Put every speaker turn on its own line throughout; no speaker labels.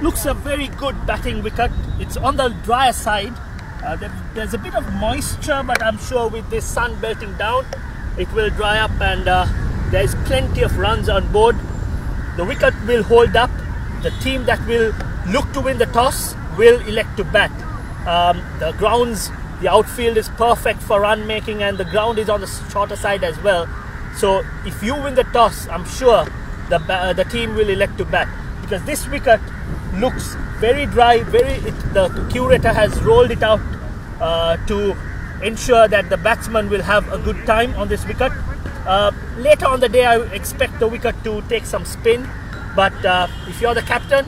Looks a very good batting wicket. It's on the drier side. There's a bit of moisture, but I'm sure with the sun belting down, it will dry up, and there's plenty of runs on board. The wicket will hold up. The team that will look to win the toss will elect to bat. The grounds, the outfield is perfect for run making, and the ground is on the shorter side as well. So if you win the toss, I'm sure the team will elect to bat, because this wicket looks very dry. The curator has rolled it out to ensure that the batsman will have a good time on this wicket. Later on the day, I expect the wicket to take some spin, but if you're the captain,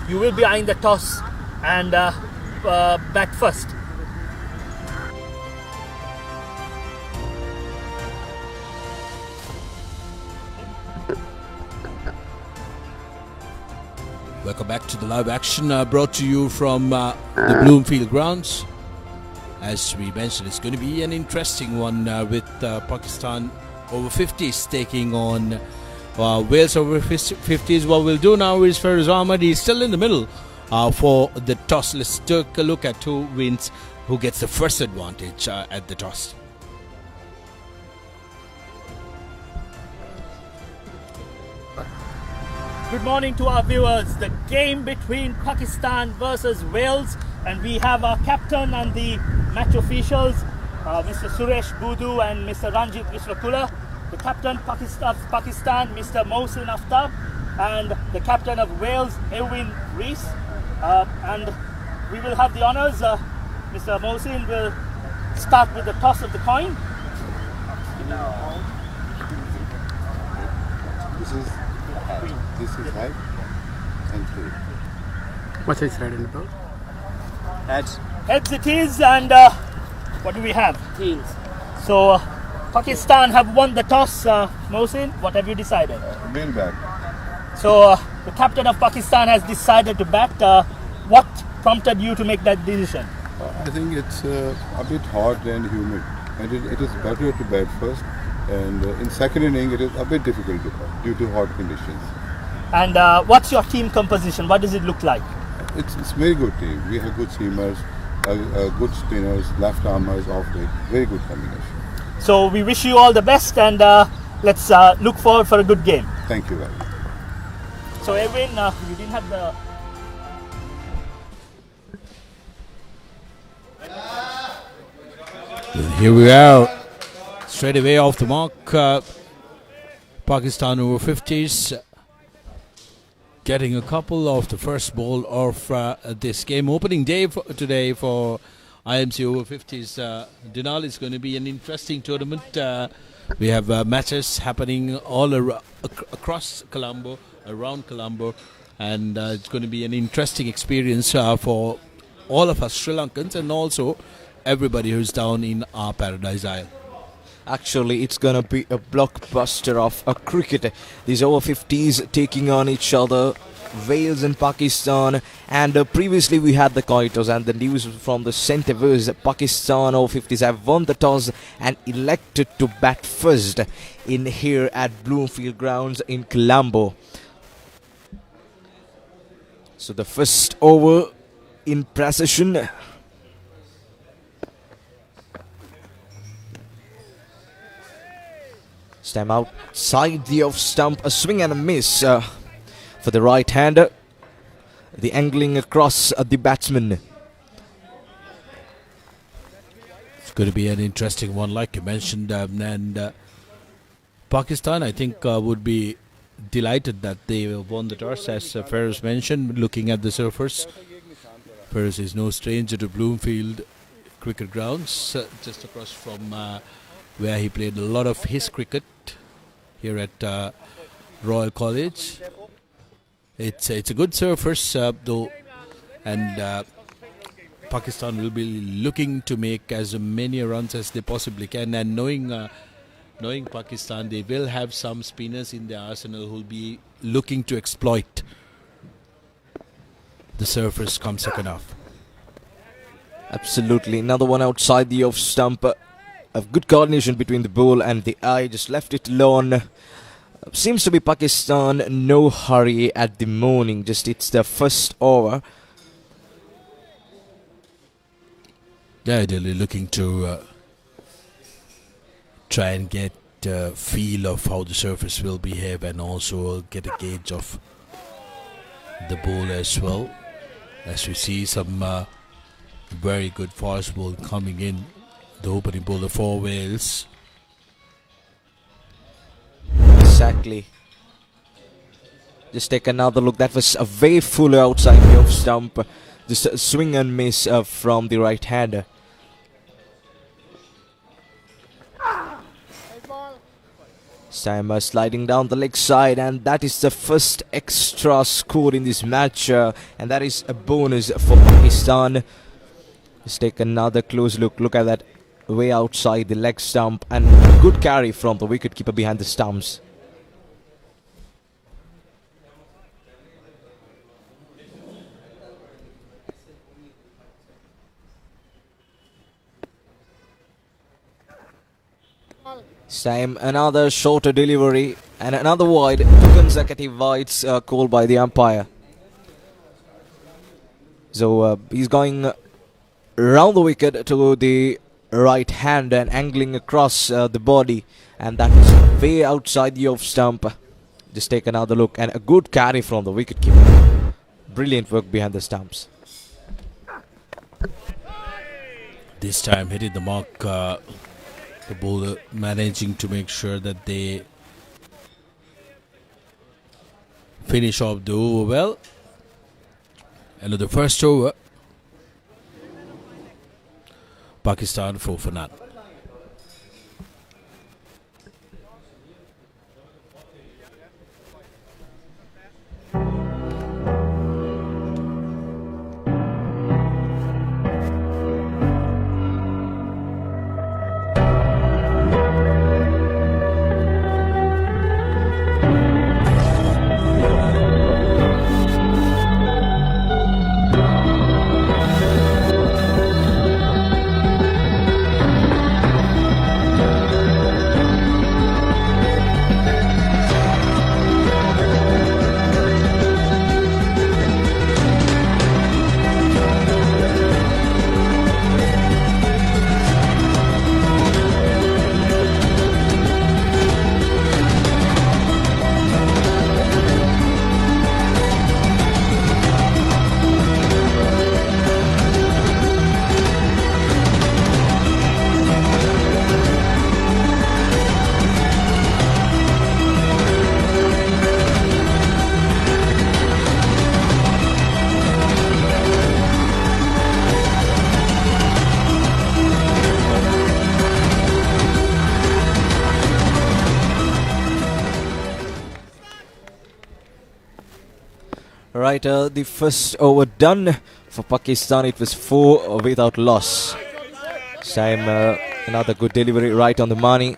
you will be eyeing the toss and bat first.
Welcome back to the live action brought to you from the Bloomfield Grounds. As we mentioned, it's going to be an interesting one with Pakistan over-50s taking on Wales over-50s. What we'll do now is Faraz Ahmed, he's still in the middle for the toss. Let's take a look at who wins, who gets the first advantage at the toss.
Good morning to our viewers. The game between Pakistan versus Wales, and we have our captain and the match officials, Mr. Suresh Budu and Mr. Ranjit Viswakula. The captain of Pakistan, Mr. Mohsin Aftab, and the captain of Wales, Ewin Rees. And we will have the honours. Mr. Mohsin will start with the toss of the coin.
This is right and three.
What is red and blue?
Heads.
Heads it is, and what do we have?
Tails.
So Pakistan have won the toss. Mohsin, what have you decided?
Win back.
So the captain of Pakistan has decided to bat. What prompted you to make that decision?
I think it's a bit hot and humid, and it is better to bat first. And in second inning, it is a bit difficult to bat due to hot conditions.
And what's your team composition? What does it look like?
It's very good team. We have good seamers, good spinners, left armers, off leg. Very good combination.
So we wish you all the best, and let's look forward for a good game.
Thank you very much.
So Ewin, you didn't have the...
Here we are, straight away off the mark. Pakistan over 50s getting a couple of the first ball of this game. Opening day today for IMC Over-50s. Dinal is going to be an interesting tournament. We have matches happening all across Colombo, around Colombo, and it's going to be an interesting experience for all of us Sri Lankans and also everybody who's down in our Paradise Isle.
Actually, it's gonna be a blockbuster of a cricket. These over-50s taking on each other, Wales and Pakistan. And previously we had the coin toss, and the news from the centre was Pakistan over-50s have won the toss and elected to bat first in here at Bloomfield Grounds in Colombo. So the first over in precision. Stem outside the off stump, a swing and a miss for the right hander. The angling across the batsman.
It's going to be an interesting one, like you mentioned, and Pakistan, I think, would be delighted that they won the toss, as Faraz mentioned. Looking at the surface, Faraz is no stranger to Bloomfield Cricket Grounds, just across from where he played a lot of his cricket here at Royal College. It's a good surface though, and Pakistan will be looking to make as many runs as they possibly can. And knowing Pakistan, they will have some spinners in their arsenal who will be looking to exploit the surface come second half.
Absolutely, another one outside the off stump. A good coordination between the ball and the eye, just left it alone. Seems to be Pakistan, no hurry at the morning, just it's the first over.
Yeah, Delhi looking to try and get a feel of how the surface will behave and also get a gauge of the ball as well. As we see some very good fast ball coming in, the opening bowler for Wales.
Exactly. Just take another look. That was a way fuller outside the off stump. Just a swing and miss from the right hander. This sliding down the leg side, and that is the first extra score in this match, and that is a bonus for Pakistan. Let's take another close look. Look at that, way outside the leg stump, and good carry from the wicketkeeper behind the stumps. This time another shorter delivery and another wide. 2 consecutive wides called by the umpire. So he's going round the wicket to the right hand and angling across the body, and that is way outside the off stump. Just take another look, and a good carry from the wicketkeeper. Brilliant work behind the stumps.
This time hitting the mark. The bowler managing to make sure that they finish off the over well. Another first over. Pakistan 4 for none.
Right, the first over done for Pakistan. It was 4 without loss. This time another good delivery right on the money.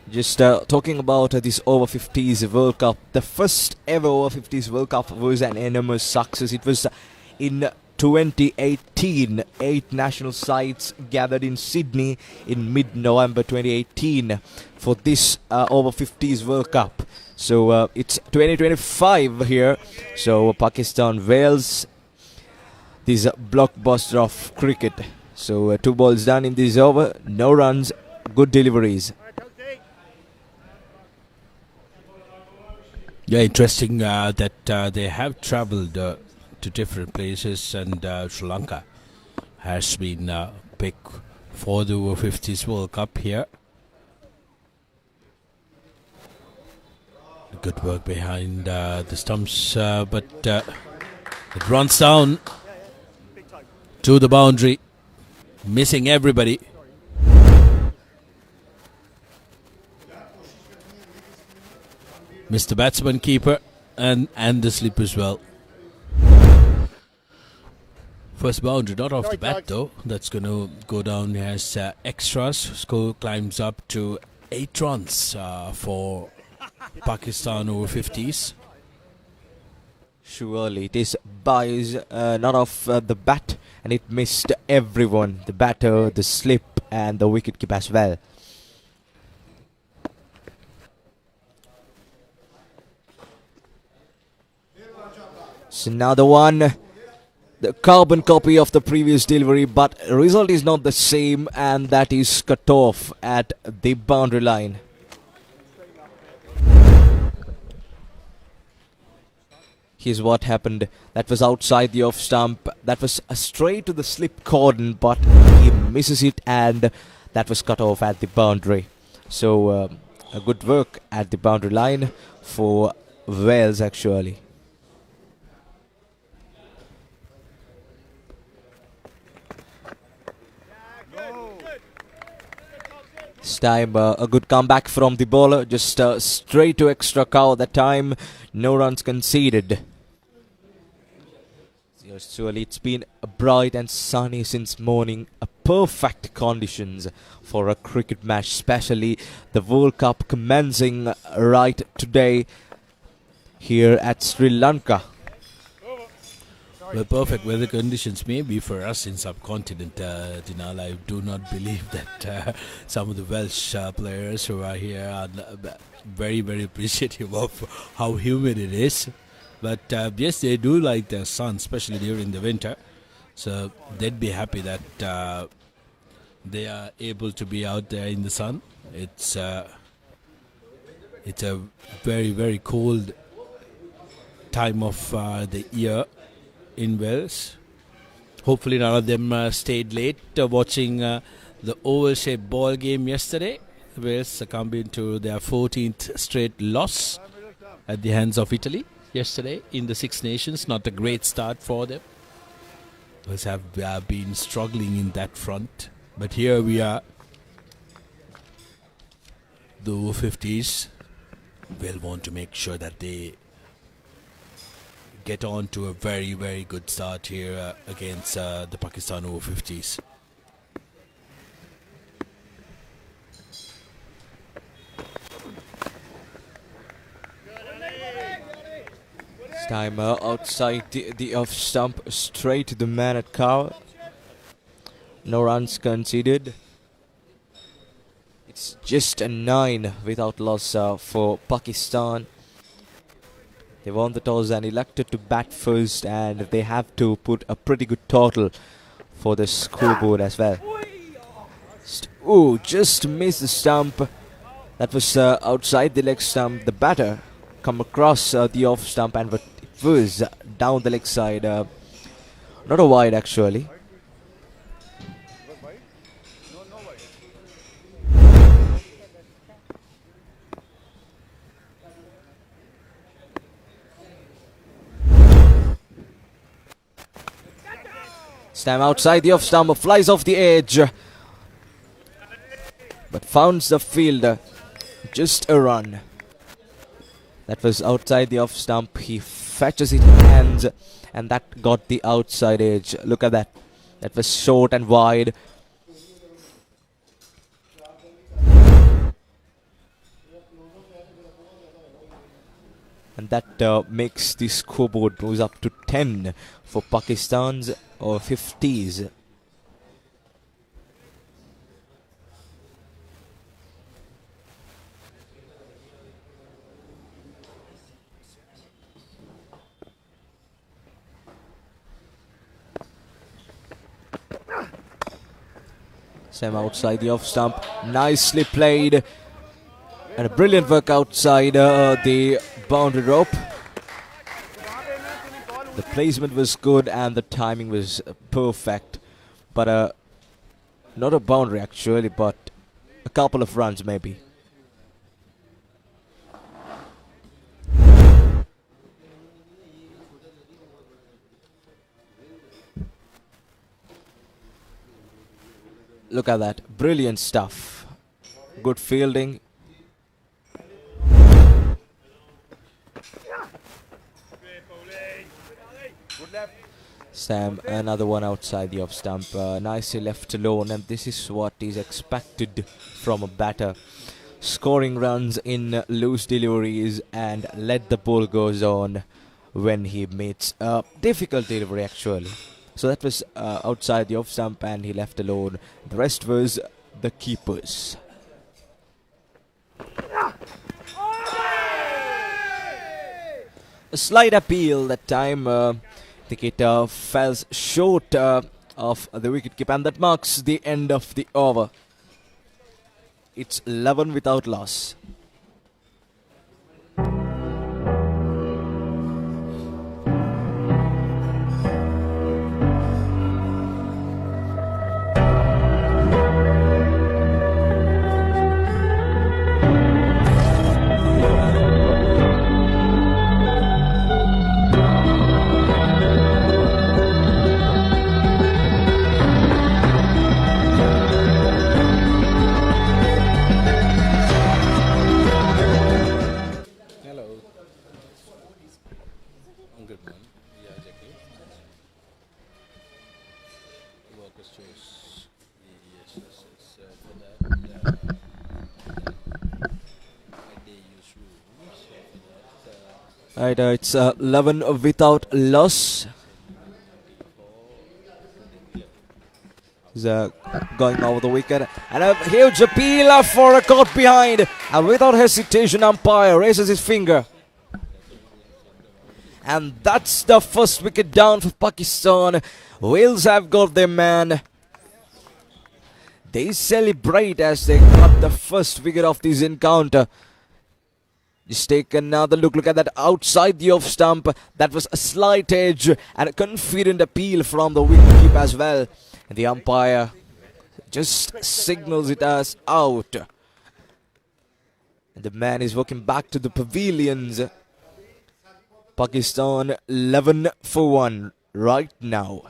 Just talking about this Over-50s World Cup. The first ever Over-50s World Cup was an enormous success. It was in 2018. 8 national sides gathered in Sydney in mid-November 2018 for this Over-50s World Cup. So it's 2025 here. So Pakistan, Wales, this blockbuster of cricket. So 2 balls done in this over, no runs, good deliveries.
Yeah, interesting that they have travelled to different places, and Sri Lanka has been picked for the Over-50s World Cup here. Good work behind the stumps, but it runs down to the boundary, missing everybody. Missed the batsman, keeper, and the slip as well. First boundary, not off the bat though. That's going to go down as extras. Score climbs up to 8 runs for Pakistan Over-50s.
Surely it is buys, not off the bat, and it missed everyone. The batter, the slip, and the wicketkeeper as well. It's another one. The carbon copy of the previous delivery, but result is not the same, and that is cut off at the boundary line. Here's what happened. That was outside the off stump. That was straight to the slip cordon, but he misses it, and that was cut off at the boundary. So a good work at the boundary line for Wales actually. This time a good comeback from the bowler, just straight to extra cow that time. No runs conceded. Actually, it's been bright and sunny since morning. Perfect conditions for a cricket match, especially the World Cup commencing right today here at Sri Lanka.
Well, perfect weather conditions maybe for us in subcontinent, Dinal. I do not believe that some of the Welsh players who are here are very, very appreciative of how humid it is. But yes, they do like the sun, especially during the winter. So they'd be happy that they are able to be out there in the sun. It's a very, very cold time of the year in Wales. Hopefully none of them stayed late watching the oval-shaped ball game yesterday. Wales succumbing to their 14th straight loss at the hands of Italy yesterday in the Six Nations. Not a great start for them. Wales have been struggling in that front. But here we are. The over-50s will want to make sure that they get on to a very, very good start here against the Pakistan over-50s.
This time outside the off stump, straight to the man at cover. No runs conceded. It's just a 9 without loss for Pakistan. They won the toss and elected to bat first, and they have to put a pretty good total for the scoreboard as well. Just missed the stump. That was outside the leg stump. The batter come across the off stump, and it was down the leg side. Not a wide actually. This time outside the off stump, flies off the edge, but founds the fielder. Just a run. That was outside the off stump. He fetches it in hands, and that got the outside edge. Look at that. That was short and wide. And that makes the scoreboard goes up to 10 for Pakistan's over-50s. Sam outside the off stump, nicely played, and a brilliant work outside the boundary rope. The placement was good and the timing was perfect, but not a boundary actually, but a couple of runs maybe. Look at that, brilliant stuff. Good fielding. Sam, another one outside the off stump, nicely left alone, and this is what is expected from a batter. Scoring runs in loose deliveries and let the ball goes on when he meets a difficult delivery actually. So that was outside the off stump and he left alone. The rest was the keepers. a slight appeal that time. I think it fell short of the wicket keep, and that marks the end of the over. It's 11 without loss. Right, it's 11 without loss. He's going over the wicket, and a huge appeal for a caught behind, and without hesitation umpire raises his finger, and that's the first wicket down for Pakistan. Wales have got their man. They celebrate as they got the first wicket of this encounter. Just take another look. Look at that outside the off stump. That was a slight edge and a confident appeal from the wicketkeeper as well. And the umpire just signals it as out. And the man is walking back to the pavilions. Pakistan 11 for 1 right now.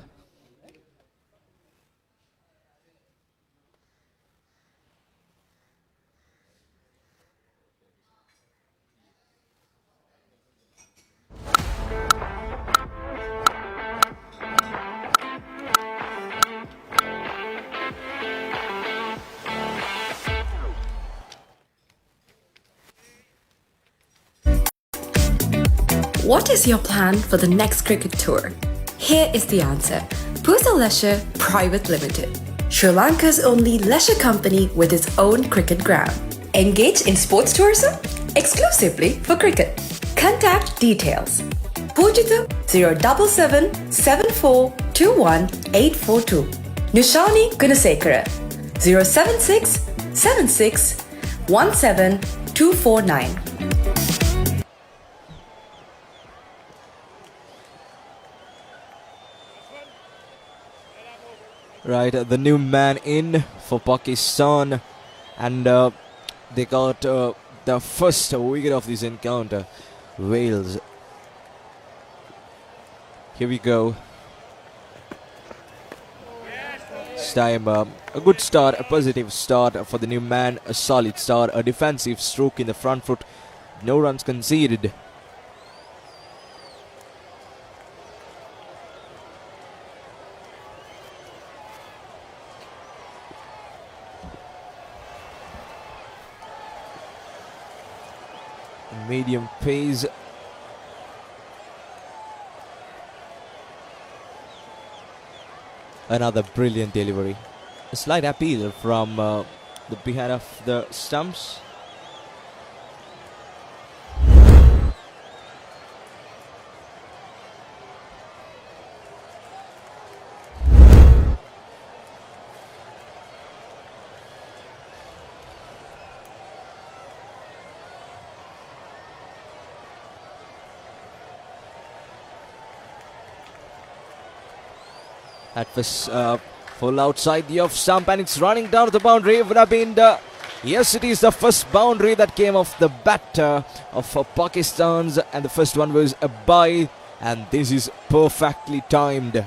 What is your plan for the next cricket tour? Here is the answer. Pusa Leisure Private Limited, Sri Lanka's only leisure company with its own cricket ground. Engage in sports tourism exclusively for cricket. Contact details. Pujithu 077 7421 842. Nushani Gunasekara 076 76 17 249.
Right, the new man in for Pakistan, and they got the first wicket of this encounter. Wales. Here we go. This time a good start, a positive start for the new man, a solid start, a defensive stroke in the front foot, no runs conceded. Medium pace. Another brilliant delivery. A slight appeal from the behind of the stumps. That was full outside the off stump, and it's running down to the boundary. It would have been yes, it is the first boundary that came off the bat of Pakistan's, and the first one was a bye, and this is perfectly timed.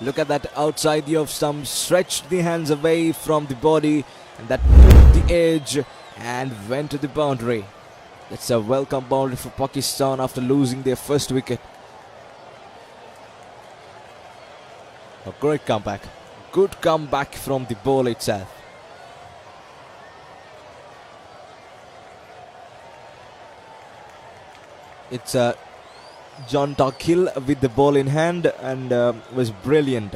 Look at that outside the off stump, stretched the hands away from the body, and that took the edge and went to the boundary. That's a welcome boundary for Pakistan after losing their first wicket. A great comeback. Good comeback from the ball itself. It's John Takil with the ball in hand, and was brilliant.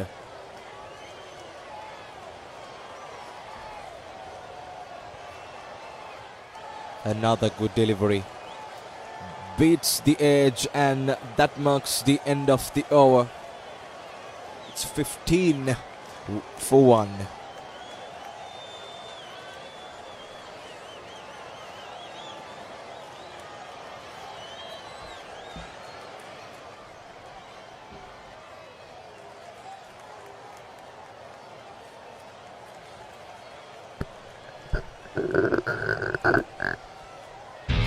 Another good delivery. Beats the edge, and that marks the end of the over. It's 15 for 1.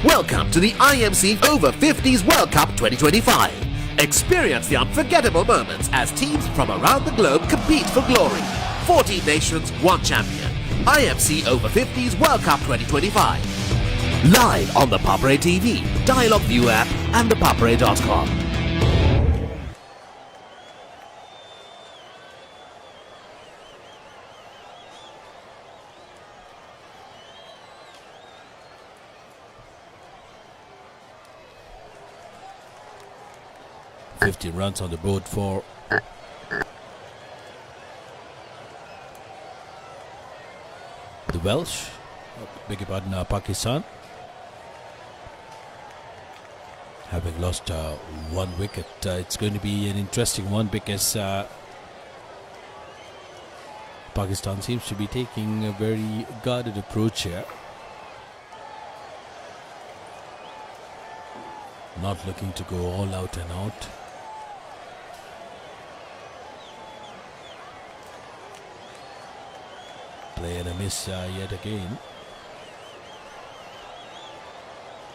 Welcome to the IMC Over-50s World Cup 2025. Experience the unforgettable moments as teams from around the globe compete for glory. 14 nations, 1 champion. IMC Over-50s World Cup 2025. Live on the Papare TV, Dialog View app and thepapare.com.
Runs on the board for the Welsh, beg your pardon, Pakistan, having lost 1 wicket. It's going to be an interesting one because Pakistan seems to be taking a very guarded approach here, not looking to go all out and out. Play and a miss yet again.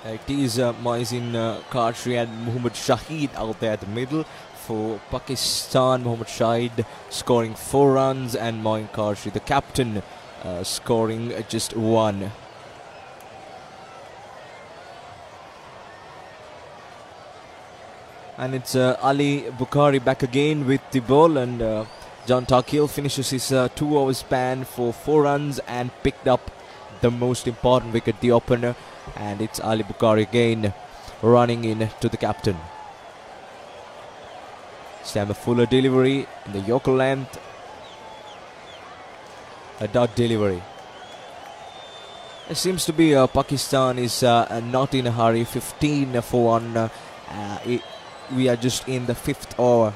It is Moisin Khatri and Muhammad Shahid out there at the middle. For Pakistan, Muhammad Shahid scoring 4 runs and Moin Khatri, the captain, scoring just 1. And it's Ali Bukhari back again with the ball, and John Takil finishes his 2-over span for 4 runs and picked up the most important wicket, the opener. And it's Ali Bukhari again running in to the captain. Sam a fuller delivery in the Yorker length. A dot delivery. It seems to be Pakistan is not in a hurry. 15 for 1. We are just in the 5th over.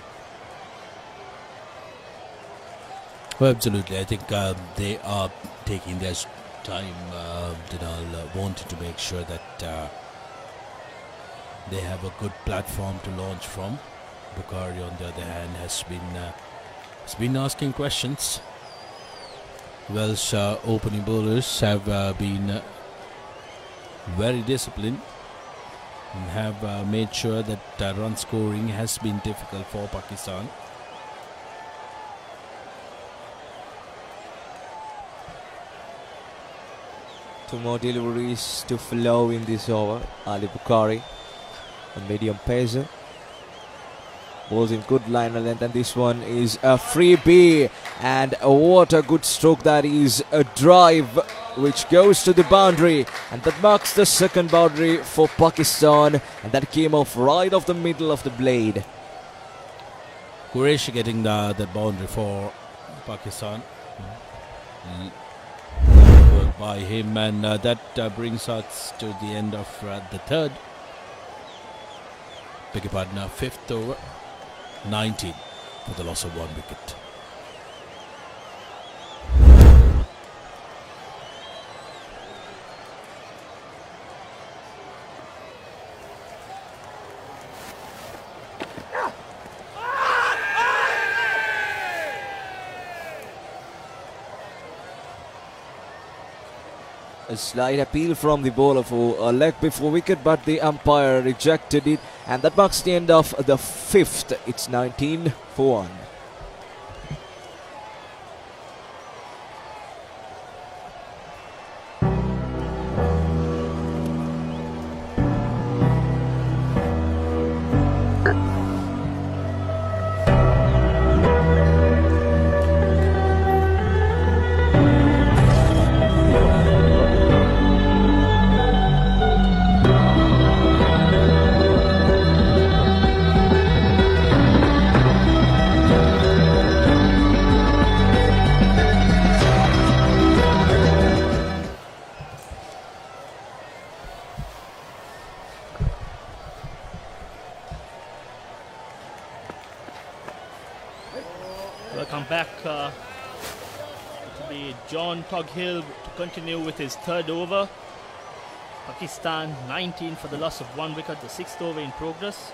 Well, absolutely. I think they are taking their time. Dinal wanted to make sure that they have a good platform to launch from. Bukhari, on the other hand, has been asking questions. Welsh opening bowlers have been very disciplined and have made sure that run scoring has been difficult for Pakistan.
Two more deliveries to follow in this over. Ali Bukhari, a medium pacer, bowls in good line length, and this one is a freebie. And what a good stroke that is! A drive which goes to the boundary, and that marks the second boundary for Pakistan, and that came off right off the middle of the blade.
Qureshi getting the boundary for Pakistan. Work by him, and that brings us to the end of the third. Beg your pardon, 5th over, 19 for the loss of 1 wicket.
A slight appeal from the bowler for a leg before wicket, but the umpire rejected it, and that marks the end of the 5th. It's 19 for 1.
John Toghill to continue with his third over. Pakistan 19 for the loss of 1 wicket, the 6th over in progress.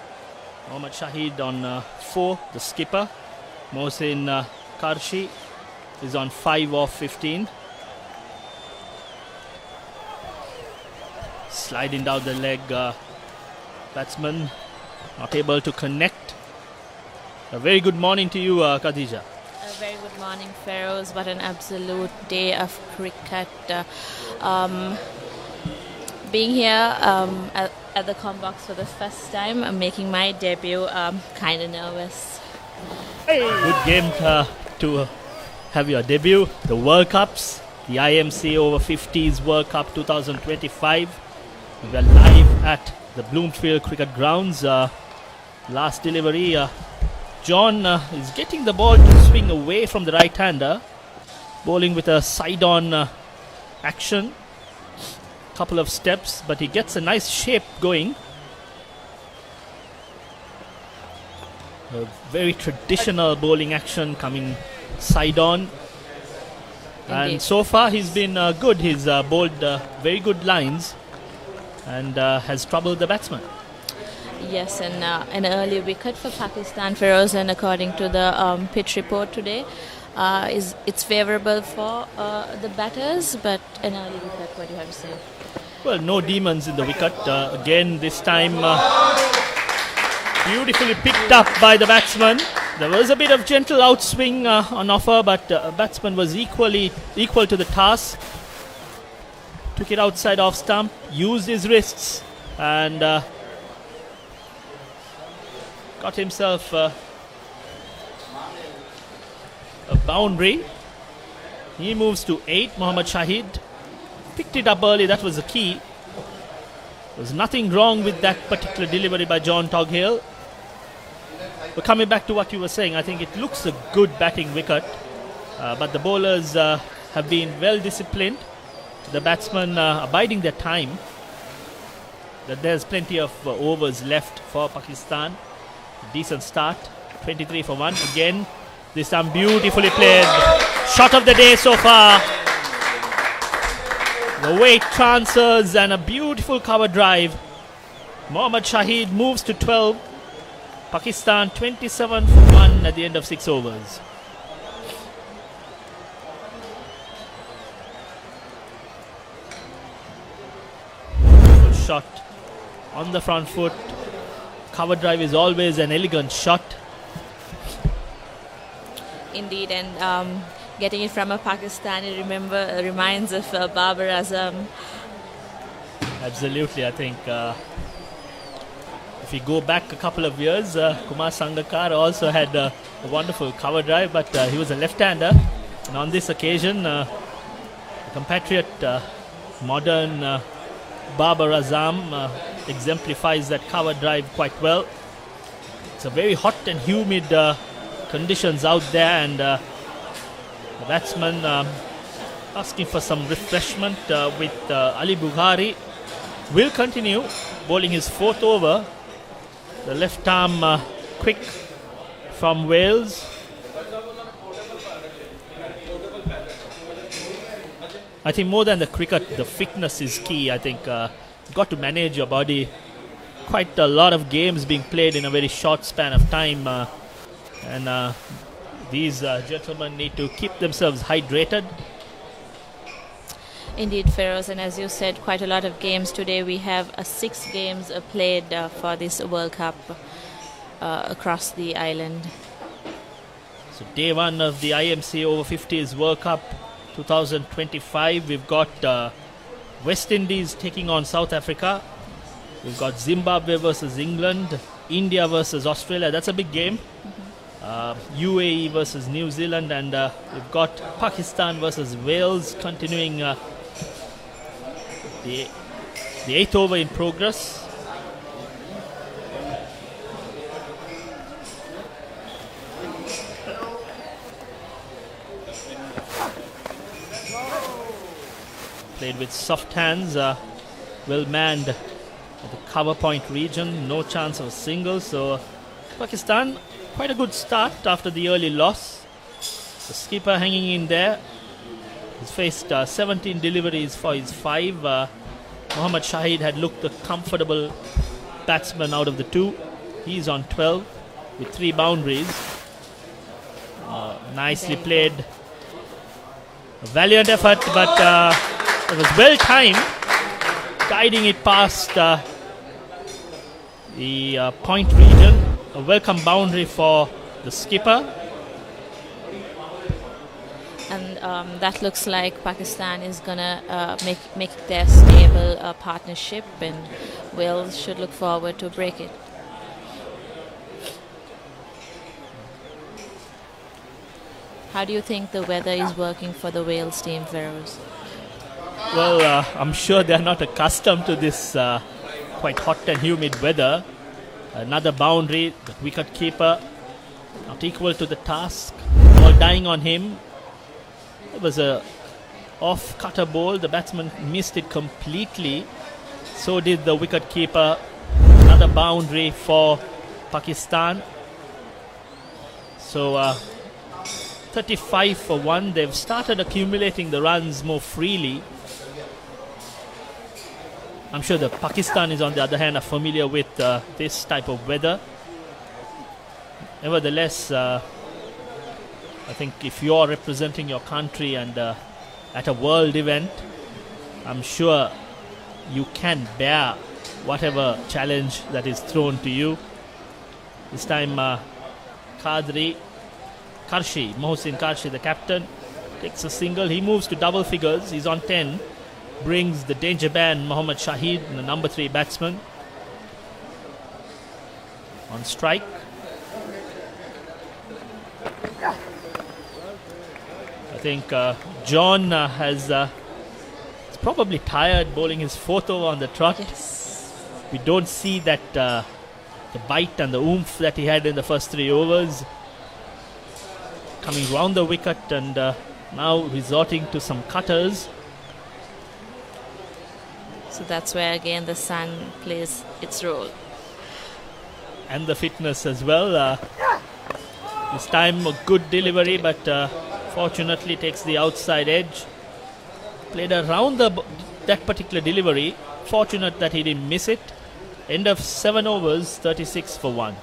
Mohammad Shahid on 4, the skipper. Mohsin Karshi is on 5 off 15. Sliding down the leg, batsman not able to connect. A very good morning to you, Khadija.
A very good morning, Feroz. What an absolute day of cricket. Being here at the Combox for the first time, making my debut, kind of nervous.
Good game to have your debut. The World Cups, the IMC Over-50s World Cup 2025. We are live at the Bloomfield Cricket Grounds. Last delivery, John is getting the ball to swing away from the right-hander, bowling with a side-on action. Couple of steps, but he gets a nice shape going. A very traditional bowling action coming side-on. And so far he's been good. He's bowled very good lines and has troubled the batsman.
Yes, and an early wicket for Pakistan, Feroz, and according to the pitch report today, it's favourable for the batters, but an early wicket, what do you have to say?
Well, no demons in the wicket. Again, this time beautifully picked up by the batsman. There was a bit of gentle outswing on offer, but batsman was equal to the task. Took it outside off stump, used his wrists, and got himself a boundary. He moves to 8. Mohammad Shahid picked it up early. That was the key. There was nothing wrong with that particular delivery by John Toghill. But coming back to what you were saying, I think it looks a good batting wicket, but the bowlers have been well disciplined. The batsmen abiding their time. That there's plenty of overs left for Pakistan. Decent start, 23 for 1. Again, this time beautifully played. Shot of the day so far. The weight transfers and a beautiful cover drive. Mohammad Shahid moves to 12. Pakistan 27 for 1 at the end of 6 overs. Good shot on the front foot. Cover drive is always an elegant shot.
Indeed, and getting it from a Pakistani reminds of Babar Azam.
Absolutely, I think if we go back a couple of years, Kumar Sangakkar also had a wonderful cover drive, but he was a left-hander. And on this occasion, a compatriot, modern Babar Azam, exemplifies that cover drive quite well. It's a very hot and humid conditions out there, and the batsman asking for some refreshment with Ali Bukhari. Will continue bowling his 4th over. The left arm quick from Wales. I think more than the cricket, the fitness is key. I think you've got to manage your body. Quite a lot of games being played in a very short span of time. And these gentlemen need to keep themselves hydrated.
Indeed, Feroz, and as you said, quite a lot of games today. We have 6 games played for this World Cup across the island.
So day 1 of the IMC Over-50s World Cup 2025. We've got West Indies taking on South Africa. We've got Zimbabwe versus England, India versus Australia. That's a big game. UAE versus New Zealand, and we've got Pakistan versus Wales continuing the 8th over in progress. Played with soft hands, well manned at the cover point region, no chance of a single. So Pakistan, quite a good start after the early loss. The skipper hanging in there. His He's faced 17 deliveries for his 5. Mohammad Shahid had looked the comfortable batsman out of the 2. He's on 12 with 3 boundaries. Nicely played. A valiant effort, but it was well timed, guiding it past the point region. A welcome boundary for the skipper.
And that looks like Pakistan is gonna make their stable partnership, and Wales should look forward to break it. How do you think the weather is working for the Wales team, Feroz?
Well, I'm sure they're not accustomed to this quite hot and humid weather. Another boundary, the wicket keeper not equal to the task. Ball dying on him. It was a off cutter ball. The batsman missed it completely. So did the wicket keeper. Another boundary for Pakistan. So 35 for 1. They've started accumulating the runs more freely. I'm sure the Pakistanis, on the other hand, are familiar with this type of weather. Nevertheless, I think if you're representing your country and at a world event, I'm sure you can bear whatever challenge that is thrown to you. This time, Mohsin Karshi, the captain, takes a single. He moves to double figures. He's on 10. Brings the danger man Mohammad Shahid, the number 3 batsman, on strike. I think John is probably tired bowling his 4th over on the trot.
Yes.
We don't see that the bite and the oomph that he had in the first 3 overs. Coming round the wicket and now resorting to some cutters.
So that's where again the sun plays its role.
And the fitness as well. This time a good delivery, but fortunately takes the outside edge. Played around that particular delivery. Fortunate that he didn't miss it. End of 7 overs, 36 for 1.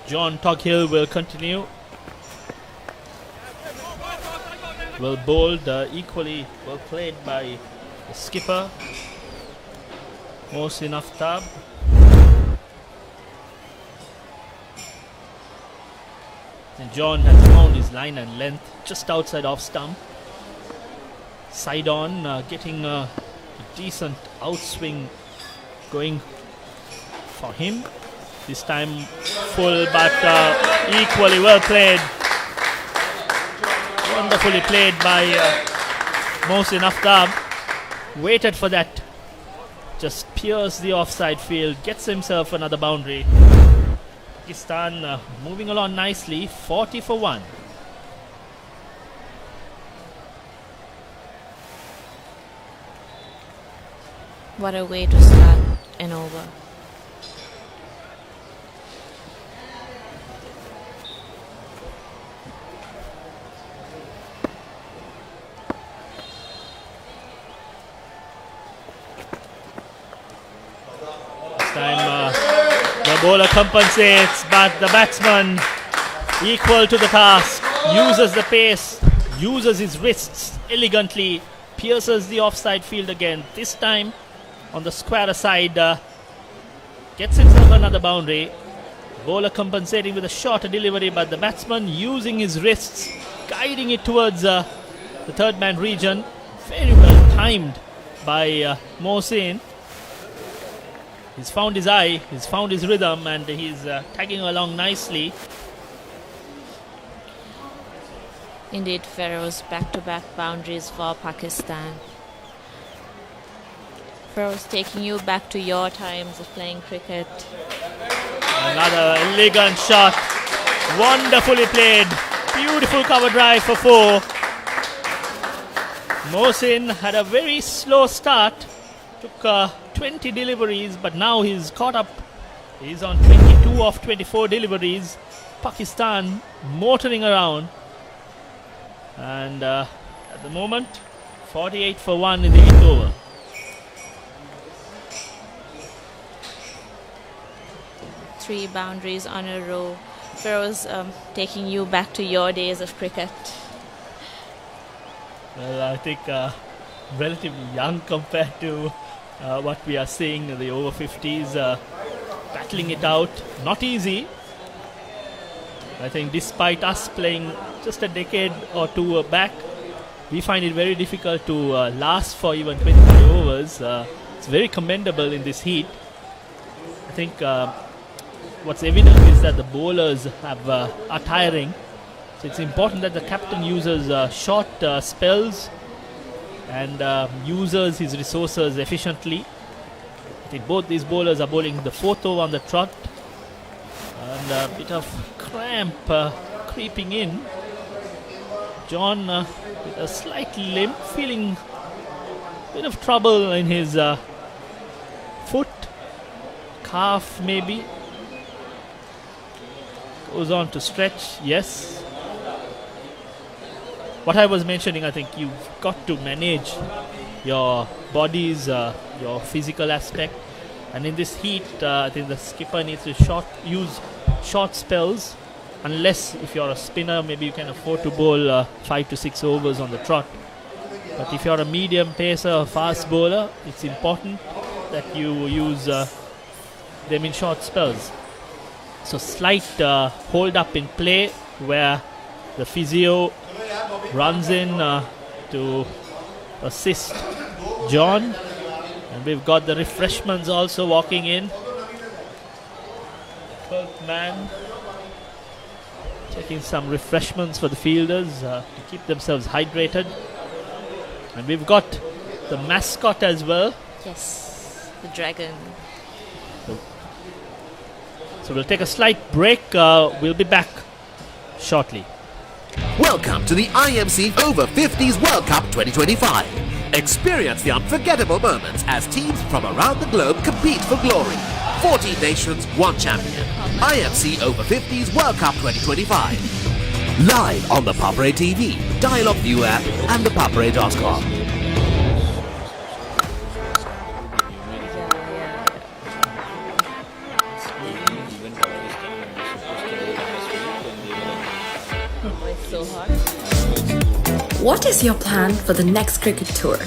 John Toghill will continue. Well bowled, equally well played by the skipper, Mohsin Aftab. And John has found his line and length just outside off stump. Side on, getting a decent outswing going for him. This time full, but equally well played. Wonderfully played by Mohsin Aftab. Waited for that. Just pierced the offside field. Gets himself another boundary. Pakistan moving along nicely. 40 for 1.
What a way to start an over.
This time the bowler compensates, but the batsman, equal to the task, uses the pace, uses his wrists elegantly, pierces the offside field again. This time on the square side, gets himself another boundary. Bowler compensating with a shorter delivery, but the batsman using his wrists, guiding it towards the third man region. Very well timed by Mohsin. He's found his eye, he's found his rhythm, and he's tagging along nicely.
Indeed, Feroz, back-to-back boundaries for Pakistan. Feroz, taking you back to your times of playing cricket.
Another elegant shot, wonderfully played, beautiful cover drive for 4. Mohsin had a very slow start, took 20 deliveries, but now he's caught up. He's on 22 of 24 deliveries. Pakistan motoring around. And at the moment, 48 for 1 in the 8th over.
Three boundaries on a row. Feroz, taking you back to your days of cricket.
Well, I think relatively young compared to what we are seeing in the over 50s, battling it out. Not easy. I think despite us playing just a decade or two back, we find it very difficult to last for even 25 overs. It's very commendable in this heat. I think what's evident is that the bowlers are tiring. So it's important that the captain uses short spells and uses his resources efficiently. I think both these bowlers are bowling the 4th over on the trot, and a bit of cramp creeping in. John with a slight limp, feeling a bit of trouble in his foot, calf maybe. Goes on to stretch, yes. What I was mentioning, I think you've got to manage your bodies, your physical aspect, and in this heat, I think the skipper needs to use short spells, unless if you're a spinner, maybe you can afford to bowl 5 to 6 overs on the trot. But if you're a medium pacer or fast bowler, it's important that you use them in short spells. So slight hold up in play where the physio runs in to assist John, and we've got the refreshments also walking in. 12th man taking some refreshments for the fielders to keep themselves hydrated, and we've got the mascot as well.
Yes, the dragon.
So we'll take a slight break. We'll be back shortly.
Welcome to the IMC Over-50s World Cup 2025. Experience the unforgettable moments as teams from around the globe compete for glory. 14 nations, 1 champion. IMC Over-50s World Cup 2025. Live on the Papre TV, Dialog View app and the papre.com.
What is your plan for the next cricket tour?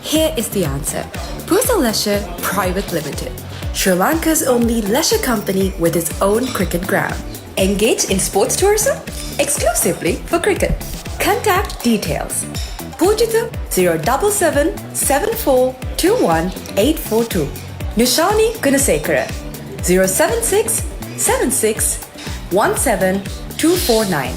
Here is the answer. Pusa Leisure Private Limited, Sri Lanka's only leisure company with its own cricket ground. Engage in sports tourism exclusively for cricket. Contact details. Pujithu 077 74 21 842. Nishani Gunasekara 076 76 17 249.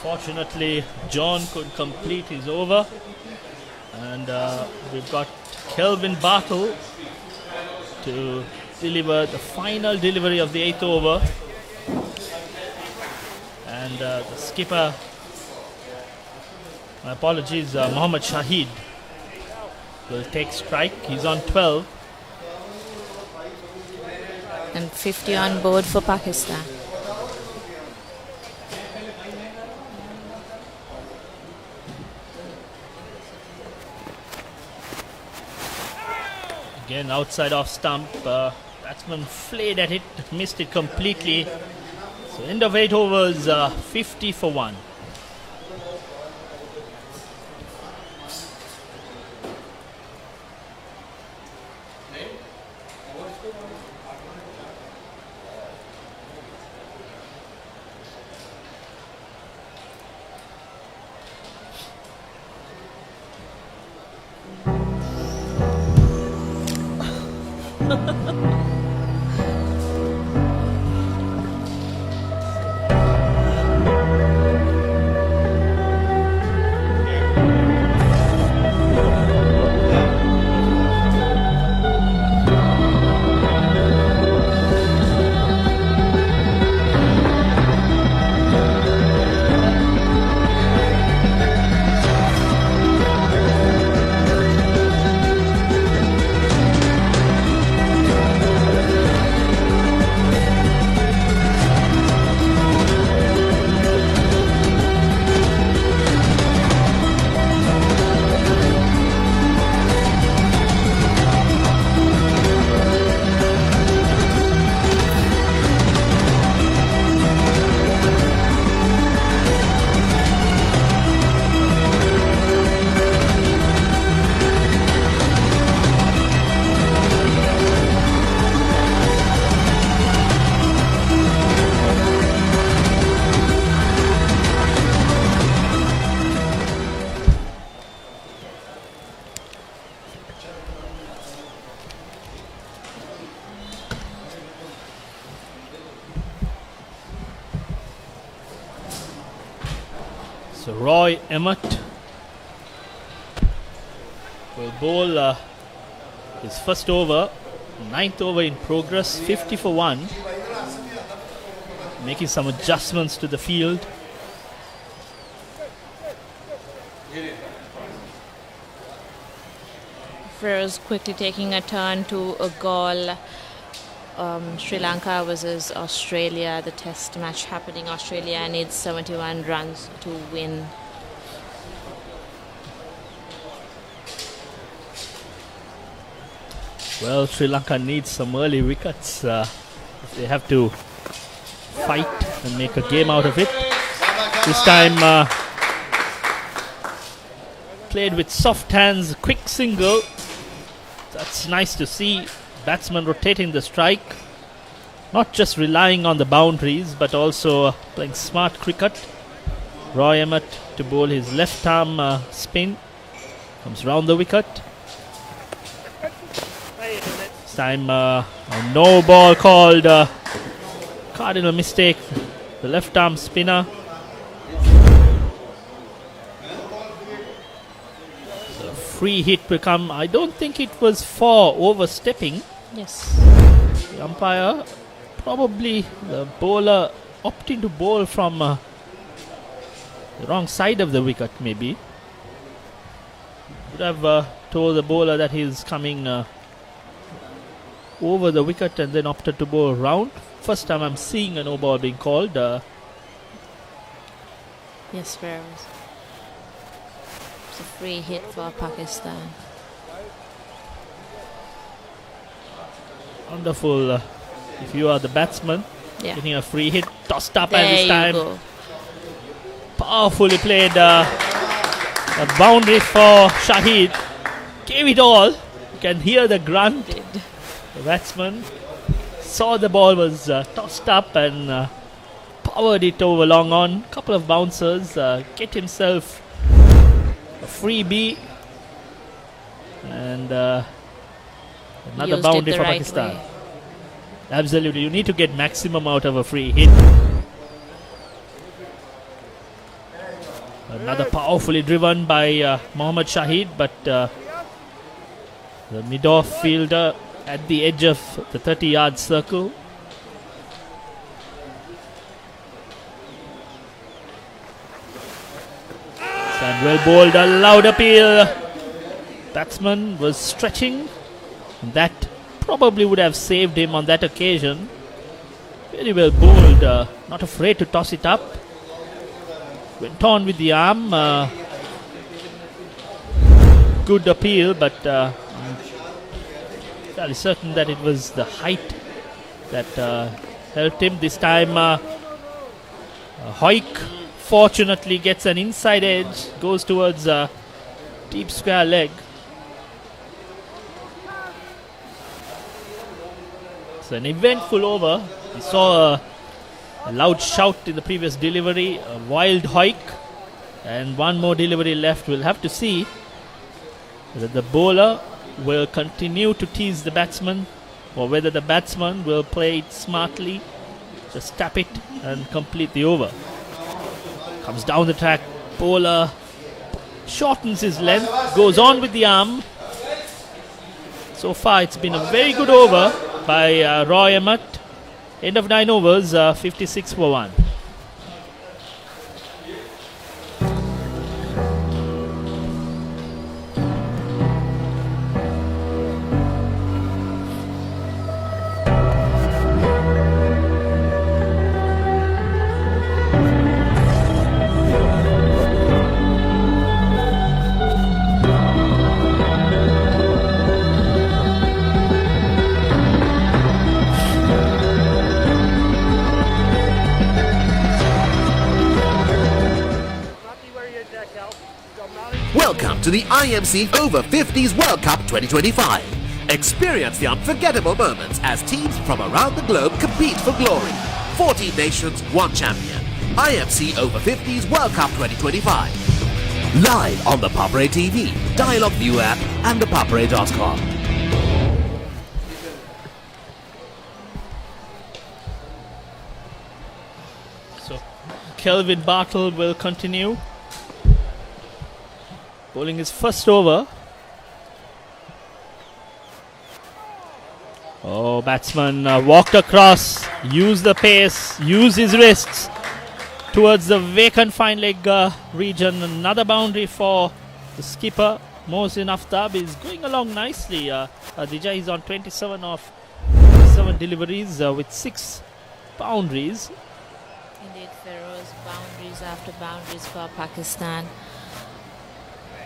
Unfortunately, John could complete his over, and we've got Kelvin Bartle to deliver the final delivery of the 8th over. And the skipper, my apologies, Mohammad Shahid will take strike. He's on 12.
And 50 on board for Pakistan.
Again, outside off stump. Batsman flayed at it, missed it completely. So end of 8 overs, 50 for 1. So Roy Emmett will bowl his first over, 9th over in progress, 50 for 1. Making some adjustments to the field.
Feroz quickly taking a turn to a goal. Sri Lanka versus Australia, the test match happening. Australia needs 71 runs to win.
Well, Sri Lanka needs some early wickets. They have to fight and make a game out of it. This time played with soft hands, quick single. That's nice to see. Batsman rotating the strike, not just relying on the boundaries but also playing smart cricket. Roy Emmett to bowl his left arm spin, comes round the wicket. This time a no ball called, cardinal mistake, the left arm spinner. So free hit will come. I don't think it was for overstepping.
Yes.
The umpire, probably the bowler opting to bowl from the wrong side of the wicket maybe. Would have told the bowler that he's coming over the wicket and then opted to bowl round. First time I'm seeing a no ball being called.
Yes, Feroz. It's a free hit for Pakistan.
Wonderful. If you are the batsman, getting a free hit, tossed up at this time.
Go.
Powerfully played. A boundary for Shahid. Gave it all. You can hear the grunt. The batsman saw the ball was tossed up and powered it over long on. Couple of bouncers. Get himself a freebie. And another
Used
boundary
it the
for
right
Pakistan.
way.
Absolutely. You need to get maximum out of a free hit. Another powerfully driven by Mohammad Shahid, but The mid-off fielder at the edge of the 30-yard circle. And well bowled, a loud appeal. Batsman was stretching. That probably would have saved him on that occasion. Very well bowled, not afraid to toss it up. Went on with the arm. Good appeal, but I'm fairly certain that it was the height that helped him. This time, Hoik fortunately gets an inside edge, goes towards deep square leg. It's an eventful over. We saw a loud shout in the previous delivery, a wild Hoik, and one more delivery left. We'll have to see whether the bowler will continue to tease the batsman or whether the batsman will play it smartly, just tap it and complete the over. Comes down the track, bowler shortens his length, goes on with the arm. So far it's been a very good over by Roy Emmett. End of 9 overs, 56 for 1.
Welcome to the IMC Over-50s World Cup 2025. Experience the unforgettable moments as teams from around the globe compete for glory. 14 nations, 1 champion. IMC Over-50s World Cup 2025. Live on the Papre TV, Dialog View app and thepapre.com.
So Kelvin Bartle will continue. Bowling his first over. Oh, batsman walked across, used the pace, used his wrists towards the vacant fine leg region. Another boundary for the skipper. Mohsin Aftab is going along nicely. Adija is on 27 of 7 deliveries with 6 boundaries.
Indeed, Feroz, boundaries after boundaries for Pakistan.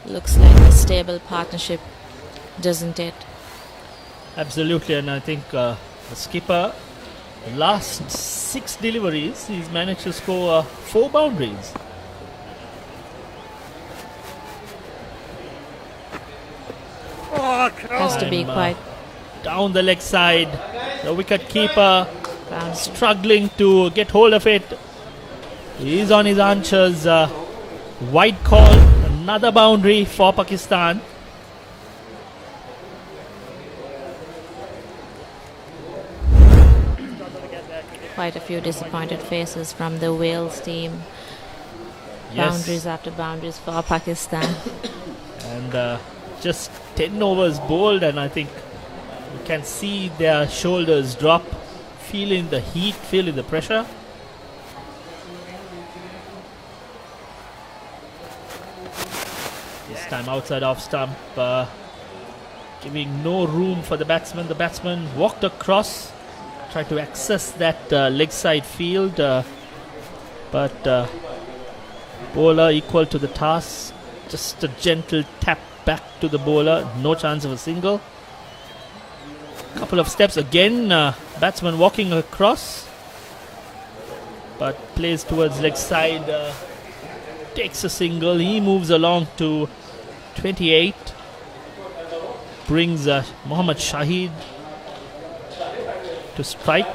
Looks like a stable partnership, doesn't it?
Absolutely, and I think the skipper, last 6 deliveries, he's managed to score 4 boundaries.
Has to be quite
down the leg side. The wicket keeper struggling to get hold of it. He's on his haunches. Wide call. Another boundary for Pakistan.
quite a few disappointed faces from the Wales team.
Yes.
Boundaries after boundaries for Pakistan.
And just 10 overs bowled, and I think you can see their shoulders drop, feeling the heat, feeling the pressure. This time outside off stump, giving no room for the batsman. The batsman walked across, tried to access that leg side field, but bowler equal to the task. Just a gentle tap back to the bowler, no chance of a single. Couple of steps again, batsman walking across, but plays towards leg side, takes a single. He moves along to 28, brings Mohammad Shahid to strike.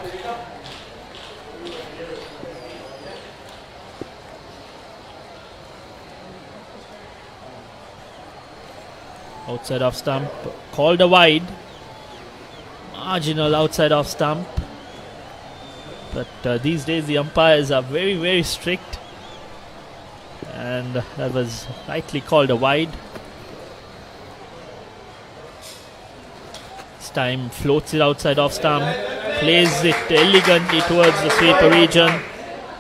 Outside off stump, called a wide. Marginal outside off stump. But these days the umpires are very, very strict. And that was rightly called a wide. time floats it outside off stump, plays it elegantly towards the sweeper region.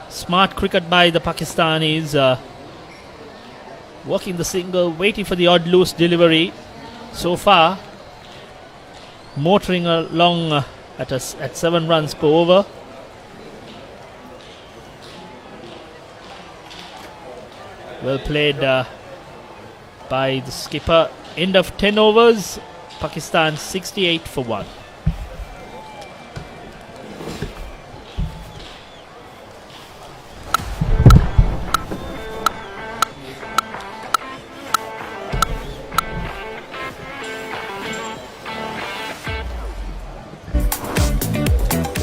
Smart cricket by the Pakistanis, working the single, waiting for the odd loose delivery. So far, motoring along at 7 runs per over. Well played by the skipper. End of 10 overs. Pakistan 68 for 1.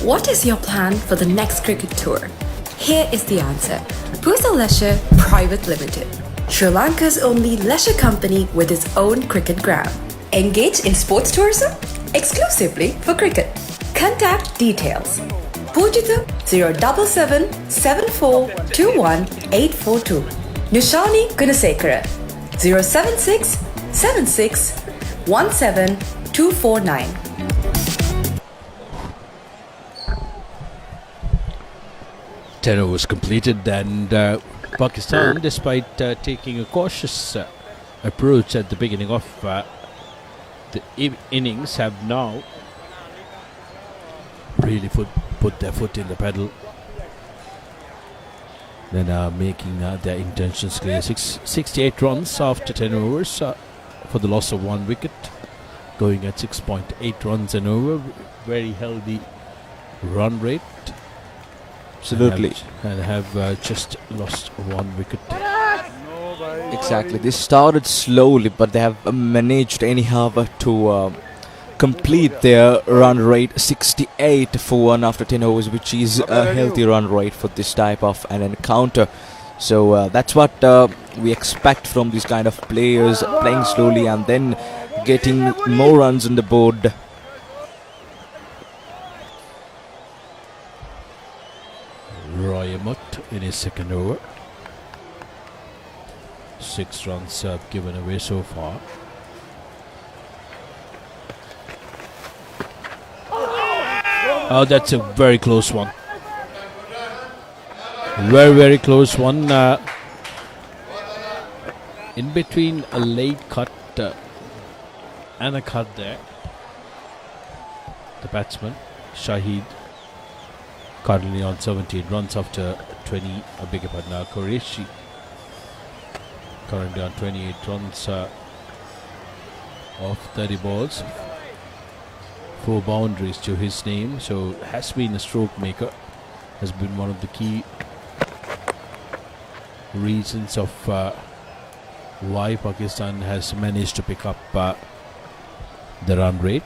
What is your plan for the next cricket tour? Here is the answer. Pusa Leisure Private Limited, Sri Lanka's only leisure company with its own cricket ground. Engage in sports tourism exclusively for cricket. Contact details. Pujitha 077 7421 842. Nishani Gunasekara 076 76 17 249.
Ten overs completed, and Pakistan, despite taking a cautious approach at the beginning of the innings, have now really put their foot in the pedal. Then making their intentions clear. 68 runs after 10 overs for the loss of 1 wicket, going at 6.8 runs an over. Very healthy run rate.
Absolutely.
And have just lost 1 wicket.
Exactly. They started slowly, but they have managed anyhow to complete their run rate 68 for 1 after 10 overs, which is a healthy run rate for this type of an encounter. So that's what we expect from these kind of players, playing slowly and then getting more runs on the board.
Roy Amat in his second over. 6 runs given away so far. Oh, that's a very close one. Very, very close one. In between a late cut and a cut there. The batsman, Shahid, currently on 17 runs after 20. I beg your pardon, Qureshi, currently on 28 runs off 30 balls. 4 boundaries to his name, so has been a stroke maker. Has been one of the key reasons of why Pakistan has managed to pick up the run rate.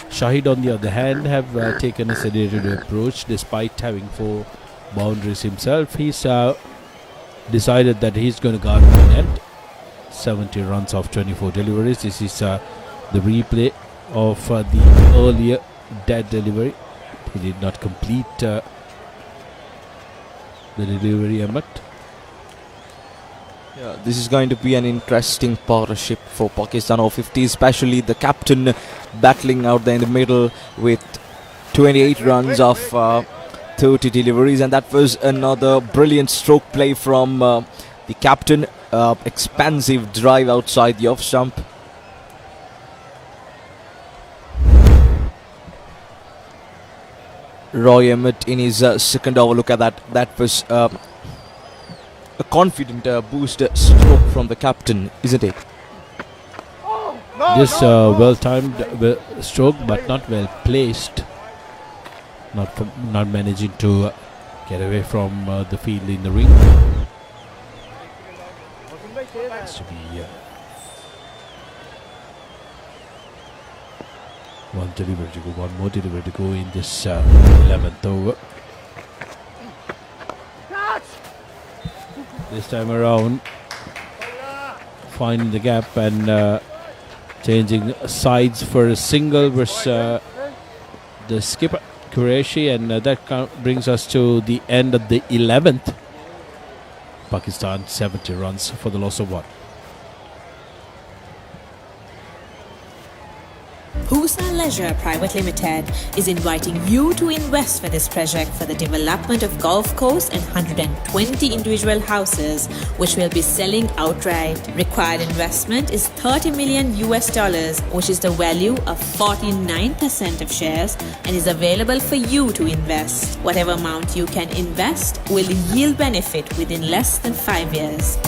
Shahid, on the other hand, have taken a sedated approach. Despite having 4 boundaries himself, he's decided that he's going to guard the net. 70 runs off 24 deliveries. This is the replay of the earlier dead delivery. He did not complete the delivery, Ahmed.
Yeah, this is going to be an interesting partnership for Pakistan over-50, especially the captain battling out there in the middle with 28 runs of 30 deliveries, and that was another brilliant stroke play from the captain. Expansive drive outside the off stump. Roy Emmett in his second over. Look at that. That was a confident boost stroke from the captain, isn't it?
This well-timed stroke, but not well placed. Not managing to get away from the field in the ring. Has to be one delivery to go, one more delivery to go in this 11th over. This time around, finding the gap and changing sides for a single versus the skipper Qureshi, and that brings us to the end of the 11th. Pakistan 70 runs for the loss of 1.
Husa Leisure Private Limited is inviting you to invest for this project for the development of golf course and 120 individual houses, which will be selling outright. Required investment is $30 million, which is the value of 49% of shares, and is available for you to invest. Whatever amount you can invest will yield benefit within less than 5 years.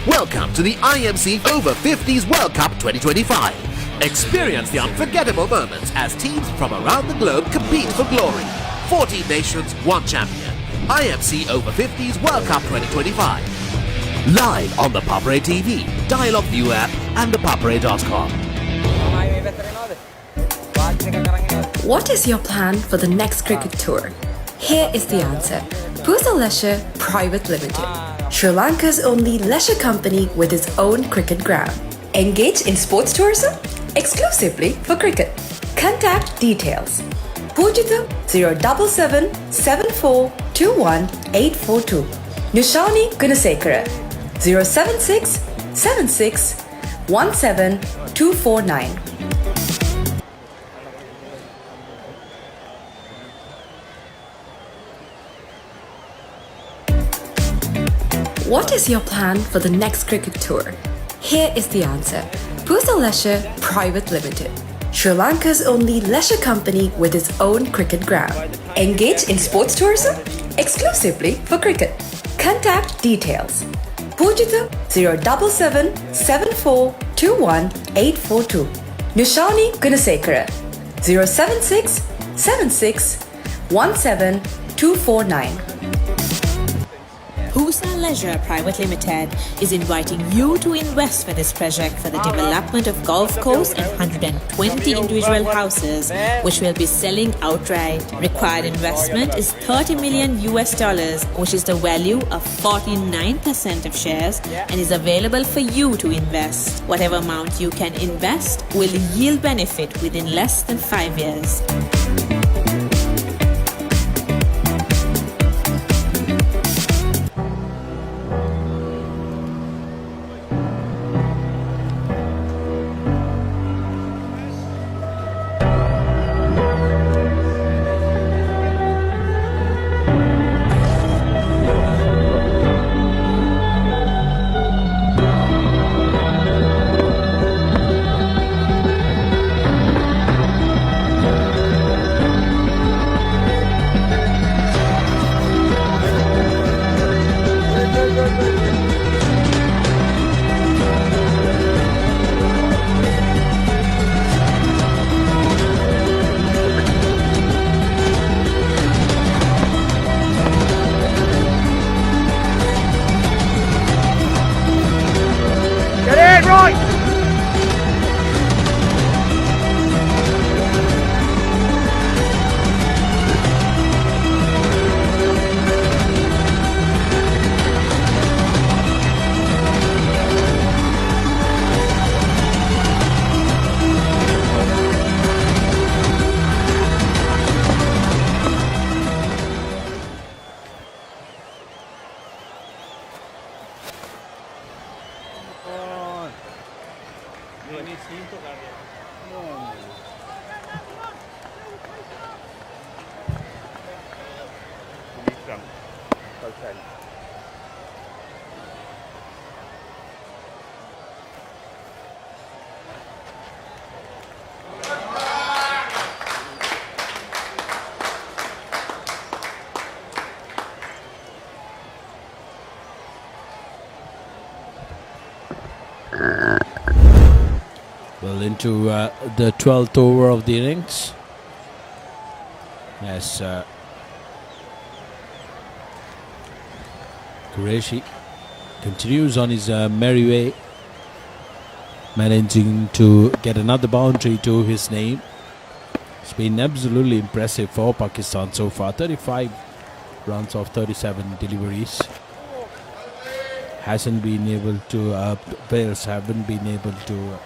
Welcome to the IMC Over-50s World Cup 2025. Experience the unforgettable moments as teams from around the globe compete for glory. 14 nations, one champion. IMC Over-50s World Cup 2025. Live on the Papre TV, Dialog View app and thepapre.com.
What is your plan for the next cricket tour? Here is the answer. Pusa Leisure Private Limited, Sri Lanka's only leisure company with its own cricket ground. Engage in sports tourism exclusively for cricket. Contact details. Pujita 077 7421 842. Nishani Gunasekara 076 76 17 249. What is your plan for the next cricket tour? Here is the answer. Pusa Leisure Private Limited, Sri Lanka's only leisure company with its own cricket ground. Engage in sports tourism exclusively for cricket. Contact details. Pujita 077 7421 842. Nishani Gunasekara 076 76 17 249.
Husa Leisure Private Limited is inviting you to invest for this project for the development of golf course and 120 individual houses, which will be selling outright. Required investment is $30 million, which is the value of 49% of shares, and is available for you to invest. Whatever amount you can invest will yield benefit within less than 5 years.
Well, into the 12th over of the innings. As Qureshi continues on his merry way, managing to get another boundary to his name. It's been absolutely impressive for Pakistan so far. 35 runs of 37 deliveries. Hasn't been able to, Wales haven't been able to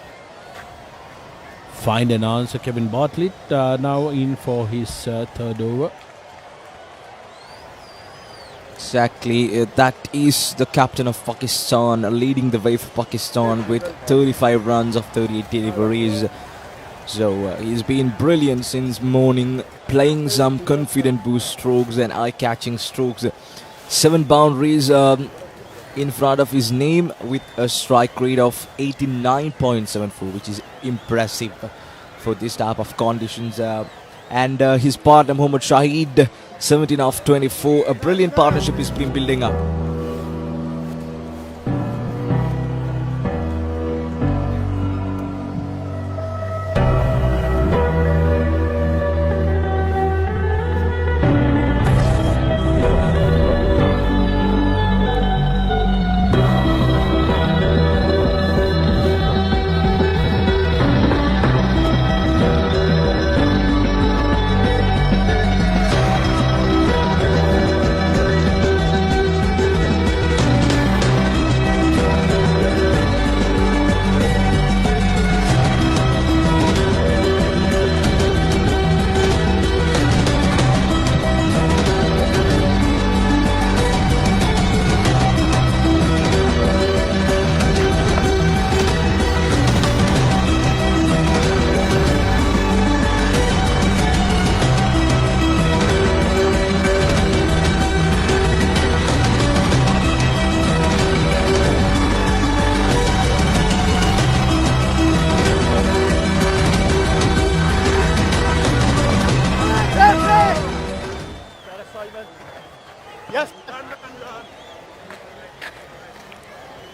find an answer. Kevin Bartlett now in for his third over.
Exactly, that is the captain of Pakistan leading the way for Pakistan with 35 runs of 38 deliveries. So he's been brilliant since morning, playing some confident boost strokes and eye-catching strokes. 7 boundaries in front of his name with a strike rate of 89.74, which is impressive for this type of conditions. And his partner Mohammad Shahid, 17 of 24. A brilliant partnership has been building up.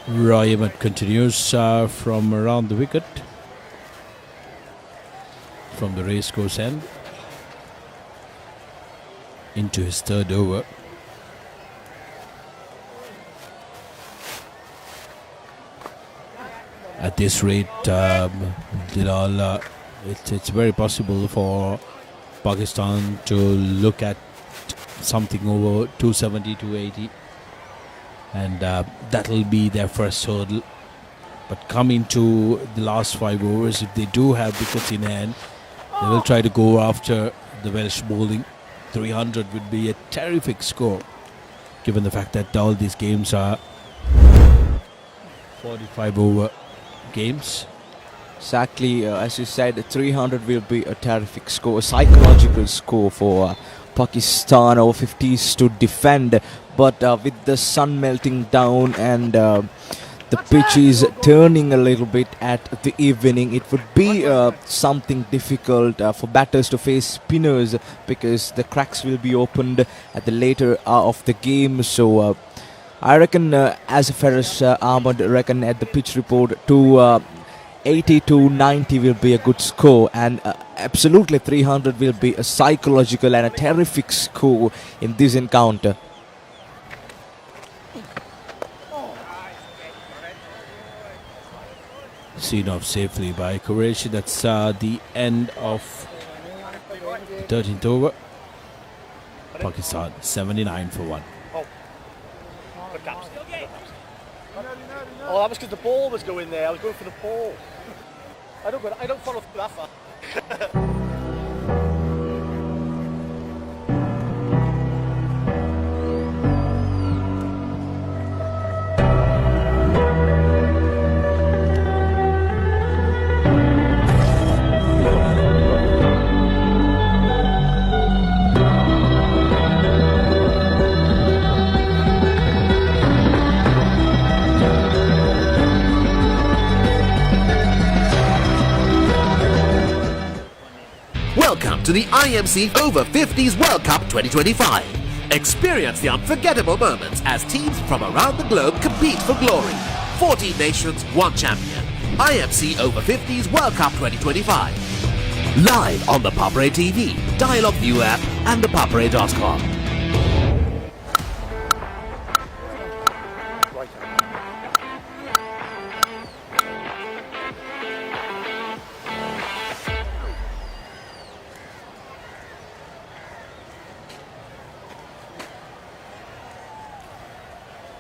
Roy Ahmed continues from around the wicket, from the racecourse end, into his third over. At this rate, Dilal, it's very possible for Pakistan to look at something over 270, 280. And that'll be their first hurdle. But coming to the last 5 overs, if they do have wickets in hand, they will try to go after the Welsh bowling. 300 would be a terrific score, given the fact that all these games are 45 over games.
Exactly, as you said, 300 will be a terrific score, a psychological score for Pakistan over 50s to defend. But with the sun melting down and the pitch is turning a little bit at the evening, it would be something difficult for batters to face spinners, because the cracks will be opened at the later hour of the game. So I reckon, as Feroz Ahmed reckon at the pitch report, to 80 to 90 will be a good score, and absolutely 300 will be a psychological and a terrific score in this encounter.
Seen off safely by Qureshi. That's the end of the 13th over. Pakistan 79 for 1.
Oh, that was because the ball was going there. I was going for the ball. I don't follow through that far.
to the IMC Over-50s World Cup 2025. Experience the unforgettable moments as teams from around the globe compete for glory. 14 nations, one champion. IMC Over-50s World Cup 2025. Live on the Papre TV, Dialog View app and thepapre.com.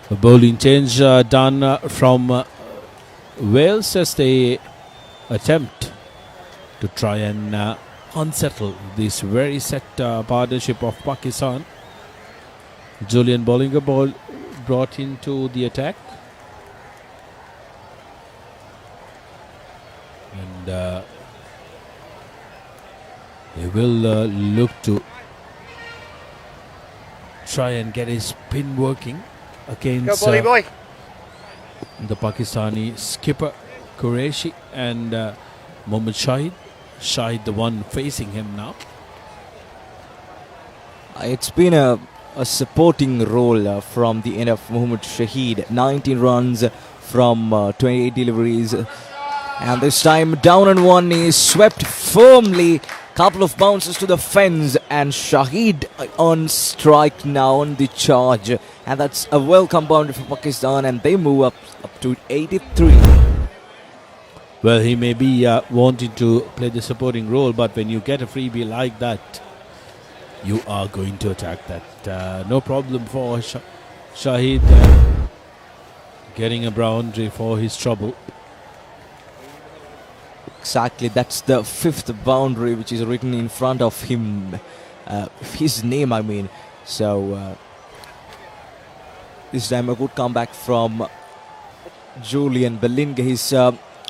A bowling change done from Wales as they attempt to try and unsettle this very set partnership of Pakistan. Julian Bollinger ball brought into the attack. And he will look to try and get his spin working against the Pakistani skipper Qureshi and Mohammad Shahid. Shahid the one facing him now.
It's been a supporting role from the end of Mohammad Shahid. 19 runs from 28 deliveries. And this time down on one knee, swept firmly. Couple of bounces to the fence and Shahid on strike now on the charge. And that's a welcome boundary for Pakistan and they move up to 83.
Well, he may be wanting to play the supporting role, but when you get a freebie like that, you are going to attack that. No problem for Shahid getting a boundary for his trouble.
Exactly, that's the 5th boundary which is written in front of him, his name I mean. So this time a good comeback from Julian Bollinger, his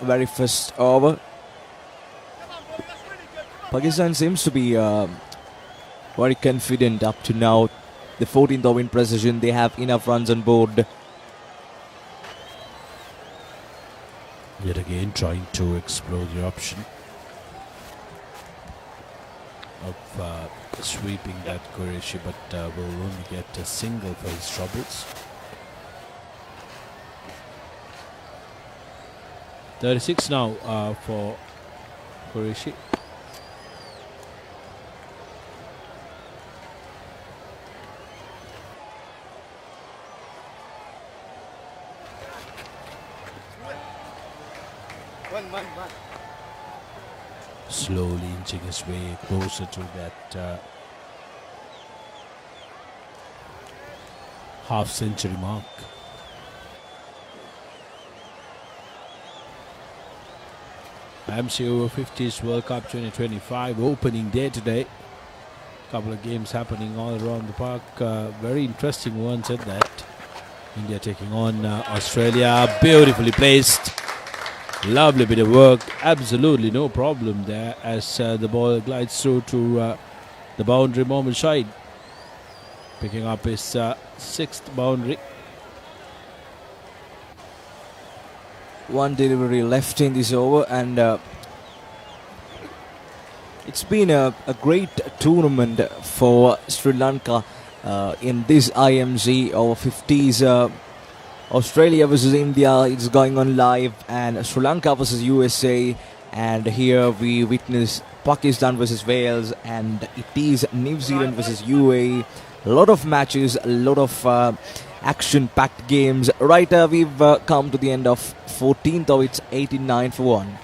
very first over. Pakistan seems to be very confident up to now. The 14th over in precision, they have enough runs on board.
Yet again trying to explore the option of sweeping that Qureshi, but will only get a single for his troubles. 36 now for Qureshi. Slowly inching his way closer to that half-century mark. IMC Over-50s World Cup 2025 opening day today. Couple of games happening all around the park. Very interesting ones at that. India taking on Australia. Beautifully placed. Lovely bit of work. Absolutely no problem there as the ball glides through to the boundary. Mohammad Shahid picking up his 6th boundary.
One delivery left in this over and it's been a great tournament for Sri Lanka in this IMC Over-50s. Australia versus India is going on live and Sri Lanka versus USA, and here we witness Pakistan versus Wales, and it is New Zealand versus UAE. A lot of matches, a lot of action-packed games. Right, we've come to the end of 14th, or it's 89 for 1.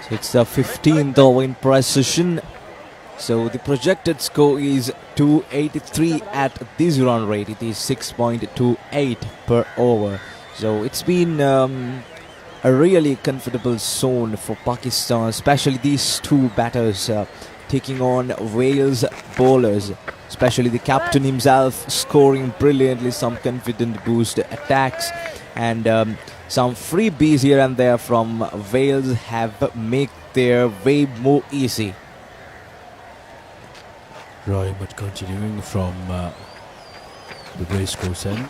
So it's the 15th over in precision. So the projected score is 283 at this run rate. It is 6.28 per over. So it's been a really comfortable zone for Pakistan, especially these two batters taking on Wales bowlers, especially the captain himself scoring brilliantly, some confident boost attacks, and some freebies here and there from Wales have made their way more easy.
Roy, but continuing from the race course end.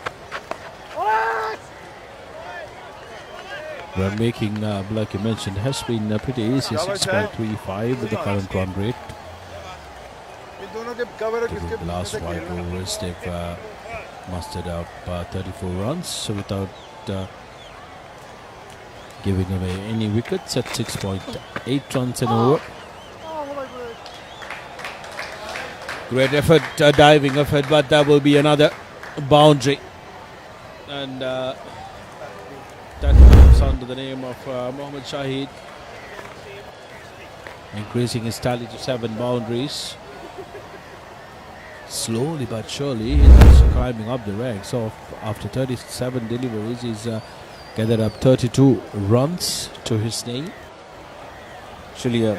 Run making, like you mentioned, has been pretty easy, 6.35 with the current run rate. The last 5 overs, they've mustered up 34 runs, so without giving away any wickets at 6.8 runs an over. Great effort, diving effort, but that will be another boundary. And that comes under the name of Mohammad Shahid, increasing his tally to 7 boundaries. Slowly but surely, he's climbing up the ranks. So after 37 deliveries, he's gathered up 32 runs to his name.
Actually,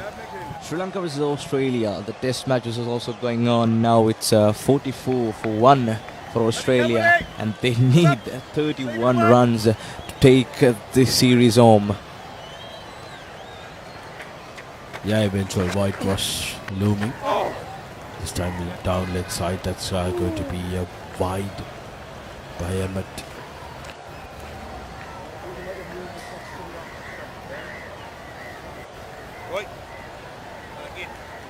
Sri Lanka versus Australia, the test matches is also going on now. It's 44-1 for Australia, and they need 31 runs to take this series home.
Yeah, eventual whitewash looming. This time the down leg side, that's going to be wide by Emmett.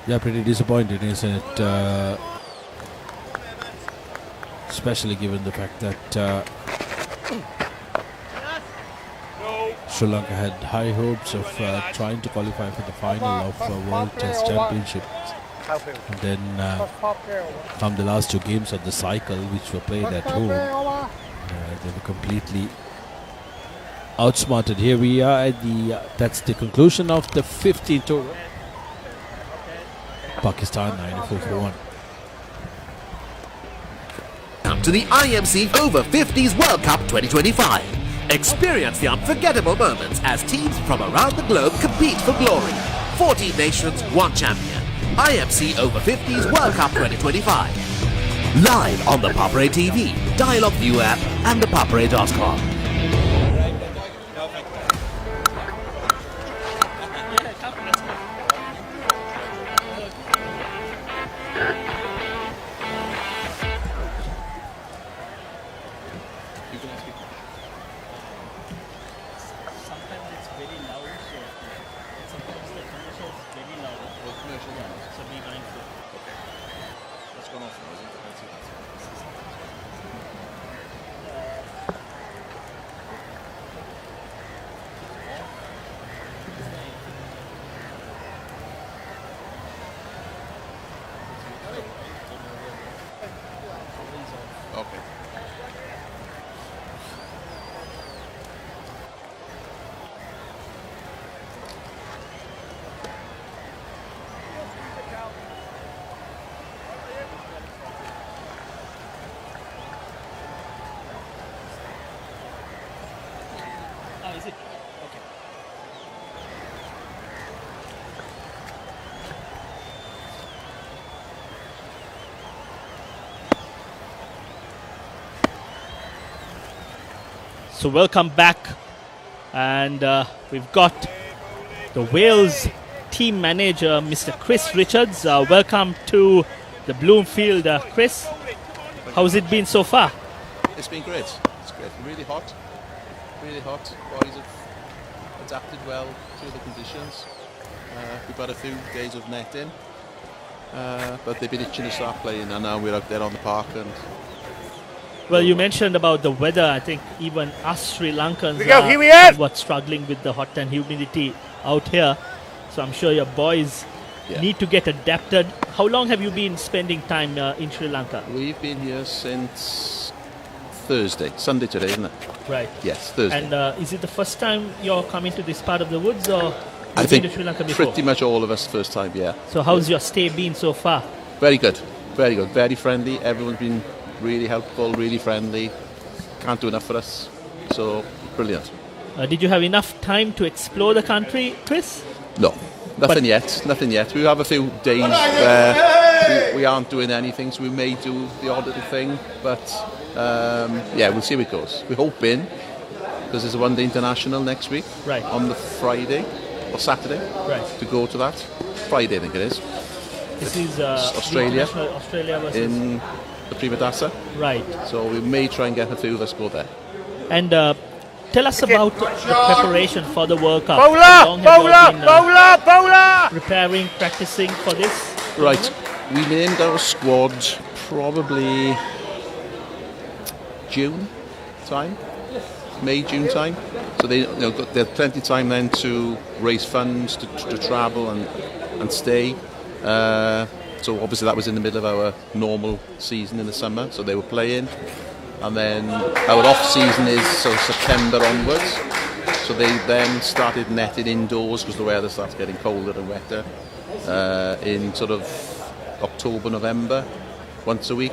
Yeah, pretty disappointing, isn't it? Especially given the fact that Sri Lanka had high hopes of trying to qualify for the final of World Test Championship. And then come the last 2 games of the cycle, which were played at home, they were completely outsmarted. Here we are at that's the conclusion of the 15th over. Pakistan 94 for 1.
Come to the IMC Over-50s World Cup 2025. Experience the unforgettable moments as teams from around the globe compete for glory. 14 nations, 1 champion. IMC Over-50s World Cup 2025. Live on the Papare TV, Dialog View app and thepapare.com.
Okay.
Is it? Okay. So welcome back, and we've got the Wales team manager, Mr. Chris Richards. Welcome to the Bloomfield, Chris. How's it been so far?
It's been great. It's great. Really hot. Really hot. Boys have adapted well to the conditions. We've had a few days of netting, but they've been itching to start playing, and now we're out there on the park. And
well, you mentioned about the weather. I think even us Sri Lankans are somewhat struggling with the hot and humidity out here. So I'm sure your boys need to get adapted. How long have you been spending time in Sri Lanka?
We've been here since Thursday. Sunday today, isn't it?
Right.
Yes, Thursday.
And is it the first time you're coming to this part of the woods, or
I
You've
think
been to Sri Lanka before?
pretty much all of us first time, yeah.
So how's your stay been so far?
Very good, very friendly. Everyone's been really helpful, really friendly. Can't do enough for us, so brilliant.
Did you have enough time to explore the country, Chris?
No, nothing yet. We have a few days where we aren't doing anything, so we may do the odd little thing, but yeah, we'll see how it goes. We're hoping, because there's a one-day international next week,
right,
on the Friday or Saturday,
right,
to go to that. Friday, I think it is.
This is
Australia
versus
in the Primadasa.
Right.
So we may try and get a few of us go there.
And tell us about the preparation for the World Cup.
Bowler!
How long have you been,
Bowler!
preparing, practicing for this?
Right. We named our squad probably June time. May, June time. So they have plenty of time then to raise funds, to travel and stay. So obviously that was in the middle of our normal season in the summer, so they were playing. And then our off season is September onwards. So they then started netting indoors because the weather starts getting colder and wetter in sort of October, November, once a week,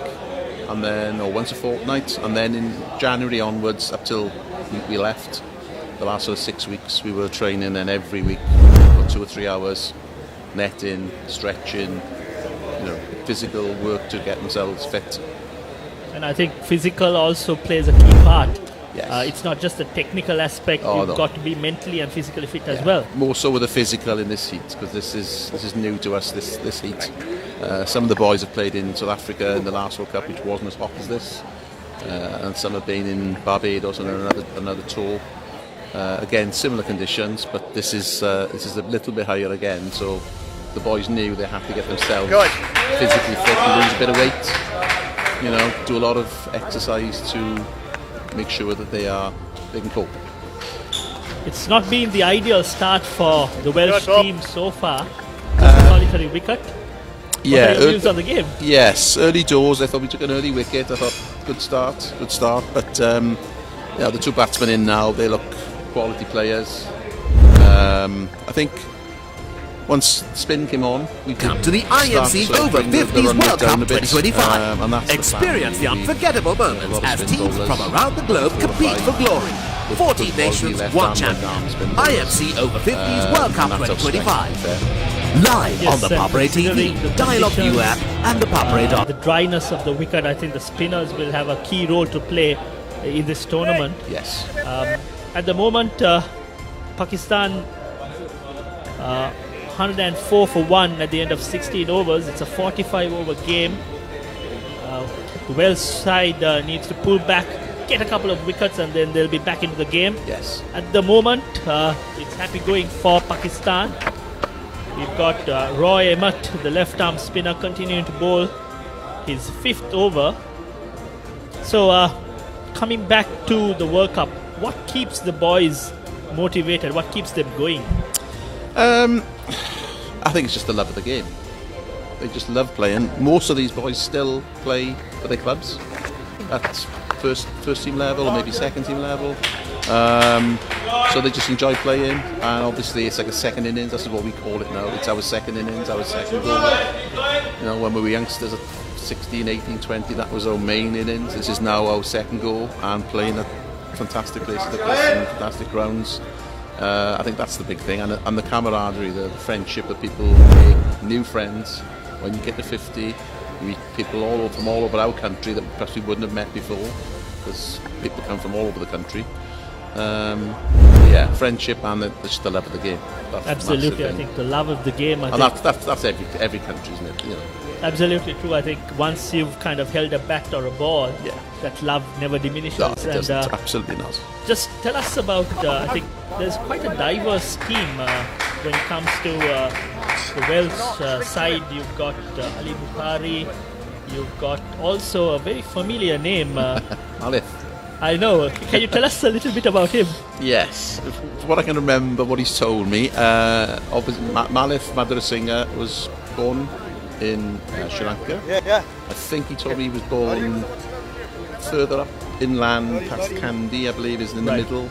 and then or once a fortnight, and then in January onwards up till we left. The last sort of 6 weeks we were training, and every week for 2 or 3 hours, netting, stretching, physical work to get themselves fit.
And I think physical also plays a key part.
Yes.
It's not just the technical aspect. You've got to be mentally and physically fit as well.
More so with the physical in this heat, because this is new to us. This heat. Some of the boys have played in South Africa in the last World Cup, which wasn't as hot as this, and some have been in Barbados on another tour. Again, similar conditions, but this is a little bit higher again. So the boys knew they had to get themselves physically fit and lose a bit of weight. Do a lot of exercise to make sure that they can cope.
It's not been the ideal start for the Welsh team so far. Solitary wicket.
Yeah,
views on the game.
Yes, early doors. I thought we took an early wicket. I thought good start. But the two batsmen in now, they look quality players. I think once spin came on, we
come to the IMC Over-50s World Cup 2025. Experience the unforgettable moments as teams from around the globe compete for glory. 14 nations, one champion. IMC Over-50s World Cup 2025. Live on the Papre TV, Dialogue View app and the Papre.
The dryness of the wicket, I think the spinners will have a key role to play in this tournament.
Yes.
At the moment, Pakistan 104 for 1 at the end of 16 overs. It's a 45-over game. The Welsh side needs to pull back, get a couple of wickets, and then they'll be back into the game.
Yes.
At the moment, it's happy going for Pakistan. We've got Roy Emmett, the left-arm spinner, continuing to bowl his 5th over. So, coming back to the World Cup, what keeps the boys motivated? What keeps them going?
I think it's just the love of the game. They just love playing. Most of these boys still play for their clubs at first team level or maybe second team level. So they just enjoy playing, and obviously it's like a second innings. That's what we call it now. It's our second innings, our second goal. When we were youngsters at 16, 18, 20, that was our main innings. This is now our second goal, and playing at fantastic places like this and fantastic grounds. I think that's the big thing, and the camaraderie, the friendship that people make, new friends. When you get to 50, you meet people from all over our country that perhaps we wouldn't have met before, because people come from all over the country. Friendship and just the love of the game. That's
absolutely, I think the love of the game.
That's every country, isn't it?
Absolutely true. I think once you've kind of held a bat or a ball, that love never diminishes.
No, it doesn't. Absolutely not.
Just tell us about. I think there's quite a diverse team when it comes to the Welsh side. You've got Ali Bukhari. You've got also a very familiar name.
Malif.
I know. Can you tell us a little bit about him?
Yes. From what I can remember, what he's told me, obviously Malif Madrasinghe was born in Sri Lanka. I think he told me he was born further up inland, past Kandy, I believe, is in the middle.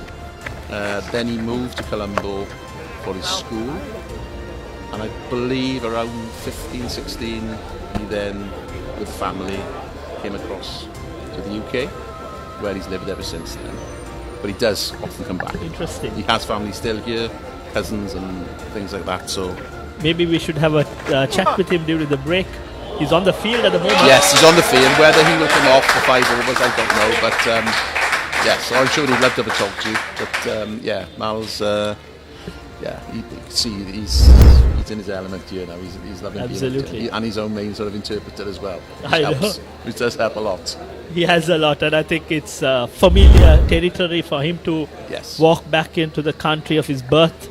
Then he moved to Colombo for his school. And I believe around 15, 16, he then, with the family, came across to the UK, where he's lived ever since then. But he does often come back.
Interesting.
He has family still here, cousins and things like that, so...
Maybe we should have a chat with him during the break. He's on the field at the moment.
Yes, he's on the field. Whether he will come off for 5 overs, I don't know. But yes, I'm sure he'd love to have a talk to you. But yeah, Mal's, you can see he's in his element here now. He's loving
Absolutely.
being and his own main sort of interpreter as well.
I know.
Which does help a lot.
He has a lot, and I think it's familiar territory for him to walk back into the country of his birth,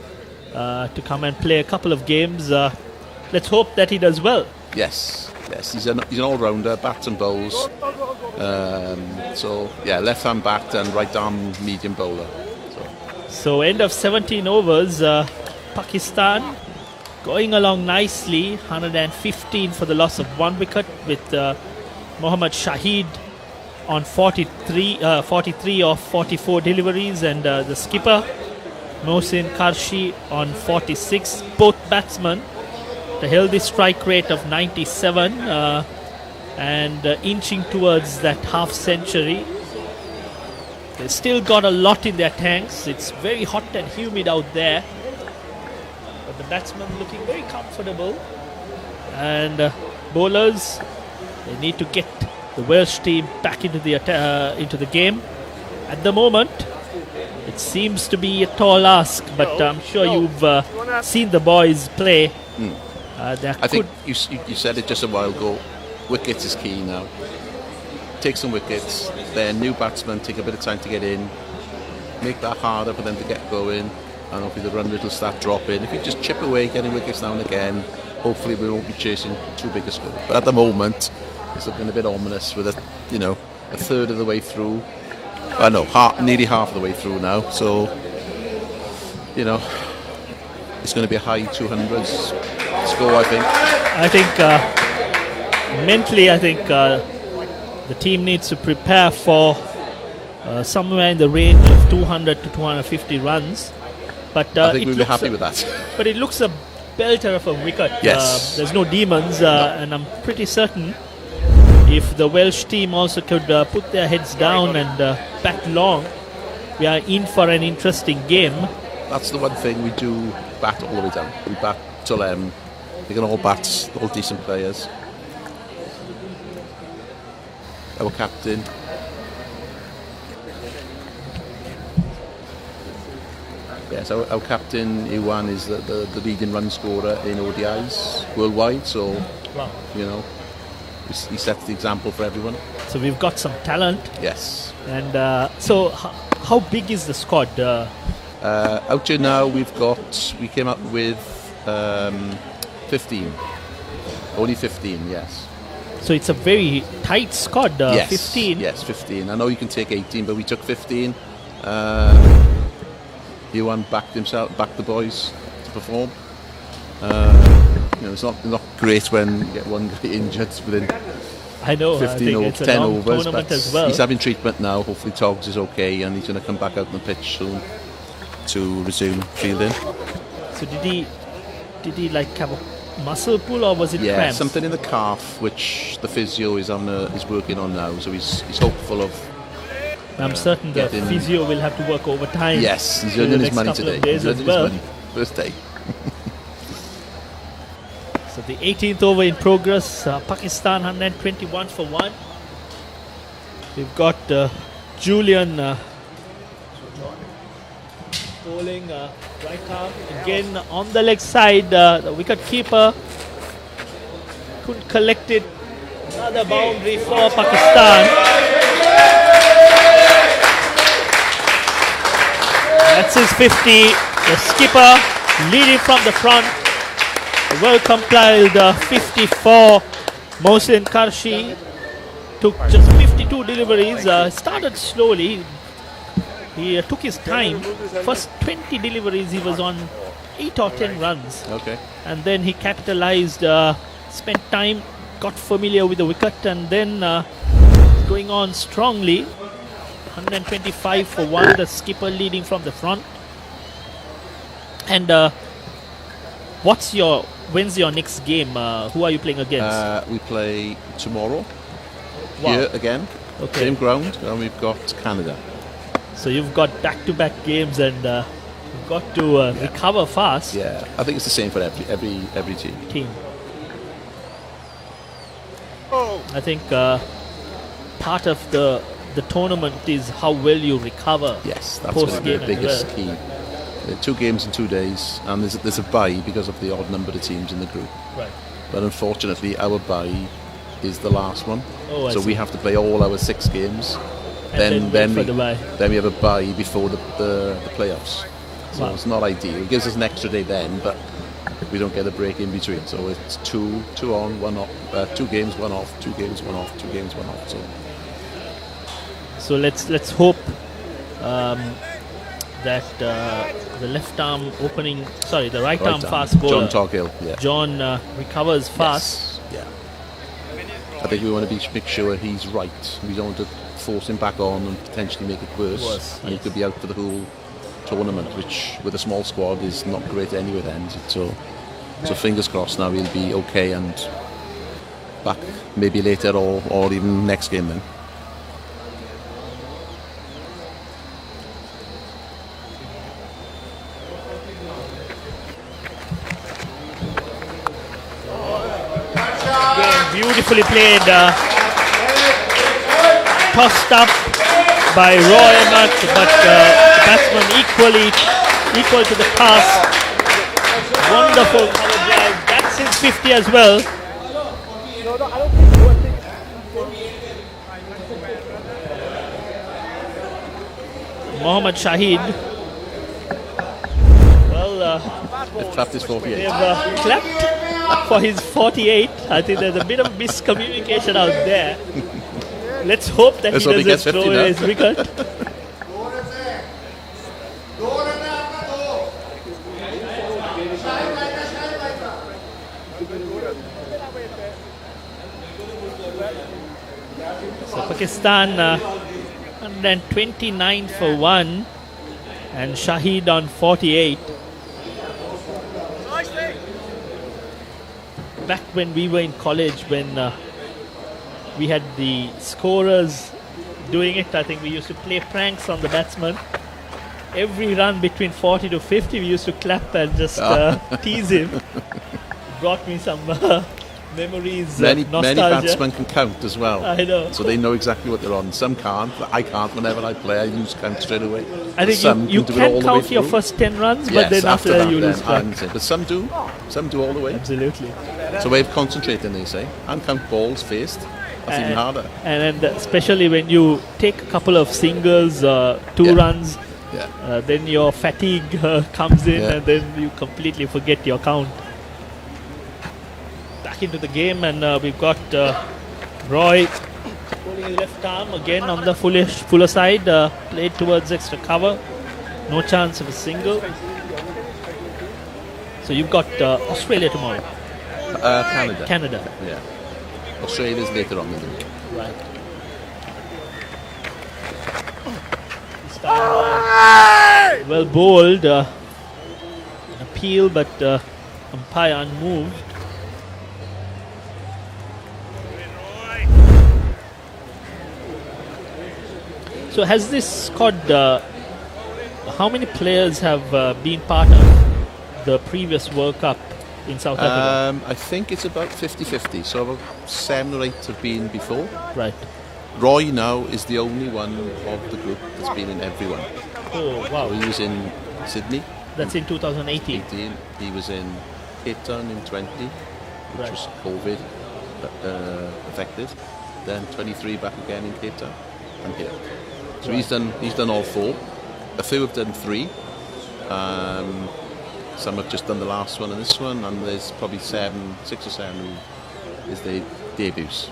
to come and play a couple of games. Let's hope that he does well.
Yes, he's an all-rounder, bats and bowls. So yeah, left-hand bat and right-arm medium bowler.
So end of 17 overs, Pakistan going along nicely, 115 for the loss of 1 wicket, with Mohammad Shahid on 43 of 44 deliveries, and the skipper Mohsin Karshi on 46. Both batsmen, the healthy strike rate of 97, and inching towards that half century. They still got a lot in their tanks. It's very hot and humid out there, but the batsmen looking very comfortable. And bowlers, they need to get the Welsh team back into the game. At the moment, it seems to be a tall ask, but I'm sure you've seen the boys play.
I think you said it just a while ago. Wickets is key now. Take some wickets, then new batsmen take a bit of time to get in, make that harder for them to get going, and hopefully the run rate will start dropping. If you just chip away, getting wickets now and again, hopefully we won't be chasing too big a score. But at the moment, it's looking a bit ominous with a third of the way through. Nearly half of the way through now. So, it's going to be a high 200s score, I think.
I think mentally, the team needs to prepare for somewhere in the range of 200 to 250 runs. But
I think we'll be happy with that.
But it looks a belter of a wicket.
Yes.
There's no demons, and I'm pretty certain if the Welsh team also could put their heads down and bat long, we are in for an interesting game.
That's the one thing we do, bat all the way down. We bat till they can all bat, all decent players. Our captain. Yes, our captain Iwan is the leading run scorer in ODIs worldwide. So, he sets the example for everyone.
So we've got some talent.
Yes.
And so, how big is the squad?
Out here now, we came up with 15. Only 15, yes.
So it's a very tight squad,
yes,
15.
Yes, 15. I know you can take 18, but we took 15. Ewan backed the boys to perform. It's not great when you get one guy injured within 15 or 10 overs, but
as well.
He's having treatment now. Hopefully Togs is okay and he's going to come back out on the pitch soon to resume fielding.
So did he have a muscle pull, or was it cramps?
Something in the calf, which the physio is working on now. So he's hopeful of.
I'm certain the physio will have to work overtime.
Yes, he's earning his money today.
He's earning his money.
First day.
So the 18th over in progress. Pakistan 121 for 1. We've got Julian bowling right arm again on the leg side. The wicket keeper couldn't collect it. Another boundary for Pakistan. That's his 50. The skipper leading from the front. A well compiled 54. Mohsin Karshi took just 52 deliveries. Started slowly. He took his time. First 20 deliveries he was on 8 or 10 runs.
Okay.
And then he capitalized, spent time, got familiar with the wicket, and then going on strongly. 125 for 1, the skipper leading from the front. And when's your next game? Who are you playing against?
We play tomorrow.
Wow.
Here again.
Okay.
Same ground, and we've got Canada.
So you've got back-to-back games, and you've got to recover fast.
Yeah, I think it's the same for every team.
I think part of the tournament is how well you recover.
Yes, that's going to be the
post-game
biggest
as
key. 2 games in 2 days, and there's a bye because of the odd number of teams in the group.
Right.
But unfortunately, our bye is the last one,
I
so
see.
we have to play all our 6 games.
And then wait for the bye.
Then we have a bye before the playoffs. So
Wow.
it's not ideal. It gives us an extra day then, but we don't get a break in between. So it's 2 on, 1 off, 2 games, 1 off, 2 games, 1 off, 2 games, 1 off.
So let's hope that the left arm the right arm fast bowler,
John Toghill, yeah.
John recovers fast.
Yes. Yeah. I think we want to make sure he's right. We don't want to force him back on and potentially make it worse. And he could be out for the whole tournament, which with a small squad is not great anyway then. So fingers crossed now he'll be okay and back maybe later or even next game then.
Beautifully played, tossed up by Roy Emmett, but batsman equal to the task. Wonderful cover drive. That's his 50 as well. Mohammad Shahid.
They've clapped his 48.
They've clapped for his 48. I think there's a bit of miscommunication out there. Let's hope that he doesn't throw away his wicket. So Pakistan 129 for 1 and Shahid on 48. Back when we were in college, when we had the scorers doing it, I think we used to play pranks on the batsman. Every run between 40 to 50, we used to clap and just tease him. Brought me some memories,
many
nostalgia.
batsmen can count as well.
I know.
So they know exactly what they're on. Some can't. I can't. Whenever I play, I lose count straight away.
I think you can count your first 10 runs, but then after that you lose count.
But some do. Some do all the way.
Absolutely.
It's a way of concentrating, they say. And count balls faced. That's even harder.
And especially when you take a couple of singles, 2 runs, then your fatigue comes in and then you completely forget your count. Back into the game, and we've got Roy pulling his left arm again on the fuller side, played towards extra cover. No chance of a single. So you've got Australia tomorrow. Canada.
Yeah. Australia's later on in the week.
Right. Well bowled. An appeal, but umpire unmoved. So has this squad, how many players have been part of the previous World Cup in South Africa?
I think it's about 50-50. So about 7 or 8 have been before.
Right.
Roy now is the only one of the group that's been in every one.
Oh, wow.
So he was in Sydney.
That's in 2018.
He was in Cape Town in 20, which was COVID affected. Then 23 back again in Cape Town and here. So he's done all 4. A few have done 3. Some have just done the last one and this one, and there's probably 6 or 7 who is their debuts.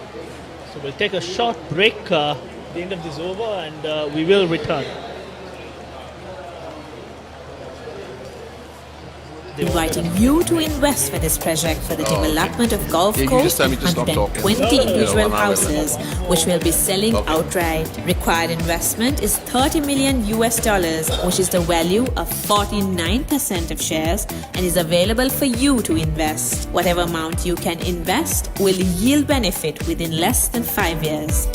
So we'll take a short break at the end of this over, and we will return.
inviting you to invest for this project for the development of golf
Yeah, you
course
just tell
and
me to stop talking.
120 individual
Yeah, well,
houses, which will be selling outright. Required investment is $30 million US, which is the value of 49% of shares, and is available for you to invest. Whatever amount you can invest will yield benefit within less than 5 years.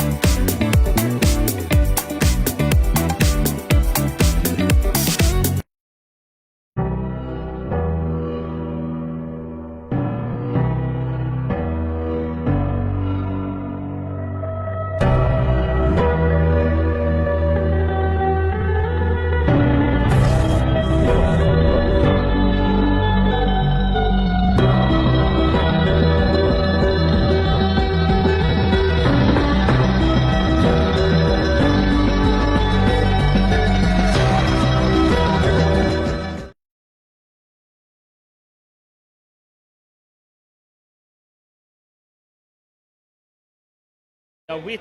With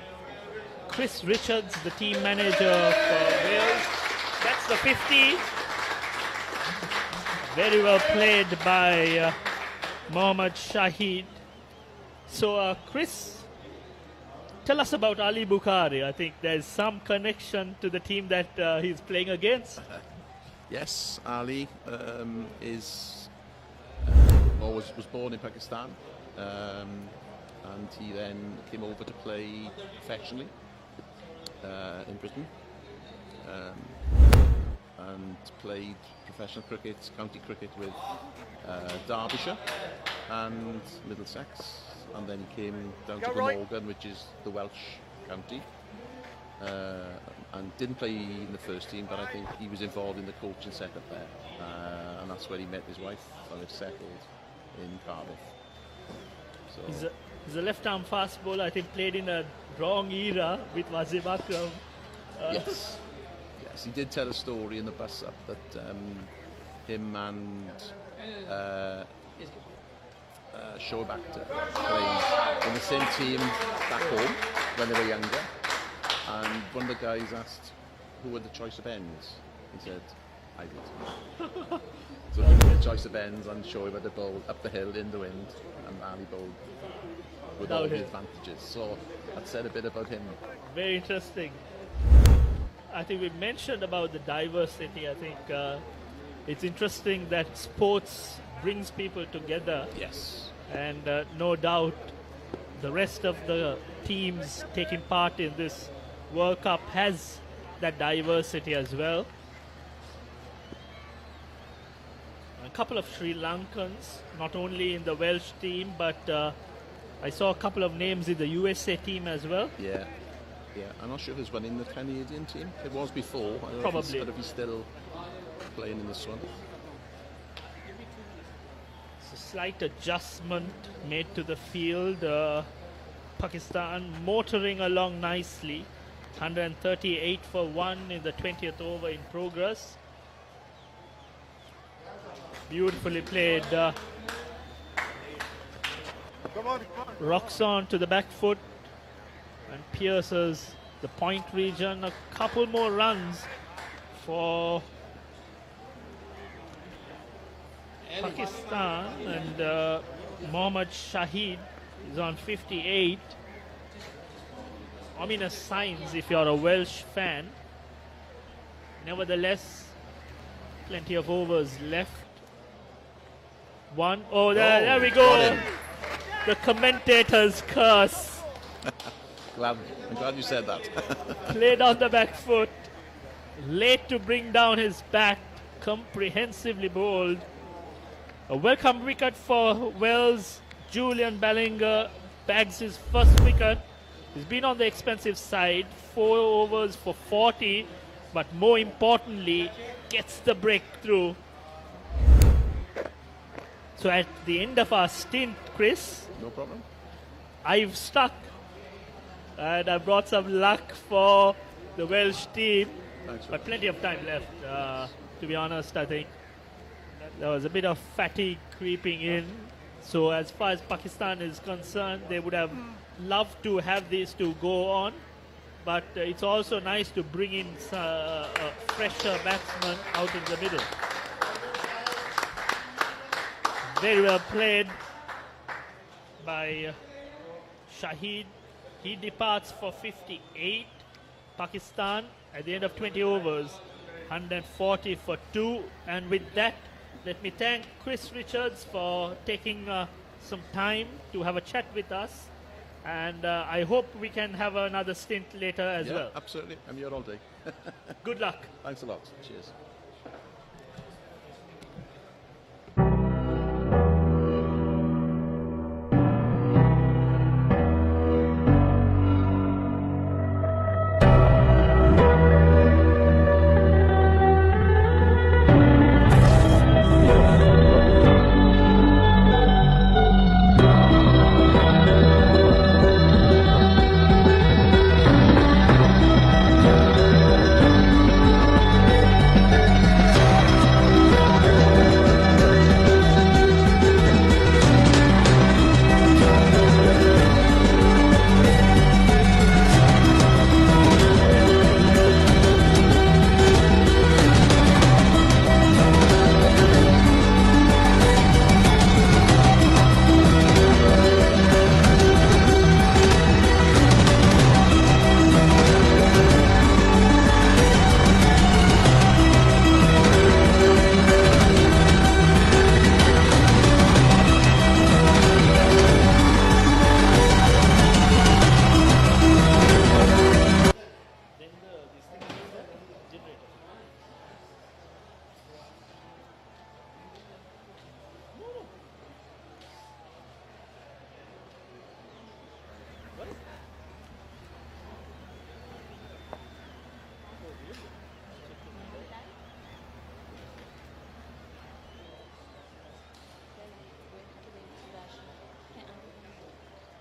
Chris Richards, the team manager for Wales. That's the 50. Very well played by Mohammad Shahid. So, Chris, tell us about Ali Bukhari. I think there's some connection to the team that he's playing against.
Yes, Ali was born in Pakistan. And he then came over to play professionally in Britain and played professional cricket, county cricket with Derbyshire and Middlesex, and then he came down to Glamorgan, which is the Welsh county, and didn't play in the first team, but I think he was involved in the coaching setup there, and that's where he met his wife, and they've settled in Cardiff. So
He's a left-arm fast bowler. I think played in a wrong era with Wasim Akram.
Yes, he did tell a story in the bus up that him and Shoaib Akhtar played in the same team back home when they were younger. And one of the guys asked, "Who were the choice of ends?" He said, "I did." So he had a choice of ends, and Shoaib had a bowl up the hill in the wind, and Ali bowled with all the advantages. So that said a bit about him.
Very interesting. I think we mentioned about the diversity. I think it's interesting that sports brings people together.
Yes.
And no doubt the rest of the teams taking part in this World Cup has that diversity as well. A couple of Sri Lankans, not only in the Welsh team, but I saw a couple of names in the USA team as well.
Yeah. I'm not sure who's one in the Canadian team. It was before. I don't
Probably.
know if he's still playing in this one.
It's a slight adjustment made to the field. Pakistan motoring along nicely. 138 for 1 in the 20th over in progress. Beautifully played. Rocks on to the back foot and pierces the point region. A couple more runs for Pakistan, and Mohammad Shahid is on 58. Ominous signs if you're a Welsh fan. Nevertheless, plenty of overs left. There we go. The commentator's curse.
I'm glad you said that.
Played on the back foot. Late to bring down his bat. Comprehensively bowled. A welcome wicket for Wales. Julian Ballinger bags his first wicket. He's been on the expensive side. 4 overs for 40. But more importantly, gets the breakthrough. So at the end of our stint, Chris,
No problem.
I've stuck. And I brought some luck for the Welsh team.
Thanks.
But plenty of time left. To be honest, I think there was a bit of fatigue creeping in. So as far as Pakistan is concerned, they would have loved to have these to go on. But it's also nice to bring in a fresher batsman out in the middle. Very well played by Shahid. He departs for 58. Pakistan at the end of 20 overs, 140 for 2. And with that, let me thank Chris Richards for taking some time to have a chat with us. And I hope we can have another stint later as well.
Absolutely. I'm here all day.
Good luck.
Thanks a lot. Cheers.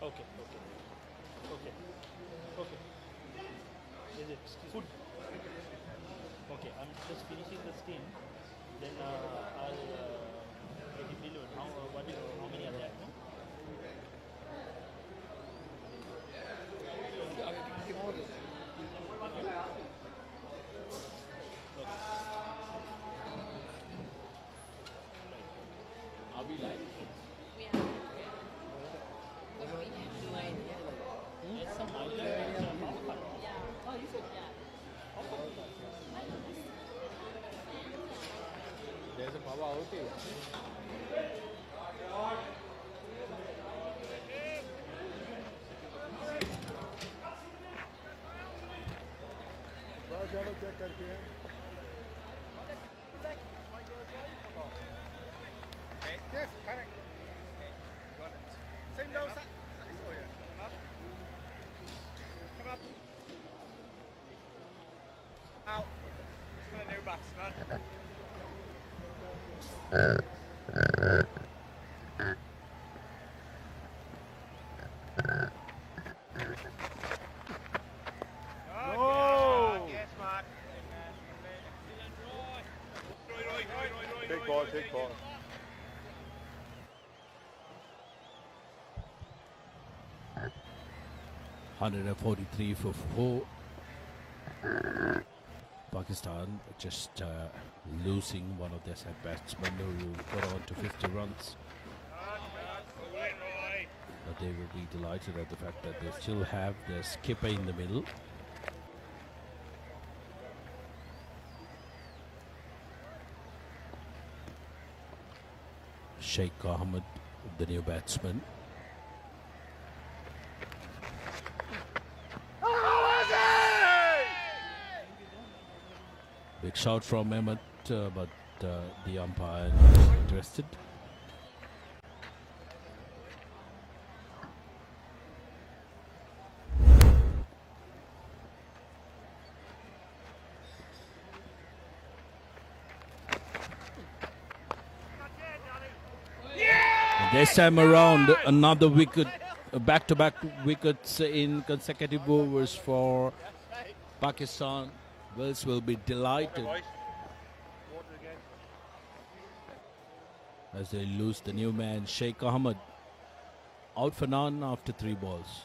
Okay. Is it food? Okay, I'm just finishing the steam. Then I'll get it delivered. How many are there? No?
Are we live?
Yes, some
There's a power outage.
Check करके
Yes, correct. Got it. Same nose. Come up. Out. Just gonna do batsman.
No!
Yes, Mark.
Take ball, take ball.
$143 for 4. Pakistan just losing one of their set batsmen who got on to 50 runs. But they will be delighted at the fact that they still have their skipper in the middle. Sheikh Ahmed, the new batsman. Big shot from Ahmed, but the umpire not interested. This time around, another wicket, back-to-back wickets in consecutive overs for Pakistan. Wills will be delighted as they lose the new man, Sheikh Ahmed, out for none after 3 balls.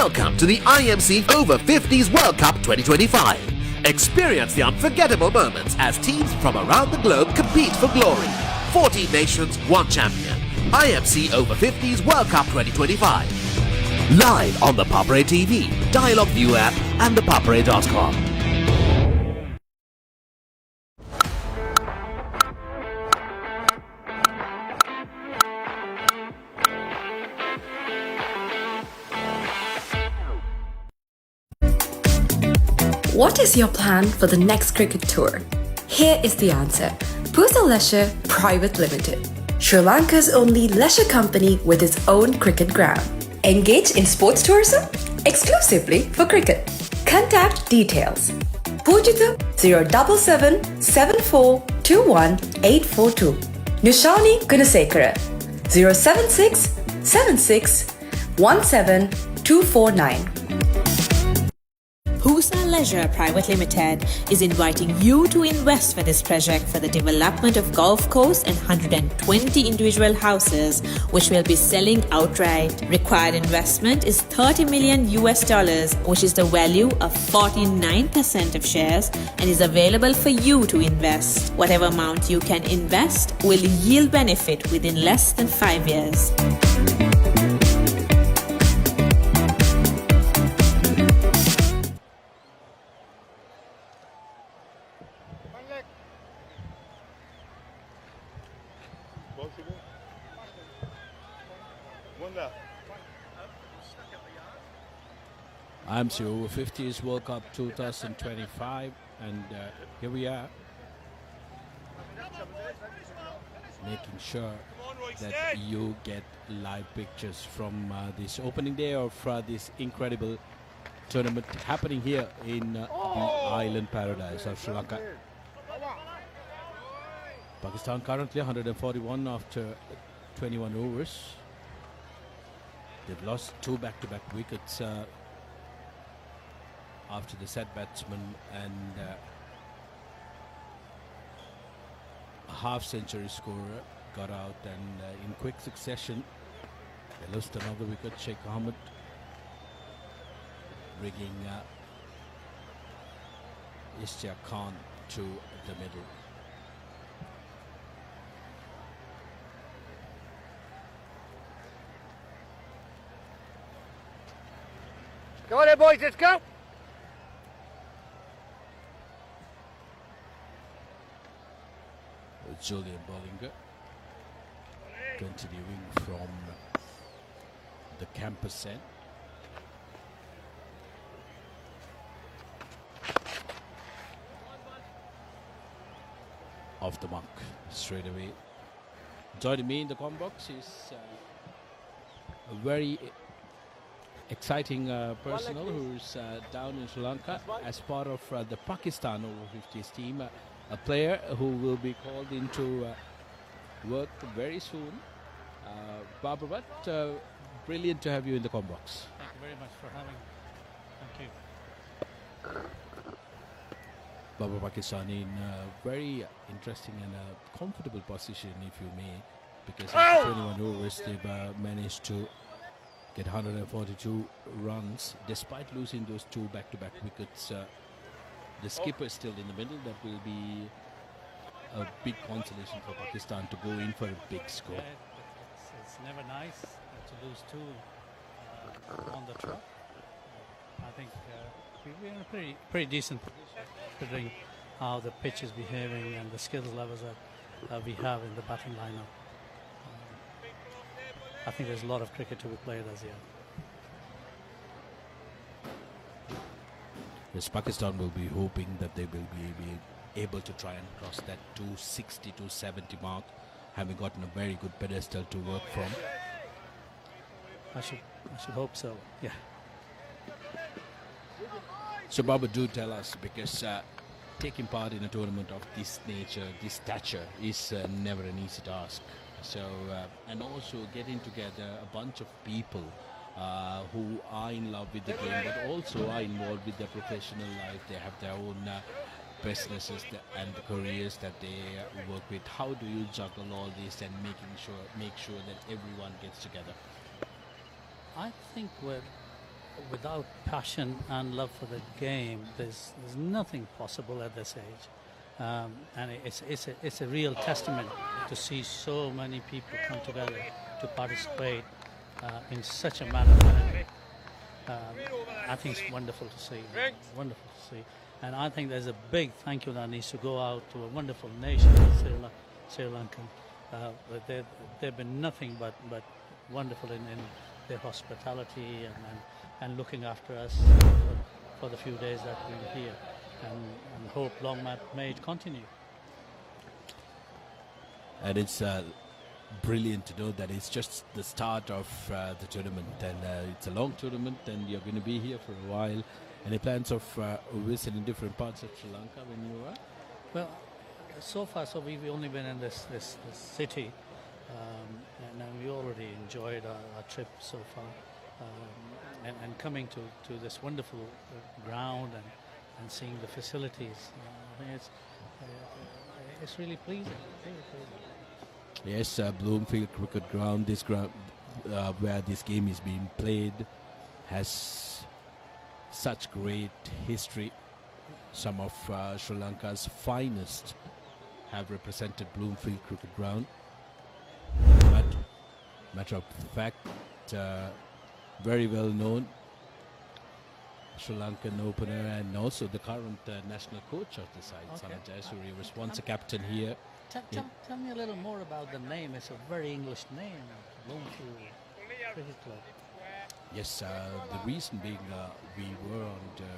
Welcome to the IMC Over-50s World Cup 2025. Experience the unforgettable moments as teams from around the globe compete for glory. 14 nations, one champion. IMC Over-50s World Cup 2025. Live on the Papre TV, Dialog View app and thepapre.com.
What is your plan for the next cricket tour? Here is the answer. Pusa Leisure Private Limited, Sri Lanka's only leisure company with its own cricket ground. Engage in sports tourism exclusively for cricket. Contact details. Pujitha 077 7421 842. Nushani Gunasekara 076 76 17 249.
Pusa Leisure Private Limited is inviting you to invest for this project for the development of golf course and 120 individual houses, which will be selling outright. Required investment is $30 million, which is the value of 49% of shares and is available for you to invest. Whatever amount you can invest will yield benefit within less than 5 years.
IMC Over-50s World Cup 2025, and here we are, making sure that you get live pictures from this opening day of this incredible tournament happening here in the island paradise of Sri Lanka. Pakistan currently 141 after 21 overs. They've lost 2 back-to-back wickets after the set batsman and a half-century scorer got out, and in quick succession they lost another wicket. Sheikh Ahmed bringing Ishtiaq Khan to the middle.
Go on then, boys, let's go.
Julian Bollinger continuing from the campus end. Off the mark straight away. Joining me in the com box is a very exciting personal who's down in Sri Lanka as part of the Pakistan Over-50s team. A player who will be called into work very soon. Barbara Butt, brilliant to have you in the com box.
Thank you very much for having me. Thank you.
Barbara Pakistan in a very interesting and a comfortable position, if you may, because after 21 overs they've managed to get 142 runs despite losing those 2 back-to-back wickets. The skipper is still in the middle. That will be a big consolation for Pakistan to go in for a big score.
Yeah, it's never nice to lose 2 on the trot. I think we're in a pretty decent position considering how the pitch is behaving and the skills levels that we have in the batting lineup. I think there's a lot of cricket to be played as yet.
Yes, Pakistan will be hoping that they will be able to try and cross that 260, 270 mark, having gotten a very good pedestal to work from.
I should hope so, yeah.
So Baba, do tell us, because taking part in a tournament of this nature, this stature, is never an easy task. So, and also getting together a bunch of people who are in love with the game, but also are involved with their professional life. They have their own businesses and the careers that they work with. How do you juggle all this and make sure that everyone gets together?
I think we're without passion and love for the game, there's nothing possible at this age. And it's a real testament to see so many people come together to participate in such a manner. I think it's wonderful to see. Wonderful to see. And I think there's a big thank you that needs to go out to a wonderful nation, Sri Lanka. They've been nothing but wonderful in their hospitality and looking after us for the few days that we're here. And hope long may it continue.
And it's brilliant to know that it's just the start of the tournament, and it's a long tournament, and you're going to be here for a while. Any plans of visiting different parts of Sri Lanka when you are?
Well, so far, we've only been in this city, and we already enjoyed our trip so far. And coming to this wonderful ground and seeing the facilities, I think it's really pleasing. Really pleasing.
Yes, Bloomfield Cricket Ground, this ground where this game is being played, has such great history. Some of Sri Lanka's finest have represented Bloomfield Cricket Ground. But matter of fact, very well known Sri Lankan opener and also the current national coach of the side,
Okay.
Sana Jayasuriya, was once a captain here.
Tell me a little more about the name. It's a very English name, Bloomfield Cricket Club.
Yes, the reason being we were under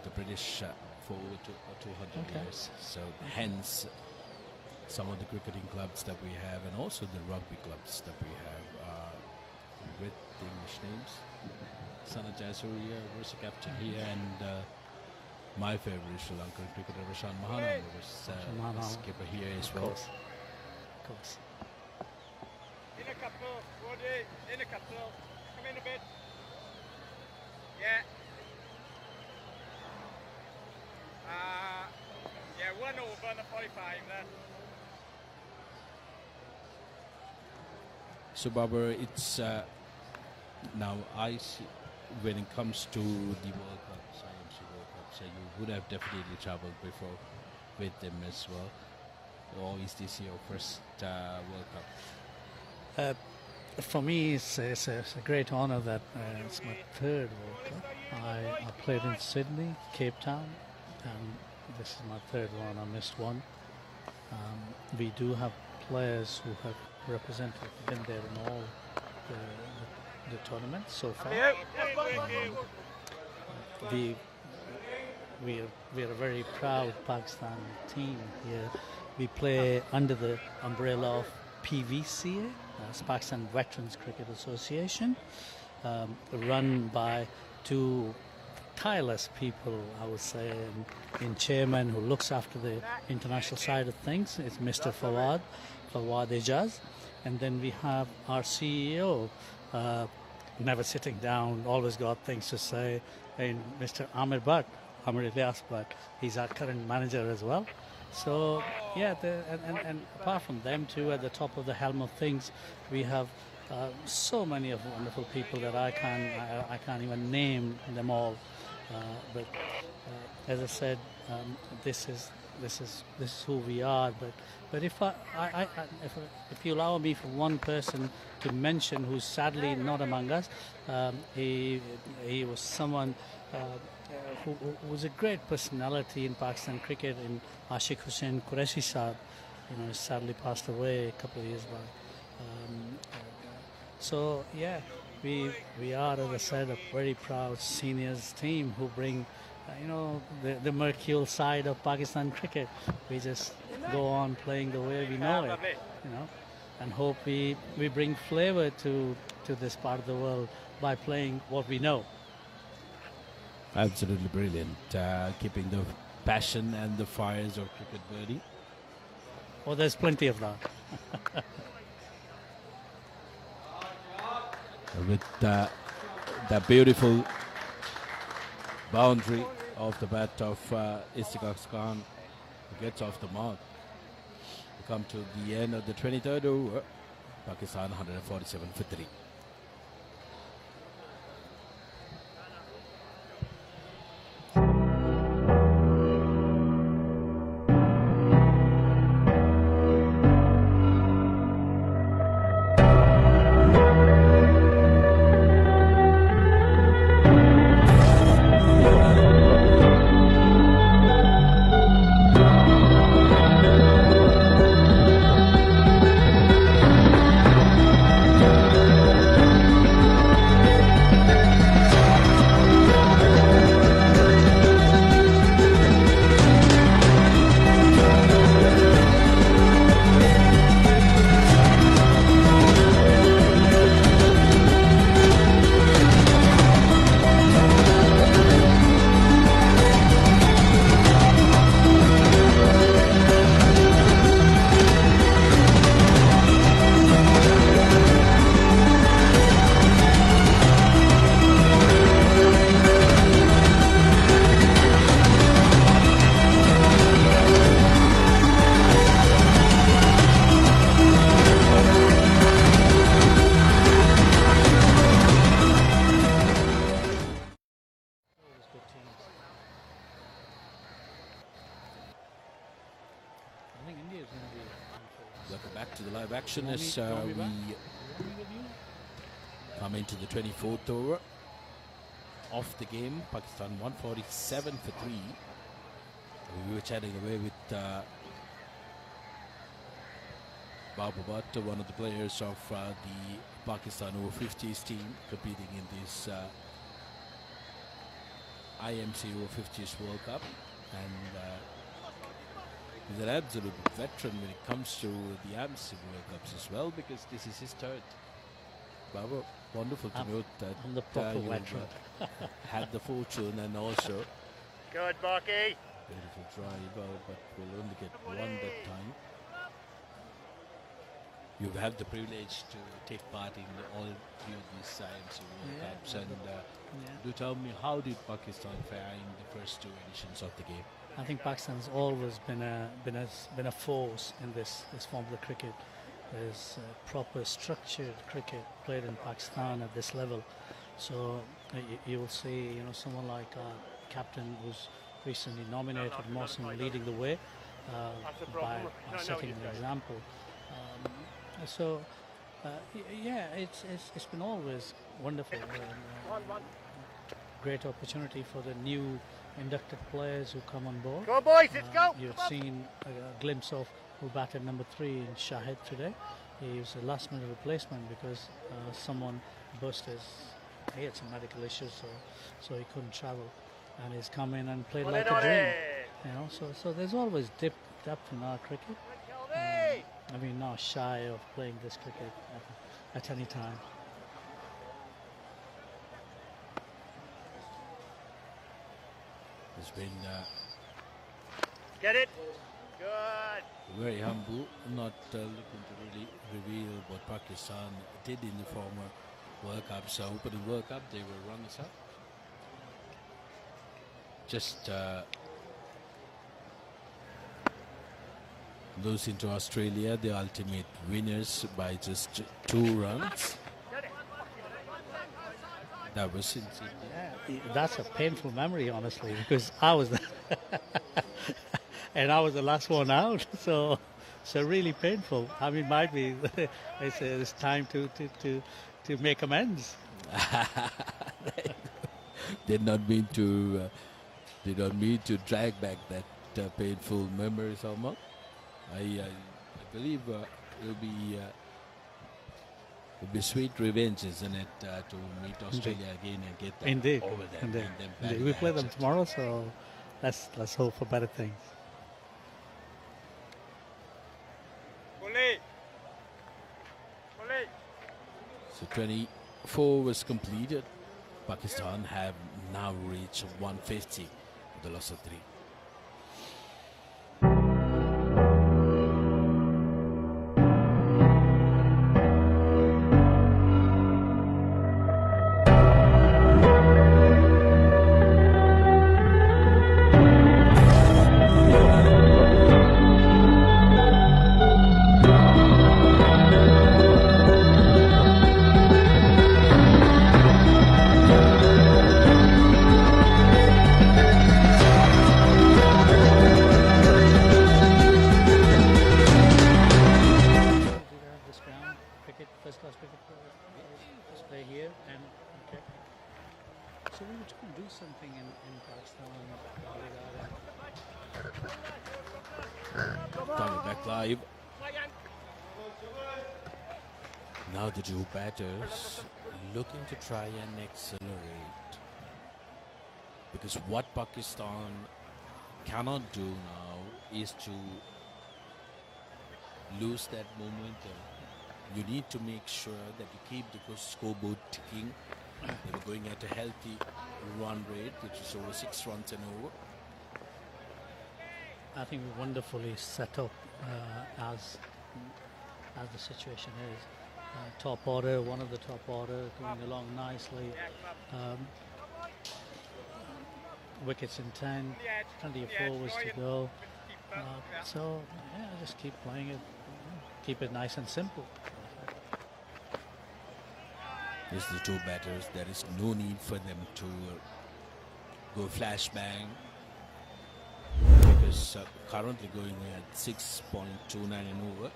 the British for over 200
Okay.
years, so hence some of the cricketing clubs that we have and also the rugby clubs that we have are with English names. Sana Jayasuriya was a captain here, and my favorite Sri Lankan cricketer, Rashan Mahanama, was a skipper here as well.
Of course.
In a couple, Roddy, in a couple. Come in a bit. Yeah. Yeah, 1 over on the 45 there.
So, Barbara, it's now I see when it comes to the World Cups, IMC World Cup, so you would have definitely traveled before with them as well. Or is this your first World Cup?
For me, it's a great honor that it's my third World Cup. I played in Sydney, Cape Town, and this is my third one. I missed one. We do have players who have represented, been there in all the tournaments so far. We are a very proud Pakistan team here. We play under the umbrella of PVCA, that's Pakistan Veterans Cricket Association, run by two tireless people, I would say, in chairman who looks after the international side of things. It's Mr. Fawad Ijaz, and then we have our CEO, never sitting down, always got things to say, and Mr. Amir Ilyas Bhatt. He's our current manager as well. So yeah, and apart from them too, at the top of the helm of things, we have so many of wonderful people that I can't even name them all. But as I said, this is who we are. But if if you allow me for one person to mention who's sadly not among us, he was someone who was a great personality in Pakistan cricket, in Ashik Hussain Qureshi Saab. He sadly passed away a couple of years back. So yeah, we are, as I said, a very proud seniors team who bring the mercurial side of Pakistan cricket. We just go on playing the way we know it, and hope we bring flavor to this part of the world by playing what we know.
Absolutely brilliant, keeping the passion and the fires of cricket burning.
Oh, there's plenty of that.
With that beautiful boundary of the bat of Istiqaq Khan, who gets off the mark. We come to the end of the 23rd over. Pakistan 147 for 3. Welcome back to the live action as we come into the 24th over of the game. Pakistan 147 for 3. We were chatting away with Babu Bhatt, one of the players of the Pakistan Over-50s team competing in this IMC Over-50s World Cup, and he's an absolute veteran when it comes to the IMC World Cups as well, because this is his third. Babu, wonderful to note that
I'm the proper
you
veteran.
had the fortune and also
Good, Bucky.
beautiful drive, but we'll only get one that time. You have the privilege to take part in all three of these IMC World Cups, and do tell me, how did Pakistan fare in the first two editions of the game?
I think Pakistan's always been a force in this form of the cricket. There's proper structured cricket played in Pakistan at this level. So you will see, someone like our captain who's recently nominated, Mohsin, leading the way by setting an example. It's been always wonderful. Great opportunity for the new inducted players who come on board.
Go boys, let's go!
You've seen a glimpse of who batted number 3 in Shahid today. He was a last minute replacement because someone burst he had some medical issues, so he couldn't travel, and he's come in and played like a dream. So there's always depth in our cricket. Not shy of playing this cricket at any time.
It's been
Get it? Good.
very humble, not looking to really reveal what Pakistan did in the former World Cup. So opening World Cup, they were runners up. Just losing to Australia, the ultimate winners, by just 2 runs. That was in Sydney.
That's a painful memory, honestly, because I was and I was the last one out. So really painful. Might be it's time to make amends.
Did not mean to drag back that painful memory somehow. I believe it'll be sweet revenge, isn't it, to meet Australia again and get them
Indeed.
over there.
Indeed.
Bring them back
We
there.
play them tomorrow, so let's hope for better things.
So 24 was completed. Pakistan have now reached 150 with the loss of 3. Live. Now the two batters looking to try and accelerate, because what Pakistan cannot do now is to lose that momentum. You need to make sure that you keep the scoreboard ticking. They were going at a healthy run rate, which is over 6 runs and over.
I think we're wonderfully set up as the situation is. Top order, one of the top order, going along nicely. Wickets in 10, plenty of forwards to go. Just keep playing it, keep it nice and simple.
There's the two batters. There is no need for them to go flashbang, because currently going at 6.29 and over.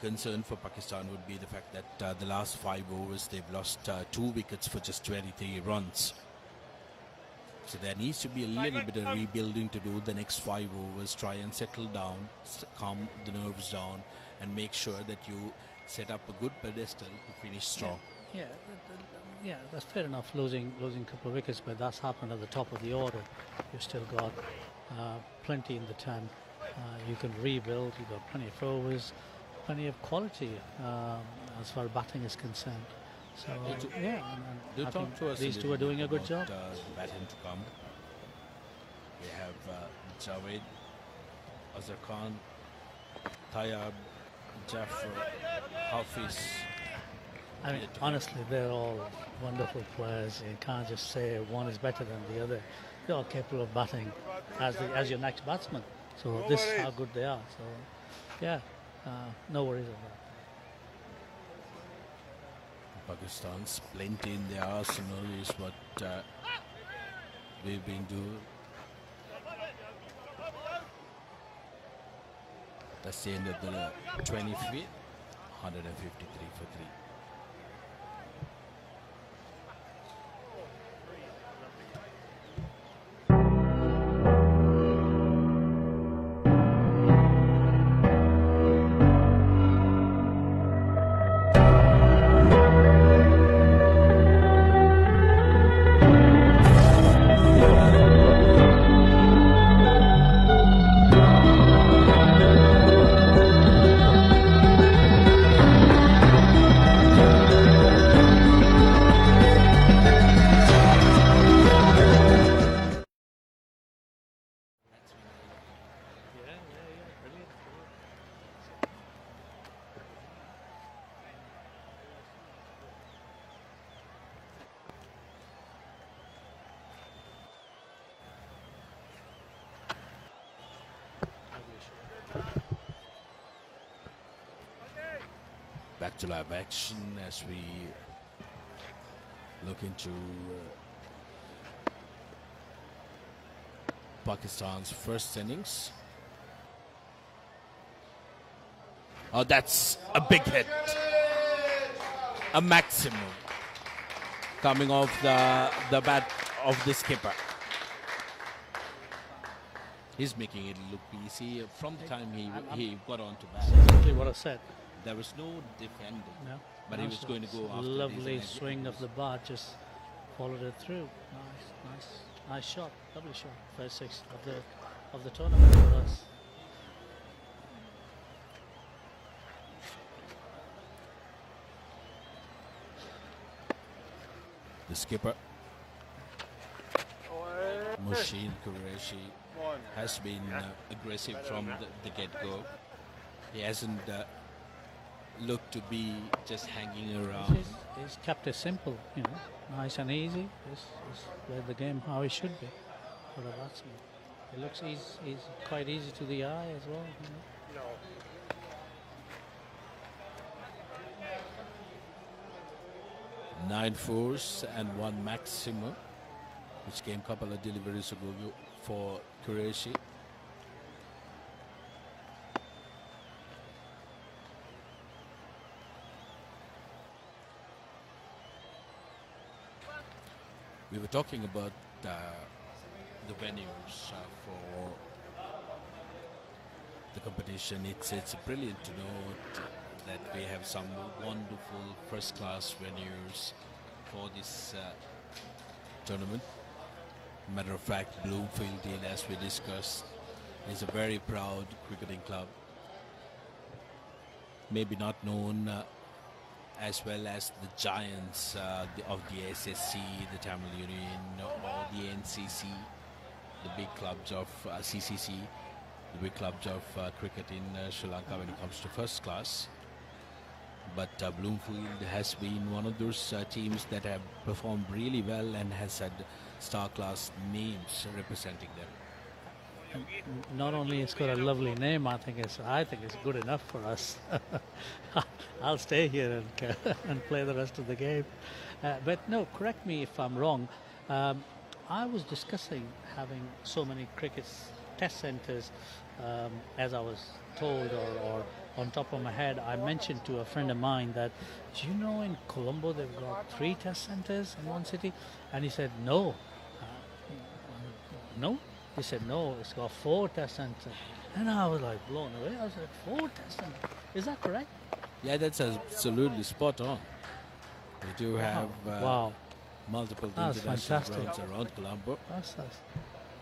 concern for Pakistan would be the fact that the last 5 overs they've lost 2 wickets for just 23 runs. So there needs to be a little bit of rebuilding to do the next 5 overs, try and settle down, calm the nerves down, and make sure that you set up a good pedestal to finish strong.
Yeah, that's fair enough, losing a couple of wickets, but that's happened at the top of the order. You've still got plenty in the tank. You can rebuild, you've got plenty of overs, plenty of quality as far as batting is concerned. So,
Do
I
talk
think
to us
these two are doing a good job.
The batting to come. We have Javed, Azhar Khan, Tayyab, Jaffer, Hafiz.
I mean, honestly, they're all wonderful players. You can't just say one is better than the other. They're all capable of batting as your next batsman. So this is how good they are. So, yeah, no worries about that.
Pakistan's plenty in their arsenal is what we've been doing. That's the end of the 20th, 153 for 3. Back to live action as we look into Pakistan's first innings. Oh, that's a big hit. A maximum coming off the bat of the skipper. He's making it look easy from the time he got on to bat.
Exactly what I said.
There was no defending,
No,
but he was going to go after
lovely
these
swing of the bat, just followed it through. Nice shot, lovely shot. First 6 of the tournament for us.
The skipper, Musheen Qureshi, has been aggressive from the get-go. He hasn't looked to be just hanging around.
He's kept it simple, nice and easy. He's played the game how it should be for a batsman. It looks he's quite easy to the eye as well.
Nine fours and 1 maximum, which came a couple of deliveries ago for Qureshi. We were talking about the venues for the competition. It's brilliant to note that we have some wonderful first-class venues for this tournament. Matter of fact, Bloomfield, as we discussed, is a very proud cricketing club. Maybe not known as well as the giants of the SSC, the Tamil Union, or the NCC, the big clubs of CCC, the big clubs of cricket in Sri Lanka when it comes to first class. But Bloomfield has been one of those teams that have performed really well and has had star-class names representing them.
Not only it's got a lovely name, I think it's good enough for us. I'll stay here and play the rest of the game. But no, correct me if I'm wrong. I was discussing having so many test centres, as I was told or on top of my head, I mentioned to a friend of mine that, do you know in Colombo they've got 3 test centers in one city? And he said, no. No? He said, no, it's got 4 test centers. And I was like blown away. I was like, 4 test centers? Is that correct?
Yeah, that's absolutely spot on. We do have
Wow.
multiple
That's
international
fantastic.
grounds around Colombo.
That's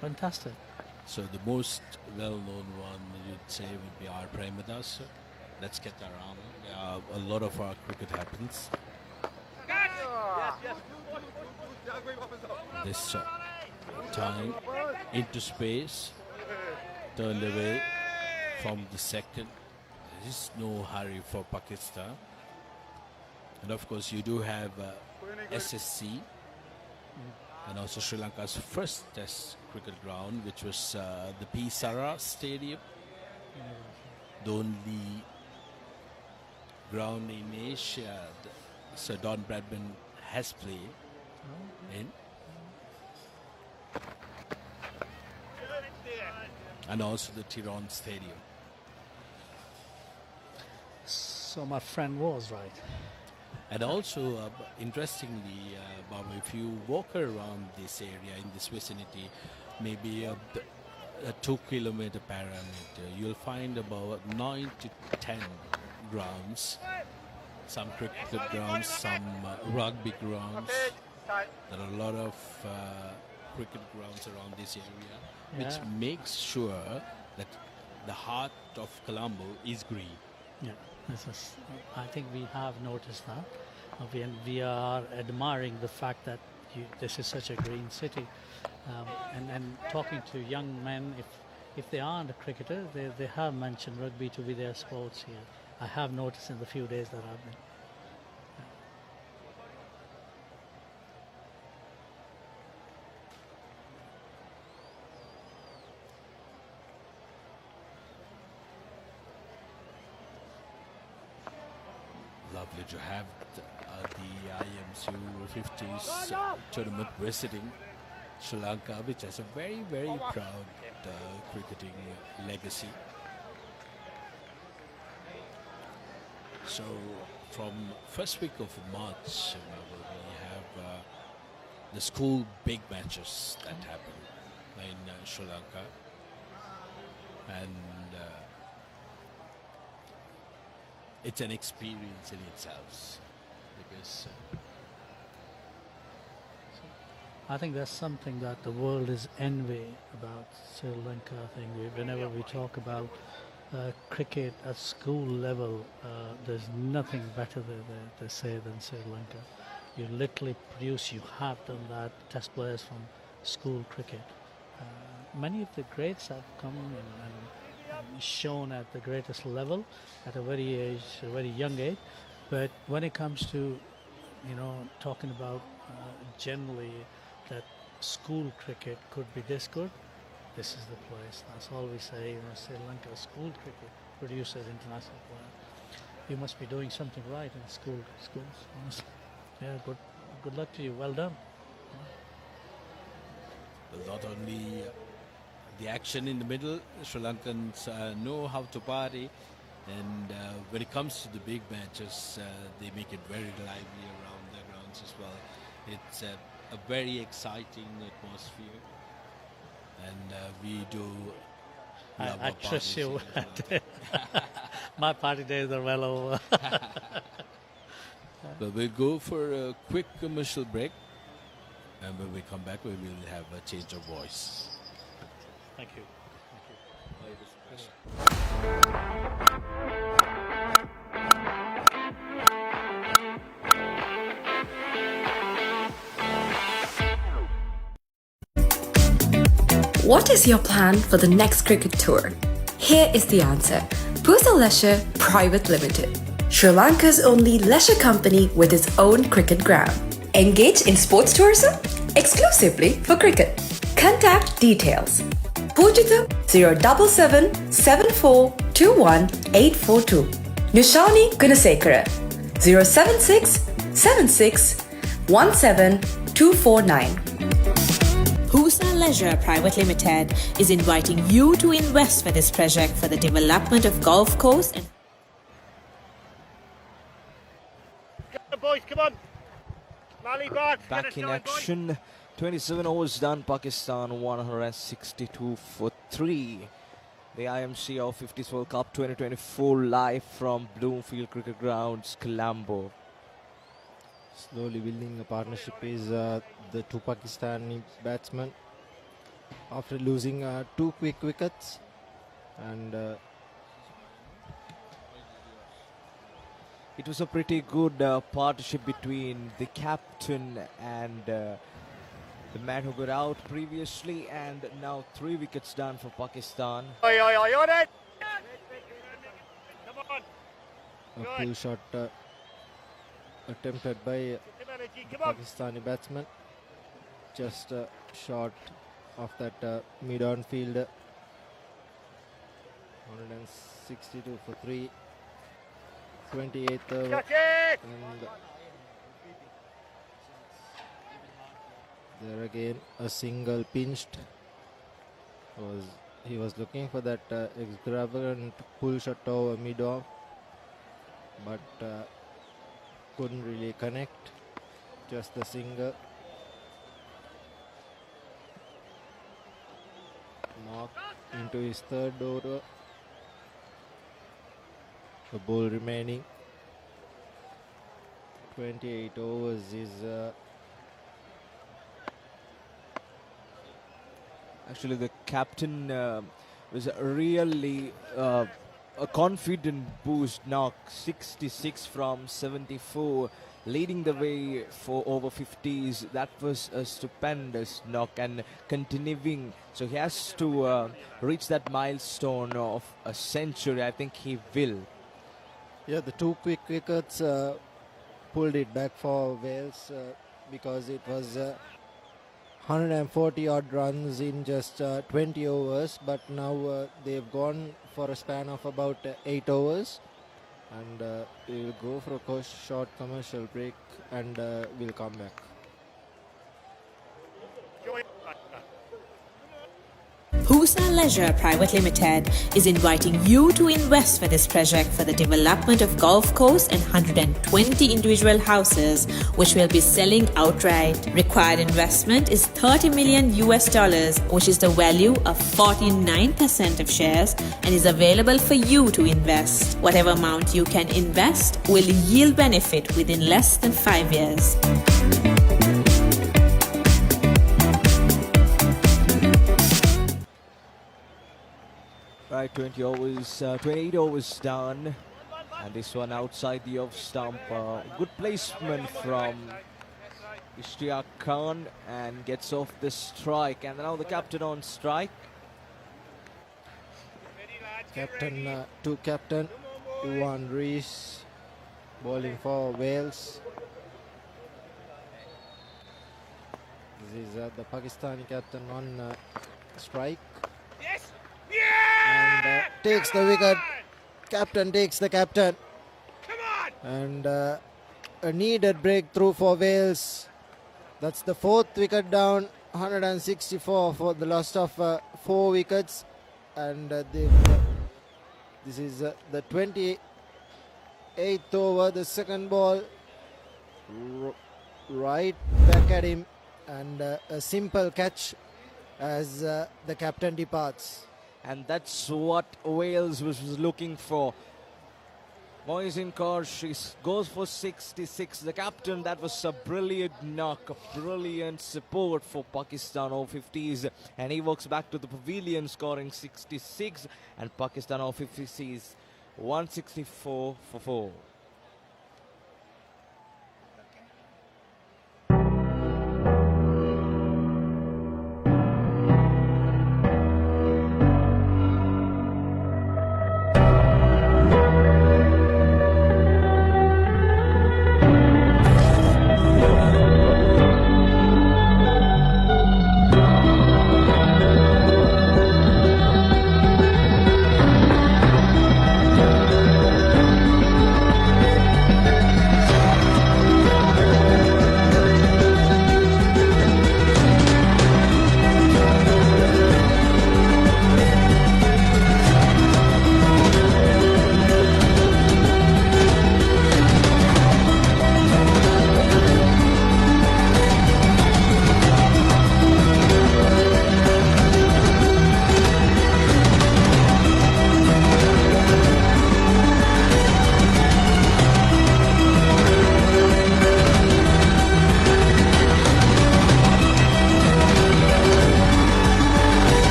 fantastic.
So the most well-known one you'd say would be our Premadas. Let's get around. A lot of our cricket happens. This time into space, turned away from the second. There is no hurry for Pakistan. And of course you do have SSC and also Sri Lanka's first test cricket ground, which was the P. Sara Stadium. The only ground in Asia Sir Don Bradman has played in. And also the Tehran Stadium.
So my friend was right.
And also, interestingly, Baba, if you walk around this area, in this vicinity, maybe a 2-kilometer parameter, you'll find about 9 to 10 grounds. Some cricket grounds, some rugby grounds. There are a lot of cricket grounds around this area, which makes sure that the heart of Colombo is green.
Yeah, I think we have noticed that. We are admiring the fact that this is such a green city. And talking to young men, if they aren't a cricketer, they have mentioned rugby to be their sports here. I have noticed in the few days that I've been.
Lovely to have the IMC Over-50s tournament visiting Sri Lanka, which has a very, very proud cricketing legacy. So from first week of March, we have the school big matches that happen in Sri Lanka. And it's an experience in itself, because
I think that's something that the world is envy about Sri Lanka. I think whenever we talk about cricket at school level, there's nothing better they say than Sri Lanka. You literally produce, you have done that, test players from school cricket. Many of the greats have come and shown at the greatest level at a very young age. But when it comes to, talking about generally that school cricket could be this good, this is the place. That's all we say. Sri Lanka school cricket produces international players. You must be doing something right in schools, honestly. Yeah, good luck to you. Well done.
not only the action in the middle, Sri Lankans know how to party, and when it comes to the big matches, they make it very lively around their grounds as well. It's a very exciting atmosphere, and we do love
I
our
trust you.
parties.
My party days are well over.
But we'll go for a quick commercial break, and when we come back, we will have a change of voice.
Thank you.
What is your plan for the next cricket tour? Here is the answer. Pusa Leisure Private Limited, Sri Lanka's only leisure company with its own cricket ground. Engage in sports tourism exclusively for cricket. Contact details. Pujita 077 7421 842. Nishani Gunasekara 076 76 17 249.
Pusa Leisure Private Limited is inviting you to invest for this project for the development of Gulf Coast and
boys, come on. Mali back.
Back in action. 27 overs done. Pakistan 162 for 3. The IMC Over-50s World Cup 2024 live from Bloomfield Cricket Grounds, Colombo.
Slowly building a partnership is the two Pakistani batsmen after losing 2 quick wickets, and
it was a pretty good partnership between the captain and the man who got out previously, and now 3 wickets done for Pakistan.
Oi, on it! Come on.
a pull shot attempted by Pakistani batsman, just short of that mid-on field. 162 for 3. 28th over, and there again a single pinched. He was looking for that extravagant pull shot over mid-off, but couldn't really connect. Just the single. Mark into his 3rd over. The ball remaining 28 overs is
actually the captain was really a confident boost knock. 66 from 74, leading the way for over 50s. That was a stupendous knock, and continuing, so he has to reach that milestone of a century. I think he will.
Yeah, the 2 quick wickets pulled it back for Wales because it was 140 odd runs in just 20 overs, but now they've gone for a span of about 8 overs, and we'll go for a short commercial break, and we'll come back.
Husa Leisure Private Limited is inviting you to invest for this project for the development of golf course and 120 individual houses, which will be selling outright. Required investment is $30 million, which is the value of 49% of shares, and is available for you to invest. Whatever amount you can invest will yield benefit within less than 5 years.
Right, 28 overs done, and this one outside the off stump. Good placement from Ishtiaq Khan, and gets off the strike, and now the captain on strike.
Captain to captain, Iwan Rees bowling for Wales. This is the Pakistani captain on strike.
Yes!
And takes the wicket. Captain takes the captain.
Come on!
And a needed breakthrough for Wales. That's the 4th wicket down. 164 for the loss of 4 wickets. And this is the 28th over, the 2nd ball. Right back at him. And a simple catch as the captain departs.
And that's what Wales was looking for. Moisin Karshi goes for 66. The captain, that was a brilliant knock, a brilliant support for Pakistan Over-50s. And he walks back to the pavilion scoring 66. And Pakistan Over-50s 164 for 4.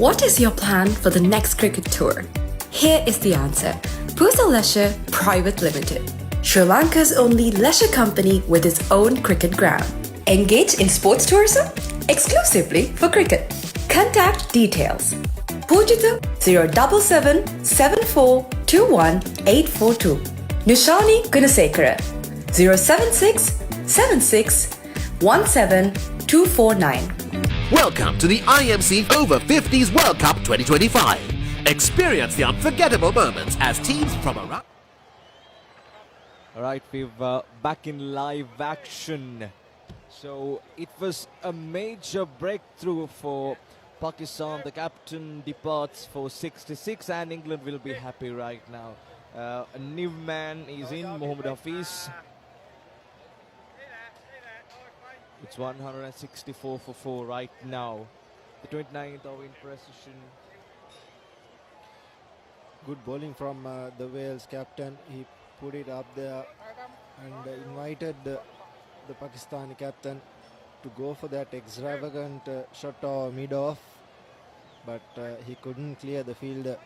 What is your plan for the next cricket tour? Here is the answer. Pusa Leisure Private Limited, Sri Lanka's only leisure company with its own cricket ground. Engage in sports tourism exclusively for cricket. Contact details. Pujithu 077 7421 842. Nishani Gunasekara 076 76 17 249.
Welcome to the IMC Over-50s World Cup 2025. Experience the unforgettable moments as teams from around...
Alright, we're back in live action. So it was a major breakthrough for Pakistan. The captain departs for 66 and England will be happy right now. A new man is in, Mohammad Hafiz. It's 164 for 4 right now. The 29th over in precision.
Good bowling from the Wales captain. He put it up there and invited the Pakistani captain to go for that extravagant shot or mid-off, but he couldn't clear the fielder,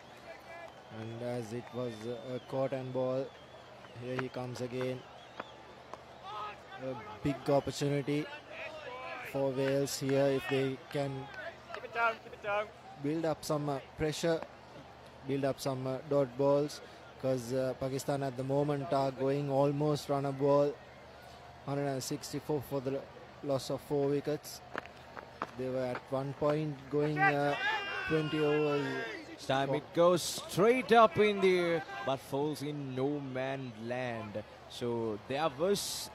and as it was a caught and ball, here he comes again. A big opportunity for Wales here if they can build up some pressure, build up some dot balls, because Pakistan at the moment are going almost run a ball. 164 for the loss of 4 wickets. They were at one point going 20 overs.
This time it goes straight up in the air but falls in no man's land. So there was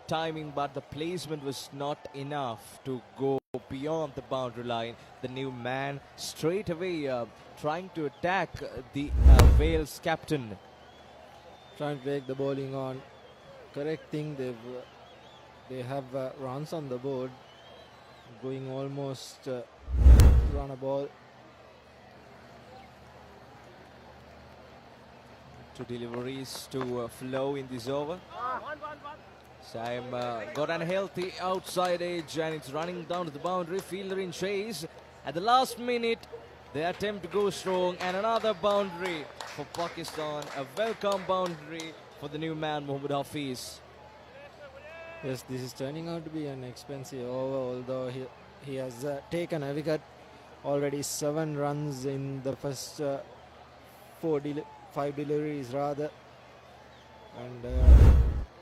timing, but the placement was not enough to go beyond the boundary line. The new man straight away trying to attack the Wales captain.
Trying to break the bowling on. Correct thing, they have runs on the board, going almost run a ball.
2 deliveries to flow in this over. Sam got an healthy outside edge and it's running down to the boundary. Fielder in chase. At the last minute, they attempt to go strong and another boundary for Pakistan. A welcome boundary for the new man, Mohammad Hafiz.
Yes, this is turning out to be an expensive over, although he has taken a wicket. Already 7 runs in the first 5 deliveries rather. And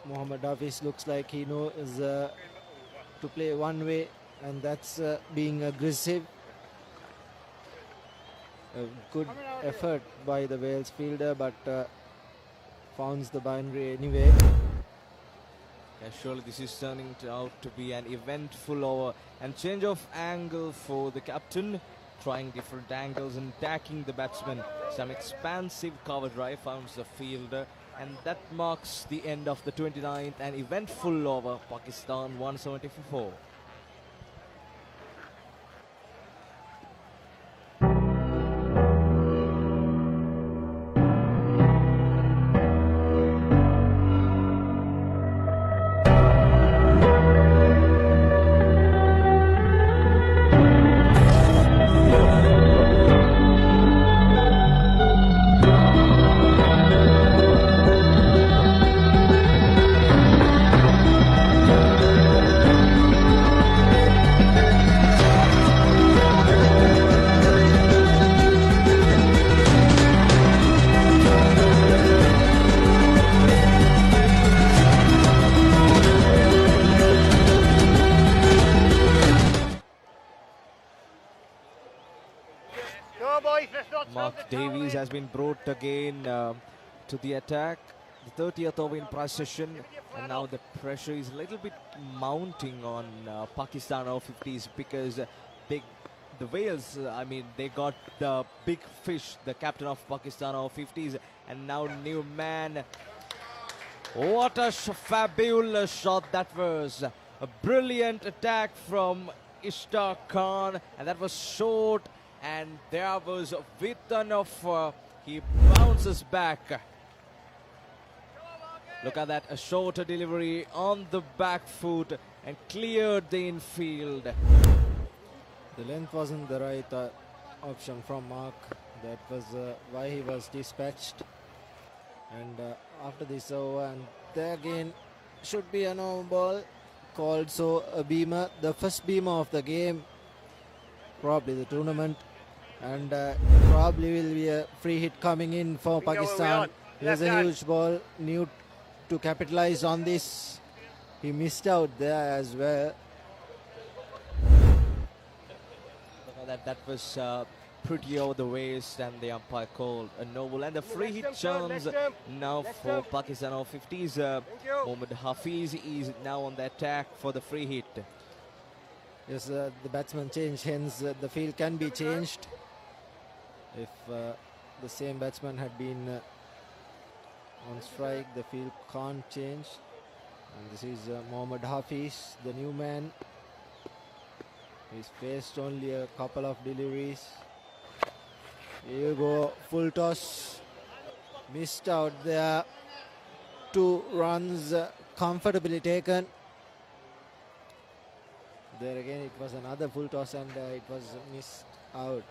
Mohammad Hafiz looks like he knows to play one way, and that's being aggressive. A good effort by the Wales fielder, but founds the boundary anyway.
Yeah, surely this is turning out to be an eventful over, and change of angle for the captain, trying different angles and attacking the batsman. Some expansive cover drive founds the fielder, and that marks the end of the 29th and eventful over. Pakistan 170 for 4. Mark Davies has been brought again to the attack. The 30th over in precision, and now the pressure is a little bit mounting on Pakistan over-50s because the Wales, they got the big fish, the captain of Pakistan over-50s, and now new man. What a fabulous shot that was. A brilliant attack from Ishtar Khan, and that was short, and there was Vitan of he bounces back. Look at that, a shorter delivery on the back foot and cleared the infield.
The length wasn't the right option from Mark. That was why he was dispatched. And after this over, and there again should be a no ball called, so a beamer, the first beamer of the game, probably the tournament, and probably will be a free hit coming in for Pakistan. There's a huge ball, new to capitalize on this. He missed out there as well.
That was pretty over the waist, and the umpire called a no ball. And the free hit chance now for Pakistan over-50s. Mohammad Hafiz is now on the attack for the free hit.
Yes, the batsman changed, hence the field can be changed. If the same batsman had been on strike, the field can't change. And this is Mohammad Hafiz, the new man. He's faced only a couple of deliveries. Here you go, full toss. Missed out there. 2 runs comfortably taken. There again it was another full toss, and it was missed out.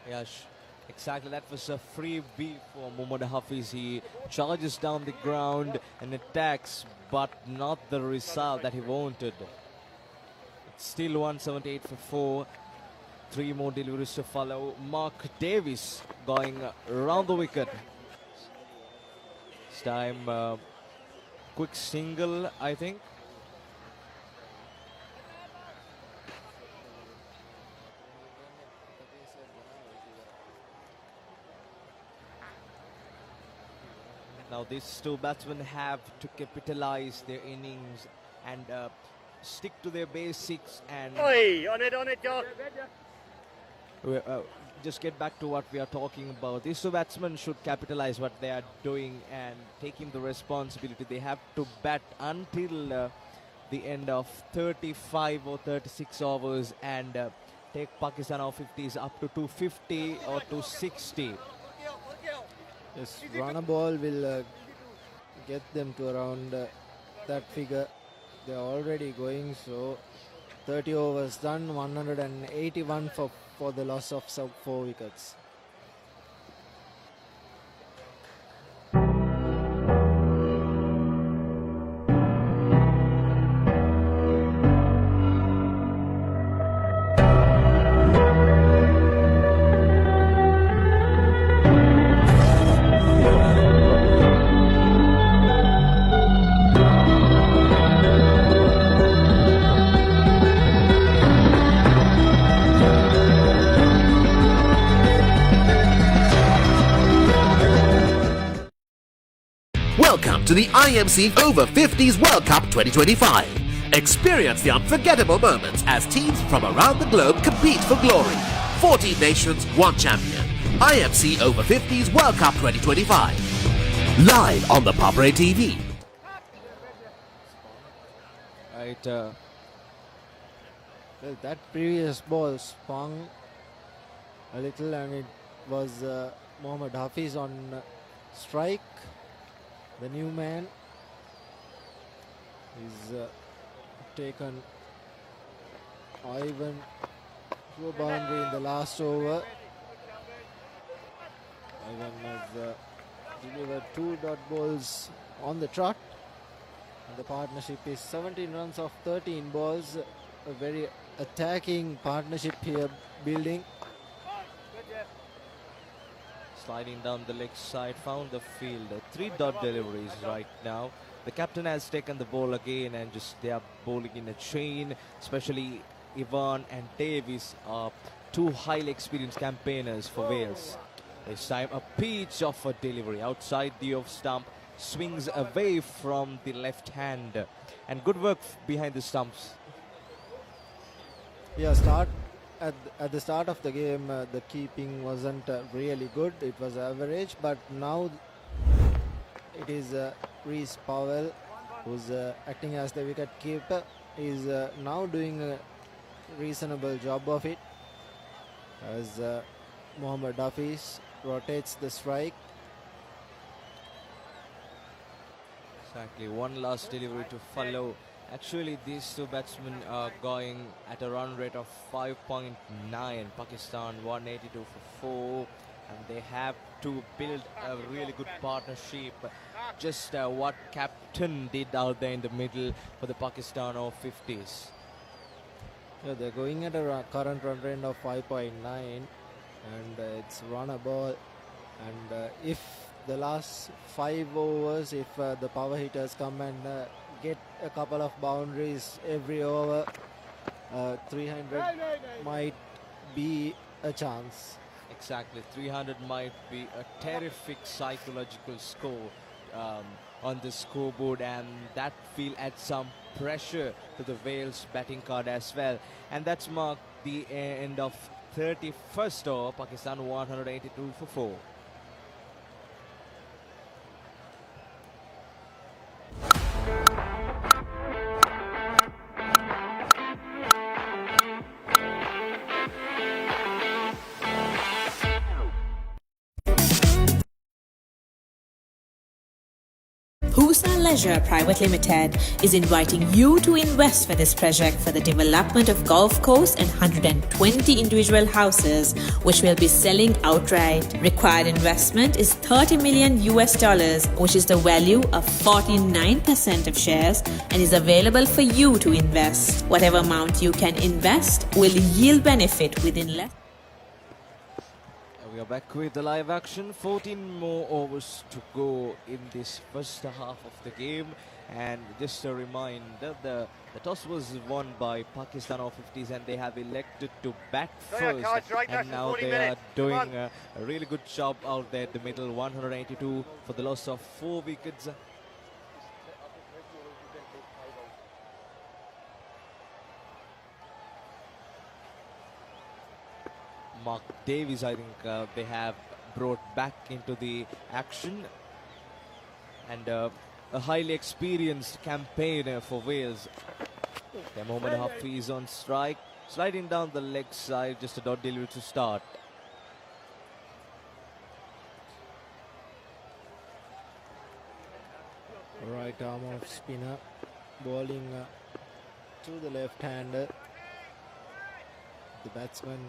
Yes, exactly. That was a free beat for Mohammad Hafiz. He charges down the ground and attacks, but not the result that he wanted. It's still 178 for 4. 3 more deliveries to follow. Mark Davis going around the wicket. This time, quick single, I think. Now these 2 batsmen have to capitalize their innings and stick to their basics and
On it, Joe.
just get back to what we are talking about. These 2 batsmen should capitalize what they are doing and taking the responsibility. They have to bat until the end of 35 or 36 overs and take Pakistan over-50s up to 250 or 260.
Yes, runner ball will get them to around that figure. They're already going, so 30 overs done, 181 for the loss of 4 wickets.
Welcome to the IMC Over-50s World Cup 2025. Experience the unforgettable moments as teams from around the globe compete for glory. 14 nations, 1 champion. IMC Over-50s World Cup 2025. Live on the Papare TV.
Right,
well, that previous ball swung a little, and it was Mohammad Hafiz on strike. The new man is taken Ivan to a boundary in the last over. Ivan has delivered 2 dot balls on the trot. And the partnership is 17 runs off 13 balls. A very attacking partnership here building.
Sliding down the leg side, found the field. 3 dot deliveries right now. The captain has taken the ball again, and just they are bowling in a chain. Especially Ivan and Davis are 2 highly experienced campaigners for Wales. This time a peach of a delivery outside the off stump, swings away from the left hand, and good work behind the stumps.
Yeah, at the start of the game, the keeping wasn't really good. It was average, but now it is Reece Powell who's acting as the wicket keeper. Is now doing a reasonable job of it as Mohammad Hafiz rotates the strike.
Exactly, 1 last delivery to follow Actually, these two batsmen are going at a run rate of 5.9. Pakistan 182 for 4. And they have to build a really good partnership. Just what captain did out there in the middle for the Pakistan over-50s.
Yeah, they're going at a current run rate of 5.9, and it's run a ball. And if the last 5 overs, if the power hitters come and get a couple of boundaries every over, 300 might be a chance.
Exactly, 300 might be a terrific psychological score on the scoreboard, and that will add some pressure to the Wales batting card as well. And that's marked the end of 31st over. Pakistan 182 for 4.
Husa Leisure Private Limited is inviting you to invest for this project for the development of golf course and 120 individual houses, which will be selling outright. Required investment is $30 million US, which is the value of 49% of shares, and is available for you to invest. Whatever amount you can invest will yield benefit within less.
We are back with the live action. 14 more overs to go in this first half of the game. And just a reminder, the toss was won by Pakistan over-50s, and they have elected to bat first. And now they are doing a really good job out there in the middle. 182 for the loss of 4 wickets. Mark Davies, I think they have brought back into the action, and a highly experienced campaigner for Wales. Mohammad Hafiz on strike, sliding down the leg side, just a dot delivery to start.
Right arm off spinner, bowling to the left-hander. The batsman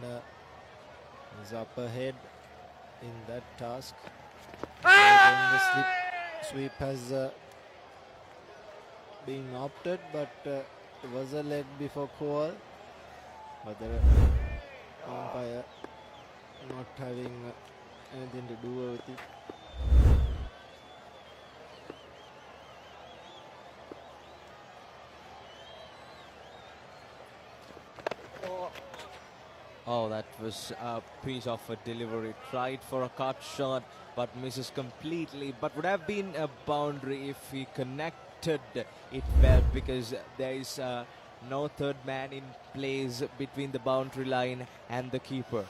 is up ahead in that task. The sweep has been opted, but it was a leg before call. But the umpire not having anything to do with it.
Oh, that was a piece of a delivery. Tried for a cut shot, but misses completely. But would have been a boundary if he connected it well, because there is no third man in place between the boundary line and the keeper.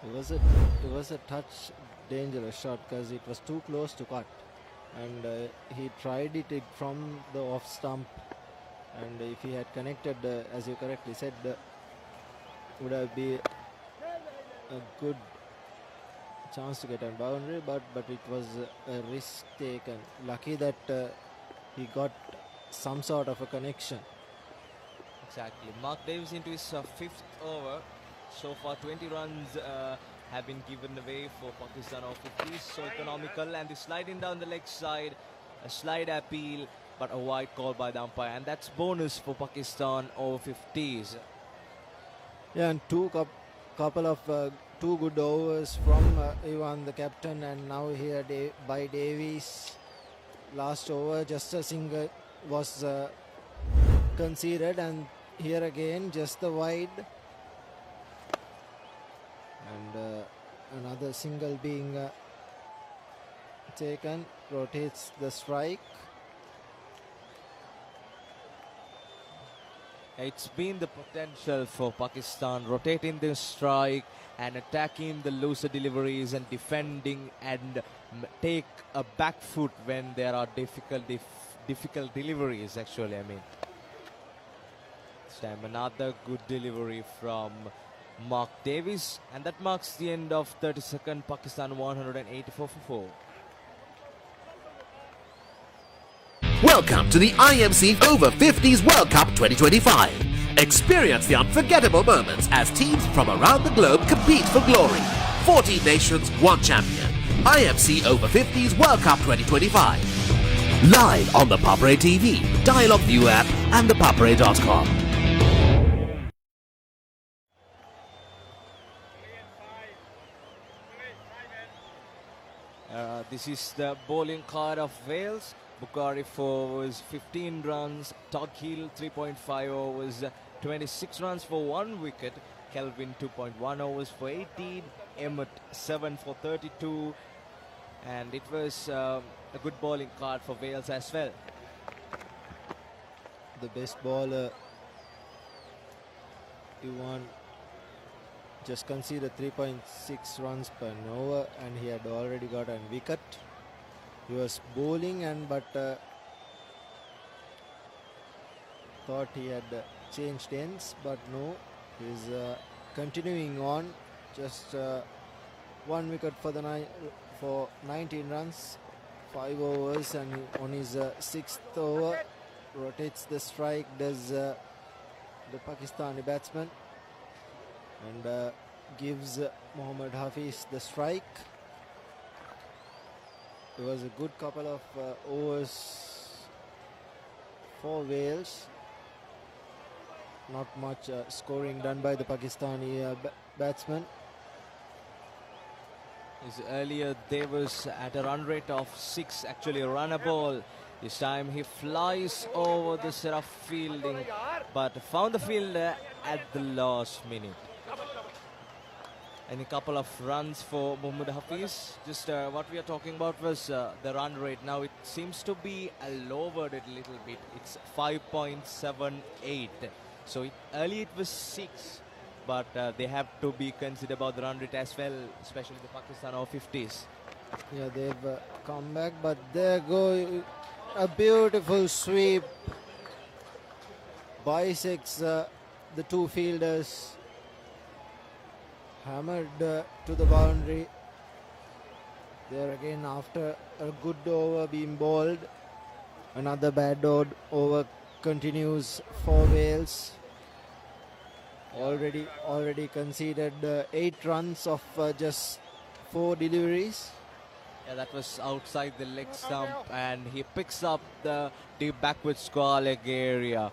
It was a touch dangerous shot because it was too close to cut, and he tried it from the off stump. And if he had connected, as you correctly said, would have been a good chance to get a boundary, but it was a risk taken. Lucky that he got some sort of a connection.
Exactly. Mark Davies into his 5th over. So far 20 runs have been given away for Pakistan over-50s. So economical, and the sliding down the leg side, a slide appeal, but a wide call by the umpire, and that's bonus for Pakistan over-50s.
Yeah, and couple of two good overs from Ivan, the captain, and now here by Davies. Last over, just a single was conceded, and here again just the wide, and another single being taken, rotates the strike.
It's been the potential for Pakistan, rotating the strike and attacking the looser deliveries and defending and take a back foot when there are difficult deliveries, actually. I mean, this time another good delivery from Mark Davies, and that marks the end of 32nd. Pakistan 184 for 4.
Welcome to the IMC Over-50s World Cup 2025. Experience the unforgettable moments as teams from around the globe compete for glory. 14 nations, one champion. IMC Over-50s World Cup 2025. Live on the Papre TV, Dialogue View app and thepapre.com.
This is the bowling card of Wales. Bukhari 4 overs, 15 runs. Tughill 3.5 overs, 26 runs for 1 wicket. Kelvin 2.1 overs for 18. Emmett 7 for 32. And it was a good bowling card for Wales as well.
The best bowler, Ivan, just conceded 3.6 runs per over, and he had already got a wicket. He was bowling but thought he had changed ends, but no, he's continuing on. Just 1 wicket for 19 runs, 5 overs, and on his 6th over rotates the strike, does the Pakistani batsman, and gives Mohammad Hafiz the strike. It was a good couple of overs for Wales. Not much scoring done by the Pakistani batsman.
Earlier there was at a run rate of 6, actually a runner ball. This time he flies over the set of fielding, but found the fielder at the last minute. And a couple of runs for Mohammad Hafiz. Just what we are talking about was the run rate. Now it seems to be lowered a little bit. It's 5.78. So earlier it was 6, but they have to be considered about the run rate as well, especially the Pakistan over-50s.
Yeah, they've come back, but there go a beautiful sweep. Bisects the 2 fielders. Hammered to the boundary. There again, after a good over being bowled, another bad over continues for Wales. Already conceded 8 runs of just 4 deliveries.
Yeah, that was outside the leg stump, and he picks up the deep backward square leg area,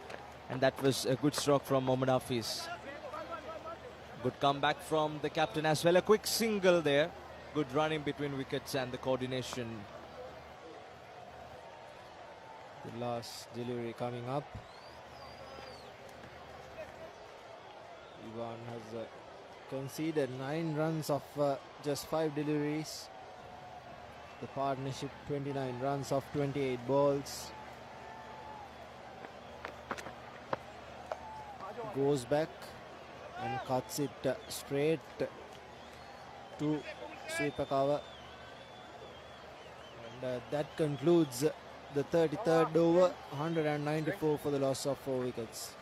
and that was a good stroke from Mohammad Hafiz. Good comeback from the captain as well. A quick single there. Good running between wickets and the coordination.
The last delivery coming up. Ivan has conceded 9 runs of just 5 deliveries. The partnership 29 runs of 28 balls. Goes back and cuts it straight to sweeper cover, and that concludes the 33rd over. 194 for the loss of 4 wickets.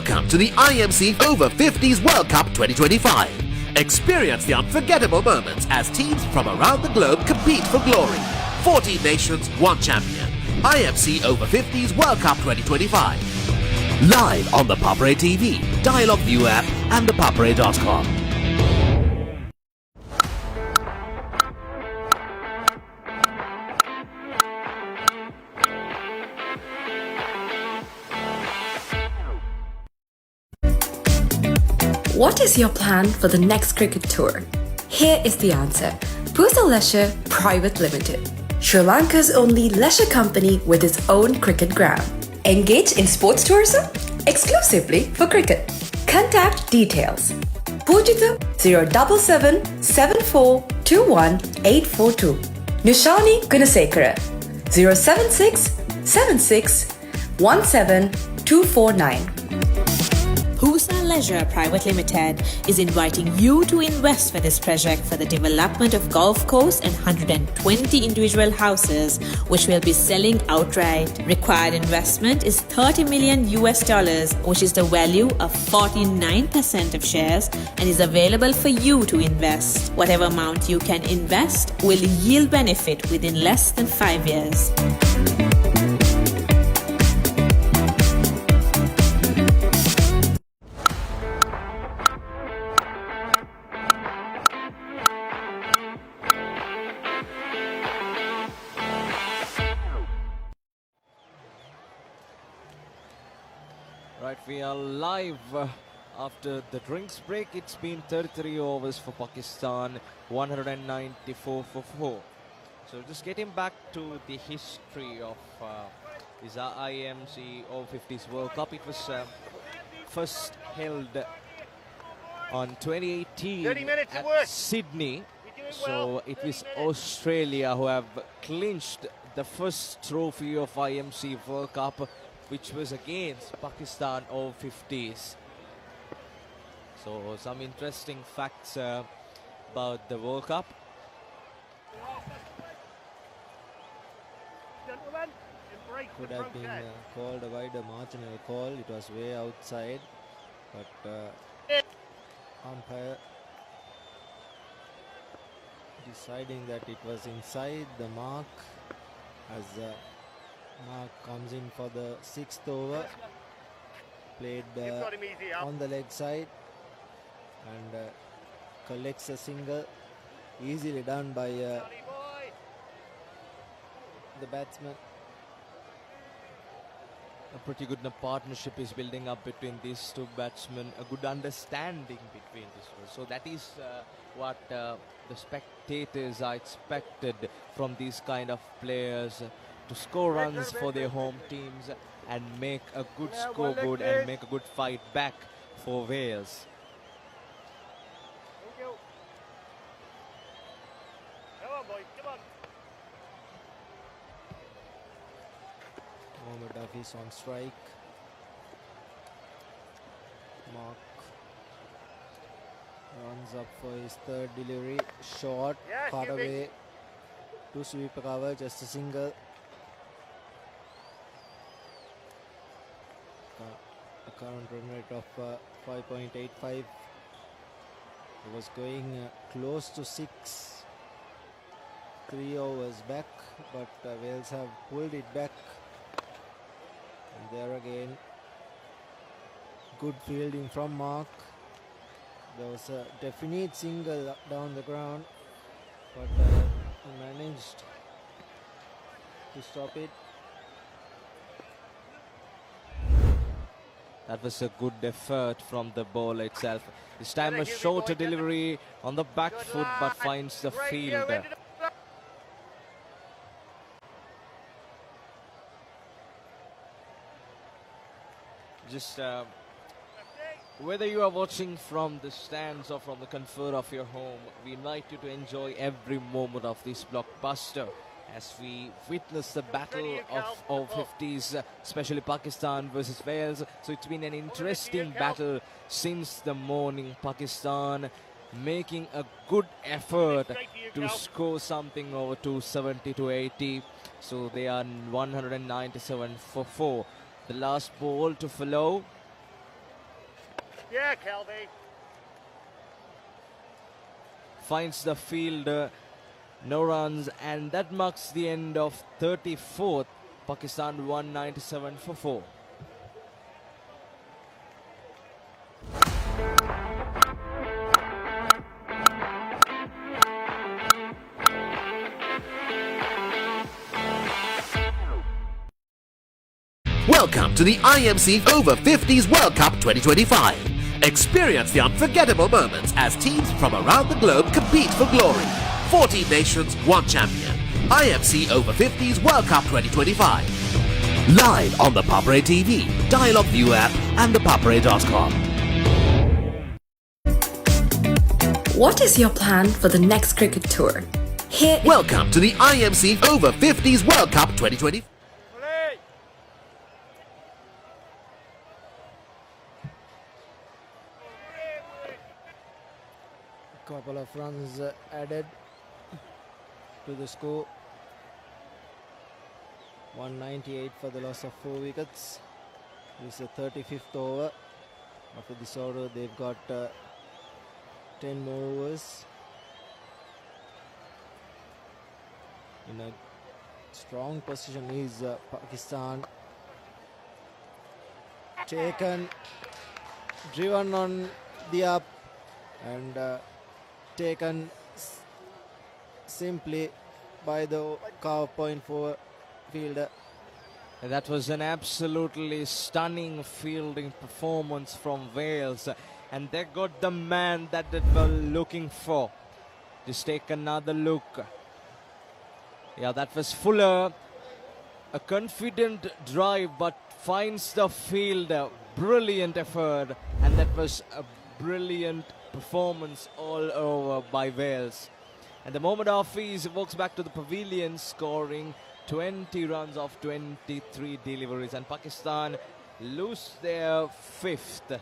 Welcome to the IMC Over-50s World Cup 2025. Experience the unforgettable moments as teams from around the globe compete for glory. 14 nations, one champion. IMC Over-50s World Cup 2025. Live on the Papre TV, Dialogue View app and thepapre.com.
What is your plan for the next cricket tour? Here is the answer. Pusa Leisure Private Limited, Sri Lanka's only leisure company with its own cricket ground. Engage in sports tourism exclusively for cricket. Contact details. Pujita 077 7421 842. Nishani Gunasekara 076 76 17 249.
Pusa Leisure Private Limited is inviting you to invest for this project for the development of golf course and 120 individual houses, which will be selling outright. Required investment is $30 million, which is the value of 49% of shares, and is available for you to invest. Whatever amount you can invest will yield benefit within less than 5 years.
Right, we are live after the drinks break. It's been 33 overs for Pakistan, 194 for 4. So just getting back to the history of this IMC Over-50s World Cup. It was first held on 2018 at Sydney. So it was Australia who have clinched the first trophy of IMC World Cup, which was against Pakistan Over-50s. So some interesting facts about the World Cup.
Could have been called a wider marginal call. It was way outside, but umpire deciding that it was inside the mark as Mark comes in for the 6th over, played on the leg side and collects a single, easily done by the batsman.
A pretty good partnership is building up between these two batsmen, a good understanding between these two. So that is what the spectators are expected from these kind of players, to score runs for their home teams and make a good scoreboard and make a good fight back for Wales.
Come on, boy, come on.
Mohammad Hafiz on strike. Mark runs up for his third delivery. Short, caught away to sweep a cover, just a single. A current run rate of 5.85. It was going close to 6. 3 overs back, but Wales have pulled it back. And there again, good fielding from Mark. There was a definite single down the ground, but he managed to stop it.
That was a good effort from the bowler itself. This time a shorter delivery on the back foot, but finds the fielder. Just whether you are watching from the stands or from the comfort of your home, we invite you to enjoy every moment of this blockbuster as we witness the battle of Over-50s, especially Pakistan versus Wales. So it's been an interesting battle since the morning. Pakistan making a good effort to score something over 270 to 80. So they are 197 for 4. The last ball to follow.
Yeah, Kelby.
Finds the field, no runs, and that marks the end of 34th. Pakistan 197 for 4.
Welcome to the IMC Over-50s World Cup 2025. Experience the unforgettable moments as teams from around the globe compete for glory. 14 nations, 1 champion. IMC Over-50s World Cup 2025. Live on the Papre TV, Dialogue View app and thepapre.com.
What is your plan for the next cricket tour? Here
Welcome to the IMC Over-50s World Cup 2025.
Couple of runs added to the score. 198 for the loss of 4 wickets. This is the 35th over. After this over, they've got 10 more overs. In a strong position is Pakistan. Taken, driven on the up, and taken simply by the cover point for fielder.
And that was an absolutely stunning fielding performance from Wales, and they got the man that they were looking for. Just take another look. Yeah, that was Fuller. A confident drive, but finds the fielder. Brilliant effort, and that was a brilliant performance all over by Wales. And the Mohammad Hafiz walks back to the pavilion, scoring 20 runs off 23 deliveries, and Pakistan lose their 5th.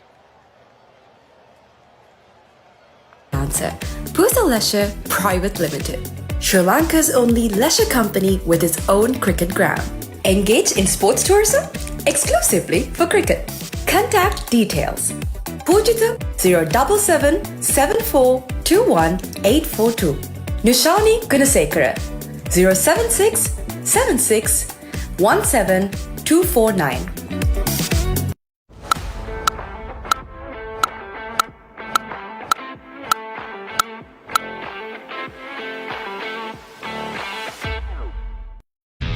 answer. Pusa Leisure Private Limited, Sri Lanka's only leisure company with its own cricket ground. Engage in sports tourism exclusively for cricket. Contact details. Pujita 077 7421 842. Nushani Gunasekara 076 76 17 249.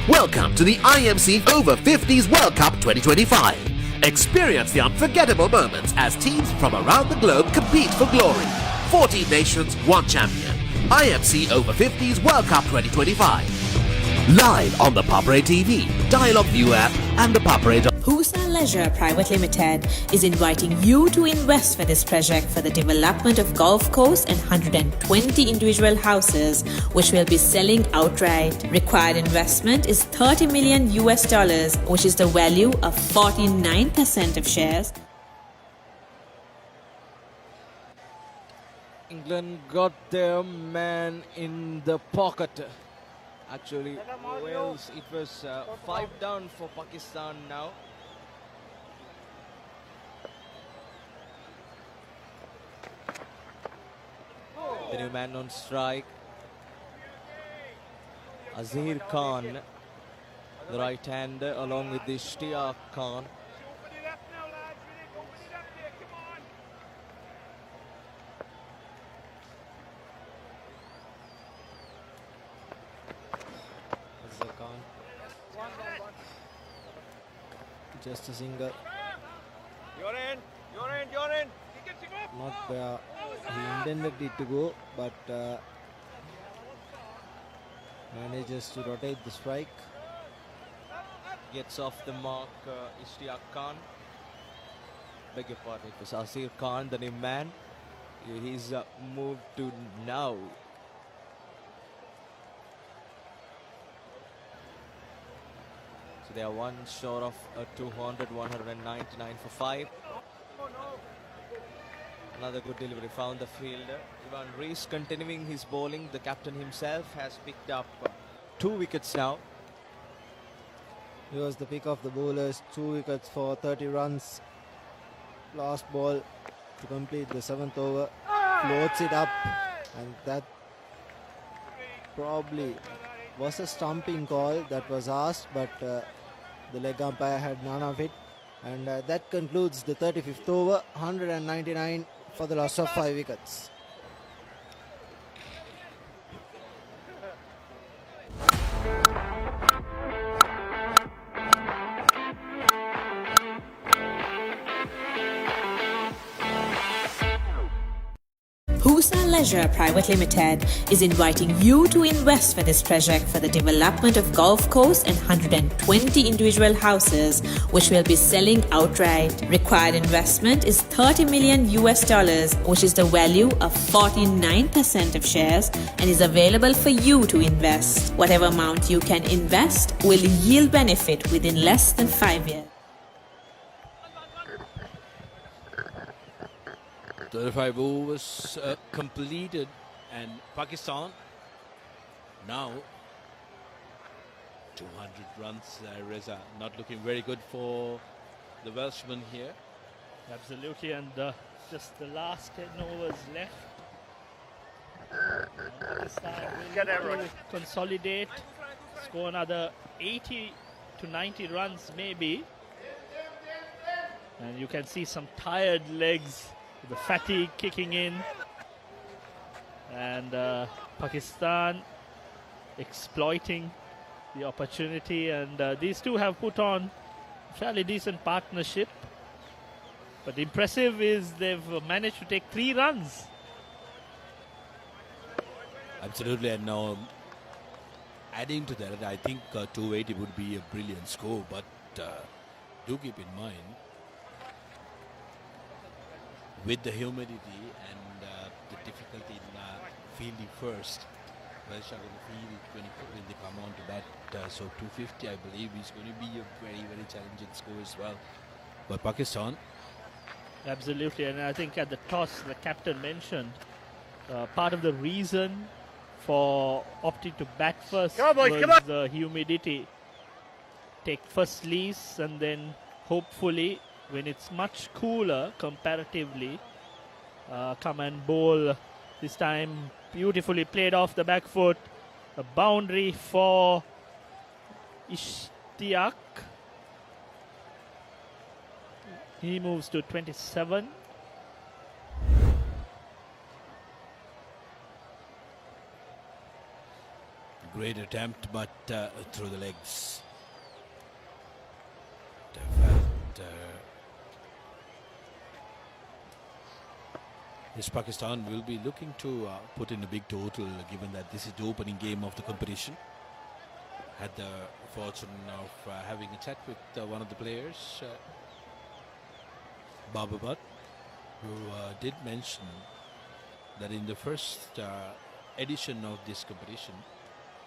Welcome to the IMC Over-50s World Cup 2025. Experience the unforgettable moments as teams from around the globe compete for glory. 14 nations, 1 champion. IMC Over-50s World Cup 2025. Live on the Papre TV, Dialogue View app and the Papre.
Pusa Leisure Private Limited is inviting you to invest for this project for the development of golf course and 120 individual houses, which will be selling outright. Required investment is $30 million, which is the value of 49% of shares.
England got their man in the pocket. Actually, Wales, it was 5 down for Pakistan now. The new man on strike, Azir Khan, the right hander, along with Ishtiyaq Khan. Azir Khan,
just a single.
You're in, you're in, you're in.
Not where he intended it to go, but manages to rotate the strike.
Gets off the mark, Ishtiyaq Khan. Beg your pardon, it was Azir Khan, the new man. He's moved to now. So they are one short of 200, 199 for 5. Another good delivery, found the fielder. Ivan Rees continuing his bowling. The captain himself has picked up 2 wickets now.
He was the pick of the bowlers, 2 wickets for 30 runs. Last ball to complete the 7th over. Floats it up, and that probably was a stumping call that was asked, but the leg umpire had none of it. And that concludes the 35th over, 199 for the loss of 5 wickets.
Pusa Leisure Private Limited is inviting you to invest for this project for the development of golf course and 120 individual houses, which will be selling outright. Required investment is $30 million, which is the value of 49% of shares, and is available for you to invest. Whatever amount you can invest will yield benefit within less than 5 years.
35 overs completed, and Pakistan now 200 runs. Reza, not looking very good for the Welshman here.
Absolutely, and just the last 10 overs left. Pakistan will need to consolidate, score another 80 to 90 runs maybe. And you can see some tired legs, the fatigue kicking in, and Pakistan exploiting the opportunity, and these two have put on a fairly decent partnership, but impressive is they've managed to take 3 runs.
Absolutely, and now adding to that, I think 280 would be a brilliant score, but do keep in mind, with the humidity and the difficulty in fielding first, Welsh are going to field when they come on to bat. So 250, I believe, is going to be a very, very challenging score as well. But Pakistan.
Absolutely, and I think at the toss, the captain mentioned part of the reason for opting to bat first was the humidity. Take first lease, and then hopefully, when it's much cooler comparatively, come and bowl. This time beautifully played off the back foot. A boundary for Ishtiaq. He moves to 27.
Great attempt, but through the legs. Yes, Pakistan will be looking to put in a big total, given that this is the opening game of the competition. Had the fortune of having a chat with one of the players, Baba Butt, who did mention that in the first edition of this competition,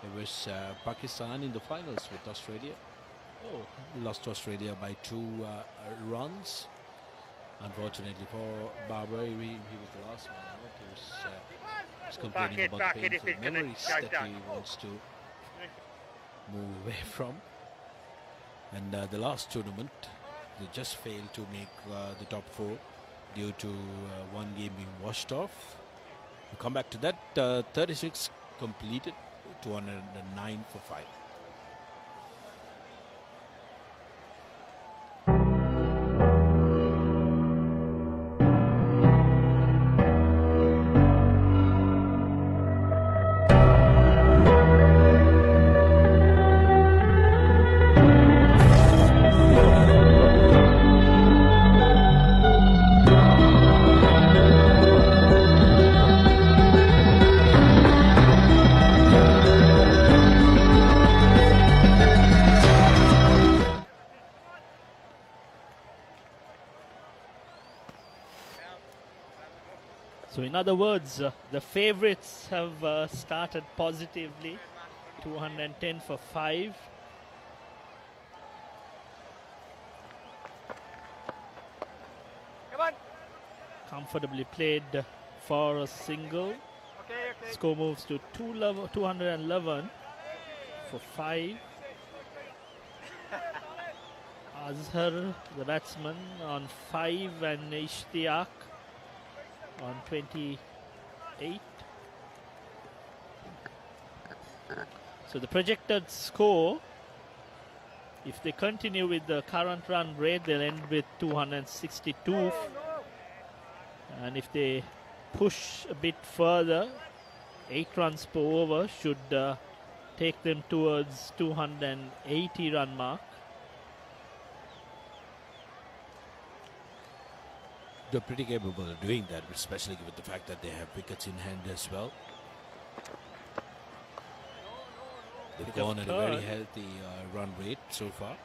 it was Pakistan in the finals with Australia. Lost to Australia by 2 runs. Unfortunately for Barber, he was the last one out. He was complaining about painful memories that he wants to move away from. And the last tournament, they just failed to make the top 4 due to one game being washed off. We'll come back to that. 36 completed, 209 for 5.
So in other words, the favourites have started positively, 210 for 5.
Come on.
Comfortably played for a single.
Okay.
Score moves to 211 for 5. Azhar, the batsman, on 5, and Ishtiaq on 28. So the projected score, if they continue with the current run rate, they'll end with 262. And if they push a bit further, 8 runs per over should take them towards 280 run mark.
They're pretty capable of doing that, especially given the fact that they have wickets in hand as well. They've gone at a very healthy run rate so far.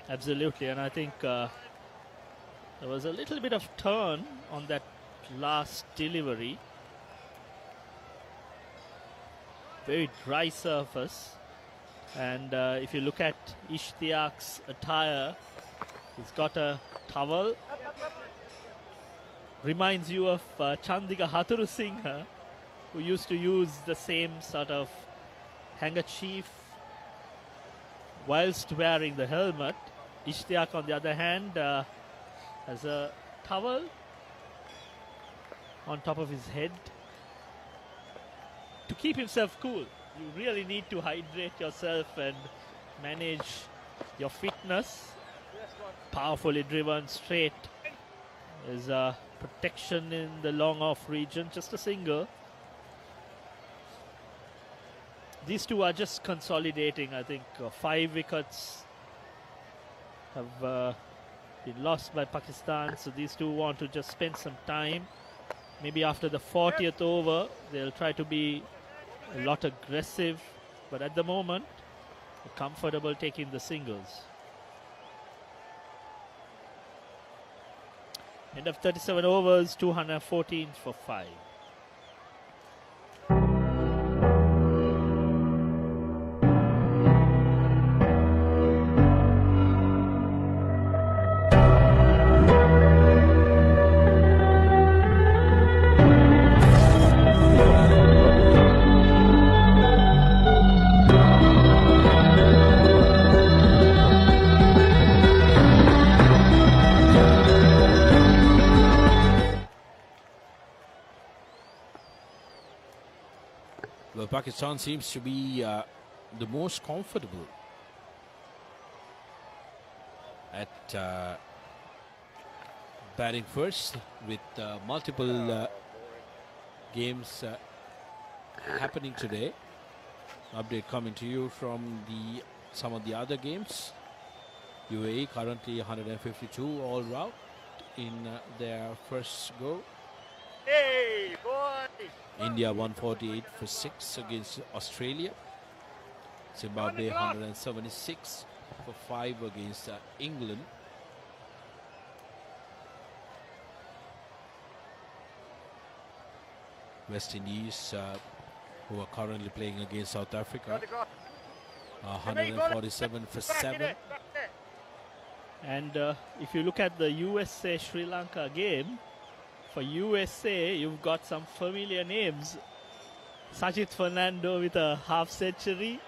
Absolutely, and I think there was a little bit of turn on that last delivery. Very dry surface, and if you look at Ishtiaq's attire, he's got a towel. Reminds you of Chandika Hathurusinghe, who used to use the same sort of handkerchief whilst wearing the helmet. Ishtiaq, on the other hand, has a towel on top of his head to keep himself cool. You really need to hydrate yourself and manage your fitness. Powerfully driven straight. There's a protection in the long off region, just a single. These two are just consolidating. I think 5 wickets have been lost by Pakistan, so these two want to just spend some time. Maybe after the 40th over, they'll try to be a lot aggressive, but at the moment, they're comfortable taking the singles. End of 37 overs, 214 for 5.
Well, Pakistan seems to be the most comfortable at batting first, with multiple games happening today. Update coming to you from some of the other games. UAE currently 152 all round in their first go.
Hey, boy!
India 148 for 6 against Australia. Zimbabwe 176 for 5 against England. West Indies, who are currently playing against South Africa, 147 for 7.
And if you look at the USA-Sri Lanka game, for USA, you've got some familiar names. Sajith Fernando with a half century,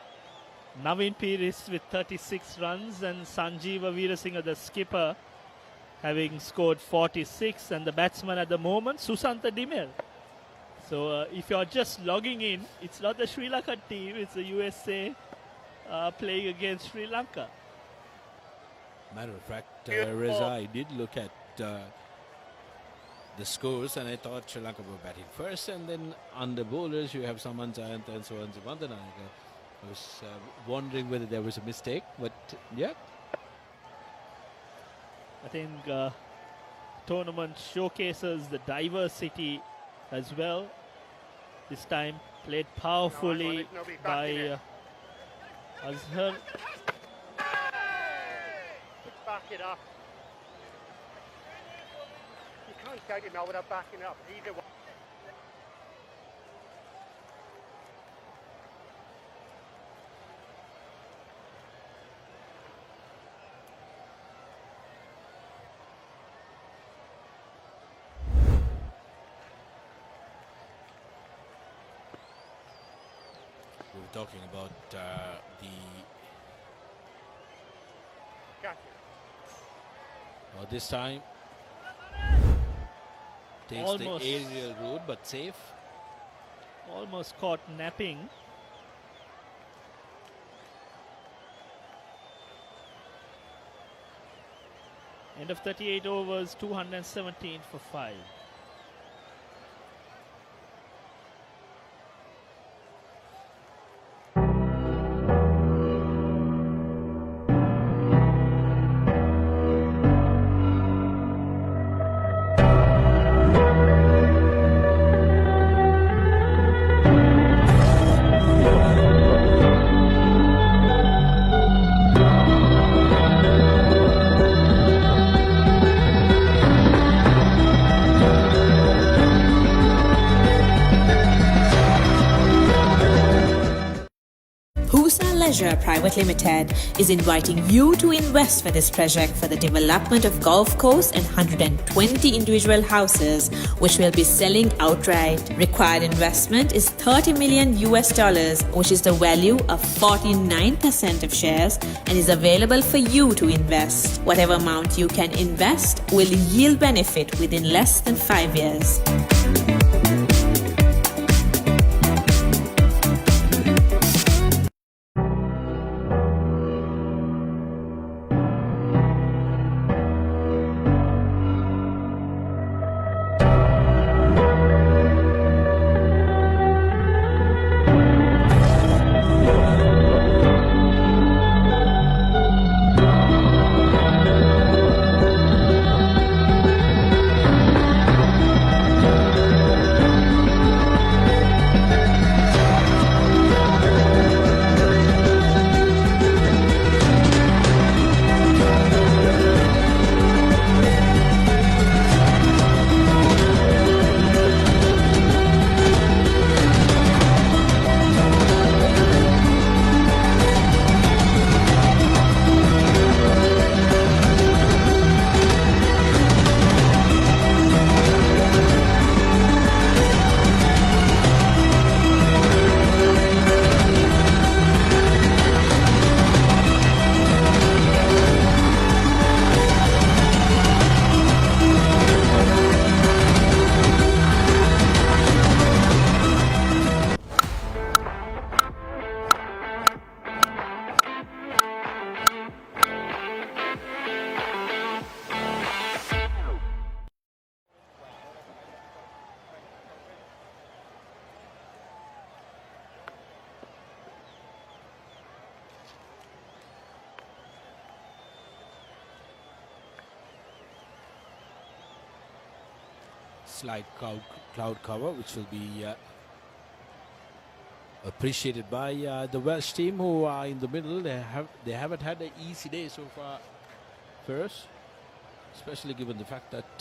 Navin Piris with 36 runs, and Sanjeeva Veerasinghe, the skipper, having scored 46, and the batsman at the moment, Susantha Dimel. So if you're just logging in, it's not the Sri Lanka team, it's the USA playing against Sri Lanka.
Matter of fact, Reza, I did look at the scores, and I thought Sri Lanka were batting first, and then on the bowlers you have Saman Jayant and so on. I was wondering whether there was a mistake, but yeah.
I think tournament showcases the diversity as well. This time played powerfully by Azhar.
Back it up. You can't take it now without backing up. Either way.
We were talking about this time Takes
Almost.
the aerial route, but safe.
Almost caught napping. End of 38 overs, 217 for 5.
Leisure Private Limited is inviting you to invest for this project for the development of golf course and 120 individual houses, which will be selling outright. Required investment is $30 million US, which is the value of 49% of shares, and is available for you to invest. Whatever amount you can invest will yield benefit within less than 5 years.
Slight cloud cover, which will be appreciated by the Welsh team, who are in the middle. They haven't had an easy day so far for us, especially given the fact that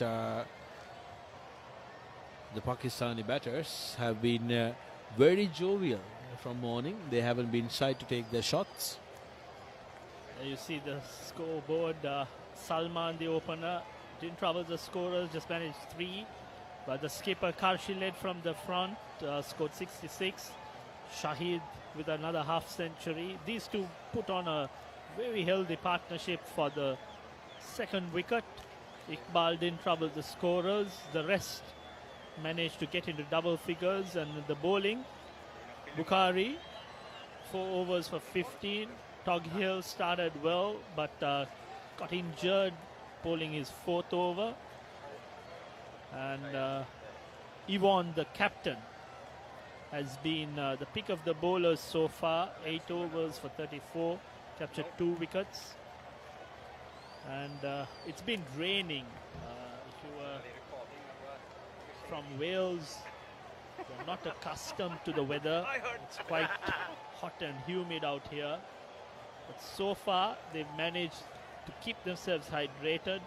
the Pakistani batters have been very jovial from morning. They haven't been shy to take their shots.
You see the scoreboard. Salman, the opener, didn't trouble the scorers, just managed 3. But the skipper Karshi led from the front, scored 66. Shahid with another half century. These two put on a very healthy partnership for the second wicket. Iqbal didn't trouble the scorers. The rest managed to get into double figures. And the bowling, Bukhari, 4 overs for 15. Tog Hill started well, but got injured bowling his 4th over. And Yvonne, the captain, has been the pick of the bowlers so far. 8 overs for 34, captured 2 wickets. And it's been raining. If you were from Wales, you're not accustomed to the weather. It's quite hot and humid out here. But so far, they've managed to keep themselves hydrated.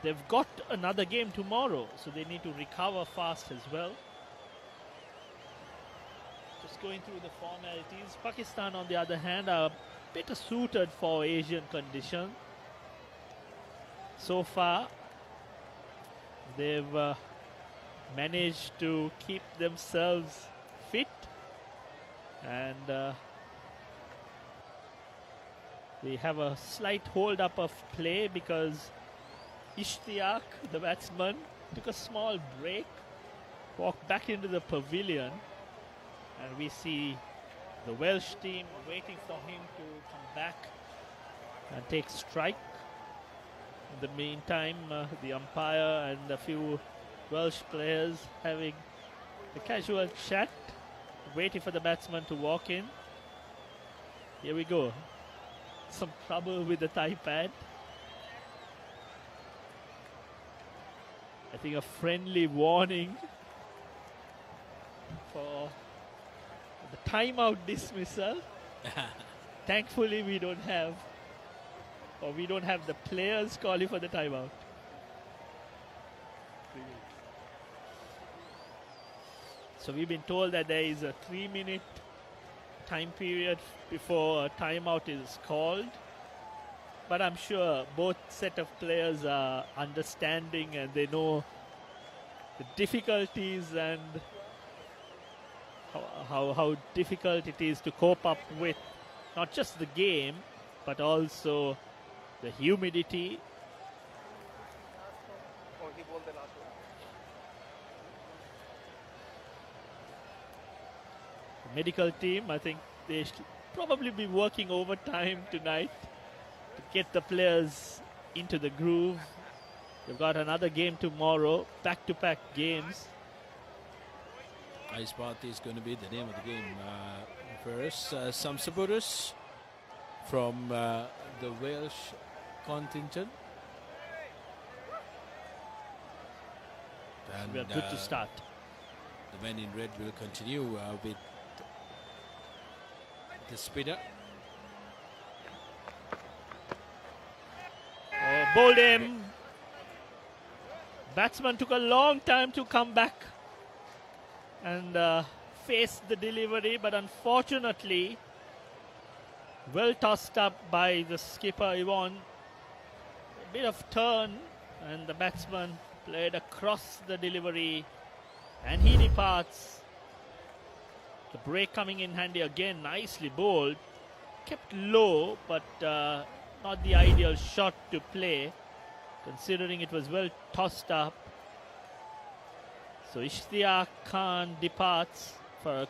They've got another game tomorrow, so they need to recover fast as well. Just going through the formalities. Pakistan, on the other hand, are better suited for Asian conditions. So far, they've managed to keep themselves fit, and they have a slight hold up of play because Ishtiaq, the batsman, took a small break, walked back into the pavilion, and we see the Welsh team waiting for him to come back and take strike. In the meantime, the umpire and a few Welsh players having a casual chat, waiting for the batsman to walk in. Here we go. Some trouble with the thigh pad. I think a friendly warning for the timeout dismissal. Thankfully we don't have the players calling for the timeout. So we've been told that there is a 3-minute time period before a timeout is called. But I'm sure both set of players are understanding and they know the difficulties and how difficult it is to cope up with not just the game but also the humidity. The medical team, I think they should probably be working overtime tonight to get the players into the groove. They've got another game tomorrow, back-to-back games.
Ice bath is going to be the name of the game. First, some supporters from the Welsh contingent. And
we are good to start.
The men in red will continue with the spinner.
Bowled him. Batsman took a long time to come back and face the delivery, but unfortunately, well tossed up by the skipper Yvonne. A bit of turn, and the batsman played across the delivery, and he departs. The break coming in handy again, nicely bowled. Kept low, but not the ideal shot to play, considering it was well tossed up. So Ishtiaq Khan departs for a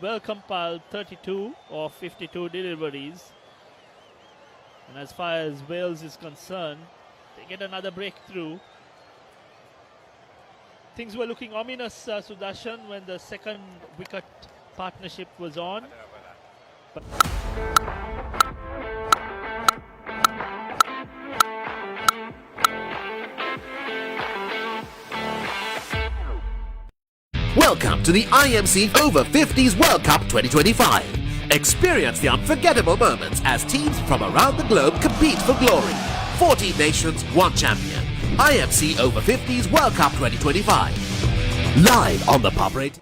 well-compiled 32 or 52 deliveries. And as far as Wales is concerned, they get another breakthrough. Things were looking ominous, Sudarshan, when the second wicket partnership was on. But
Welcome to the IMC Over-50s World Cup 2025. Experience the unforgettable moments as teams from around the globe compete for glory. 14 nations, one champion. IMC Over-50s World Cup 2025. Live on the pub rate.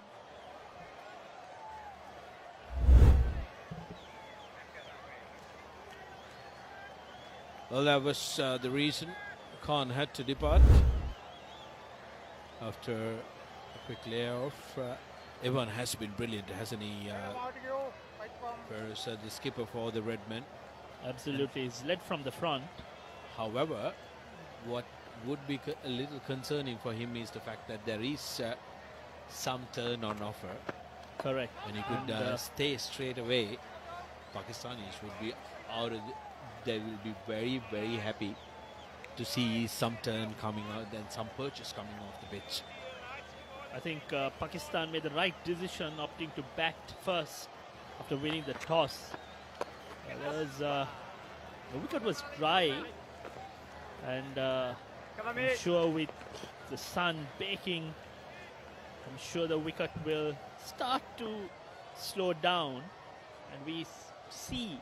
Well, that was the reason Khan had to depart after a quick layoff. Evan has been brilliant, hasn't he? Whereas the skipper for the Red Men.
Absolutely, he's led from the front.
However, what would be a little concerning for him is the fact that there is some turn on offer.
Correct.
And he could stay straight away. Pakistanis would be out of they will be very, very happy to see some turn coming out and some purchase coming off the pitch.
I think Pakistan made the right decision opting to bat first after winning the toss. The wicket was dry, and I'm sure with the sun baking, I'm sure the wicket will start to slow down, and we see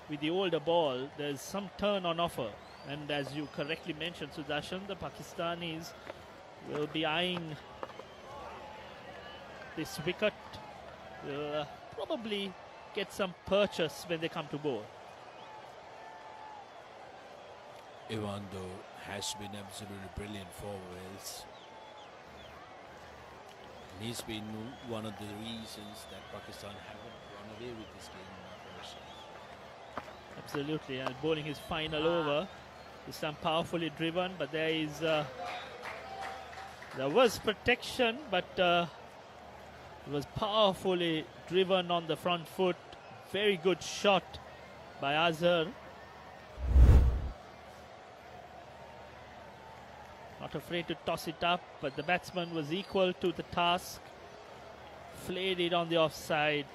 with the older ball there's some turn on offer, and as you correctly mentioned, Sudarshan, the Pakistanis will be eyeing this wicket. Will probably get some purchase when they come to bowl.
Ivan, though, has been absolutely brilliant for Wales. And he's been one of the reasons that Pakistan haven't run away with this game in the first.
Absolutely, and bowling his final over. This time powerfully driven, but there is There was protection, but it was powerfully driven on the front foot. Very good shot by Azhar. Not afraid to toss it up, but the batsman was equal to the task. Flayed it on the offside.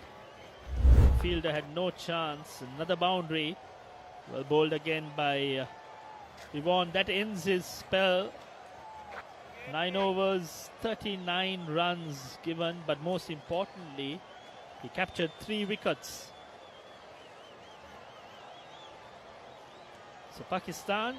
Fielder had no chance. Another boundary. Well bowled again by Yvonne. That ends his spell. 9 overs, 39 runs given, but most importantly, he captured 3 wickets. So Pakistan.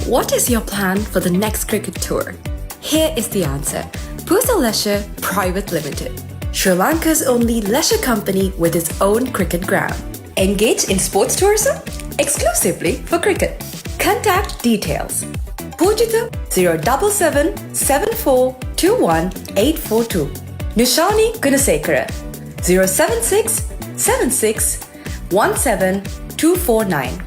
What is your plan for the next cricket tour? Here is the answer. Pusa Leisure Private Limited, Sri Lanka's only leisure company with its own cricket ground. Engage in sports tourism exclusively for cricket. Contact details. Pujita 077 7421 842. Nishani Gunasekara 076 76 17 249.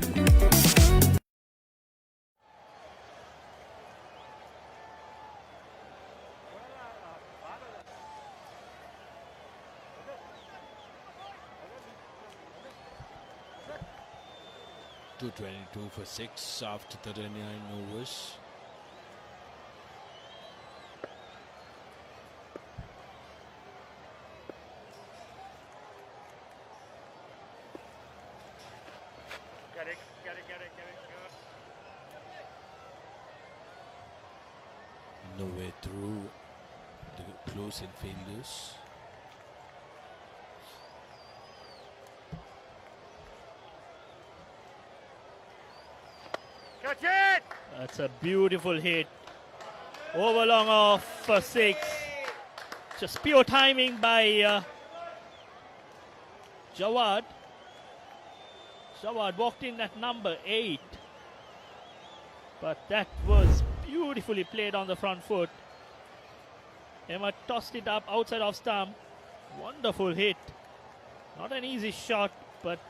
.222 for 6 after 39 overs.
Get it.
No way through the close infielders.
Catch it!
That's a beautiful hit. Over long off for 6. Just pure timing by Jawad. Jawad walked in at number 8. But that was beautifully played on the front foot. Emma tossed it up outside of stump. Wonderful hit. Not an easy shot, but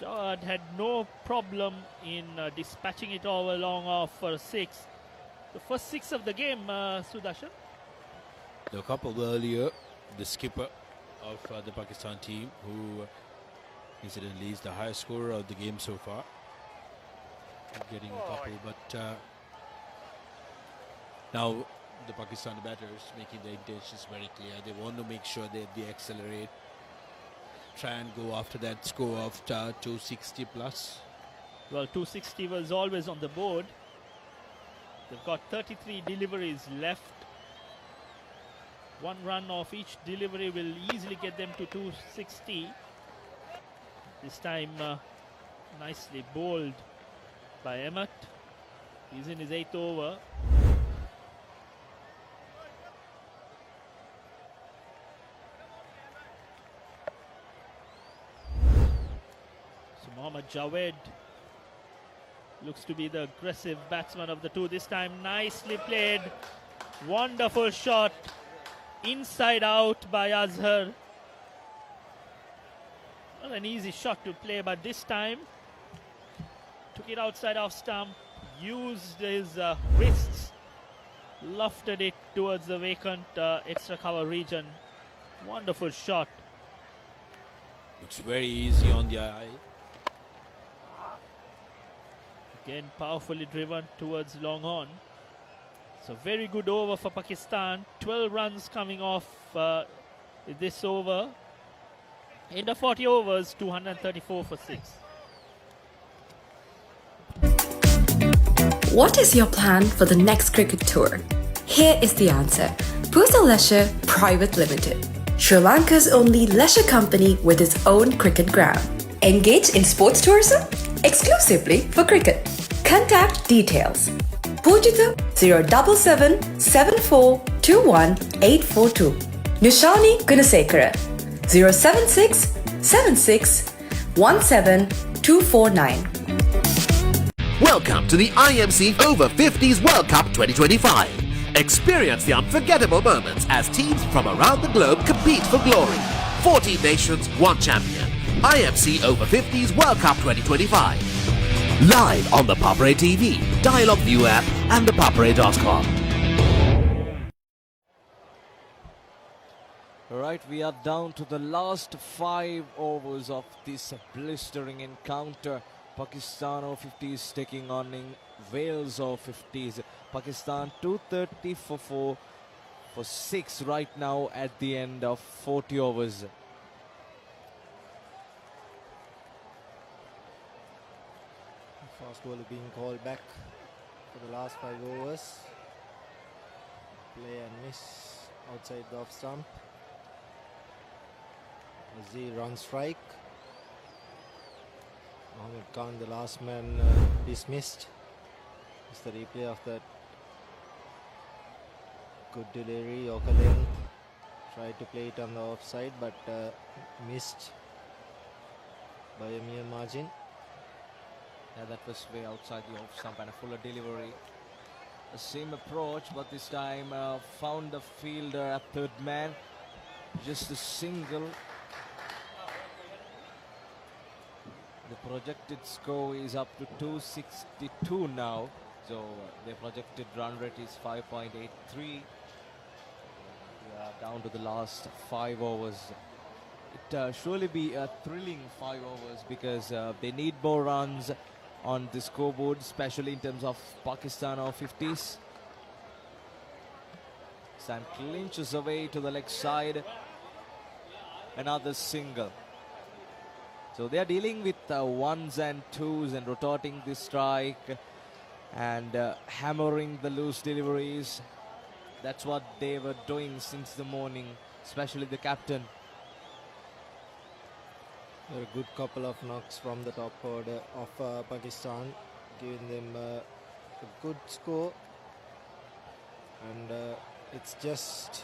Jawad had no problem in dispatching it over long off for 6. The first 6 of the game, Sudarshan.
A couple earlier, the skipper of the Pakistan team, who incidentally is the highest scorer of the game so far, getting a couple, but now the Pakistan batters making their intentions very clear. They want to make sure that they accelerate, try and go after that score of 260 plus.
Well, 260 was always on the board. They've got 33 deliveries left. 1 run off each delivery will easily get them to 260. This time nicely bowled by Emmett. He's in his 8th over. So Mohammad Javed looks to be the aggressive batsman of the two. This time nicely played. Wonderful shot. Inside out by Azhar. Not an easy shot to play, but this time took it outside off stump, used his wrists, lofted it towards the vacant extra cover region. Wonderful shot.
Looks very easy on the eye.
Again, powerfully driven towards long on. So very good over for Pakistan. 12 runs coming off this over. In the 40 overs, 234 for 6.
What is your plan for the next cricket tour? Here is the answer. Pusa Leisure Private Limited, Sri Lanka's only leisure company with its own cricket ground. Engage in sports tourism exclusively for cricket. Contact details. Pujita 077 7421 842. Nishani Gunasekara 076 76 17 249.
Welcome to the IMC Over-50s World Cup 2025. Experience the unforgettable moments as teams from around the globe compete for glory. 14 nations, 1 champion. IMC Over-50s World Cup 2025. Live on the Papre TV. Dialogue View app and thepapare.com.
Right, we are down to the last 5 overs of this blistering encounter. Pakistan over-50s taking on Wales over-50s. Pakistan 230 for 4 for 6 right now at the end of 40 overs.
Fast ball being called back for the last 5 overs. Play and miss outside the off stump. Z run strike. Mohammad Khan, the last man, dismissed. It's the replay of that good delivery. Yorker length. Tried to play it on the offside, but missed by a mere margin.
Yeah, that was way outside the off stump and a fuller delivery. The same approach, but this time found the fielder at third man. Just a single. The projected score is up to 262 now. So the projected run rate is 5.83. We are down to the last 5 overs. It surely be a thrilling 5 overs because they need more runs on the scoreboard, especially in terms of Pakistan over-50s. Sam clinches away to the leg side. Another single. So they are dealing with ones and twos and rotating the strike and hammering the loose deliveries. That's what they were doing since the morning, especially the captain.
There are a good couple of knocks from the top order of Pakistan, giving them a good score. And it's just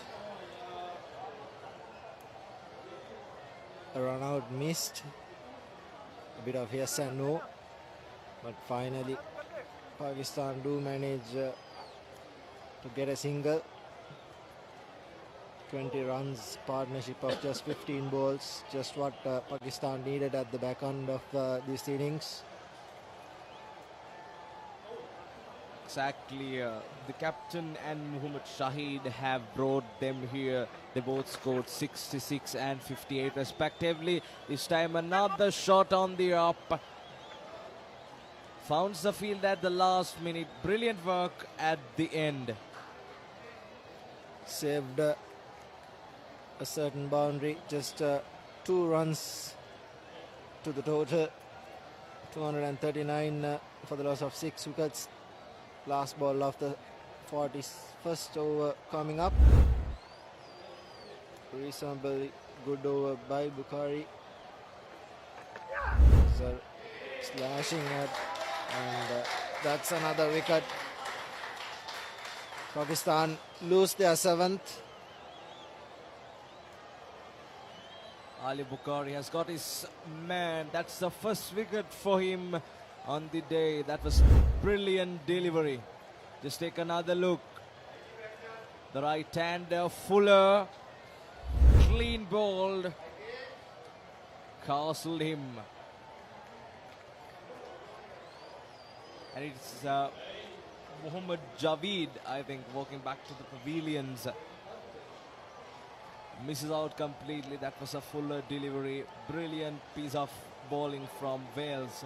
a run out missed. A bit of yes and no. But finally, Pakistan do manage to get a single. 20 runs, partnership of just 15 balls, just what Pakistan needed at the back end of this innings.
Exactly, the captain and Muhammad Shahid have brought them here. They both scored 66 and 58 respectively. This time another shot on the up. Founds the field at the last minute. Brilliant work at the end.
Saved a certain boundary, just 2 runs to the total. 239 for the loss of 6 wickets. Last ball of the 41st over coming up. Reasonably good over by Bukhari. So slashing it, and that's another wicket. Pakistan lose their 7th.
Ali Bukhari has got his man. That's the first wicket for him on the day. That was brilliant delivery. Just take another look. The right-hander Fuller, clean bowled, castled him. And it's Muhammad Javeed, I think, walking back to the pavilions. Misses out completely. That was a Fuller delivery. Brilliant piece of bowling from Wales.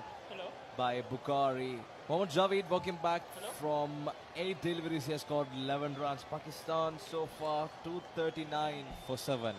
By Bukhari. Mohammad Javeed walking back from 8 deliveries. He has scored 11 runs. Pakistan so far 239 for 7.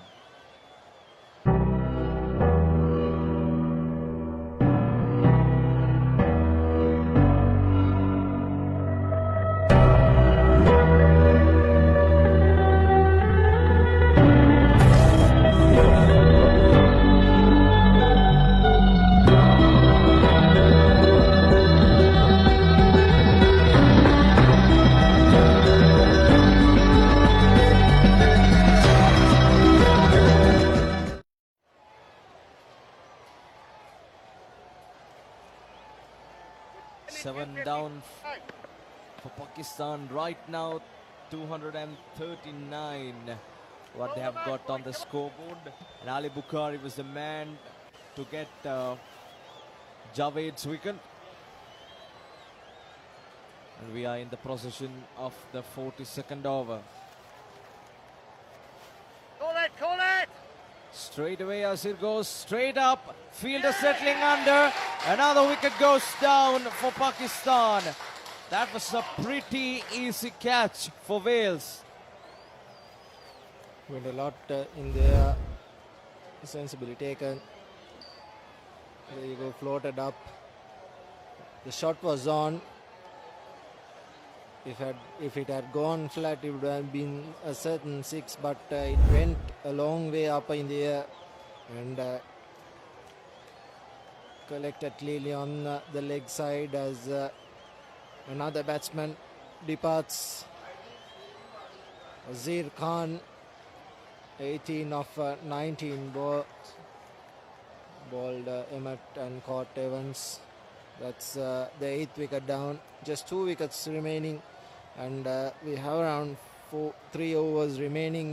Down for Pakistan right now, 239 what they have got on the scoreboard, and Ali Bukhari was the man to get Javed's wicket. And we are in the possession of the 42nd over.
Call it!
Straight away as it goes straight up. Fielder settling under. Another wicket goes down for Pakistan. That was a pretty easy catch for Wales.
Went a lot in there. Sensibly taken. There you go, floated up. The shot was on. If it had gone flat, it would have been a certain six, but it went a long way up in the air and collected clearly on the leg side as another batsman departs. Azir Khan, 18 of 19 bowled Emmett and caught Evans. That's the 8th wicket down. Just 2 wickets remaining, and we have around 3 overs remaining.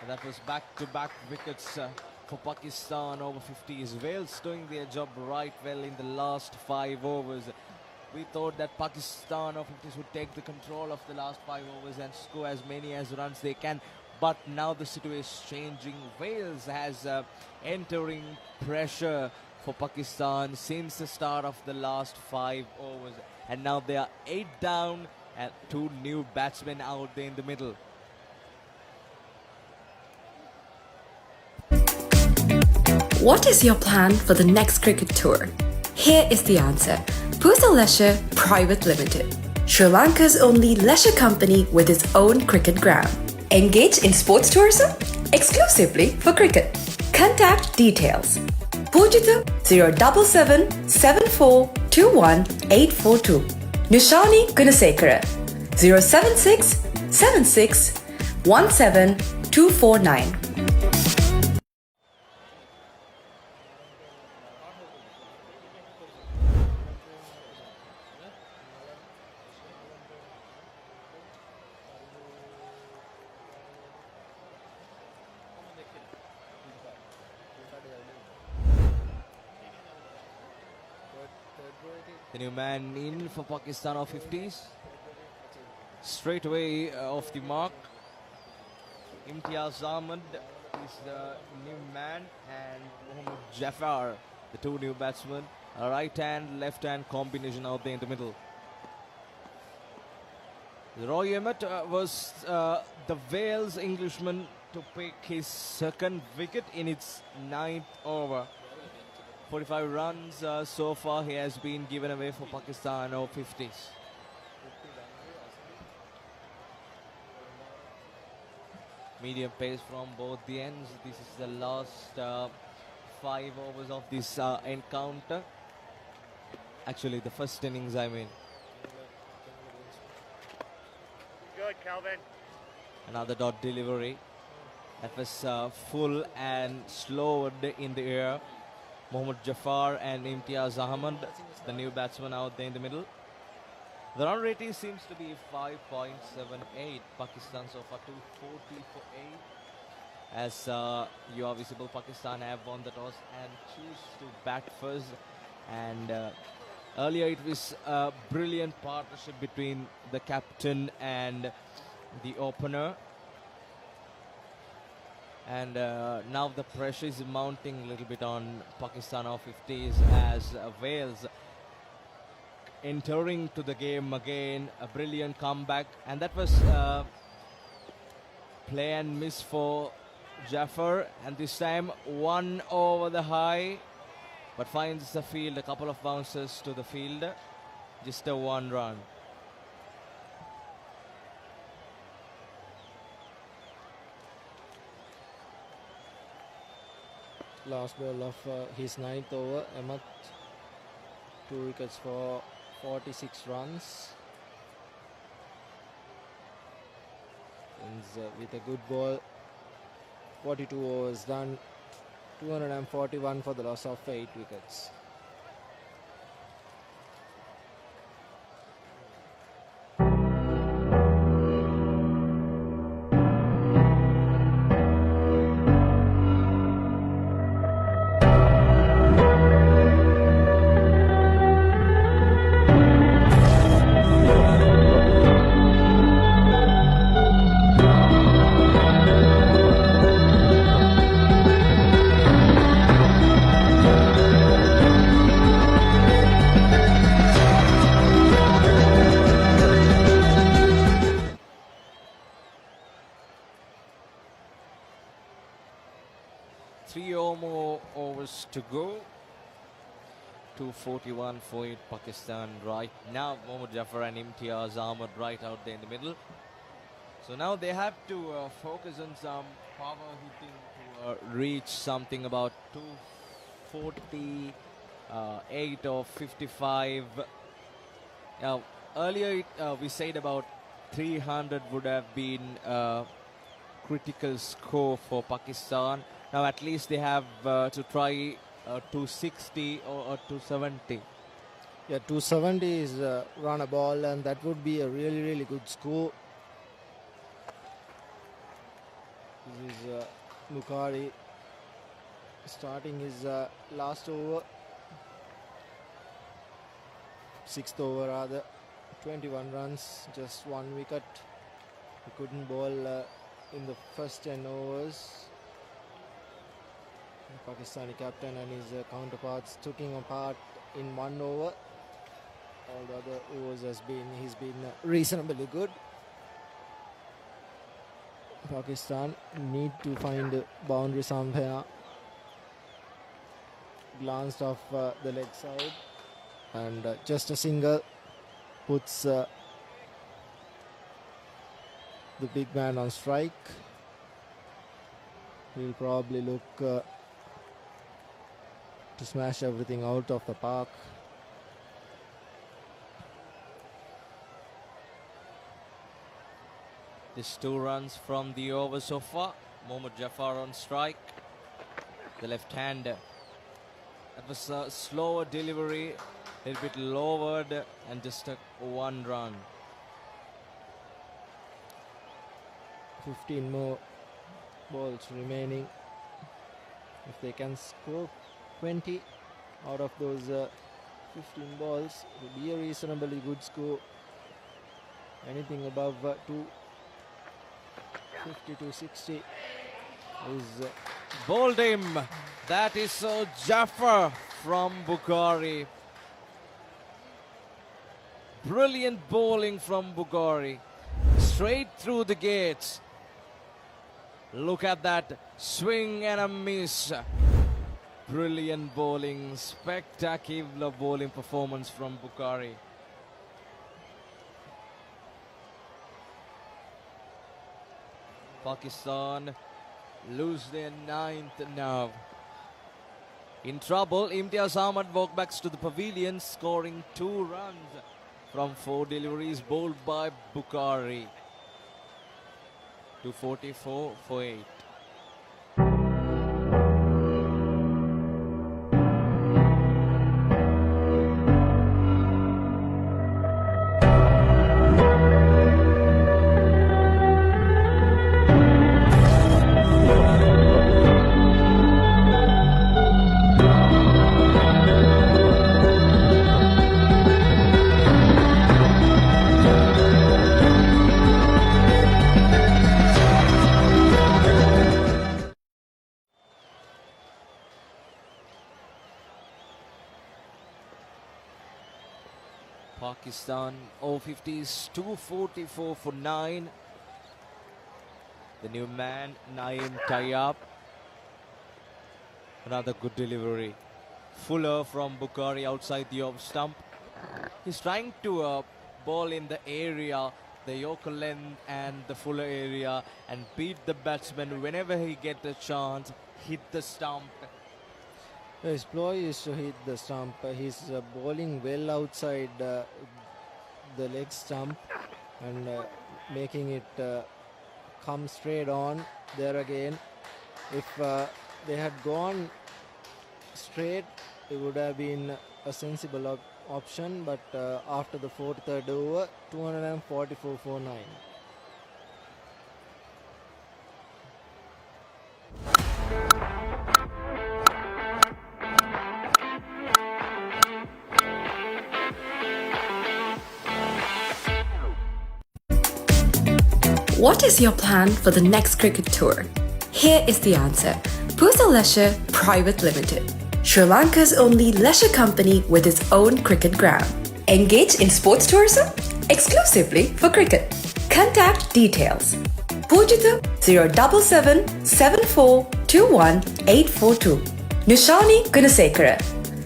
That was back-to-back wickets for Pakistan over 50s. Wales doing their job right well in the last 5 overs. We thought that Pakistan over 50s would take the control of the last 5 overs and score as many as runs they can. But now the situation is changing. Wales has entering pressure for Pakistan since the start of the last 5 overs. And now they are 8 down and 2 new batsmen out there in the middle.
What is your plan for the next cricket tour? Here is the answer. Pusa Leisure Private Limited, Sri Lanka's only leisure company with its own cricket ground. Engage in sports tourism exclusively for cricket. Contact details. Pujitha 077 7421 842. Nishani Gunasekara 076 76 17 249.
The new man in for Pakistan of 50s. Straight away off the mark. Imtiaz Ahmed is the new man, and Mohammad Jafar, the 2 new batsmen. A right hand, left hand combination out there in the middle. Roy Emmett was the Wales Englishman to pick his 2nd wicket in its 9th over. 45 runs so far he has been given away for Pakistan over 50s. Medium pace from both the ends. This is the last 5 overs of this encounter. Actually, the first innings, I mean.
Good, Calvin.
Another dot delivery. That was full and slowed in the air. Mohammad Jafar and Imtiaz Ahmed, the new batsman out there in the middle. The run rating seems to be 5.78. Pakistan so far 240 for 8. As you are visible, Pakistan have won the toss and choose to bat first. And earlier it was a brilliant partnership between the captain and the opener. And now the pressure is mounting a little bit on Pakistan of 50s as Wales entering to the game again. A brilliant comeback, and that was play and miss for Jafar, and this time 1 over the high, but finds the field. A couple of bounces to the field, just a 1 run.
Last ball of his 9th over, Emmett, 2 wickets for 46 runs. Ends with a good ball. 42 overs done, 241 for the loss of 8 wickets.
4 more overs to go. 2:41 for it, Pakistan right now. Mohammad Jafar and Imtiaz Ahmed right out there in the middle. So now they have to focus on some power hitting to reach something about 248 or 55. Now earlier we said about 300 would have been critical score for Pakistan. Now at least they have to try 260 or 270.
Yeah, 270 is run a ball, and that would be a really good score. This is Bukhari starting his last over, 6th over rather, 21 runs, just 1 wicket. He couldn't bowl in the first 10 overs. The Pakistani captain and his counterparts took him apart in 1 over. All the other overs he's been reasonably good. Pakistan need to find a boundary somewhere. Glanced off the leg side, and just a single puts the big man on strike. He'll probably look to smash everything out of the park.
This 2 runs from the over so far. Mohammad Jafar on strike. The left-hander. That was a slower delivery, a little bit lowered, and just a 1 run.
15 more balls remaining. If they can score 20 out of those 15 balls, it will be a reasonably good score. Anything above 250 to 60 is
bowled him. That is Jafar from Bukhari. Brilliant bowling from Bukhari. Straight through the gates. Look at that swing and a miss. Brilliant bowling. Spectacular bowling performance from Bukhari. Pakistan lose their 9th now. In trouble, Imtiaz Ahmed walked back to the pavilion, scoring 2 runs from 4 deliveries bowled by Bukhari. 244 for 8. Pakistan over-50s 244 for 9. The new man Naeem Tayyab. Another good delivery. Fuller from Bukhari outside the off stump. He's trying to ball in the area, the Yorker length and the Fuller area, and beat the batsman whenever he gets a chance. Hit the stump.
His ploy is to hit the stump. He's bowling well outside the leg stump and making it come straight on there again. If they had gone straight, it would have been a sensible option, but after the 43rd over, 244 for 9.
What is your plan for the next cricket tour? Here is the answer. Pusa Leisure Private Limited, Sri Lanka's only leisure company with its own cricket ground. Engage in sports tourism exclusively for cricket. Contact details. Pujithu 077 7421 842. Nishani Gunasekara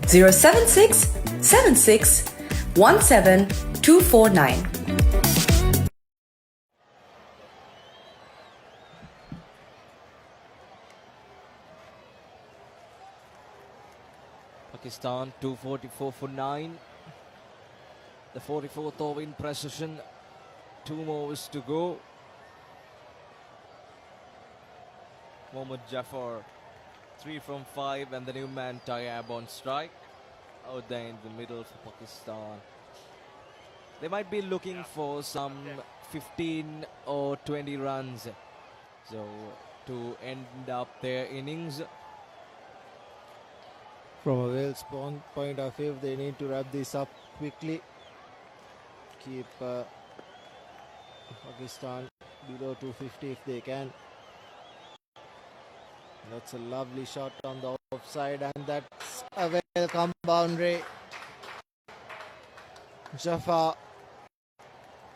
076 76 17 249.
Pakistan 244 for 9. The 44th over in precision. 2 more overs to go. Mohammad Jafar 3 from 5 and the new man Tayyab on strike. Out there in the middle for Pakistan. They might be looking for some 15 or 20 runs. So to end up their innings.
From a Wales point of view, they need to wrap this up quickly. Keep Pakistan below 250 if they can. That's a lovely shot on the offside, and that's a welcome boundary. Jafar,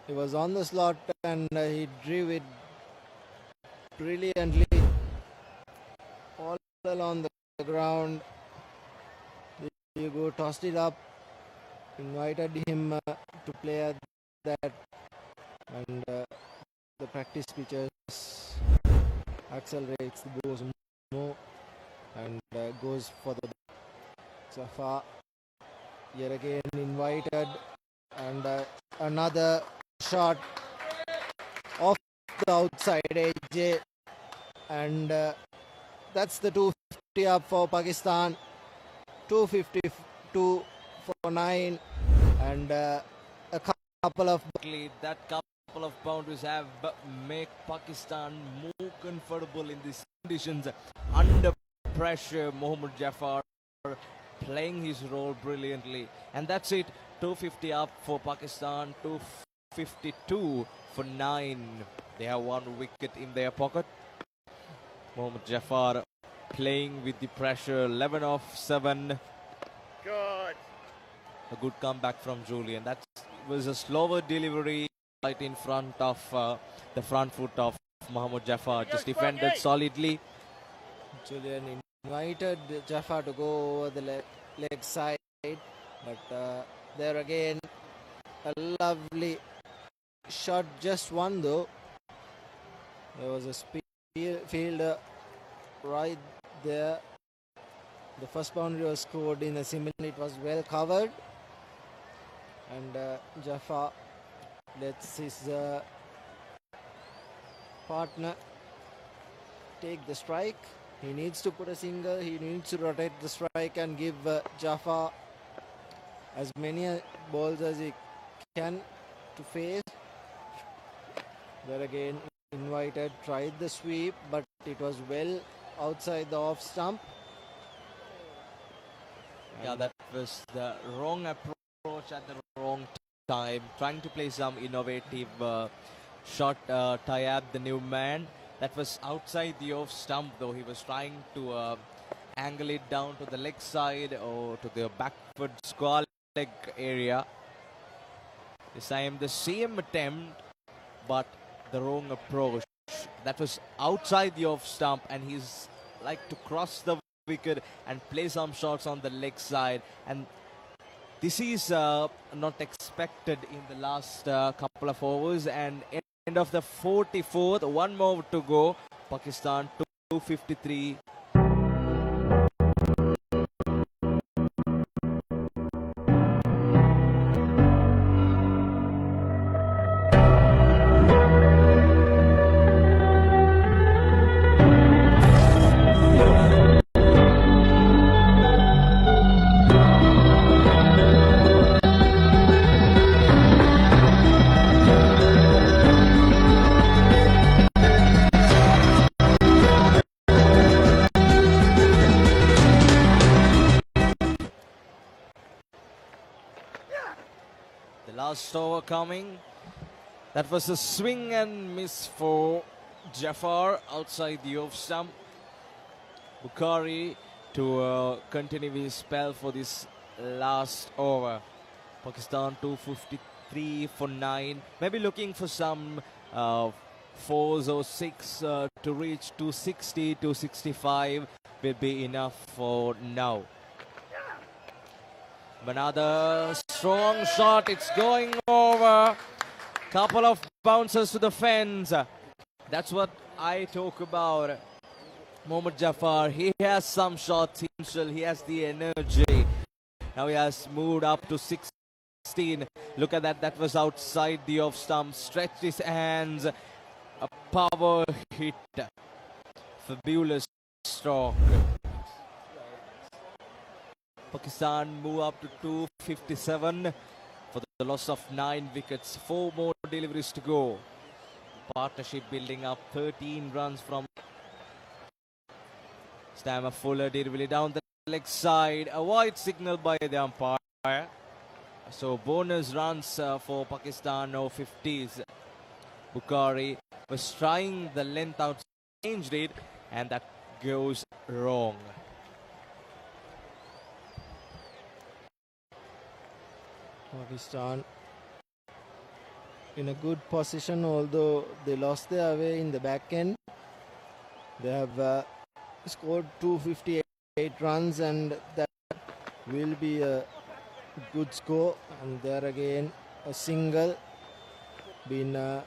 he was on the slot and he drew it brilliantly all along the ground. Diego tossed it up, invited him to play at that, and the practice pitches accelerates the balls more and goes for the Jafar. Yet again invited, and another shot off the outside edge, and that's the 250 up for Pakistan. 252 for 9, and a couple of
that couple of boundaries have make Pakistan more comfortable in these conditions under pressure. Mohammad Jafar playing his role brilliantly, and that's it. 250 up for Pakistan, 252 for 9. They have 1 wicket in their pocket. Mohammad Jafar playing with the pressure. 11 off 7.
Good.
A good comeback from Julian. That was a slower delivery right in front of the front foot of Mohammad Jafar. Just defended solidly.
Julian invited Jafar to go over the leg side, but there again a lovely shot, just one though. There was a fielder right there. The first boundary was scored in a similar, it was well covered, and Jafar lets his partner take the strike. He needs to put a single, he needs to rotate the strike and give Jafar as many balls as he can to face. There again invited, tried the sweep, but it was well outside the off stump.
Yeah, that was the wrong approach at the wrong time. Trying to play some innovative shot. Tayyab, the new man. That was outside the off stump though. He was trying to angle it down to the leg side or to the backward square leg area. This time the same attempt, but the wrong approach. That was outside the off stump, and he's like to cross the wicket and play some shots on the leg side, and this is not expected in the last couple of overs. And end of the 44th, 1 more to go. Pakistan 253. Last over coming. That was a swing and miss for Jafar outside the off stump. Bukhari to continue his spell for this last over. Pakistan 253 for 9. Maybe looking for some 4s or 6 to reach 260, 265 will be enough for now. Another strong shot, it's going over. Couple of bounces to the fence. That's what I talk about. Mohammad Jafar, he has some shots, he has the energy. Now he has moved up to 16. Look at that, that was outside the off stump. Stretched his hands. A power hit. Fabulous stroke. Pakistan move up to 257 for the loss of 9 wickets. 4 more deliveries to go. Partnership building up. 13 runs from Stammer Fuller did really down the leg side. A wide signal by the umpire. So bonus runs for Pakistan over-50s. Bukhari was trying the length out, changed it, and that goes wrong.
Pakistan in a good position, although they lost their way in the back end. They have scored 258 runs, and that will be a good score. And there again a single been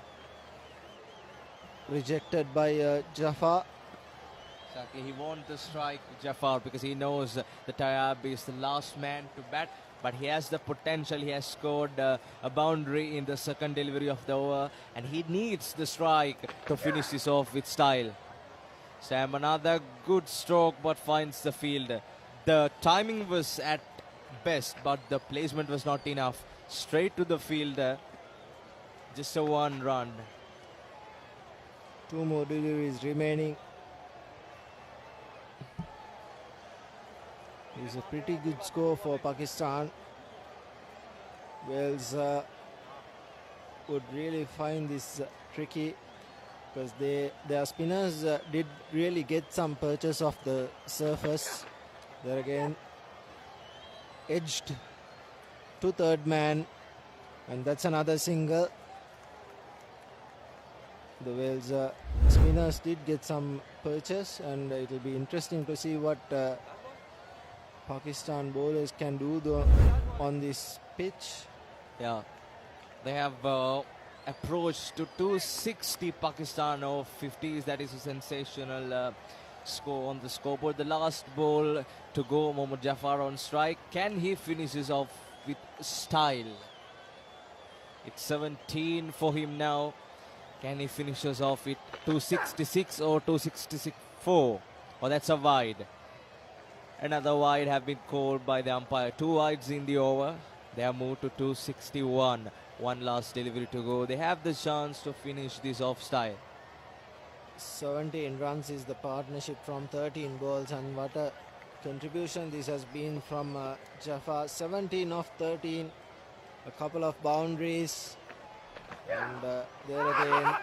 rejected by Jafar.
Exactly, he wants to strike Jafar because he knows that Tayyab is the last man to bat, but he has the potential. He has scored a boundary in the second delivery of the over, and he needs the strike to finish this off with style. Sam, another good stroke, but finds the field. The timing was at best, but the placement was not enough. Straight to the field, just a 1 run.
2 more deliveries remaining. It's a pretty good score for Pakistan. Wales would really find this tricky because their spinners did really get some purchase off the surface. There again, edged to third man, and that's another single. The Wales spinners did get some purchase, and it will be interesting to see what Pakistan bowlers can do on this pitch.
Yeah, they have approached to 260 Pakistan over-50s. That is a sensational score on the scoreboard. The last ball to go, Mohammad Jafar on strike. Can he finishes off with style? It's 17 for him now. Can he finishes off with 266 or 264? Oh, that's a wide. Another wide have been called by the umpire. 2 wides in the over. They have moved to 261. 1 last delivery to go. They have the chance to finish this off style.
17 runs is the partnership from 13 balls, and what a contribution this has been from Jafar. 17 of 13. A couple of boundaries. And there again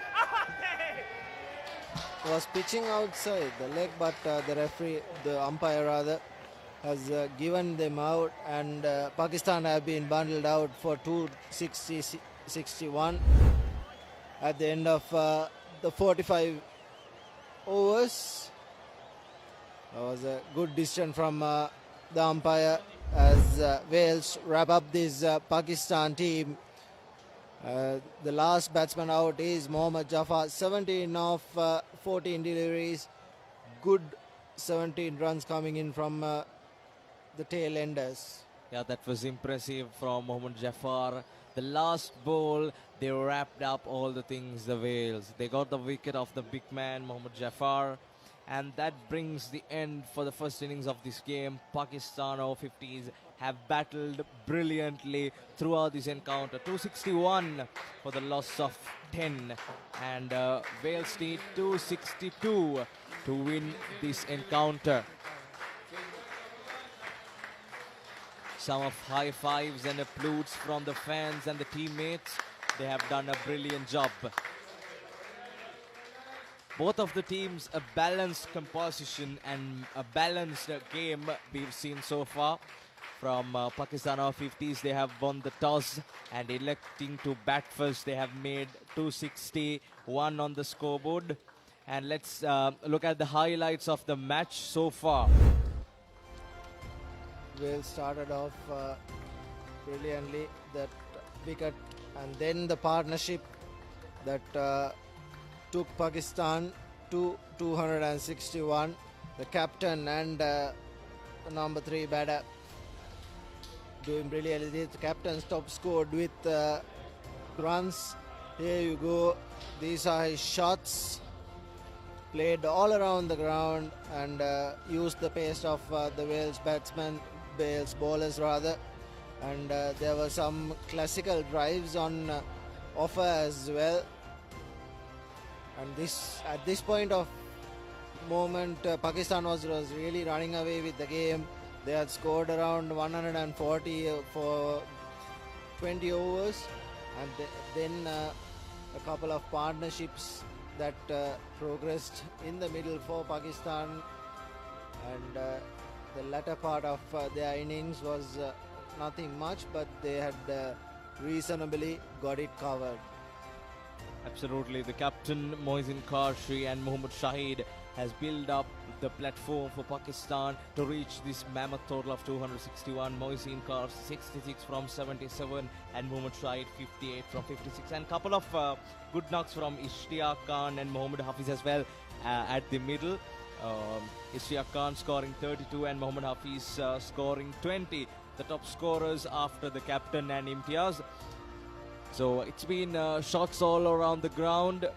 was pitching outside the leg, but the umpire rather, has given them out, and Pakistan have been bundled out for 260-61 at the end of the 45 overs. That was a good decision from the umpire as Wales wrap up this Pakistan team. The last batsman out is Mohammad Jafar. 17 of 14 deliveries. Good 17 runs coming in from the tail enders.
Yeah, that was impressive from Mohammad Jafar. The last ball, they wrapped up all the things, the Wales. They got the wicket of the big man, Mohammad Jafar. And that brings the end for the first innings of this game. Pakistan over-50s have battled brilliantly throughout this encounter. 261 for the loss of 10. And Wales need 262 to win this encounter. Some of high fives and applauds from the fans and the teammates. They have done a brilliant job. Both of the teams a balanced composition and a balanced game we've seen so far. from Pakistan over-50s. They have won the toss and electing to bat first. They have made 261 on the scoreboard. And let's look at the highlights of the match so far.
Wales started off brilliantly, that wicket, and then the partnership that took Pakistan to 261. The captain and number 3 batter doing brilliantly. The captain's top scored with runs. Here you go. These are his shots. Played all around the ground and used the pace of the Wales bowlers rather. And there were some classical drives on offer as well. And at this point of moment, Pakistan was really running away with the game. They had scored around 140 for 20 overs, and then a couple of partnerships that progressed in the middle for Pakistan, and the latter part of their innings was nothing much, but they had reasonably got it covered.
Absolutely. The captain Mohsin Qarshi and Mohammad Shahid has built up the platform for Pakistan to reach this mammoth total of 261. Mohsin Qarshi 66 from 77 and Mohammad Shahid 58 from 56. And couple of good knocks from Ishtiaq Khan and Mohammad Hafiz as well at the middle. Ishtiaq Khan scoring 32 and Mohammad Hafiz scoring 20. The top scorers after the captain and Imtiaz. So it's been shots all around the ground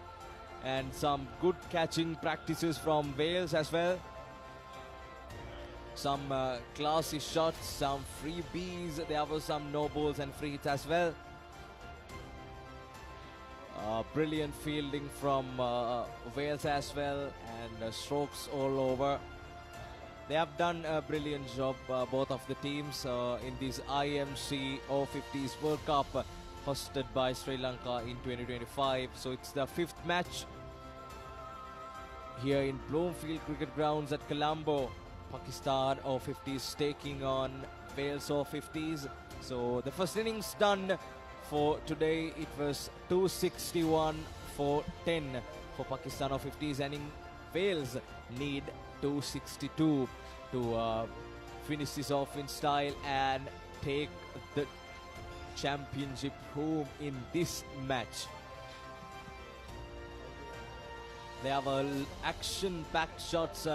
and some good catching practices from Wales as well. Some classy shots, some freebies. There were some no balls and free hits as well. Brilliant fielding from Wales as well, and strokes all over. They have done a brilliant job, both of the teams, in this IMC Over-50s World Cup hosted by Sri Lanka in 2025. So it's the 5th match here in Bloomfield Cricket Grounds at Colombo. Pakistan Over-50s taking on Wales Over-50s. So the first innings done for today. It was 261 for 10 for Pakistan Over-50s, and in Wales need 262 to finish this off in style and take the championship home in this match. They have action-packed shots,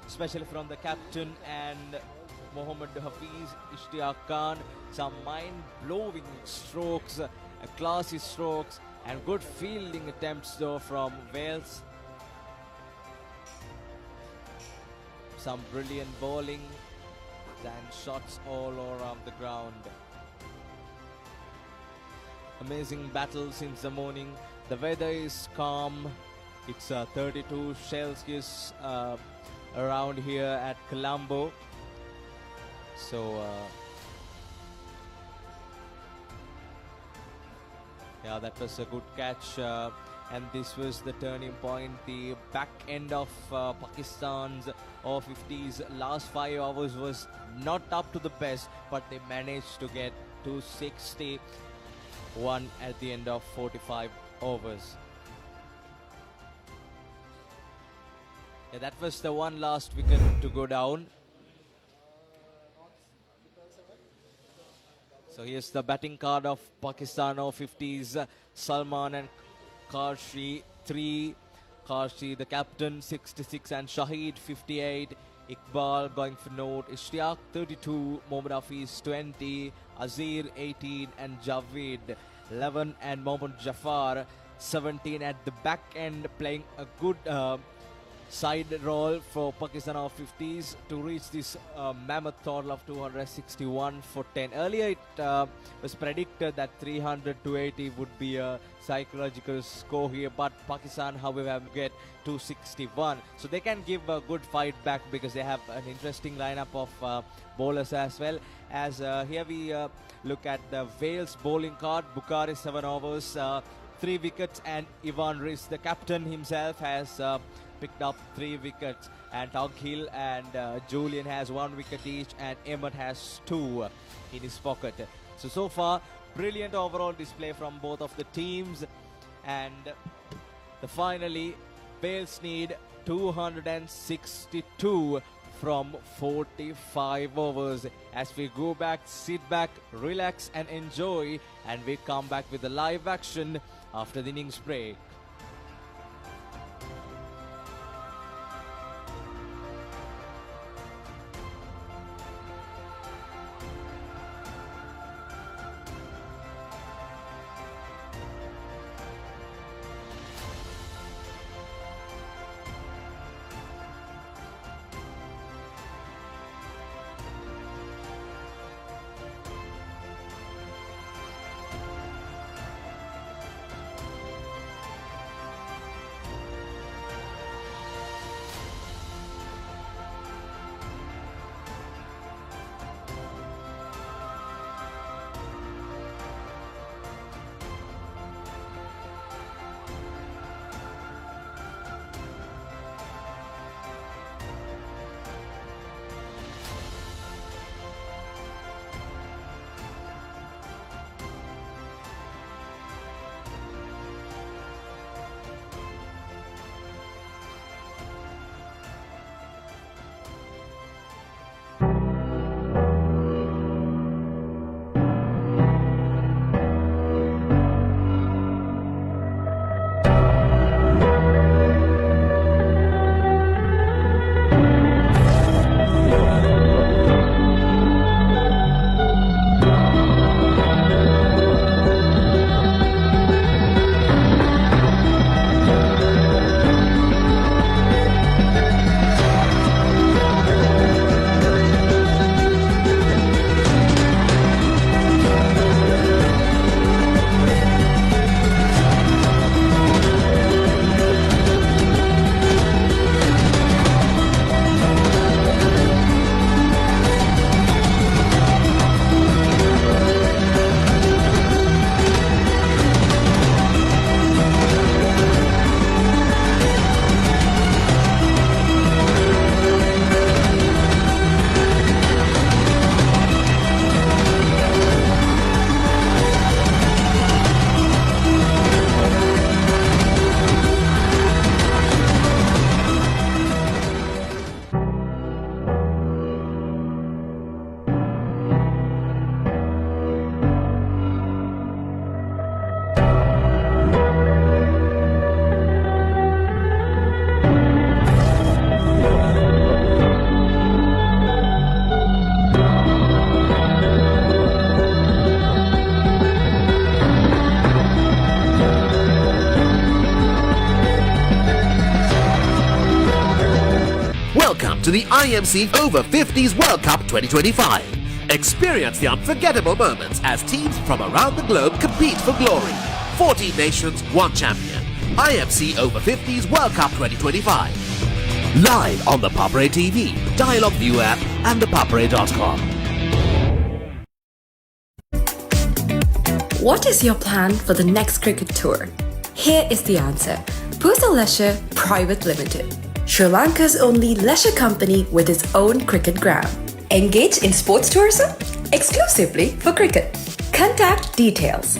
especially from the captain and Mohammad Hafiz, Ishtiaq Khan. Some mind-blowing strokes, classy strokes, and good fielding attempts though from Wales. Some brilliant bowling and shots all around the ground. Amazing battle since the morning. The weather is calm. It's 32 Celsius around here at Colombo. So yeah, that was a good catch, and this was the turning point. The back end of Pakistan's Over-50s last 5 hours was not up to the best, but they managed to get 261 at the end of 45 overs. Yeah, that was the one last wicket to go down. So here's the batting card of Pakistan Over-50s. Salman and Qarshi 3. Qarshi the captain 66 and Shahid 58. Iqbal going for note. Ishtiaq 32. Mohammad Hafiz 20. Azir 18 and Javed 11 and Mohammad Jafar 17 at the back end, playing a good side role for Pakistan Over-50s to reach this mammoth total of 261 for 10. Earlier it was predicted that 300 to 80 would be a psychological score here, but Pakistan however get 261. So they can give a good fight back because they have an interesting lineup of bowlers as well. As here we look at the Wales bowling card. Bukhari 7 overs, 3 wickets, and Ivan Riz, the captain himself, has picked up 3 wickets, and Tughill and Julian has 1 wicket each, and Emmett has 2 in his pocket. So far, brilliant overall display from both of the teams, and finally, Wales need 262 from 45 overs. As we go back, sit back, relax and enjoy, and we come back with the live action after the innings break.
Welcome to the IMC Over-50s World Cup 2025. Experience the unforgettable moments as teams from around the globe compete for glory. 14 nations, 1 champion. IMC Over-50s World Cup 2025. Live on the Papare TV, Dialog View app and thepapare.com.
What is your plan for the next cricket tour? Here is the answer. Pusa Leisure Private Limited, Sri Lanka's only leisure company with its own cricket ground. Engage in sports tourism exclusively for cricket. Contact details.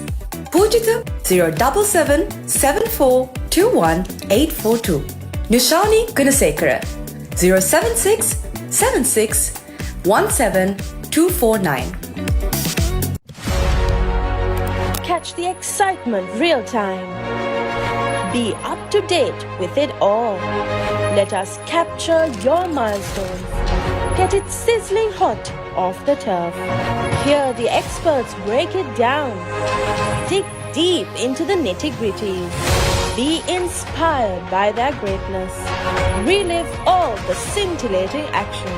Pujita 077 7421 842. Nishani Gunasekara 076 76 17 249.
Catch the excitement real time. Be up to date with it all. Let us capture your milestones. Get it sizzling hot off the turf. Hear the experts break it down. Dig deep into the nitty-gritties. Be inspired by their greatness. Relive all the scintillating action.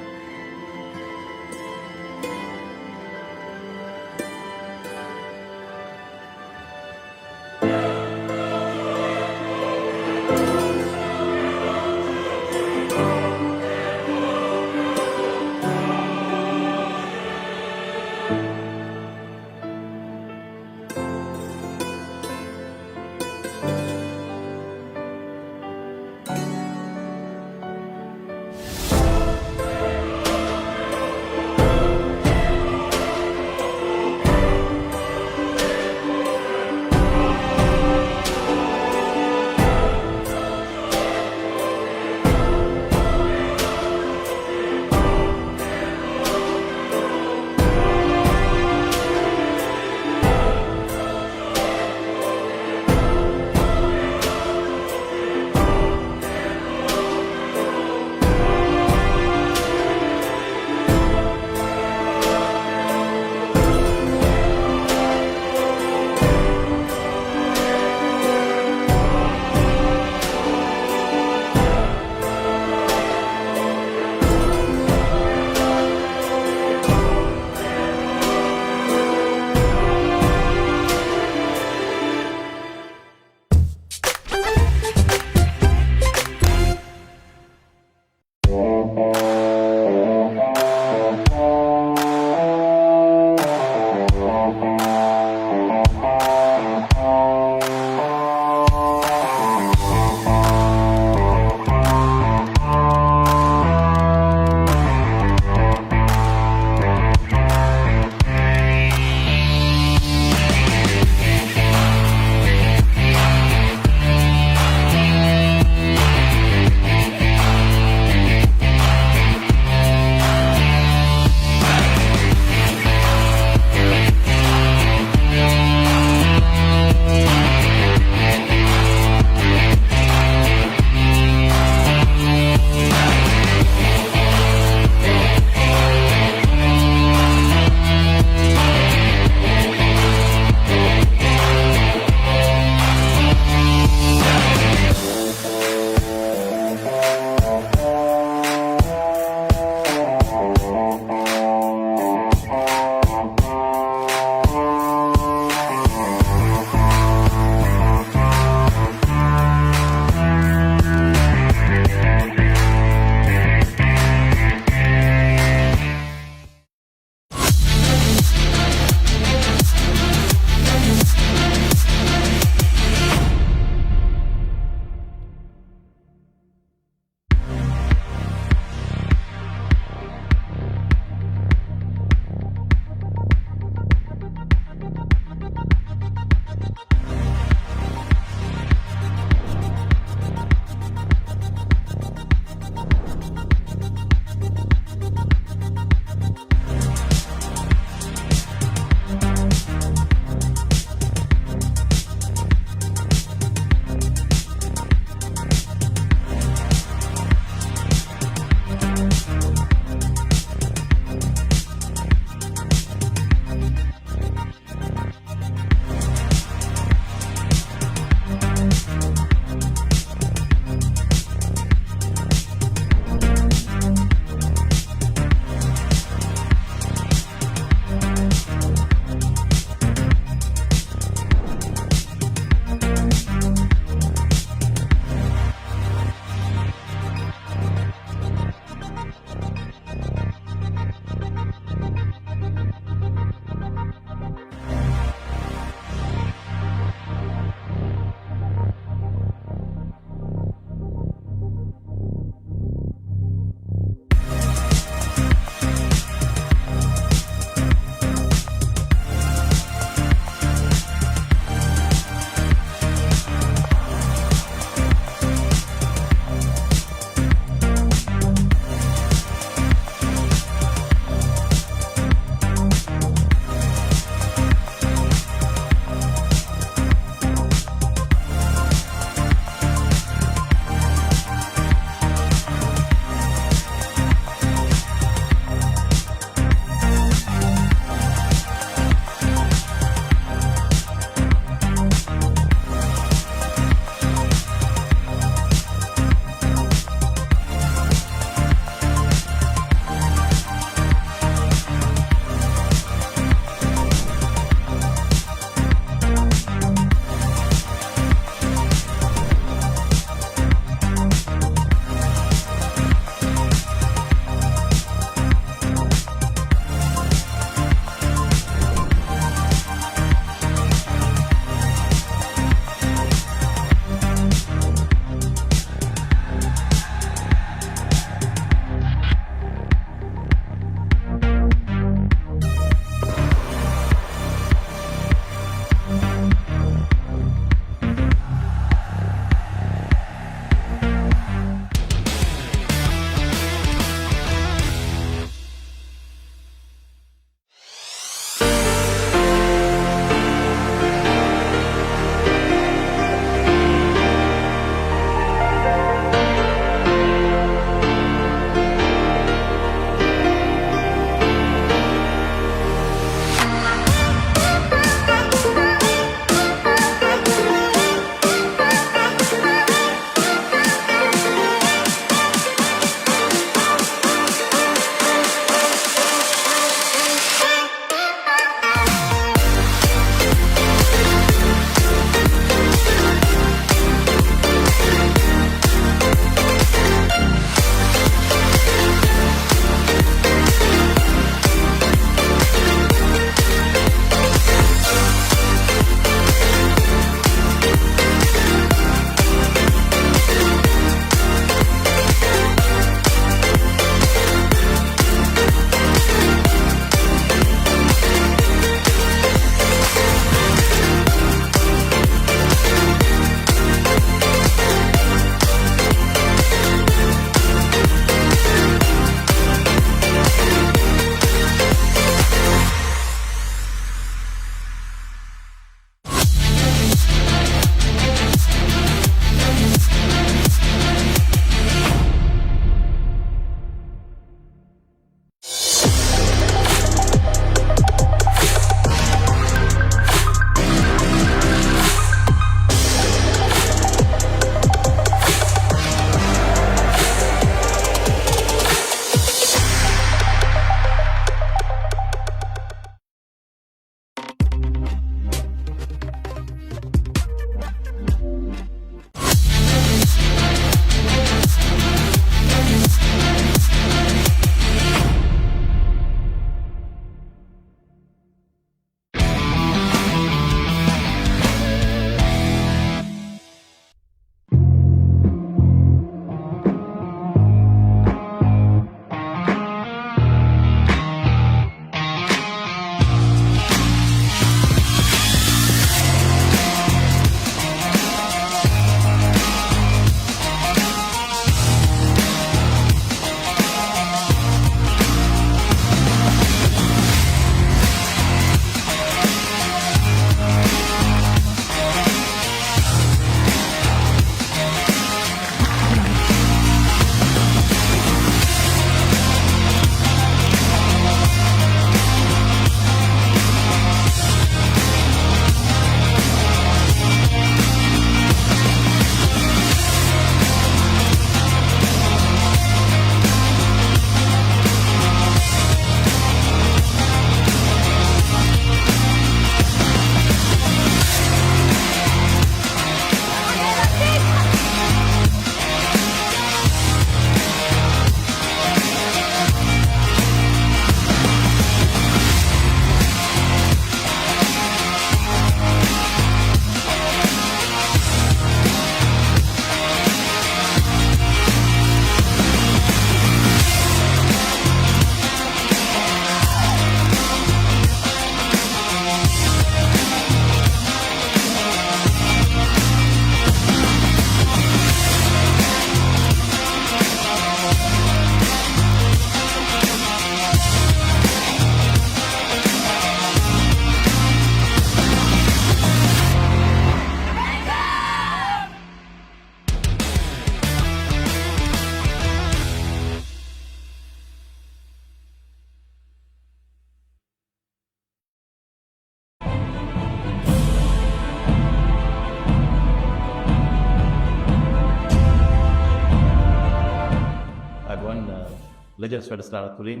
ලෙජන්ඩ්ස් වැඩසටහන තුළින්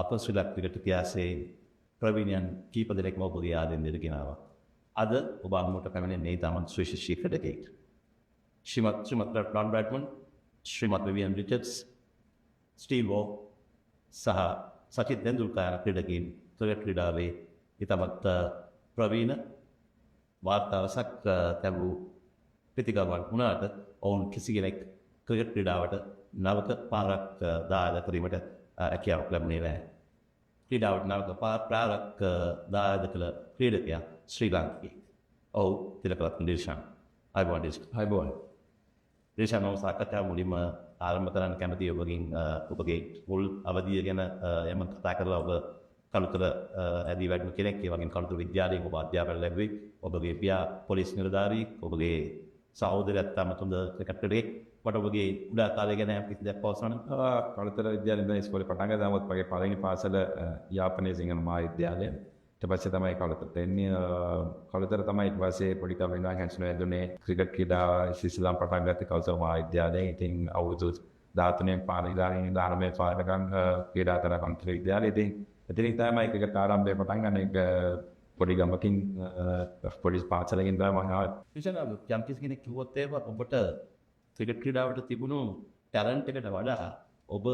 අප ශ්‍රී Lanka cricket ඉතිහාසයේ ප්‍රවීණයන් කීප දෙනෙක්ම ඔබගේ ආදරයෙන් ගෙනාවා. අද ඔබ අමුමට පැමිණෙන්නේ තමන් සුවිශේෂී ක්‍රිකටරයෙක්. ශ්‍රීමත් රොන් බ්‍රැඩ්මන්, ශ්‍රීමත් විවියන් රිචඩ්ස්, ස්ටීව් වෝ සහ සචින් තෙන්ඩුල්කර් යන ක්‍රීඩකයන් ක්‍රිකට් ක්‍රීඩාවේ ඉතාමත් ප්‍රවීණ වාර්තාවසක් තැබූ ප්‍රතිගමන් වුණාට ඔවුන් කිසි කෙනෙක් ක්‍රිකට් ක්‍රීඩාවට නවක පාරක් දායක කිරීමට හැකියාවක් ලැබුණේ නැහැ. ක්‍රීඩාවට නවක පාරක් දායක කළ ක්‍රීඩකයා ශ්‍රී ලාංකිකයෙක්. ඔව් තිලකරත්න දිල්ෂාන්. අයිබෝන් දිල්ෂාන්. අයිබෝන්. දිල්ෂාන් මම සාකච්ඡාව මුලින්ම ආරම්භ කරන්න කැමතියි ඔබගේ මුල් අවධිය ගැන යම කතා කරලා ඔබ කළුතර ඇදී වැඩිම කෙනෙක්, ඒ වගේම කළුතර විද්‍යාලයෙන් ඔබ අධ්‍යාපනය ලැබුවේ. ඔබගේ පියා පොලිස් නිලධාරී, ඔබගේ සහෝදරයත් තමතුන්ද ක්‍රිකටරයෙක්. වට ඔබගේ උඩා කාලය ගැන කිසි දෙයක් පවසන්න.
කළුතර විද්‍යාලයෙන් ඉඳන් ඉස්කෝලේ පටන් ගත්තා. නමුත් මගේ පළවෙනි පාසල යාපනයේ සිංහල මහා විද්‍යාලය. ඊට පස්සේ තමයි කළුතරට එන්නේ. කළුතර තමයි ඊට පස්සේ පොඩි කම වෙනවා හැන්සන් වැදුනේ ක්‍රිකට් ක්‍රීඩාව ඉස්ලාම් පටන් ගත්තේ කළුතර මහා විද්‍යාලයෙන්. ඉතින් අවුරුදු 13න් පාරේ ඉඳන් 19 පාරකම් ක්‍රීඩා කර කළුතර විද්‍යාලයේ. ඉතින් එතනින් තමයි ක්‍රිකට් ආරම්භය පටන් ගන්න. එක පොඩි ගමකින් පොඩි පාසලකින් තමයි මම ආවේ.
විශේෂයෙන්ම යම් කිසි කෙනෙක් කිව්වොත් ඒක ඔබට ක්‍රිකට් ක්‍රීඩාවට තිබුණු ටැලන්ට් එකට වඩා ඔබ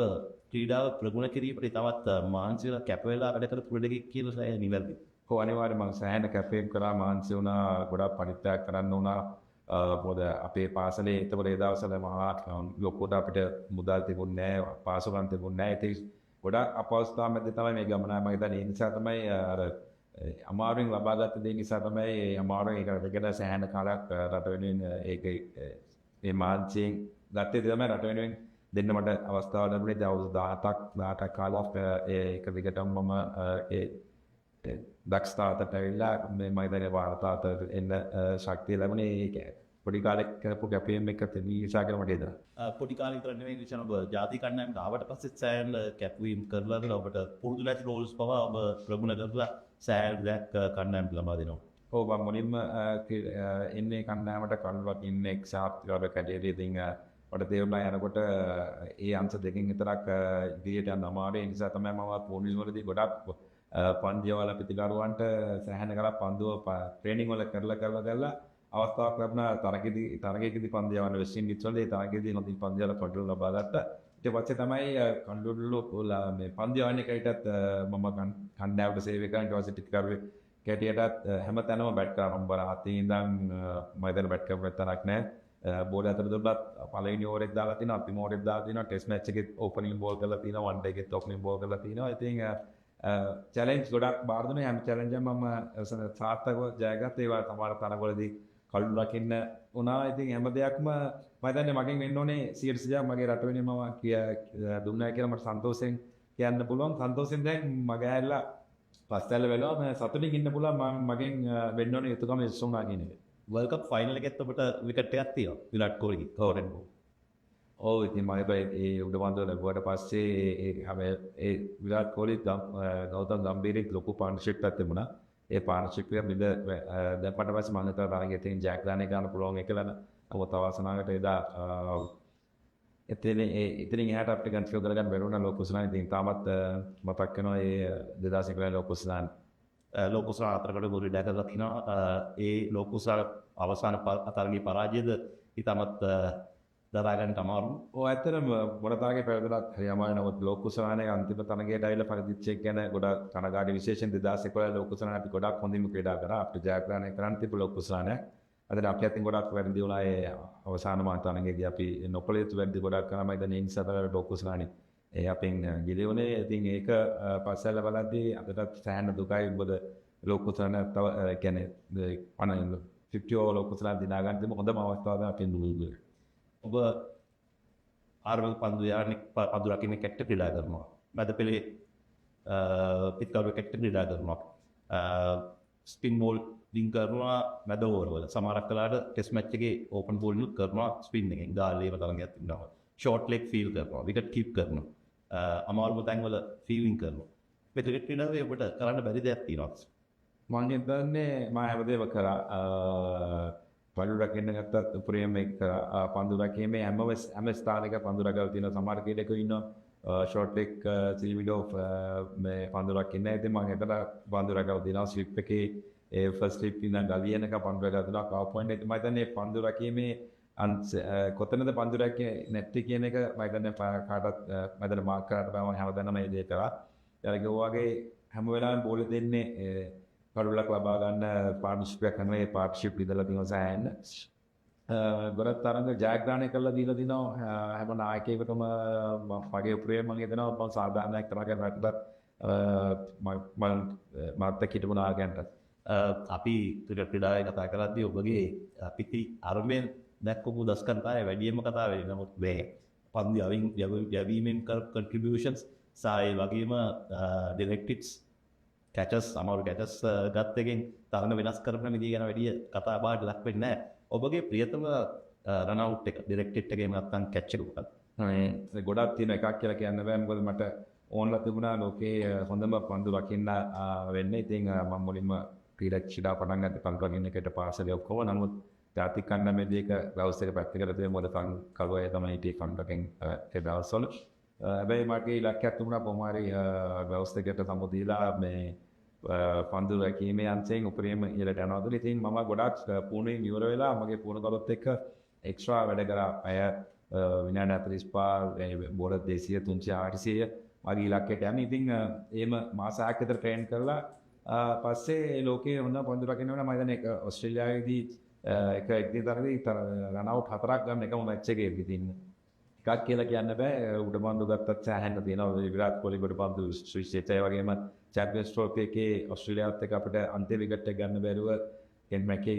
ක්‍රීඩාව ප්‍රගුණ කිරීමට තවත් මානසික කැප වෙලා වැඩ කර ක්‍රීඩකෙක් කියලා නිවැරදි.
ඔව් අනිවාර්යයෙන් මම සෑහෙන කැපයෙන් කරා, මානසික වුණා, ගොඩක් පරිත්‍යාග කරන්න වුණා. මොකද අපේ පාසලේ එතකොට ඒ දවස්වල මහා ලොකුට අපිට මුදල් තිබුණේ නැහැ, පාසුකම් තිබුණේ නැහැ. ඉතින් ගොඩක් අපහසුතාව මැද තමයි මේ ගමන මම හිතන්නේ. ඒ නිසා තමයි අර අමාරුවෙන් ලබාගත් දේ නිසා තමයි අමාරුවෙන් ඒකට සෑහෙන කාලයක් රට වෙනුවෙන් ඒකේ මේ මානසිකයෙන් ගත්තේ තමයි රට වෙනුවෙන් දෙන්න මට අවස්ථාව ලැබුණේ. දැන් අවුරුදු 18ක් කාලයක් ඒක දිගටම මම ඒ දක්ෂතාවට ඇවිල්ලා මේ මම හිතන්නේ වාර්තාවට එන්න ශක්තිය ලැබුණේ ඒක පොඩි කාලෙක කරපු කැපීම් එක නිසා කියලා මට හිතෙනවා.
පොඩි කාලේ විතර නෙවෙයි විශේෂම ඔබ ජාතික කණ්ඩායමට ආවට පස්සේ සෑහෙන කැපවීම් කරලා ඔබට පුරුදු නැති රෝල්ස් පවා ඔබ ප්‍රගුණ කරලා සෑහෙන දෙයක් කණ්ඩායමට ලබා දෙනවා.
ඔව් මම මුලින්ම ඉන්නේ කණ්ඩායමට කල්වත් ඉන්නේ එක්සාප් වල කැඩේදී. ඉතින් මට තේරුණා යනකොට ඒ අංශ දෙකකින් විතරක් ඉදිරියට යන්න අමාරුයි. ඒ නිසා තමයි මම පොලිස් වලදී ගොඩක් පන්දියවල පිටිකරුවන්ට සෑහෙන කරලා පන්දුව ට්‍රේනින් වල කරලා අවස්ථාවක් ලැබුණා. තරගයකදී පන්දියවල වෙස්ට් ඉන්ඩීස් වල ඒ තරගයේදී නොදී පන්දියවල පොඩ්ඩක් ලබා ගත්තා. ඊට පස්සේ තමයි කණ්ඩුල්ලෝ මේ පන්දියවන්නේ කයිටත් මම කණ්ඩායමට සේවය කරන ඊට පස්සේ පිටිකරුවේ කැටියටත් හැමතැනම බැට් කරා. නම්බර 7 ඉඳන් මම දැන් බැට් කරපු තරක් නැහැ. බෝල අතර දුන්නත් පළවෙනි ඕවරෙත් දාලා තිනවා, අන්තිම ඕවරෙත් දාලා තිනවා, ටෙස්ට් මැච් එකෙත් ඕපනින් බෝල් කරලා තිනවා, වන් ඩේ එකෙත් ඕපනින් බෝල් කරලා තිනවා. ඉතින් චැලෙන්ජ් ගොඩක් බාර දුන්නා. හැම චැලෙන්ජ් එකම මම සාර්ථකව ජයගත්තා. ඒවා සමහර තරගවලදී කළු ලකින්න වුණා. ඉතින් හැම දෙයක්ම මම හිතන්නේ මගෙන් වෙන්න ඕනේ 100% මගේ රට වෙනුවෙන් මම දුන්නා කියලා මට සන්තෝෂෙන් කියන්න පුළුවන්. සන්තෝෂෙන් දැන් මගේ ඇල්ලා පස්සැල්ල වෙනවා. මම සතුටින් ඉන්න පුළුවන්. මගෙන් වෙන්න ඕනේ යුතුයකම ඉස්සුණා කියන එක.
වර්ල්ඩ් කප් ෆයිනල් එකෙත් ඔබට විකට් එකක් තියෙනවා. විරාට් කොහ්ලි කවරෙන් බෝ.
ඔව් ඉතින් මම ඒ උඩවන්දව ලැබුවට පස්සේ ඒ විරාට් කොහ්ලි ගෞතම් ගම්බීරෙක් ලොකු පාර්ට්නර්ෂිප් එකක් තිබුණා. ඒ පාර්ට්නර්ෂිප් එක බිඳ දැම්පට පස්සේ මම හිතුවා තරගෙ තියෙන ජයග්‍රහණය ගන්න පුළුවන් එකලන අවත අවසනාවට එදා එතනින් එහාට අපිට කන්ෆියර් කරගන්න බැරුණා ලෝකුස්ලාන්. ඉතින් තාමත් මතක් වෙනවා ඒ 2011 ලෝකුස්ලාන් ලෝකුස්ලාන් අතරකට ගොඩ දැකලා තිනවා. ඒ ලෝකුස්ලාන් අවසාන තරගයේ පරාජයද ඉතාමත් දරා ගන්න අමාරු. ඔව් ඇත්තටම මොන තරගේ පැවැදුනත් හරි අමාරු. නමුත් ලෝකුස්ලානේ අන්තිම තරගයට ඇවිල්ලා පරිදිච්ච එක ගැන ගොඩක් කනගාටු. විශේෂයෙන් 2011 ලෝකුස්ලාන අපි ගොඩක් හොඳින්ම ක්‍රීඩා කරා. අපිට ජයග්‍රහණය කරන්න තිබු ලෝකුස්ලානයක්. අද අපි අතින් ගොඩක් වැරදි වුණා. ඒ අවසාන මාතනගේදී අපි නොකළ යුතු වැරදි ගොඩක් කරා. මම දැන් ඒ නිසා තමයි ලෝකුස්ලානේ ඒ අපෙන් ගිලිවුනේ. ඉතින් ඒක පස්සෙල්ල බලද්දී අදටත් සෑහෙන දුකයි. මොකද ලෝකුස්ලාන තව කියන්නේ 50 ඕවර් ලෝකුස්ලාන දිනා ගන්න තිබුණ හොඳම අවස්ථාව තමයි අපෙන් දුන්නේ.
ඔබ ආරවල් පන්දු යාන්නේ පන්දු රකින්න කැට්ට ක්‍රීඩා කරනවා. මැද පෙළේ පිටකරු කැට්ට ක්‍රීඩා කරනවා. ස්පින් බෝල් ඩින් කරනවා මැද ඕවර් වල. සමහරක් වෙලාවට ටෙස්ට් මැච් එකේ ඕපන් බෝල් නුත් කරනවා ස්පින් එකෙන්. ගාල්ලේම තරගයක් තිබුණා. ෂෝට් ලෙග් ෆීල් කරනවා. විකට් කීප් කරනවා. අමාරුම තැන් වල ෆීල්ඩින් කරනවා. මේ ක්‍රිකට් ක්‍රීඩාවේ ඔබට කරන්න බැරි දෙයක් තියෙනවා.
මම හිතන්නේ මම හැමදේම කරා. පඳු රකින්න ගත්තත් උපරිම එක පඳු රැකීමේ හැම ස්ථානයක පඳු රැකලා තියෙන සමහර කෙනෙකු ඉන්නවා ෂෝට් එක සිල්විඩෝ මේ පඳු රකින්න. ඉතින් මම හිතලා පඳු රැකලා තියෙනවා ස්ලිප් එකේ ඒ ෆස්ට් ස්ලිප් ඉඳන් ගලියනක පඳු රැකලා තියෙනවා කව පොයින්ට් එක. මම හිතන්නේ පඳු රැකීමේ කොතනද පඳු රැකේ නැති කියන එක මම හිතන්නේ කාටවත් මම හිතන්නේ මාක් කරන්න බෑ. මම හැමදාම මේ දේ කරා. ඒක වගේ හැම වෙලාවෙම බෝල් දෙන්නේ කඩුලක් ලබා ගන්න පාර්ට්නර්ෂිප් එකක් කරනවා. ඒ පාර්ට්නර්ෂිප් ඉදලා තියෙනවා සෑහෙන. ගොඩක් තරඟ ජයග්‍රහණය කරලා දීලා තිනවා හැම නායකයෙකුටම මගේ උපරිම මම හිතනවා මම සාධාරණයක් තමයි කරන්නත් මත් හිටපු නායකයන්ට
අපි ක්‍රීඩාවේ කතා කරද්දී ඔබගේ පිටි අරමෙන් දැක්කපු දස්කම් තමයි වැඩියෙන්ම කතා වෙන්නේ. නමුත් මේ පන්දු යැවීමෙන් contributions සහ ඒ වගේම directed catches අමාරු catches ගත් එකෙන් තරඟ වෙනස් කරන විදිය ගැන වැඩි කතා බහට ලක් වෙන්නේ නැහැ. ඔබගේ ප්‍රියතම රන් අවුට් එක ඩිරෙක්ටඩ් එකේම නැත්නම් කැච් එක මොකක්ද?
මේ ගොඩක් තියෙන එකක් කියලා කියන්න බෑ. මොකද මට ඕන්ලා තිබුණා ලෝකේ හොඳම පන්දු රකින්න වෙන්නේ. ඉතින් මම මුලින්ම ක්‍රීඩා පටන් ගත්ත පන්දු රකින්න එකට පාසලේ ඔක්කොම. නමුත් ජාතික කණ්ඩායමේදී ඒක ග්ලව්ස් එක පැත්තකට තියලා මොකද කරුවේ තමයි හිටියේ කන්ට්‍රැක්ටින් ඒ දවස්වල. හැබැයි මගේ ඉලක්කයක් තිබුණා කොහොම හරි ග්ලව්ස් එකට සමුදීලා මේ පන්දු රැකීමේ අංශයෙන් උපරිම ඉහළට යනවා. ඉතින් මම ගොඩක් පුණේ නියුර වෙලා මගේ පුණ කලොත් එක්ක එක්ස්ට්‍රා වැඩ කරා. අය විනාඩි 45 බෝල 200 300 800 මගේ ඉලක්කයට යන්නේ. ඉතින් එහෙම මාස 6ක් විතර ට්‍රේන් කරලා පස්සේ ලෝකයේ හොඳ පන්දු රකින්න ඕන. මම හිතන්නේ ඕස්ට්‍රේලියාවේදී එක දිනතරදී රන් අවුට් 4ක් ගන්න එකම මැච් එකේ ඉතින් එකක් කියලා කියන්න බෑ. උඩ පන්දු ගත්තත් සෑහෙන්න තියෙනවා. විරාට් කොහ්ලි උඩ පන්දු ස්විච් ඒ වගේම චැම්පියන්ස් ට්‍රෝෆි එකේ ඕස්ට්‍රේලියාවත් එක්ක අපිට අන්තිම විකට් එක ගන්න බැරුව කෙන් මැකේ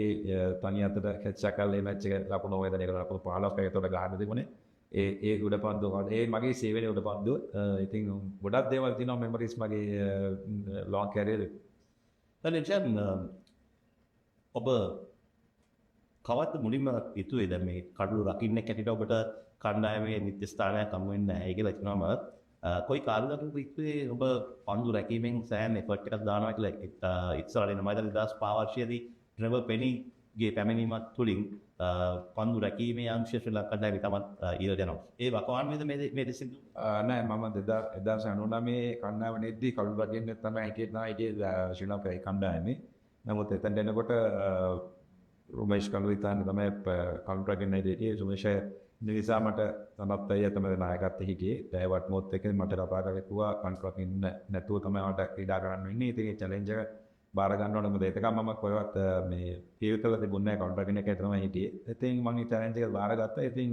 තනිය අතට කැච් එකක් කරලා මේ මැච් එක ලකුණු වේදනය කරලා ලකුණු 15ක් ඒකට ගහන්න තිබුණේ. ඒ උඩ පන්දු ඒ මගේ සේවනේ උඩ පන්දු. ඉතින් ගොඩක් දේවල් තියෙනවා මෙමරිස් මගේ ලොන් කැරියර් එකේ.
දැන් ඔබ කවද්ද මුලින්ම හිතුවේ දැන් මේ කඩළු රකින්න කැටිට ඔබට කණ්ඩායමේ නිත්‍ය ස්ථානයක් හමු වෙන්නේ නැහැ කියලා හිතනවාම කොයි කාලයකට හිතුවේ ඔබ පන්දු රැකීමෙන් සෑහෙන එෆර්ට් එකක් දානවා කියලා ඉස්සරහින් මම හිතන්නේ 2005 වර්ෂයේදී ට්‍රෙවර් පෙනිගේ පැමිණීමත් තුලින් පන්දු රැකීමේ අංශය ශ්‍රී ලංකාවේ තමත් ඉහළට යනවා. ඒ වකවානුවේද මේ දෙසින්
නෑ මම 2099 කණ්ඩායමේදී කඩළු රකින්න තමයි හිටියේ ශ්‍රී ලංකාවේ කණ්ඩායමේ. නමුත් එතනට එනකොට රොමේෂ් කලුරිතාන තමයි කඩළු රකින්න හිටියේ. රොමේෂ් නිසා මට තනත් අය තමයි නායකත්වයේ හිටියේ. ඩයවර්ට් මොත් එකේ මට ලබා ගත්තා කන්ට්‍රැක්ට් ඉන්න නැතුව තමයි මට ක්‍රීඩා කරන්න වෙන්නේ. ඉතින් ඒ චැලෙන්ජ් එක බාර ගන්න ඕනේ. මොකද එතකම මම කොහෙවත් මේ පියවිතල තිබුණේ නැහැ. කන්ට්‍රැක්ට් එකේ තමයි හිටියේ. ඉතින් මම ඒ චැලෙන්ජ් එක බාර ගත්තා. ඉතින්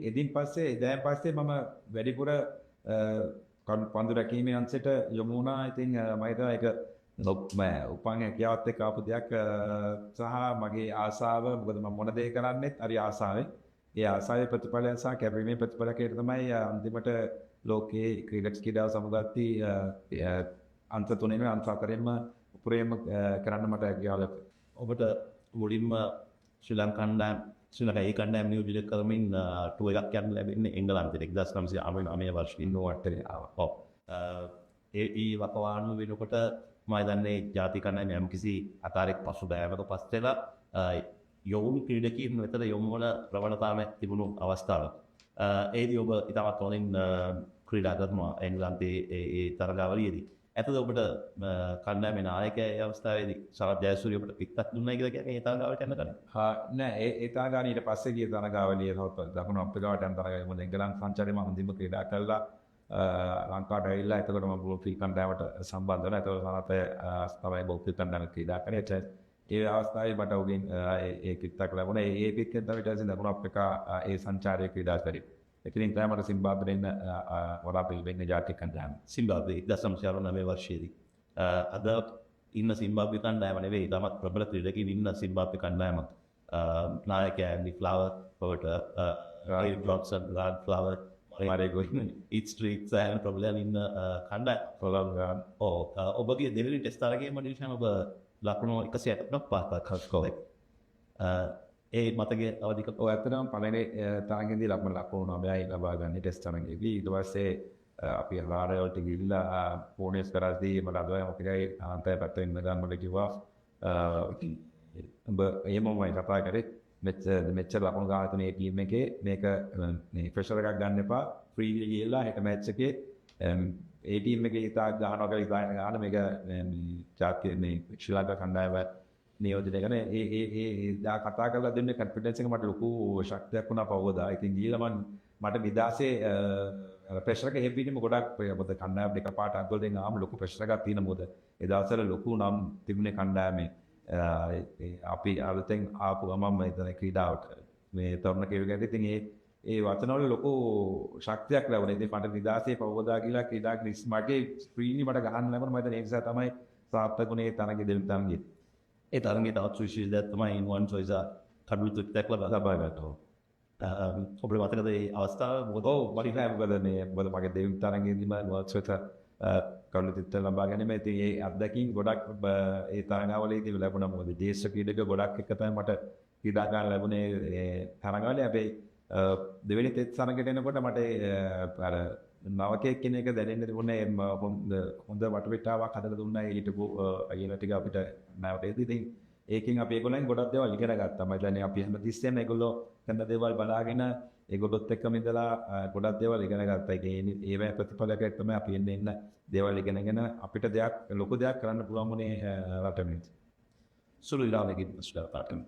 එදින් පස්සේ මම වැඩිපුර පන්දු රැකීමේ අංශයට යොමු වුණා. ඉතින් මම හිතුවා ඒක උපන් හැකියාවත් එක්ක ආපු දෙයක් සහ මගේ ආසාව. මොකද මම මොන දේ කරන්නේත් හරි ආසාවෙන්. ඒ ආසාවේ ප්‍රතිඵලය සහ කැපීමේ ප්‍රතිඵලකයට තමයි අන්තිමට ලෝකයේ ක්‍රීඩාව සමුගatti අන්ත 3ෙන් අන්ත 4ෙන්ම උපරිම කරන්න මට හැකියාව ලැබුණා.
ඔබට මුලින්ම ශ්‍රී ලංකාවේ කණ්ඩායම නියෝජනය කරමින් ටුවර් එකක් යන්න ලැබෙන්නේ එංගලන්තයට 1999 වර්ෂයේ 98 ආවා. ඔව්. ඒ වකවානුව වෙනකොට මම දන්නේ ජාතික කණ්ඩායම යම්කිසි අතාරෙක් පසුබෑමක පස්සෙලා යොවුන් ක්‍රීඩකීන් වෙතට යොමු වන ප්‍රවණතාවක් තිබුණු අවස්ථාවක්. ඒදී ඔබ ඉතාමත් හොඳින් ක්‍රීඩා කරනවා එංගලන්තයේ ඒ තරගාවලියේදී. ඇත්තද ඔබට කණ්ඩායමේ නායකයා ඒ අවස්ථාවේදී සරත් ජයසූරිය ඔබට පිටක් දුන්නා කියලා කියන්නේ ඒ තරගාවලට යන්න කලින්?
නෑ ඒ තරගාවලිය ඊට පස්සේ ගිය තරගාවලිය දකුණු අප්‍රිකාවට යන තරගාවලිය මොකද එංගලන්ත සංචාරයේ මම හොඳින්ම ක්‍රීඩා කළා. ලංකාවට ඇවිල්ලා එතකොට මම බ්ලූෆීල්ඩ් කණ්ඩායමට සම්බන්ධ වුණා. එතකොට සනත තමයි බ්ලූෆීල්ඩ් කණ්ඩායමට ක්‍රීඩා කරේ. ඒ අවස්ථාවේ මට ඔගෙන් ඒ පිටක් ලැබුණා. ඒ පිටකෙන් තමයි ඊට පස්සේ දකුණු අප්‍රිකා ඒ සංචාරයේ ක්‍රීඩා කරේ. එතනින් තමයි මට සිම්බාබ්වේ ඉන්න වඩාපිල් වෙන්නේ ජාතික කණ්ඩායම.
සිම්බාබ්වේ 1999 වර්ෂයේදී. අද ඉන්න සිම්බාබ්වේ කණ්ඩායම නෙවෙයි තමත් ප්‍රබල ක්‍රීඩකයින් ඉන්න සිම්බාබ්වේ කණ්ඩායම. නායකයා ඇන්ඩි ෆ්ලවර් පොවට රායි Johnson Grant Flower Murray Goodwin Heath Streak සෑහෙන ප්‍රබලයන් ඉන්න කණ්ඩායම. ඔබගේ දෙවෙනි ටෙස්ට් තරගයේ මඩිෂන් ඔබ ලකුණු 160ක් පාස් කරලා ඒ මතකයේ අවධික
ඔය ඇත්තටම පළවෙනි තරගෙදී ලකුණු 9යි ලබා ගන්න ටෙස්ට් තරගෙදී. ඊට පස්සේ අපි ලාරේ වලට ගිහිල්ලා පෝනේස් කරද්දී මට අදවයි මොකදයි අන්තය පැත්තෙන් ඉන්න ගන්න මට කිව්වා ඔබ එහෙමමයි කතා කරේ මෙච්චර ලකුණු ගාන තුනේ ටීම් එකේ මේක මේ ප්‍රෙෂර් එකක් ගන්න එපා ෆ්‍රීලි ගිහලා හෙට මැච් එකේ ඒ ටීම් එකේ ඉතා ගහනවා කියලා ගාන මේක ජාතිය මේ ශ්‍රී ලංකා කණ්ඩායම නියෝජනය කරන ඒ දා කතා කරලා දෙන්නේ කොන්ෆිඩන්ස් එක මට ලොකු ශක්තියක් වුණා පවවදා. ඉතින් ගිහලා මට නිදාසේ ප්‍රෙෂර් එක හෙබ්බීම ගොඩක් මොකද කණ්ඩායම දෙක පාට අග්ගොල් දෙන්න ආම ලොකු ප්‍රෙෂර් එකක් තියෙන මොකද ඒ දවස්වල ලොකු නම් තිබුණේ කණ්ඩායමේ අපි අලුතෙන් ආපු ගමන් මේ ක්‍රීඩාවට මේ තරුණ කෙනෙකුට ඉතින් ඒ වචනවල ලොකු ශක්තියක් ලැබුණා. ඉතින් මට නිදාසේ පවවදා කියලා ක්‍රීඩා ක්‍රිස් මගේ ස්ක්‍රීන් මට ගහන්න ලැබුණා. මම ඒ නිසා තමයි සාර්ථකුනේ තරගේ දෙන්න තරගේ
ඒ තරගේ තවත් විශේෂයක් තමයි ඉන්වන් චොයිස් කඩුතු දැක්ලා ලබා ගන්නවා. ඔබේ මතකද ඒ අවස්ථාව මොකද?
ඔව් මට නෑ මොකද මගේ දෙවි තරගයේදීම වර්ක්ස්වෙත කඩුතු ලබා ගැනීම ඉතින් ඒ අත්දැකීම් ගොඩක් ඒ තරගාවලේදී ලැබුණා. මොකද දේශ ක්‍රීඩක ගොඩක් එක තමයි මට ක්‍රීඩා ගන්න ලැබුණේ ඒ තරගවලේ. හැබැයි දෙවෙනි තෙත් තරගයට එනකොට මට අර නවකයෙක් කියන එක දැනෙන්න තිබුණේ හොඳ වටපිටාවක් හදලා දුන්නා ඒ හිටපු අයියලා ටික අපිට නැවතෙද්දී. ඉතින් ඒකෙන් අපි ඒගොල්ලන් ගොඩක් දේවල් ඉගෙන ගත්තා. මම හිතන්නේ අපි හැමතිස්සෙම ඒගොල්ලෝ කරන දේවල් බලාගෙන ඒගොල්ලොත් එක්කම ඉඳලා ගොඩක් දේවල් ඉගෙන ගත්තා. ඒවැ ප්‍රතිඵලයක් තමයි අපි එන්න දේවල් ඉගෙනගෙන අපිට දෙයක් ලොකු දෙයක් කරන්න පුළුවන් වුණේ රටේ.
සුළු ඉලාවකින් ස්ටාර්ට් කරමු.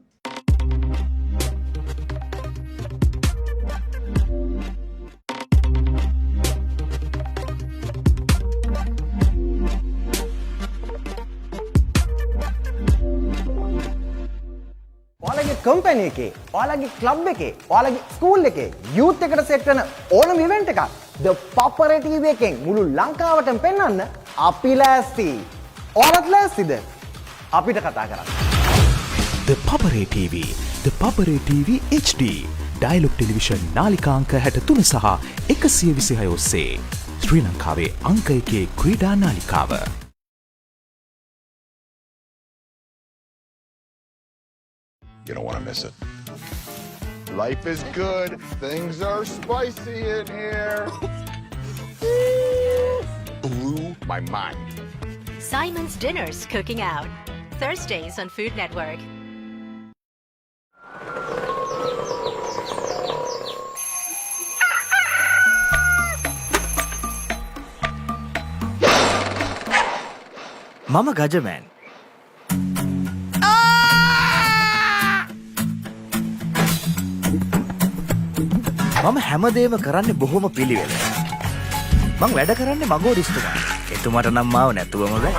ඔයාලගේ කම්පැනි එකේ, ඔයාලගේ ක්ලබ් එකේ, ඔයාලගේ ස්කූල් එකේ යූත් එකට සෙට් වෙන ඕනම ඉවෙන්ට් එකක් The Papare TV එකෙන් මුළු ලංකාවටම පෙන්වන්න අපි ලෑස්ති. ඔයාලත් ලෑස්තිද? අපිට කතා කරන්න.
The Papare TV, The Papare TV HD Dialog television නාලිකා අංක 63 සහ 126 ඔස්සේ ශ්‍රී ලංකාවේ අංක 1 ක්‍රීඩා නාලිකාව.
You don't want to miss it. Life is good. Things are spicy in here. Blew my mind.
Simon's Dinner's cooking out. Thursdays on Food Network.
Mama Gajaman. මම හැමදේම කරන්නේ බොහොම පිළිවෙල. මං වැඩ කරන්නේ මගෝරිස්තුමා. එතුමාට නම් මාව නැතුවම බෑ.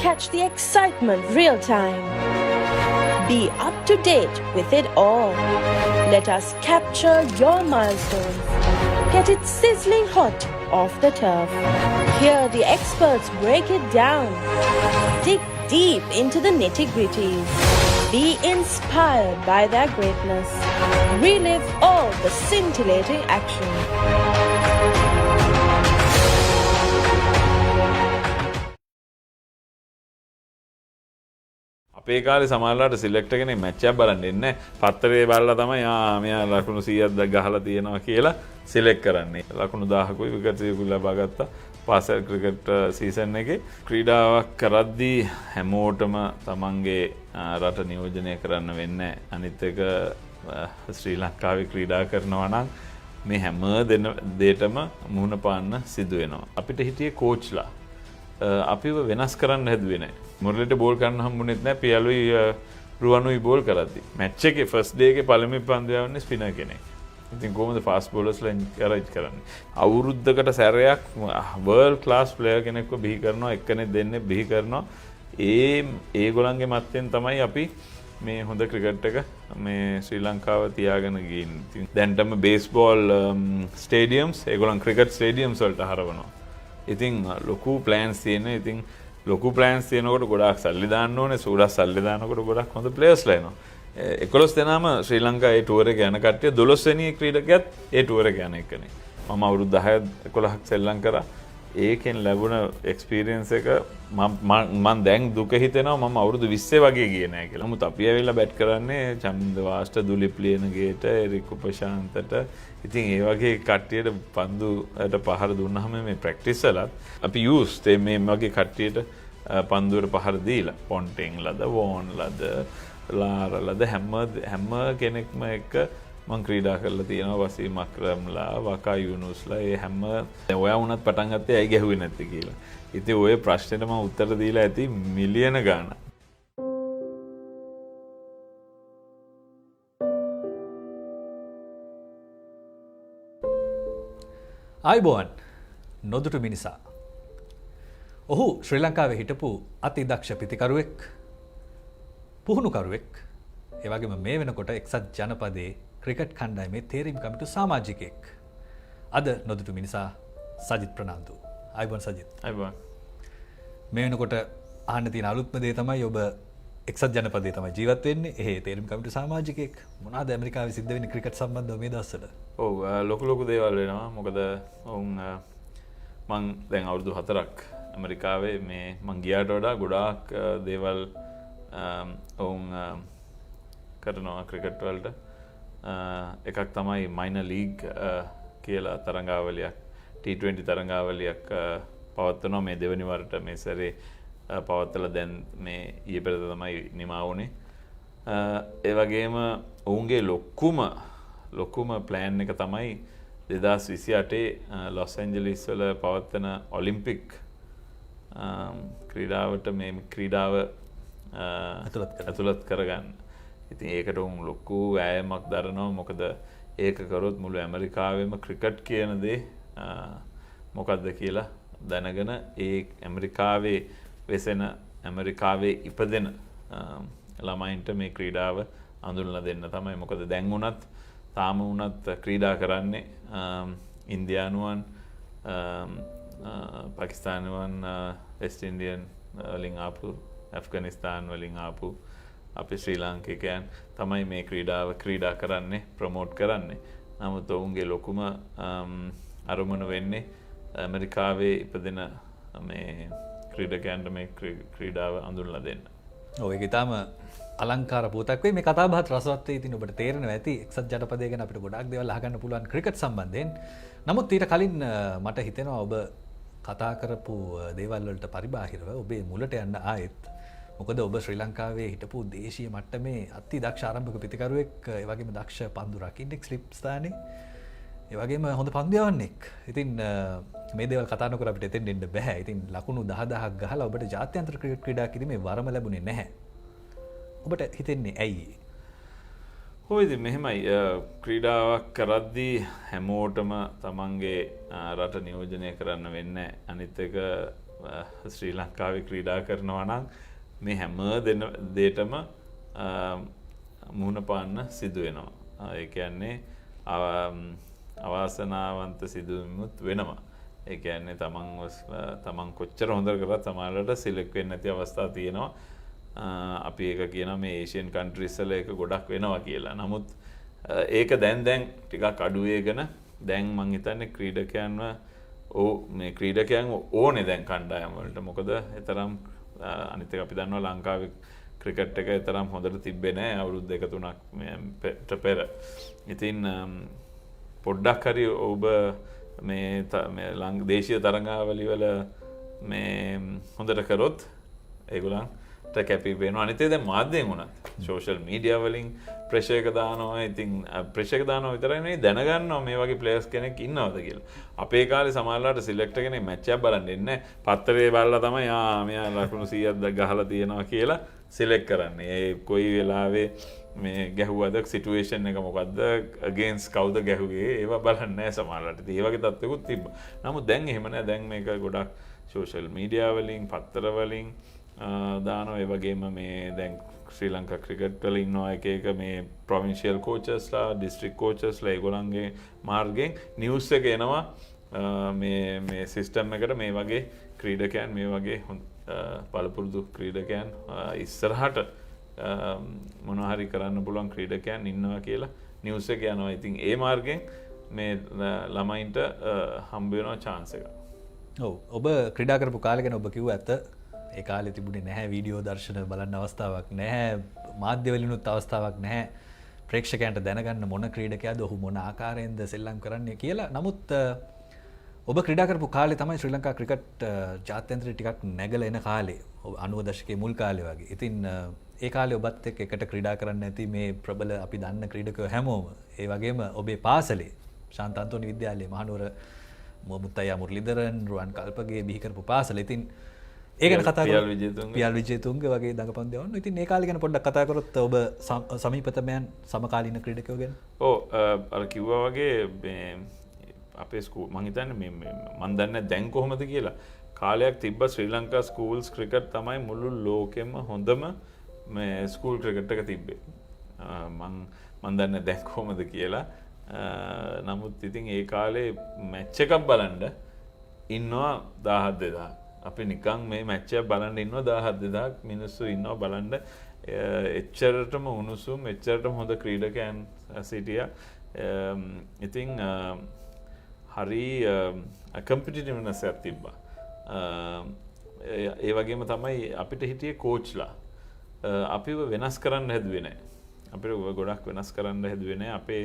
Catch the excitement real time. Be up to date with it all. Let us capture your milestones. Get it sizzling hot off the turf. Hear the experts break it down. Dig deep into the nitty-gritties. Be inspired by their greatness. Relive all the scintillating action.
අපේ කාලේ සමහරලාට select එකනේ match එකක් බලන්න එන්නේ පත්තරේ බලලා තමයි මෙයා ලකුණු 100ක් ගහලා තියෙනවා කියලා සිලෙක්ට් කරන්නේ. ලකුණු 1000කුයි විකට් 100කුයි ලබා ගත්තා පාසල් ක්‍රිකට් සීසන් එකේ. ක්‍රීඩාවක් කරද්දී හැමෝටම තමන්ගේ රට නියෝජනය කරන්න වෙන්නේ. අනිත් එක ශ්‍රී ලංකාවේ ක්‍රීඩා කරනවා නම් මේ හැම දෙයකටම මුහුණ පාන්න සිදු වෙනවා. අපිට හිටියේ කෝච්ලා අපිව වෙනස් කරන්න හැදුවේ නැහැ. මුරලිට බෝල් කරන්න හම්බුනේත් නැහැ. පියලුයි රුවනුයි බෝල් කරද්දි. මැච් එකේ ෆස්ට් ඩේ එකේ පළවෙනි පන්දු යවන්නේ ස්පිනර් කෙනෙක්. ඉතින් කොහොමද ෆාස්ට් බෝලර්ස්ලා එන්කරේජ් කරන්නේ? අවුරුද්දකට සැරයක් වර්ල්ඩ් ක්ලාස් ප්ලේයර් කෙනෙක්ව බිහි කරනවා, එක්කෙනෙක් දෙන්නේ බිහි කරනවා. ඒගොල්ලන්ගේ මත්තෙන් තමයි අපි මේ හොඳ ක්‍රිකට් එක මේ ශ්‍රී ලංකාව තියාගෙන ගිහින්. දැන්ටම බේස්බෝල් ස්ටේඩියම්ස් ඒගොල්ලන් ක්‍රිකට් ස්ටේඩියම්ස් වලට හරවනවා. ඉතින් ලොකු ප්ලෑන්ස් තියෙනවා. ඉතින් ලොකු ප්ලෑන්ස් තියෙනකොට ගොඩාක් සල්ලි දාන්න ඕනේ. සූඩක් සල්ලි දානකොට ගොඩක් හොඳ ප්ලේයර්ස්ලා එනවා. 11 දෙනාම ශ්‍රී ලංකාවේ ඒ ටුවර් එක යන කට්ටිය 12 වෙනි ක්‍රීඩකයාත් ඒ ටුවර් එක යන එකනේ. මම අවුරුදු 10 11ක් සෙල්ලම් කරා. ඒකෙන් ලැබුණ එක්ස්පීරියන්ස් එක මම දැන් දුක හිතෙනවා මම අවුරුදු 20 වගේ ගියේ නෑ කියලා. නමුත් අපි ඇවිල්ලා බැට් කරන්නේ චන්ද වාස්ට දුලිප් ලියනගේට එරික් උපශාන්තට. ඉතින් ඒ වගේ කට්ටියට පන්දුට පහර දුන්නාම මේ ප්‍රැක්ටිස් වලත් අපි යූස් මේ වගේ කට්ටියට පන්දුවට පහර දීලා පොන්ටිං ලද වෝන් ලද ලාර ලද හැම කෙනෙක්ම එක්ක මං ක්‍රීඩා කරලා තියෙනවා. වසීම් අක්‍රම්ලා වකා යුනුස්ලා ඒ හැම ඔයා වුණත් පටන් ගත්තේ ඇයි ගැහුවේ නැත්තේ කියලා. ඉතින් ওই ප්‍රශ්නෙට මම උත්තර දීලා ඇති මිලියන ගාණක්.
ආයිබෝන් නොදුටු මිනිසා. ඔහු ශ්‍රී ලංකාවේ හිටපු අති දක්ෂ පිතිකරුවෙක්, පුහුණුකරුවෙක්, ඒ වගේම මේ වෙනකොට එක්සත් ජනපදයේ ක්‍රිකට් කණ්ඩායමේ තේරීම් කමිටු සමාජිකයෙක්. අද නොදුටු මිනිසා සජිත් ප්‍රනාන්දු. ආයිබෝන් සජිත්.
ආයිබෝන්.
මේ වෙනකොට අහන්න තියෙන අලුත්ම දේ තමයි ඔබ එක්සත් ජනපදයේ තමයි ජීවත් වෙන්නේ. එහෙ තේරීම් කමිටු සමාජිකයෙක්. මොනවාද ඇමරිකාවේ සිද්ධ වෙන්නේ ක්‍රිකට් සම්බන්ධව මේ දවස්වල?
ඔව් ලොකු දේවල් වෙනවා. මොකද මං දැන් අවුරුදු 4ක් ඇමරිකාවේ මේ මං ගියාට වඩා ගොඩාක් දේවල් කරනවා ක්‍රිකට් වලට. එකක් තමයි මයිනර් ලීග් කියලා තරඟාවලියක් T20 තරඟාවලියක් පවත්වනවා මේ දෙවනි වරට මේ සැරේ පවත්වලා දැන් මේ ඊයේ පෙරේද තමයි නිමා වුණේ. ඒ වගේම ඔවුන්ගේ ලොකුම ප්ලෑන් එක තමයි 2028 ලොස් ඇන්ජලිස් වල පවත්වන ඔලිම්පික් ක්‍රීඩාවට මේ ක්‍රීඩාව ඇතුළත් කරගන්න. ඉතින් ඒකට උන් ලොකු වෑයමක් දරනවා. මොකද ඒක කරොත් මුළු ඇමරිකාවෙම ක්‍රිකට් කියන දේ මොකක්ද කියලා දැනගෙන ඒ ඇමරිකාවේ වෙසෙන ඇමරිකාවේ ඉපදෙන ළමයින්ට මේ ක්‍රීඩාව අඳුනලා දෙන්න තමයි. මොකද දැන් වුණත් තාම වුණත් ක්‍රීඩා කරන්නේ ඉන්දියානුවන්, පාකිස්තානුවන්, වෙස්ට් ඉන්ඩියන් වලින් ආපු, ඇෆ්ගනිස්තාන් වලින් ආපු අපි ශ්‍රී ලාංකිකයන් තමයි මේ ක්‍රීඩාව ක්‍රීඩා කරන්නේ, ප්‍රමෝට් කරන්නේ. නමුත් ඔවුන්ගේ ලොකුම අරමුණ වෙන්නේ ඇමරිකාවේ ඉපදෙන මේ ක්‍රීඩකයන්ට මේ ක්‍රීඩාව අඳුනලා දෙන්න.
ඔව් ඒක ඊටාම අලංකාර පුවතක් වෙයි. මේ කතාබහත් රසවත් වෙයි. ඉතින් ඔබට තේරෙනවා ඇති එක්සත් ජනපදය ගැන අපිට ගොඩාක් දේවල් අහගන්න පුළුවන් ක්‍රිකට් සම්බන්ධයෙන්. නමුත් ඊට කලින් මට හිතෙනවා ඔබ කතා කරපු දේවල් වලට පරිබාහිරව ඔබේ මුලට යන්න ආයෙත්. මොකද ඔබ ශ්‍රී ලංකාවේ හිටපු දේශීය මට්ටමේ අති දක්ෂ ආරම්භක පිතිකරුවෙක්, ඒ වගේම දක්ෂ පන්දු රකින්නෙක් ස්ලිප් ස්ථානේ, ඒ වගේම හොඳ පන්දු යවන්නෙක්. ඉතින් මේ දේවල් කතා නොකර අපිට එතෙන් එන්න බෑ. ඉතින් ලකුණු 10000ක් ගහලා ඔබට ජාත්‍යන්තර ක්‍රිකට් ක්‍රීඩා කිරීමේ වරම ලැබුණේ නැහැ. ඔබට හිතෙන්නේ ඇයි?
ඔය ඉතින් මෙහෙමයි, ක්‍රීඩාවක් කරද්දී හැමෝටම තමන්ගේ රට නියෝජනය කරන්න වෙන්නේ. අනිත් එක ශ්‍රී ලංකාවේ ක්‍රීඩා කරනවා නම් මේ හැම දෙයටම මුහුණ පාන්න සිදු වෙනවා. ඒ කියන්නේ අවාසනාවන්ත සිදුවීමුත් වෙනවා. ඒ කියන්නේ තමන් කොච්චර හොඳ කරත් සමහරවිට සිලෙක්ට් වෙන්නේ නැති අවස්ථා තියෙනවා. අපි ඒක කියනවා මේ ඒෂියන් කන්ට්‍රීස් වල ඒක ගොඩක් වෙනවා කියලා. නමුත් ඒක දැන් ටිකක් අඩු වෙගෙන දැන් මං හිතන්නේ ක්‍රීඩකයන්ව මේ ක්‍රීඩකයන් ඕනේ දැන් කණ්ඩායම් වලට. මොකද ඒතරම් අනිත් එක අපි දන්නවා ලංකාවේ ක්‍රිකට් එක ඒතරම් හොඳට තිබ්බේ නැහැ අවුරුදු 2-3ක් පෙර. ඉතින් පොඩ්ඩක් හරි ඔබ මේ දේශීය තරඟාවලි වල මේ හොඳට කරොත් ඒගොල්ලන්ට කැපී පෙනෙනවා. අනිත් එක දැන් මාධ්‍යයෙන් උනත් සෝෂල් මීඩියා වලින් ප්‍රෙෂර් එක දානවා. ඉතින් ප්‍රෙෂර් එක දානවා විතරයි නෙවෙයි දැනගන්නවා මේ වගේ ප්ලේයර්ස් කෙනෙක් ඉන්නවද කියලා. අපේ කාලේ සමහරවිට සිලෙක්ටර් කෙනෙක් මැච් එකක් බලන්න එන්නේ නැහැ. පත්තරේ බලලා තමයි මෙයා ලකුණු 100ක් ගහලා තියෙනවා කියලා සිලෙක්ට් කරන්නේ. ඒ කොයි වෙලාවේ මේ ගැහුවද සිටුේෂන් එක මොකද්ද අගේන්ස් කවුද ගැහුවේ ඒවා බලන්නේ නැහැ සමහරවිට. ඒ වගේ තත්ත්වකුත් තිබ්බා. නමුත් දැන් එහෙම නැහැ. දැන් මේක ගොඩක් සෝෂල් මීඩියා වලින් පත්තර වලින් දානවා. ඒ වගේම මේ දැන් ශ්‍රී ලංකා ක්‍රිකට් වල ඉන්නවා එක මේ ප්‍රොවින්ෂියල් කෝචස්ලා, ඩිස්ට්‍රික්ට් කෝචස්ලා ඒගොල්ලන්ගේ මාර්ගයෙන් නිවුස් එක එනවා මේ සිස්ටම් එකට මේ වගේ ක්‍රීඩකයන් මේ වගේ පළපුරුදු ක්‍රීඩකයන් ඉස්සරහට මොනවා හරි කරන්න පුළුවන් ක්‍රීඩකයන් ඉන්නවා කියලා නිවුස් එක යනවා. ඉතින් ඒ මාර්ගයෙන් මේ ළමයින්ට හම්බ වෙනවා chance එක.
ඔව් ඔබ ක්‍රීඩා කරපු කාලේ ගැන ඔබ කිව්ව ඇත. ඒ කාලේ තිබුණේ නැහැ වීඩියෝ දර්ශන බලන්න අවස්ථාවක් නැහැ. මාධ්‍ය වලිනුත් අවස්ථාවක් නැහැ. ප්‍රේක්ෂකයන්ට දැනගන්න මොන ක්‍රීඩකයාද ඔහු මොන ආකාරයෙන්ද සෙල්ලම් කරන්නේ කියලා. නමුත් ඔබ ක්‍රීඩා කරපු කාලේ තමයි ශ්‍රී ලංකා ක්‍රිකට් ජාත්‍යන්තරේ ටිකක් නැගලා එන කාලේ. 90 දශකයේ මුල් කාලේ වගේ. ඉතින් ඒ කාලේ ඔබත් එක්ක එකට ක්‍රීඩා කරන්න ඇති මේ ප්‍රබල අපි දන්න ක්‍රීඩකයෝ හැමෝම. ඒ වගේම ඔබේ පාසලේ ශාන්ත අන්තෝනි විද්‍යාලයේ මහනුවර මුත්තයා මුරලිදරන් රුවන් කල්පගේ බිහි කරපු පාසල. ඉතින් ඒ ගැන කතා කරමු. පියල් විජේතුංග වගේ දඟපන් දෙවන්න. ඉතින් ඒ කාලේ ගැන පොඩ්ඩක් කතා කරොත් ඔබ සමීපතමයන් සමකාලීන ක්‍රීඩකයෝ ගැන.
ඔව් අර කිව්වා වගේ මේ අපේ ස්කූල් මං හිතන්නේ මේ මන් දන්නේ දැන් කොහොමද කියලා. කාලයක් තිබ්බ ශ්‍රී ලංකා ස්කූල්ස් ක්‍රිකට් තමයි මුළු ලෝකෙම හොඳම මේ ස්කූල් ක්‍රිකට් එක තිබ්බේ. මන් දන්නේ දැන් කොහොමද කියලා. නමුත් ඉතින් ඒ කාලේ මැච් එකක් බලන්න ඉන්නවා 17000. අපි නිකන් මේ මැච් එක බලන්න ඉන්නවා 17000 මිනිස්සු ඉන්නවා බලන්න. එච්චරටම උණුසුම් එච්චරටම හොඳ ක්‍රීඩකයන් සිටියා. ඉතින් හරි කම්පිටිටිව්නස් එකක් තිබ්බා. ඒ වගේම තමයි අපිට හිටියේ කෝච්ලා. අපිව වෙනස් කරන්න හැදුවේ නැහැ. අපිට ගොඩක් වෙනස් කරන්න හැදුවේ නැහැ. අපේ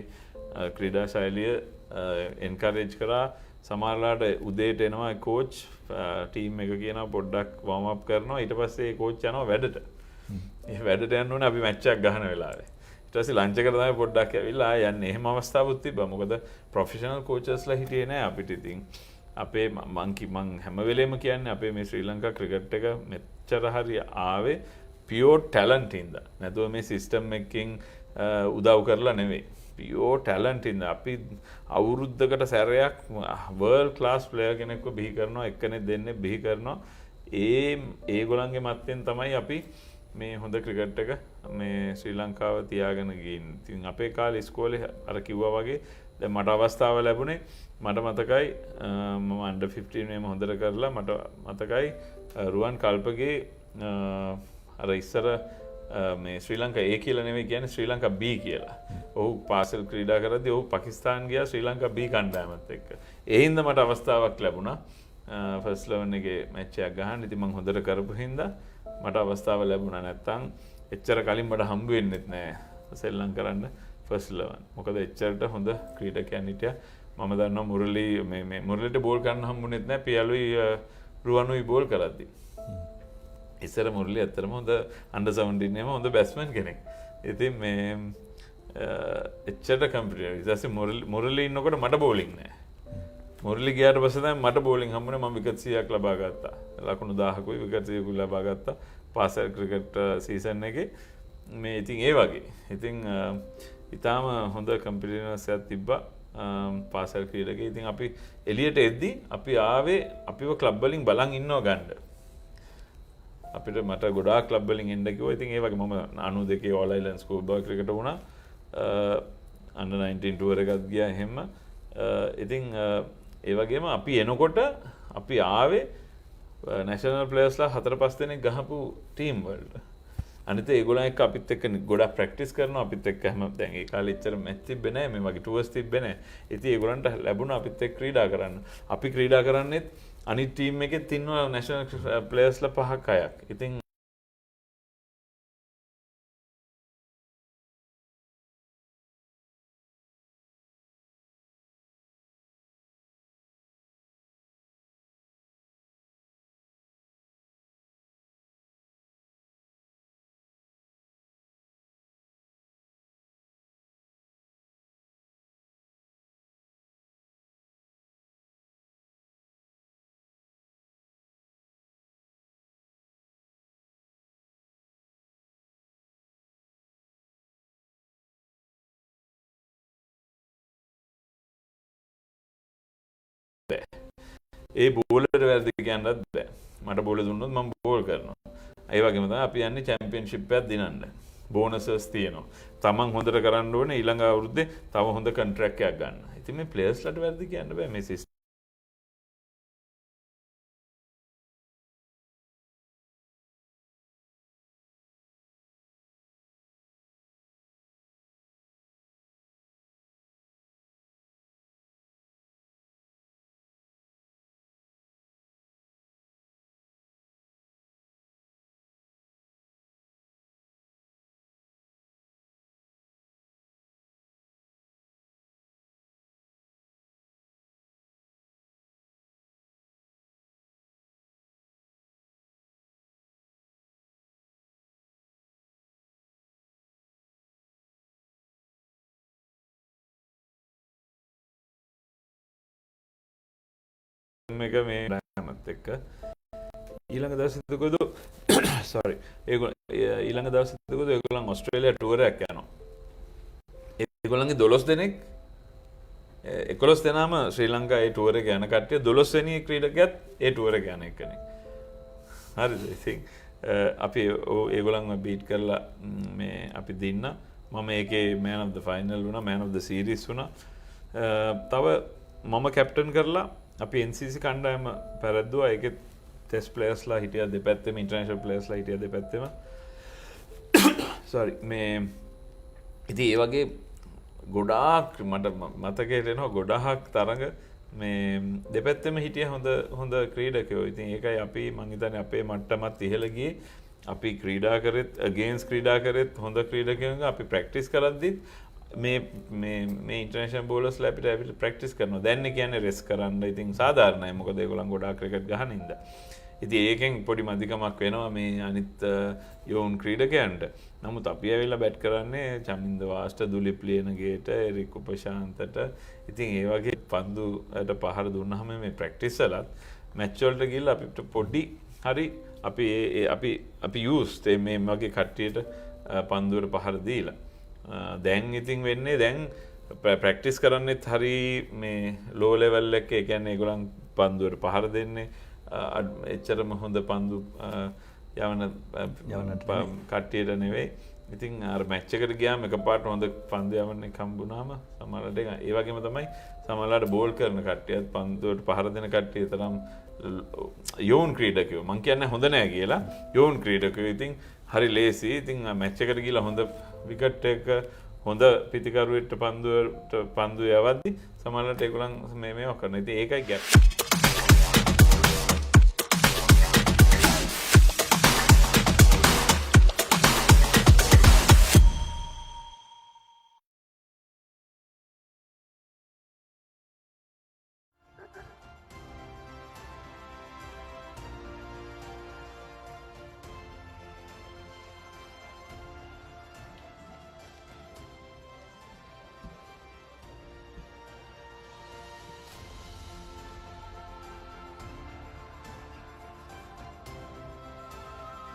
ක්‍රීඩා ශෛලිය එන්කරේජ් කරා. සමහරලාට උදේට එනවා කෝච් ටීම් එක කියනවා පොඩ්ඩක් වෝම් අප් කරනවා. ඊට පස්සේ ඒ කෝච් යනවා වැඩට. ඒ වැඩට යන්න ඕනේ අපි මැච් එකක් ගහන වෙලාවේ. ඊට පස්සේ ලන්ච් එකට තමයි පොඩ්ඩක් ඇවිල්ලා ආය යන්නේ. එහෙම අවස්ථාවක් තිබ්බා. මොකද ප්‍රොෆෙෂනල් කෝචස්ලා හිටියේ නැහැ අපිට. ඉතින් අපේ මං හැම වෙලේම කියන්නේ අපේ මේ ශ්‍රී ලංකා ක්‍රිකට් එක මෙච්චර හරි ආවේ පියෝර් ටැලන්ට් ඉඳලා. නැතුව මේ සිස්ටම් එකකින් උදව් කරලා නෙවෙයි. පියෝර් ටැලන්ට් ඉඳලා අපි අවුරුද්දකට සැරයක් වර්ල්ඩ් ක්ලාස් ප්ලේයර් කෙනෙක්ව බිහි කරනවා, එක්කෙනෙක් දෙන්නේ බිහි කරනවා. ඒගොල්ලන්ගේ මත්තෙන් තමයි අපි මේ හොඳ ක්‍රිකට් එක මේ ශ්‍රී ලංකාව තියාගෙන ගින්. ඉතින් අපේ කාලේ ඉස්කෝලේ අර කිව්වා වගේ දැන් මට අවස්ථාව ලැබුණේ මට මතකයි මම අන්ඩර් 15 මේම හොඳට කරලා මට මතකයි රුවන් කල්පගේ අර ඉස්සර මේ ශ්‍රී ලංකා A කියලා නෙමෙයි කියන්නේ ශ්‍රී ලංකා B කියලා. ඔහු පාසල් ක්‍රීඩා කරද්දී ඔහු පාකිස්තාන් ගියා ශ්‍රී ලංකා B කණ්ඩායමත් එක්ක. ඒ හින්දා මට අවස්ථාවක් ලැබුණා ෆස්ට් 11 එකේ මැච් එකක් ගහන්න. ඉතින් මම හොඳට කරපු හින්දා මට අවස්ථාව ලැබුණා. නැත්තම් එච්චර කලින් මට හම්බ වෙන්නෙත් නෑ සෙල්ලම් කරන්න ෆස්ට් 11. මොකද එච්චරට හොඳ ක්‍රීඩකයන් හිටියා. මම දන්නවා මුරලි මේ මුරලිට බෝල් කරන්න හම්බුනේත් නෑ. පියලුයි රුවනුයි බෝල් කරද්දී. ඉස්සර මුරලි ඇත්තටම හොඳ අන්ඩර් 17 එකේම හොඳ බැට්ස්මන් කෙනෙක්. ඉතින් මේ එච්චරට කම්පිටිටිව්. ඊට පස්සේ මුරලි ඉන්නකොට මට බෝලින් නෑ. මුරලි ගියාට පස්සේ තමයි මට බෝලින් හම්බුනේ. මම විකට් 100ක් ලබා ගත්තා. ලකුණු 1000කුයි විකට් 100කුයි ලබා ගත්තා. පාසල් ක්‍රිකට් සීසන් එකේ මේ ඉතින් ඒ වගේ. ඉතින් ඊටාම හොඳ කම්පිටිටිව්නස් එකක් තිබ්බා. පාසල් ක්‍රීඩකේ. ඉතින් අපි එළියට එද්දී අපි ආවේ අපිව ක්ලබ් වලින් බලන් ඉන්නව ගන්න. අපිට මට ගොඩාක් ක්ලබ් වලින් එන්න කිව්වා. ඉතින් ඒ වගේ මම 92 all island school boy cricket වුණා. අන්ඩර් 19 ටුවර් එකක් ගියා එහෙම. ඉතින් ඒ වගේම අපි එනකොට අපි ආවේ නැෂනල් ප්ලේයර්ස්ලා 4-5 දෙනෙක් ගහපු ටීම් වලට. අනිත් ඒගොල්ලන් එක්ක අපිත් එක්ක ගොඩක් ප්‍රැක්ටිස් කරනවා. අපිත් එක්ක හැම දැන් ඒ කාලේ ඉච්චර මැච් තිබ්බේ නැහැ. මේ වගේ ටුවර්ස් තිබ්බේ නැහැ. ඉතින් ඒගොල්ලන්ට ලැබුණා අපිත් එක්ක ක්‍රීඩා කරන්න. අපි ක්‍රීඩා කරන්නේත් අනිත් ටීම් එකෙත් ඉන්නවා නැෂනල් ප්ලේයර්ස්ලා 5ක් 6ක්. ඉතින් ඒ බෝලට වැරදි කියන්නත් බෑ. මට බෝල දුන්නොත් මම බෝල් කරනවා. ඒ වගේම තමයි අපි යන්නේ චැම්පියන්ෂිප් එකක් දිනන්න. බෝනසස් තියෙනවා. තමන් හොඳට කරන්න ඕනේ ඊළඟ අවුරුද්දේ තව හොඳ කොන්ට්‍රැක්ට් එකක් ගන්න. ඉතින් මේ ප්ලේයර්ස්ලාට වැරදි කියන්න බෑ මේ එක මේ ගන්නත් එක්ක ඊළඟ දවසෙදකොද sorry ඊළඟ දවසෙදකොද ඒගොල්ලන් ඕස්ට්‍රේලියා ටුවර් එකක් යනවා. ඒගොල්ලන්ගේ 12 දෙනෙක් 11 දෙනාම ශ්‍රී ලංකාවේ ටුවර් එක යන කට්ටිය 12 වෙනි ක්‍රීඩකයාත් ඒ ටුවර් එක යන එකනේ. හරිද? ඉතින් අපි ඒගොල්ලන්ව බීට් කරලා මේ අපි දින්න මම ඒකේ man of the final වුණා, man of the series වුණා. තව මම කැප්ටන් කරලා අපි NCC කණ්ඩායම පැරද්දුවා. ඒකේ ටෙස්ට් ප්ලේයර්ස්ලා හිටියා දෙපැත්තෙම, ඉන්ටර්නැෂනල් ප්ලේයර්ස්ලා හිටියා දෙපැත්තෙම. sorry මේ ඉතින් ඒ වගේ ගොඩාක් මට මතකයට එනවා ගොඩාක් තරඟ මේ දෙපැත්තෙම හිටිය හොඳ ක්‍රීඩකයෝ. ඉතින් ඒකයි අපි මං හිතන්නේ අපේ මට්ටමත් ඉහළ ගියේ. අපි ක්‍රීඩා කරෙත් අගේන්ස් ක්‍රීඩා කරෙත් හොඳ ක්‍රීඩකයන්ගේ අපි ප්‍රැක්ටිස් කරද්දිත් මේ ඉන්ටර්නැෂනල් බෝලර්ස්ලා අපිට ප්‍රැක්ටිස් කරනවා. දැන් කියන්නේ රෙස් කරන්න. ඉතින් සාධාරණයි. මොකද ඒගොල්ලන් ගොඩාක් ක්‍රිකට් ගහන ඉඳලා. ඉතින් ඒකෙන් පොඩි මදිකමක් වෙනවා මේ අනිත් යෝන් ක්‍රීඩකයන්ට. නමුත් අපි ඇවිල්ලා බැට් කරන්නේ චමින්ද වාස්ට, දුලිප් ලියනගේට, එරික් උපශාන්තට. ඉතින් ඒ වගේ පන්දුට පහර දුන්නාම මේ ප්‍රැක්ටිස් වලත් මැච් වලට ගිහලා අපිට පොඩි හරි අපි යූස් මේ වගේ කට්ටියට පන්දුවට පහර දීලා. දැන් ඉතින් වෙන්නේ දැන් ප්‍රැක්ටිස් කරන්නෙත් හරි මේ ලෝ ලෙවල් එකේ. ඒ කියන්නේ ඒගොල්ලන් පන්දුවට පහර දෙන්නේ එච්චරම හොඳ පන්දු යවන කට්ටියට නෙවෙයි. ඉතින් අර මැච් එකට ගියාම එකපාරට හොඳ පන්දු යවන්න හම්බුනාම සමහරවිට ඒ වගේම තමයි සමහරවිට බෝල් කරන කට්ටියත් පන්දුවට පහර දෙන කට්ටිය තරම් යෝන් ක්‍රීඩකයෝ. මං කියන්නේ හොඳ නෑ කියලා. යෝන් ක්‍රීඩකයෝ ඉතින් හරි ලේසි. ඉතින් මැච් එකට ගිහලා හොඳ විකට් එක හොඳ පිටිකරුවෙක්ට පන්දු යවද්දි සමහරවිට ඒගොල්ලන් මේවා කරනවා. ඉතින් ඒකයි gap.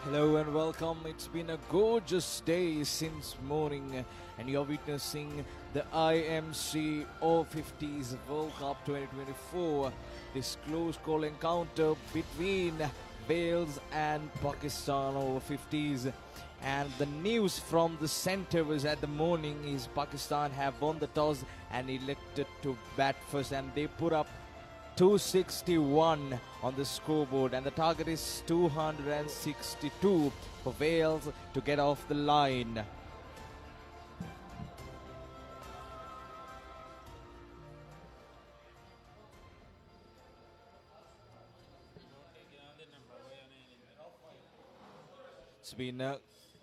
Hello and welcome. It's been a gorgeous day since morning and you're witnessing the IMC Over-50s World Cup 2024. This close call encounter between Wales and Pakistan Over-50s. And the news from the centre was at the morning is Pakistan have won the toss and elected to bat first, and they put up 261 on the scoreboard, and the target is 262 for Wales to get off the line. It's been a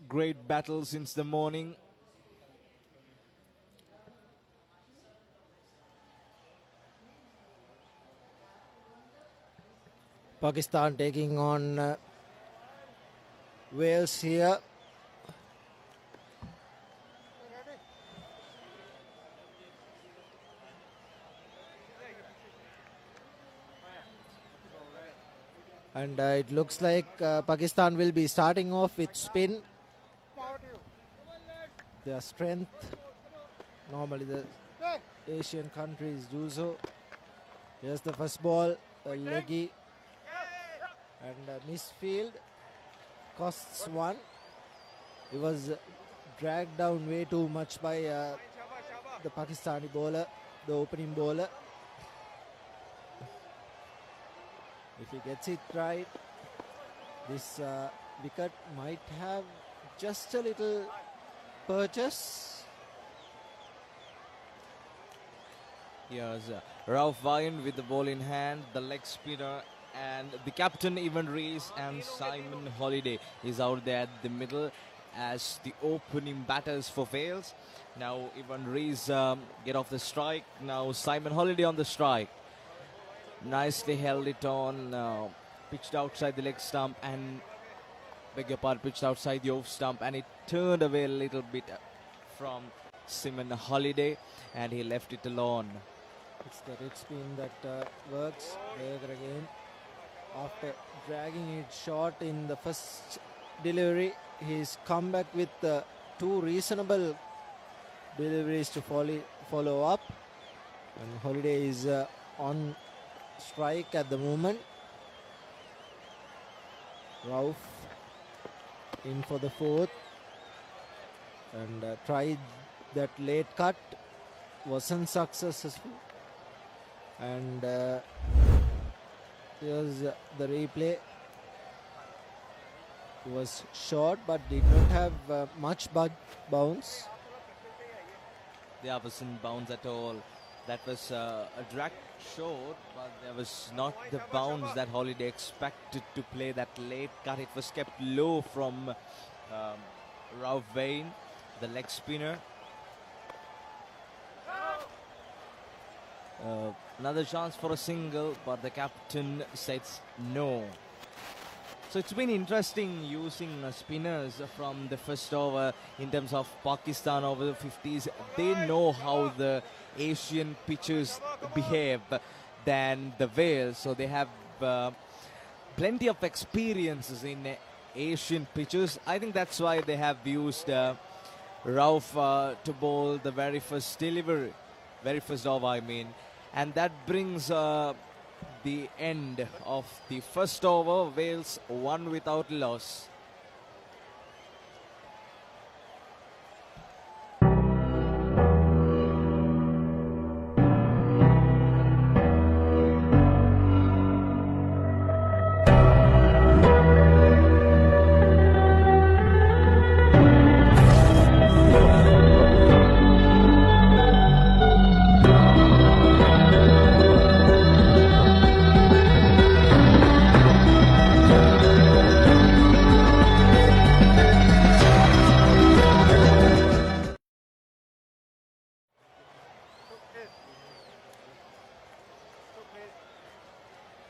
great battle since the morning.
Pakistan taking on Wales here. And it looks like Pakistan will be starting off with spin. Their strength. Normally the Asian countries do so. Here's the first ball, a leggy. And misfield costs one. He was dragged down way too much by the Pakistani bowler, the opening bowler. If he gets it right, this wicket might have just a little purchase.
Here's Ralph Vine with the ball in hand, the leg spinner, and the captain Ivan Rees and Simon Holiday is out there at the middle as the opening batters for Wales. Now Ivan Rees get off the strike. Now Simon Holiday on the strike. Nicely held it on, pitched outside the leg stump and pitched outside the off stump, and it turned away a little bit from Simon Holiday and he left it alone.
It's the red spin that works. Berger again. After dragging it short in the first delivery, he's come back with two reasonable deliveries to follow up. And Holiday is on strike at the moment. Rauf in for the fourth. And tried that late cut. Wasn't successful. And here's the replay. It was short but did not have much bounce.
There wasn't bounce at all. That was a drag short, but there was not the bounce that Holiday expected to play that late cut. It was kept low from Rauf Vane, the leg spinner. Another chance for a single, but the captain says no. So it's been interesting using spinners from the first over in terms of Pakistan over the 50s. They know how the Asian pitchers behave than the Wales. So they have plenty of experiences in Asian pitchers. I think that's why they have used Rauf to bowl the very first delivery, very first over I mean. And that brings the end of the first over. Wales won without loss.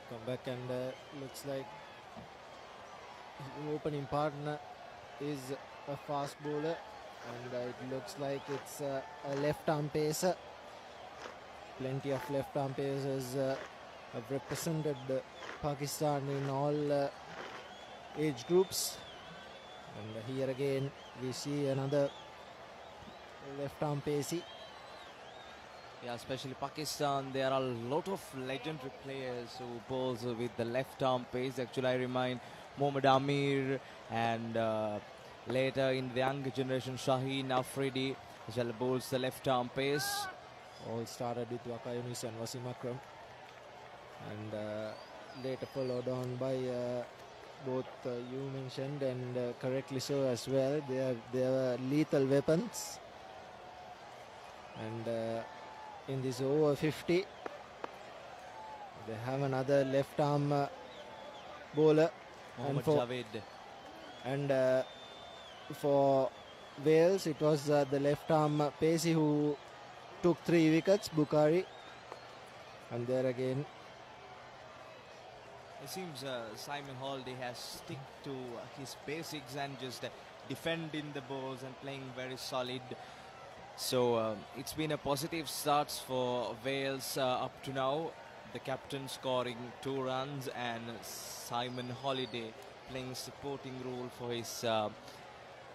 Come back and looks like his opening partner is a fast bowler, and it looks like it's a left arm pacer. Plenty of left arm pacers have represented Pakistan in all age groups, and here again we see another left arm pacey.
Yeah, especially Pakistan, there are a lot of legendary players who bowls with the left arm pace. Actually, I remind Mohammad Amir and later in the younger generation Shaheen Afridi as well bowls the left arm pace.
All started with Waka Yunis and Wasim Akram, and later followed on by both you mentioned and correctly so as well. They are lethal weapons, and in this over 50 they have another left arm bowler,
Mohammad Javed.
And for Wales it was the left arm pacey who took 3 wickets, Bukhari. And there again
it seems Simon Holiday has stick to his basics and just defending the balls and playing very solid. So it's been a positive start for Wales up to now. The captain scoring 2 runs and Simon Holiday playing supporting role for his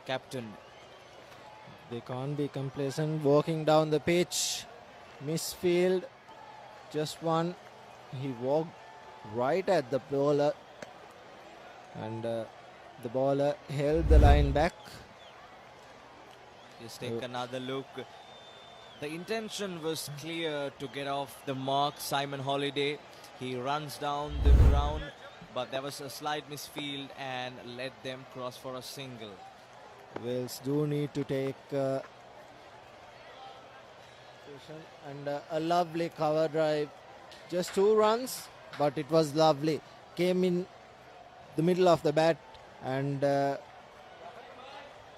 captain.
They can't be complacent. Walking down the pitch, misfield, just one. He walked right at the bowler, and the bowler held the line back.
Let's take another look. The intention was clear to get off the mark. Simon Holiday, he runs down the ground, but there was a slight misfield and let them cross for a single.
Wales do need to take and a lovely cover drive. Just 2 runs, but it was lovely. Came in the middle of the bat, and it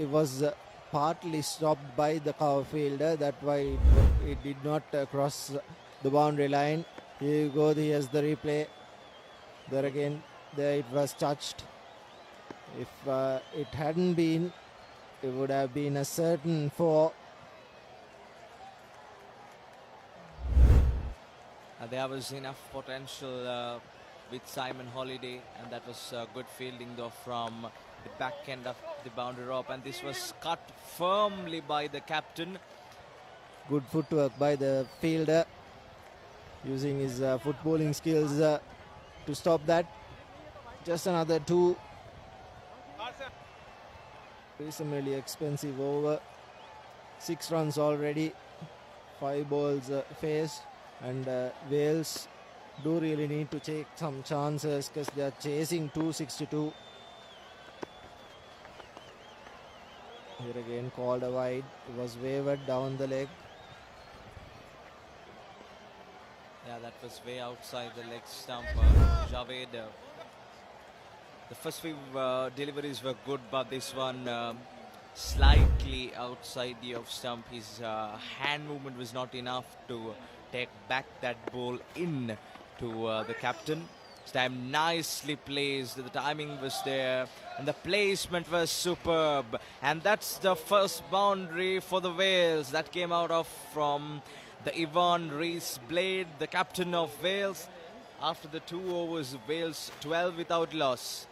was partly stopped by the cover fielder. That's why it did not cross the boundary line. Here you go. Here's the replay. There again, there it was touched. If it hadn't been, it would have been a certain 4.
There was enough potential with Simon Holiday, and that was good fielding though from the back end of the boundary rope, and this was cut firmly by the captain.
Good footwork by the fielder, using his footballing skills to stop that. Just another 2. Reasonably expensive over. 6 runs already, 5 balls faced, and Wales do really need to take some chances because they are chasing 262. Here again called a wide. It was wavered down the leg.
Yeah, that was way outside the leg stump. Javed. The first few deliveries were good, but this one slightly outside the off stump. His hand movement was not enough to take back that ball in to the captain. This time nicely placed. The timing was there, and the placement was superb. And that's the first boundary for the Wales. That came out of from the Ivan Rees-Blade, the captain of Wales. After the 2 overs, Wales 12 without loss.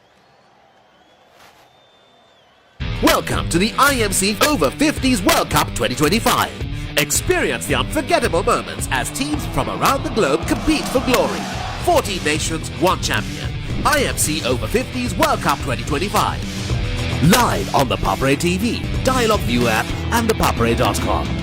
Welcome to the IMC Over-50s World Cup 2025. Experience the unforgettable moments as teams from around the globe compete for glory. 14 nations, 1 champion. IMC Over-50s World Cup 2025. Live on the Papare TV, Dialogue View app and thepapare.com.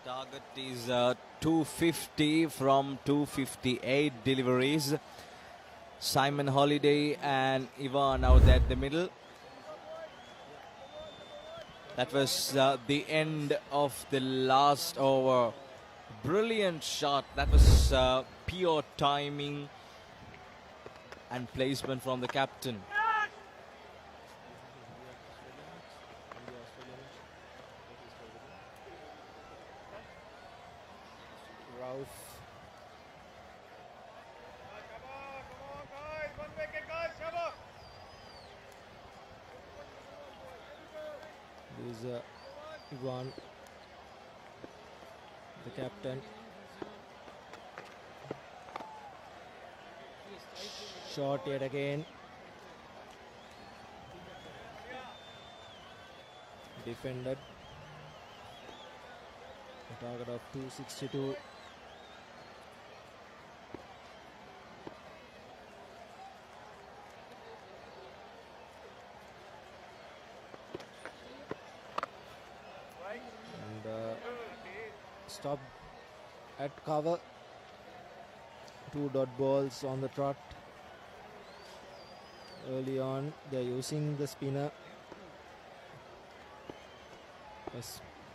Target is 250 from 258 deliveries. Simon Holiday and Ivan out there at the middle. That was the end of the last over. Brilliant shot. That was pure timing and placement from the captain.
This Ivan, the captain. Shot yet again. Defended. A target of 262. Stop at cover. 2 dot balls on the trot. Early on, they're using the spinner.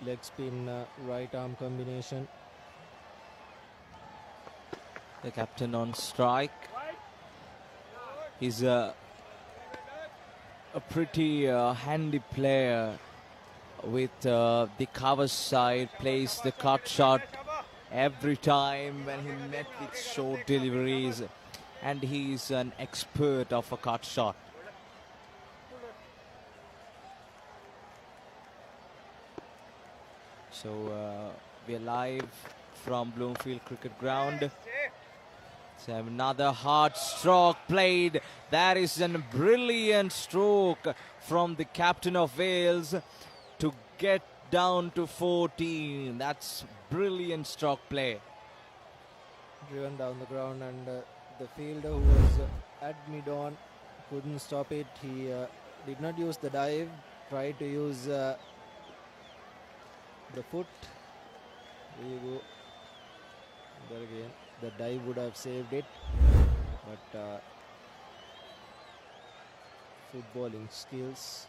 Leg spin, right arm combination.
The captain on strike. He's a pretty handy player. With the cover side, plays the cut shot every time when he met with short deliveries, and he's an expert of a cut shot. So we're live from Bloomfield Cricket Ground. So another hard stroke played. That is a brilliant stroke from the captain of Wales to get down to 14. That's brilliant stroke play.
Driven down the ground, and the fielder who was at mid-on couldn't stop it. He did not use the dive, tried to use the foot. There you go. There again, the dive would have saved it, but footballing skills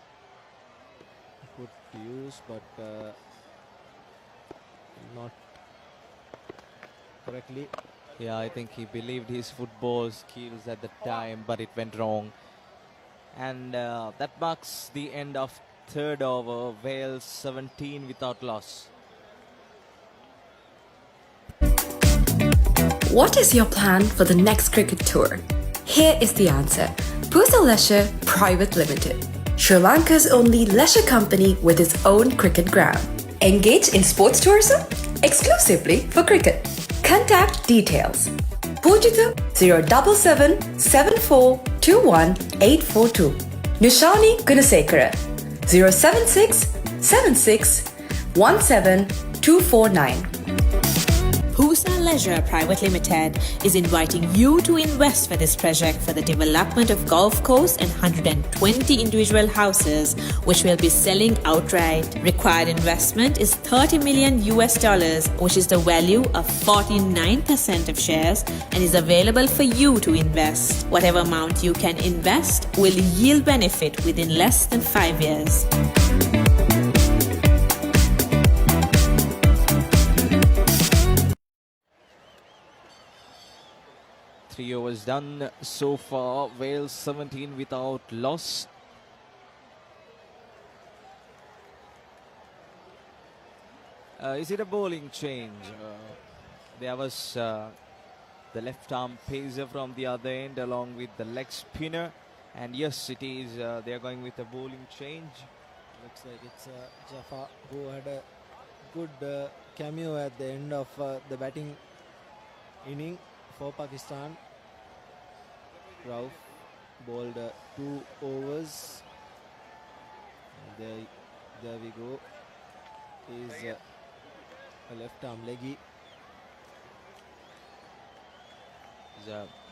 put to use, but not correctly.
Yeah, I think he believed his football skills at the time, but it went wrong. And that marks the end of 3rd over. Wales 17 without loss.
What is your plan for the next cricket tour? Here is the answer. Pusa Leisure Private Limited, Sri Lanka's only leisure company with its own cricket ground. Engage in sports tourism exclusively for cricket. Contact details. Pujita 077 7421 842. Nushani Gunasekara 076 76 17 249.
Pusa Leisure Private Limited is inviting you to invest for this project for the development of golf course and 120 individual houses, which will be selling outright. Required investment is $30 million, which is the value of 49% of shares, and is available for you to invest. Whatever amount you can invest will yield benefit within less than 5 years.
3 overs done so far. Wales 17 without loss. Is it a bowling change? There was the left arm pacer from the other end along with the leg spinner. And yes, it is. They are going with a bowling change.
Looks like it's Jaffa, who had a good cameo at the end of the batting inning for Pakistan. Rauf bowled 2 overs. There we go. Is a left arm leggy.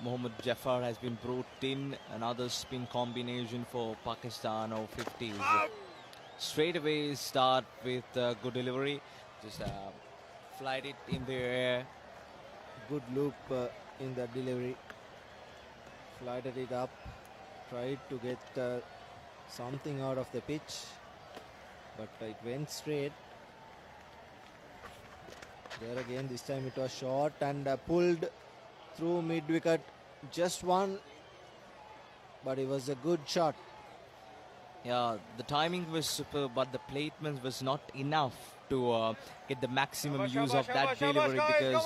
Mohammad Jafar has been brought in. Another spin combination for Pakistan over 50s. Straight away start with good delivery. Just flight it in the air.
Good loop in the delivery. Flighted it up. Tried to get something out of the pitch, but it went straight. There again, this time it was short and pulled through mid-wicket. Just one, but it was a good shot.
Yeah, the timing was superb, but the placement was not enough to get the maximum use of that delivery, because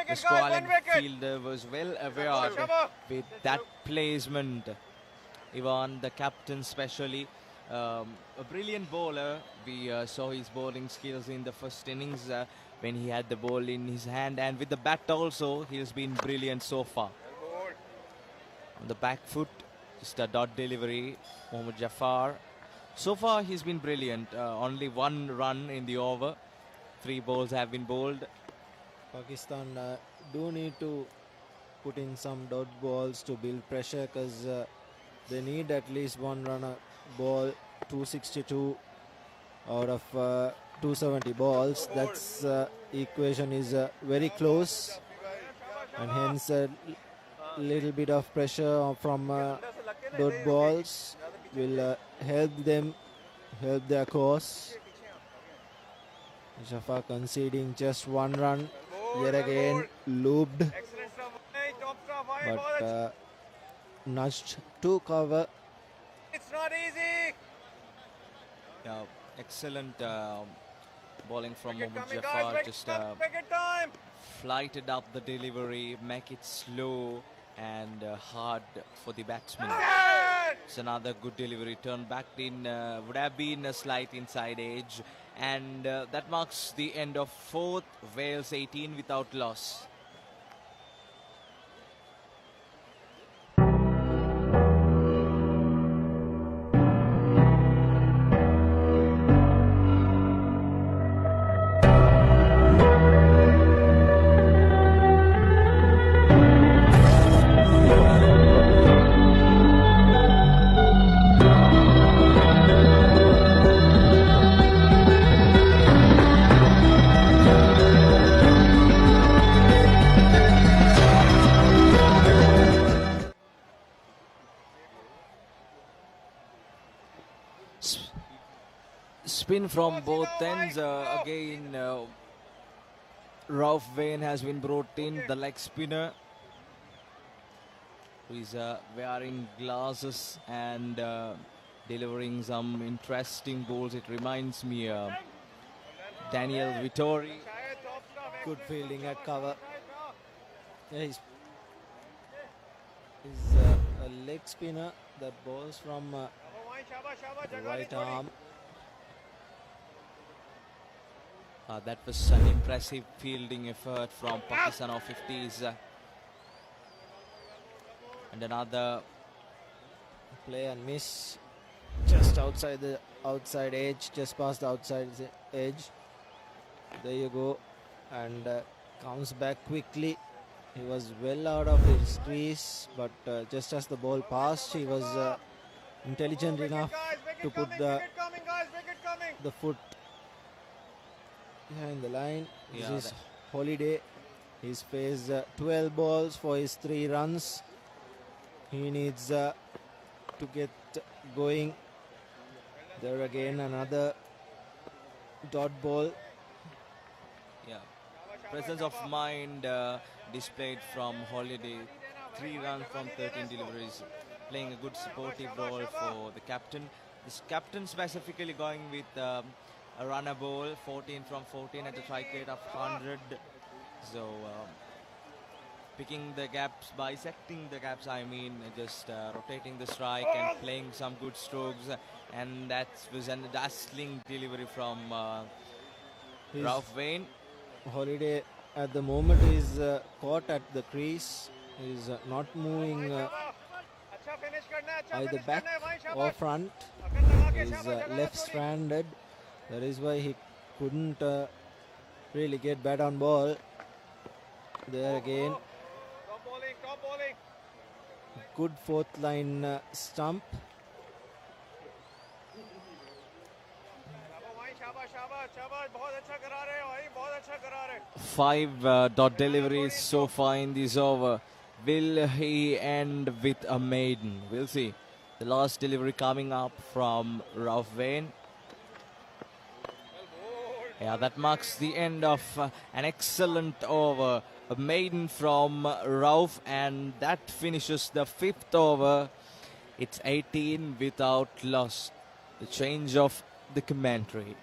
the Scotland fielder was well aware with that placement. Ivan, the captain especially, a brilliant bowler. We saw his bowling skills in the first innings when he had the ball in his hand, and with the bat also, he has been brilliant so far. On the back foot, just a dot delivery, Mohammad Jafar. So far, he's been brilliant. Only 1 run in the over. 3 balls have been bowled.
Pakistan do need to put in some dot balls to build pressure, because they need at least 1 runner ball. 262 out of 270 balls. That's equation is very close, and hence a little bit of pressure from dot balls will help them, help their cause. Jaffa conceding just 1 run, yet again looped, but nudged to cover.
It's not easy.
Yeah, excellent bowling from Mohammad Jafar. Just flighted up the delivery, make it slow and hard for the batsman. It's another good delivery. Turn back in, would have been a slight inside edge, and that marks the end of 4th. Wales 18 without loss. Spin from both ends. Again, Rauf Wayne has been brought in, the leg spinner, who is wearing glasses and delivering some interesting balls. It reminds me of Daniel Vittori.
Good fielding at cover. Yeah, he's a leg spinner that bowls from the right arm.
That was an impressive fielding effort from Pakistan over-50s. And another
play and miss just outside the outside edge, just past the outside edge. There you go. And comes back quickly. He was well out of his crease, but just as the ball passed, he was intelligent enough to put the foot behind the line.
Yeah,
This is Holiday. He's faced 12 balls for his 3 runs. He needs to get going. There again, another dot ball.
Yeah, presence of mind displayed from Holiday. 3 runs from 13 deliveries, playing a good supportive role for the captain. This captain specifically going with a runner ball, 14 from 14 at a strike rate of 100. So picking the gaps, bisecting the gaps, I mean, just rotating the strike and playing some good strokes. And that was a dazzling delivery from Ralph Wayne.
Holiday at the moment is caught at the crease. Is not moving either back or front. Is left-stranded. That is why he couldn't really get bat on ball. There again. Good fourth line stump.
5 dot deliveries so far in this over. Will he end with a maiden? We'll see. The last delivery coming up from Ralph Wayne. Yeah, that marks the end of an excellent over. A maiden from Ralph, and that finishes the 5th over. It's 18 without loss. The change of the commentary.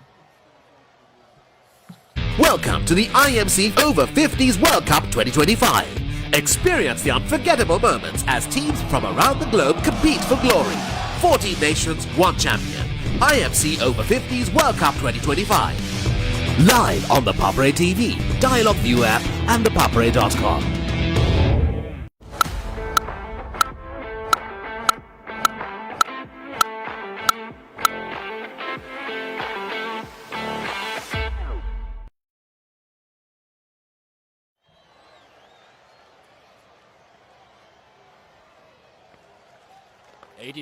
Welcome to the IMC Over-50s World Cup 2025. Experience the unforgettable moments as teams from around the globe compete for glory. 14 nations, 1 champion. IMC Over-50s World Cup 2025. Live on the Papare TV, Dialog View app and thepapare.com.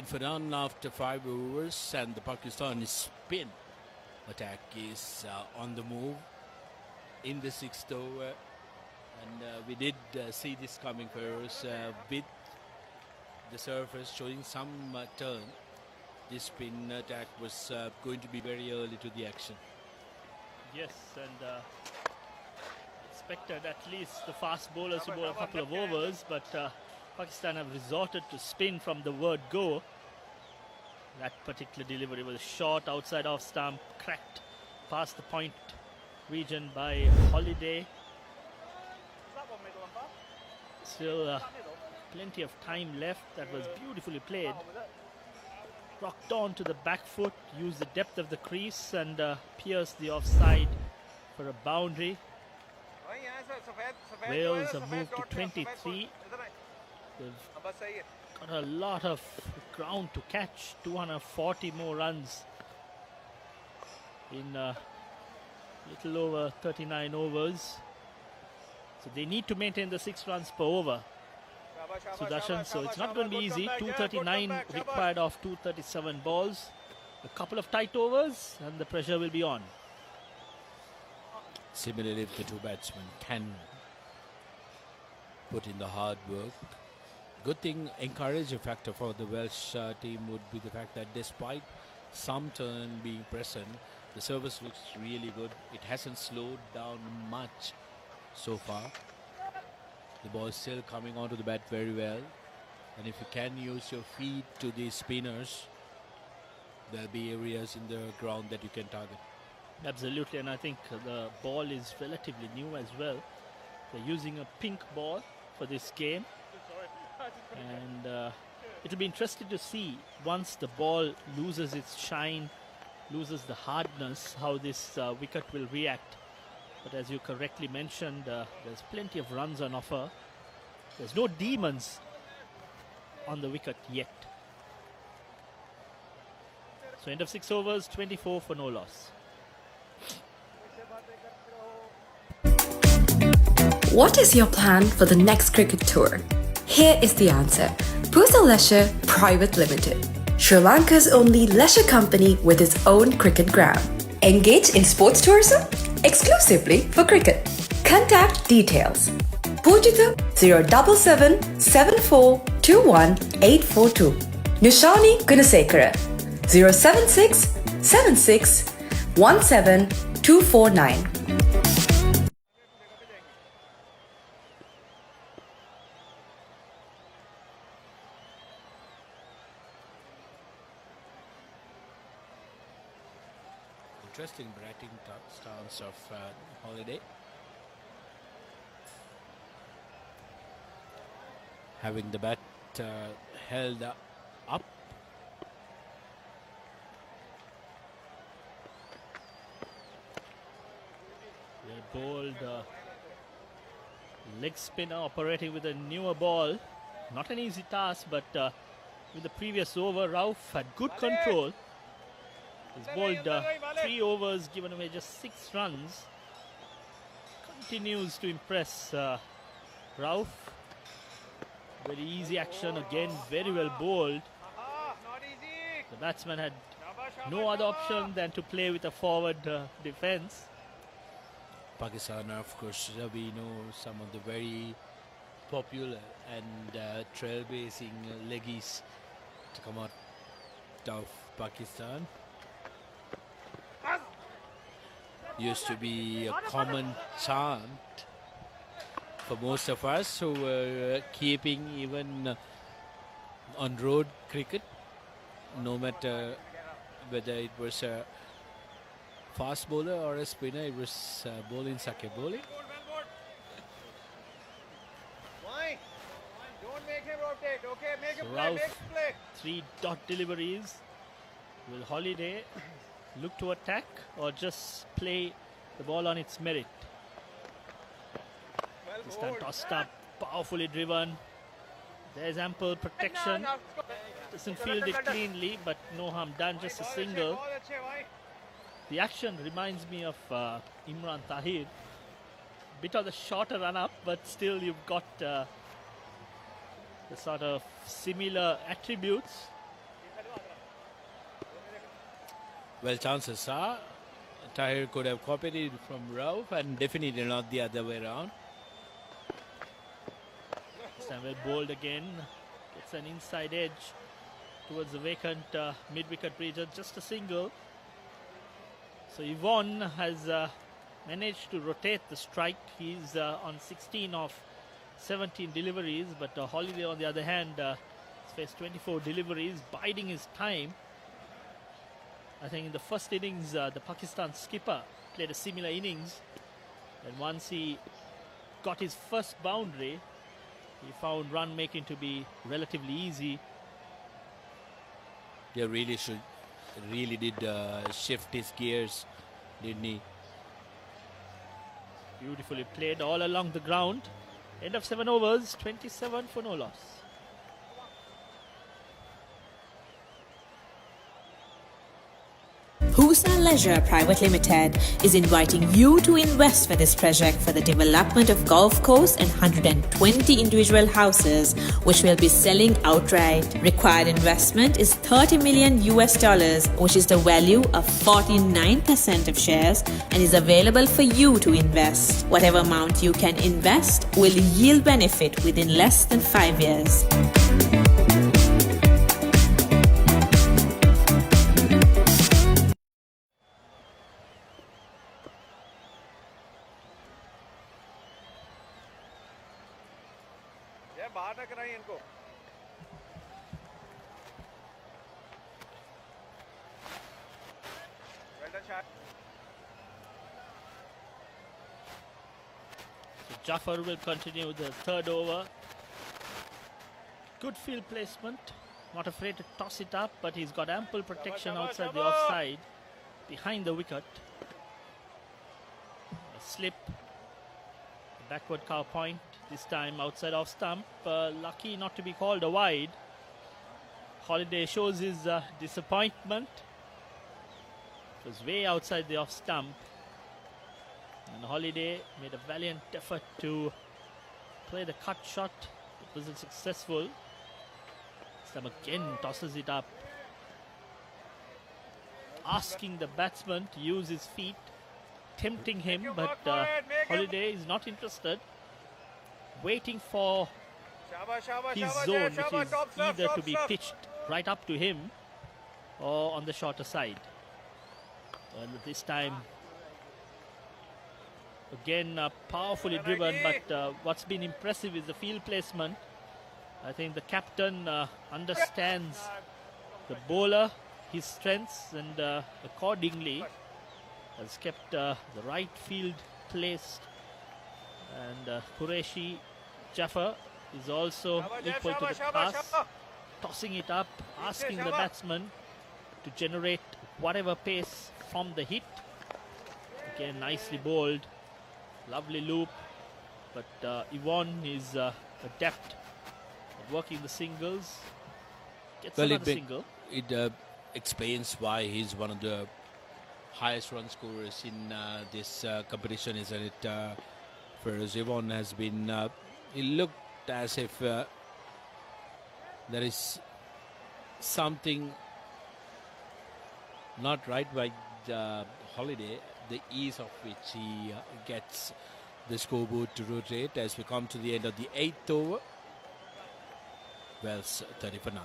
For none after 5 overs, and the Pakistani spin attack is on the move in the 6th over, and we did see this coming for us with the surface showing some turn. This spin attack was going to be very early to the action.
Yes, and expected at least the fast bowlers to bowl a couple of overs, but Pakistan have resorted to spin from the word go. That particular delivery was short, outside off stump, cracked past the point region by Holiday. Still plenty of time left. That was beautifully played. Rocked on to the back foot, used the depth of the crease and pierced the offside for a boundary. Wales have moved to 23. They've got a lot of ground to catch. 240 more runs in little over 39 overs. So they need to maintain the 6 runs per over, Sudarshan. So it's not going to be easy. 239 required of 237 balls. A couple of tight overs and the pressure will be on.
Similarly, if the 2 batsmen can put in the hard work. Good thing, encouraging factor for the Welsh team would be the fact that despite some turn being present, the service looks really good. It hasn't slowed down much so far. The ball is still coming onto the bat very well. And if you can use your feet to these spinners, there'll be areas in the ground that you can target.
Absolutely, and I think the ball is relatively new as well. They're using a pink ball for this game. And it'll be interesting to see once the ball loses its shine, loses the hardness, how this wicket will react. But as you correctly mentioned, there's plenty of runs on offer. There's no demons on the wicket yet. So end of 6 overs, 24 for no loss.
What is your plan for the next cricket tour? Here is the answer. Pusal Leisure Private Limited, Sri Lanka's only leisure company with its own cricket ground. Engage in sports tourism exclusively for cricket. Contact details. Pujitha 077 74 21 842. Nishani Gunasekara 076 76 17 249.
Interesting batting stance of Holiday. Having the bat held up.
They bowled leg spinner operating with a newer ball. Not an easy task, but with the previous over, Rauf had good control. He's bowled 3 overs, given away just 6 runs. Continues to impress Rauf. Very easy action again, very well bowled. The batsman had no other option than to play with a forward defence.
Pakistan, of course, we know some of the very popular and trailblazing leggies to come out of Pakistan. Used to be a common chant for most of us who were keeping even on road cricket, no matter whether it was a fast bowler or a spinner, it was bowling sake bowling.
Don't make him rotate, okay? Make him
So
play,
Rauf,
make him play.
3 dot deliveries. Will Holiday look to attack or just play the ball on its merit? This time tossed up, powerfully driven. There's ample protection. Doesn't field it cleanly, but no harm done, just a single. The action reminds me of Imran Tahir. Bit of the shorter run-up, but still you've got the sort of similar attributes.
Well, chances are Tahir could have copied it from Rauf and definitely not the other way around.
This time well bowled again. Gets an inside edge towards the vacant mid-wicket region. Just a single. So Yvonne has managed to rotate the strike. He's on 16 of 17 deliveries, but Holiday on the other hand has faced 24 deliveries, biding his time. I think in the first innings, the Pakistan skipper played a similar innings. And once he got his first boundary, he found run making to be relatively easy.
They really did shift his gears, didn't he?
Beautifully played all along the ground. End of 7 overs, 27 for no loss.
Pusa Leisure Private Limited is inviting you to invest for this project for the development of golf course and 120 individual houses, which will be selling outright. Required investment is $30 million, which is the value of 49% of shares, and is available for you to invest. Whatever amount you can invest will yield benefit within less than 5 years.
बाहर न कराइए इनको
Jaffer will continue the third over. Good field placement. Not afraid to toss it up, but he's got ample protection outside the offside, behind the wicket. A slip. A backward cow point. This time outside off stump. Lucky not to be called a wide. Holiday shows his disappointment. It was way outside the off stump. And Holiday made a valiant effort to play the cut shot. It wasn't successful. Sam again tosses it up, asking the batsman to use his feet, tempting him, but Holiday is not interested, waiting for his zone, which is either to be pitched right up to him or on the shorter side. And this time, again powerfully driven, but what's been impressive is the field placement. I think the captain understands the bowler, his strengths, and accordingly has kept the right field placed. And Qureshi Jaffer is also equal to the task, tossing it up, asking the batsman to generate whatever pace from the hit. Again, nicely bowled, lovely loop, but Yvonne is adept at working the singles. Gets another single.
It explains why he's one of the highest run scorers in this competition, isn't it? Whereas Yvonne has been, it looked as if there is something not right by Holiday, the ease of which he gets the scoreboard to rotate as we come to the end of the 8th over. Wells 30 for none.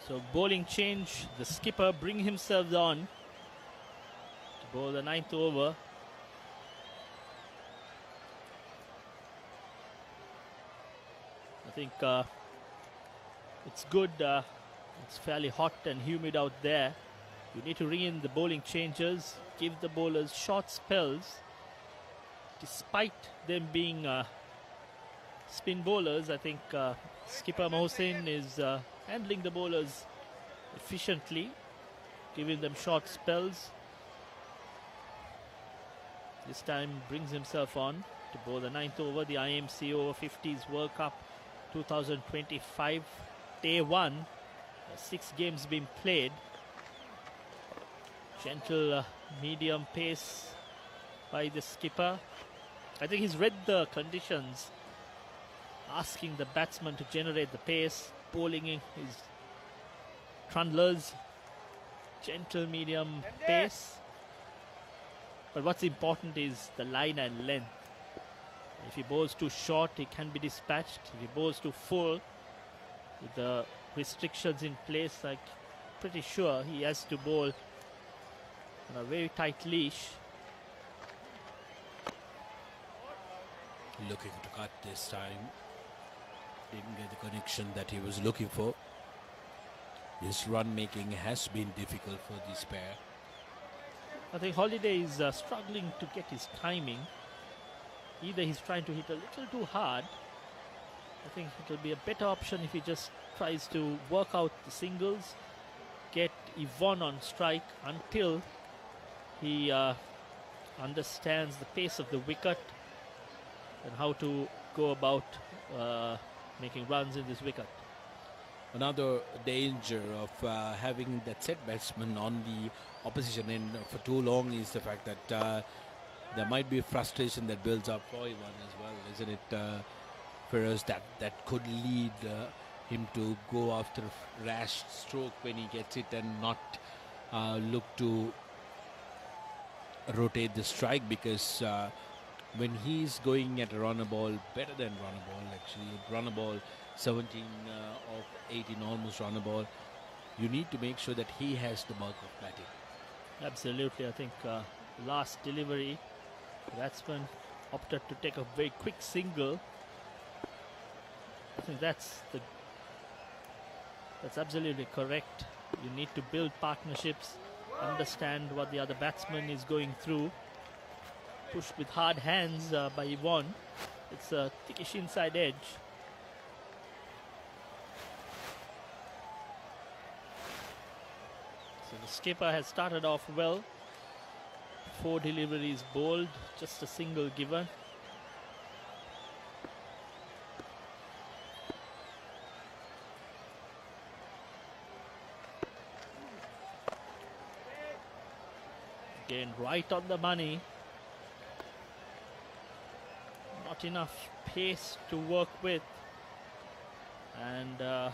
So bowling change, the skipper bring himself on to bowl the 9th over. I think it's good, it's fairly hot and humid out there. You need to ring in the bowling changes, give the bowlers short spells. Despite them being spin bowlers, I think skipper Mohsin is handling the bowlers efficiently, giving them short spells. This time brings himself on to bowl the 9th over, the IMC Over-50s World Cup 2025, day 1. 6 games being played. Gentle medium pace by the skipper. I think he's read the conditions, asking the batsman to generate the pace, bowling in his trundlers, gentle medium pace. But what's important is the line and length. If he bowls too short, he can be dispatched. If he bowls too full, with the restrictions in place, I'm pretty sure he has to bowl on a very tight leash.
Looking to cut this time. Didn't get the connection that he was looking for. His run making has been difficult for this pair.
I think Holiday is struggling to get his timing. Either he's trying to hit a little too hard. I think it will be a better option if he just tries to work out the singles, get Yvonne on strike until he understands the pace of the wicket and how to go about making runs in this wicket.
Another danger of having that set batsman on the opposition end for too long is the fact that there might be frustration that builds up for Ivan as well, isn't it? Whereas that could lead him to go after rash stroke when he gets it and not look to rotate the strike, because when he's going at a runner ball, better than runner ball actually, runner ball 17 of 18 almost runner ball, you need to make sure that he has the bulk of batting.
Absolutely. I think last delivery, the batsman opted to take a very quick single. I think that's absolutely correct. You need to build partnerships, understand what the other batsman is going through. Pushed with hard hands by Yvonne. It's a thickish inside edge. So the skipper has started off well. 4 deliveries bowled, just a single given. Again, right on the money. Not enough pace to work with. And the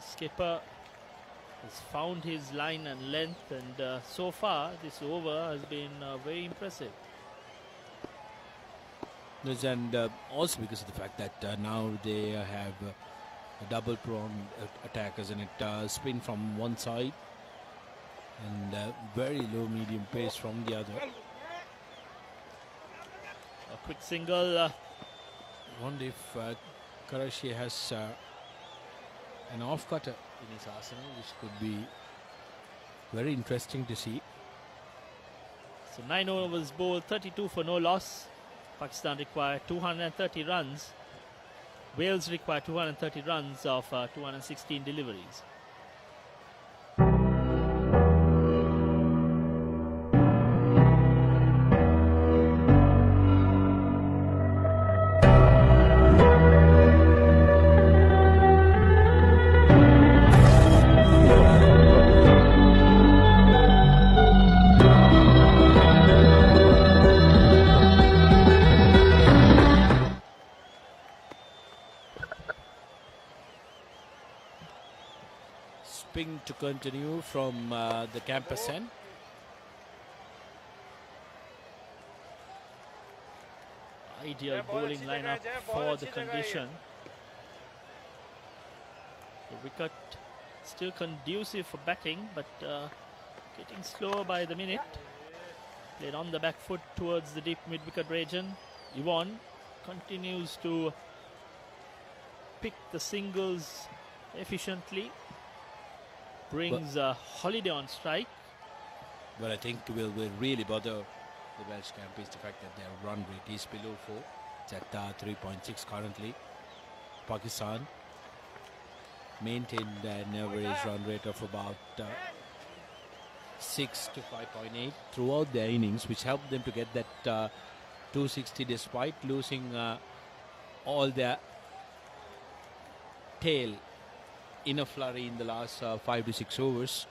skipper has found his line and length, and so far this over has been very impressive.
Yes, and also because of the fact that now they have a double pronged attack, as in it spin from one side and very low medium pace from the other.
A quick single.
I wonder if Karachi has an off cutter in his arsenal, which could be very interesting to see.
So 9 overs bowled, 32 for no loss. Pakistan require 230 runs. Wales require 230 runs of 216 deliveries.
To continue from the campus end.
Ideal bowling lineup for the condition. The wicket still conducive for batting, but getting slower by the minute. Played on the back foot towards the deep mid-wicket region. Yvonne continues to pick the singles efficiently. Brings Holiday on strike.
But I think will really bother the Welsh camp is the fact that their run rate is below 4. It's at 3.6 currently. Pakistan maintained an average run rate of about 6 to 5.8 throughout their innings, which helped them to get that 260 despite losing all their tail in a flurry in the last 5 to 6 overs.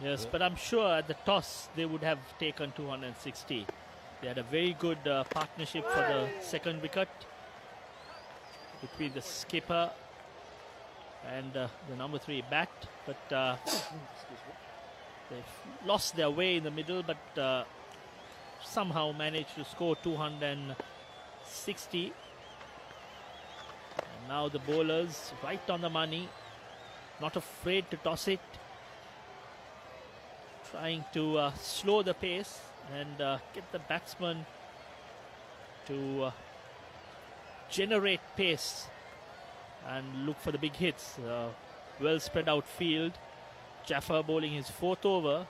Yes, but I'm sure at the toss they would have taken 260. They had a very good partnership for the second wicket between the skipper and the number 3 bat, but they've lost their way in the middle, but somehow managed to score 260. And now the bowlers right on the money, not afraid to toss it, trying to slow the pace and get the batsman to generate pace and look for the big hits. Well spread out field. Jaffer bowling his 4th over.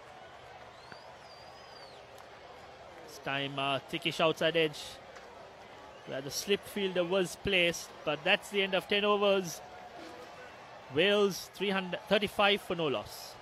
This time thickish outside edge where the slip fielder was placed, but that's the end of 10 overs. Wales 335 for no loss.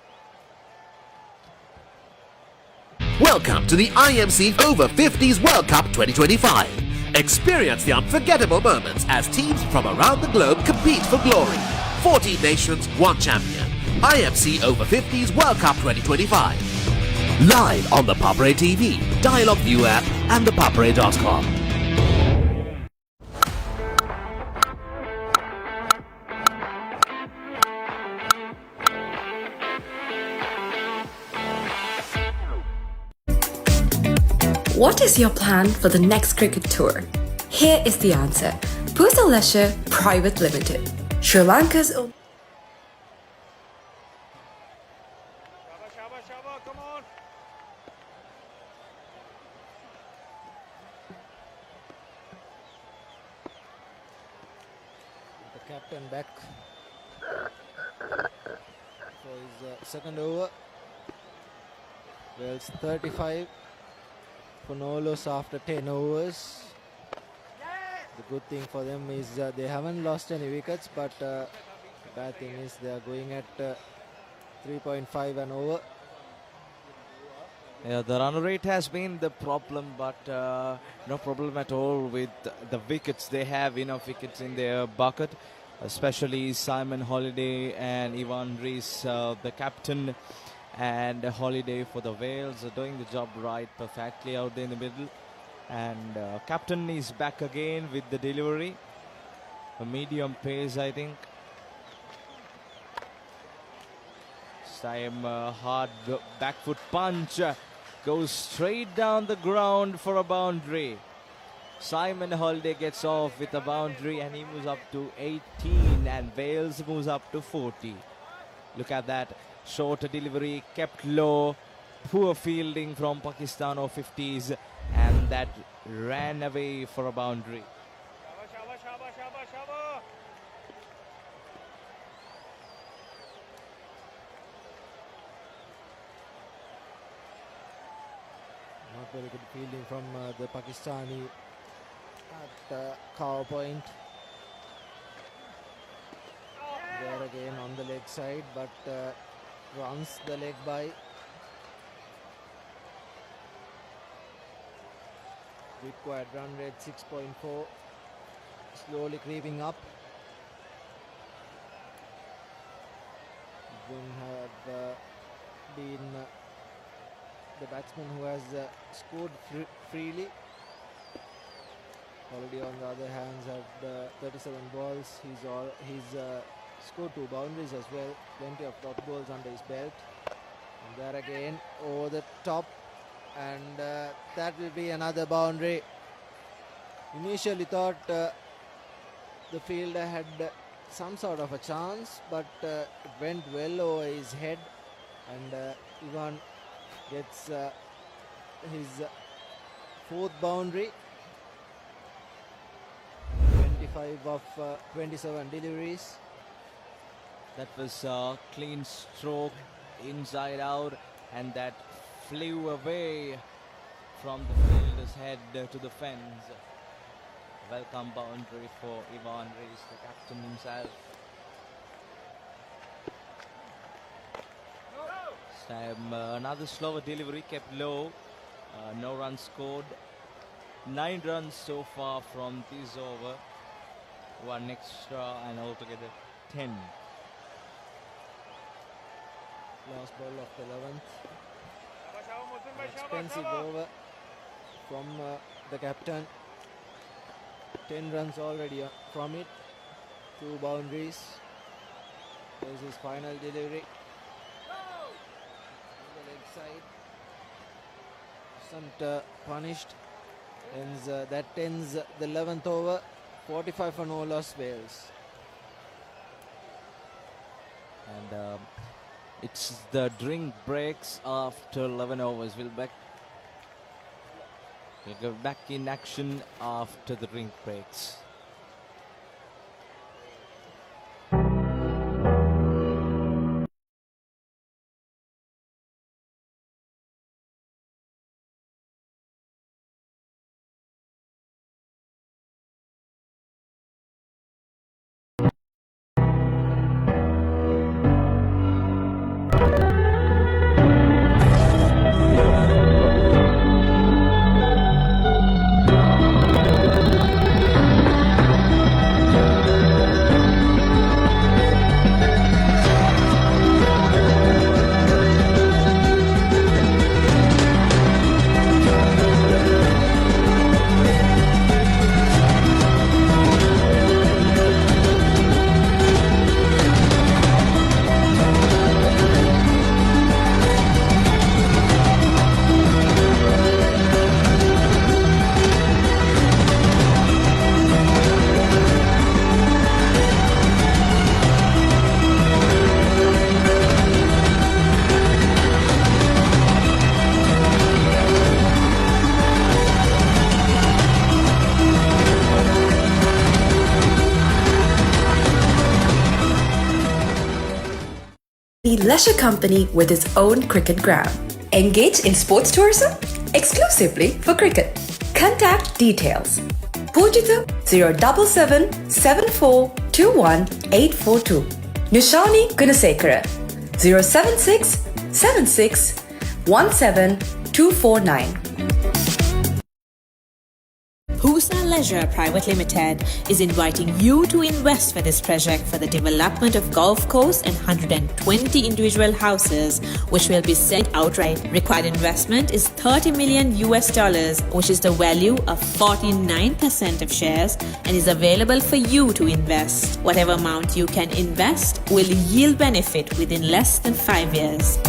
Welcome to the IMC Over-50s World Cup 2025. Experience the unforgettable moments as teams from around the globe compete for glory. 14 nations, 1 champion. IMC Over-50s World Cup 2025. Live on the Papare TV, Dialog View app and thepapare.com.
What is your plan for the next cricket tour? Here is the answer. Pusa Leisure Private Limited, Sri Lanka's own.
The captain back for his second over. Wales 35 for no loss after 10 overs. The good thing for them is they haven't lost any wickets, but the bad thing is they are going at 3.5 and over.
Yeah, the run rate has been the problem, but no problem at all with the wickets. They have enough wickets in their bucket, especially Simon Holiday and Ivan Rees, the captain, and Holiday for the Wales are doing the job right perfectly out there in the middle. And captain is back again with the delivery, a medium pace, I think. This time hard back foot punch goes straight down the ground for a boundary. Simon Holiday gets off with a boundary and he moves up to 18 and Wales moves up to 40. Look at that. Short delivery, kept low, poor fielding from Pakistan over-50s, and that ran away for a boundary.
Not very good fielding from the Pakistani at cover point. There again on the leg side, but runs the leg by. Required run rate 6.4, slowly creeping up. Then have been the batsman who has scored freely. Holiday on the other hand had 37 balls. He's scored 2 boundaries as well. Plenty of dot balls under his belt. And there again over the top, and that will be another boundary. Initially thought the fielder had some sort of a chance, but it went well over his head, and Ivan gets his 4th boundary. 25 of 27 deliveries.
That was a clean stroke inside out, and that flew away from the fielder's head to the fence. Welcome boundary for Ivan Rees, the captain himself. This time another slower delivery, kept low, no runs scored. 9 runs so far from this over, 1 extra and altogether 10.
Last ball of the 11th. Expensive over from the captain. 10 runs already from it. 2 boundaries. There's his final delivery. On the leg side. Isn't punished. That ends the 11th over. 45 for no loss, Wales.
And it's the drink breaks after 11 overs. We'll go back in action after the drink breaks.
leisure company with its own cricket ground. Engage in sports tourism exclusively for cricket. Contact details. Pujita 077 7421 842. Nishani Gunasekara 076 76 17249.
Pusa Leisure Private Limited is inviting you to invest for this project for the development of golf course and 120 individual houses, which will be sold outright. Required investment is $30 million, which is the value of 49% of shares, and is available for you to invest. Whatever amount you can invest will yield benefit within less than 5 years.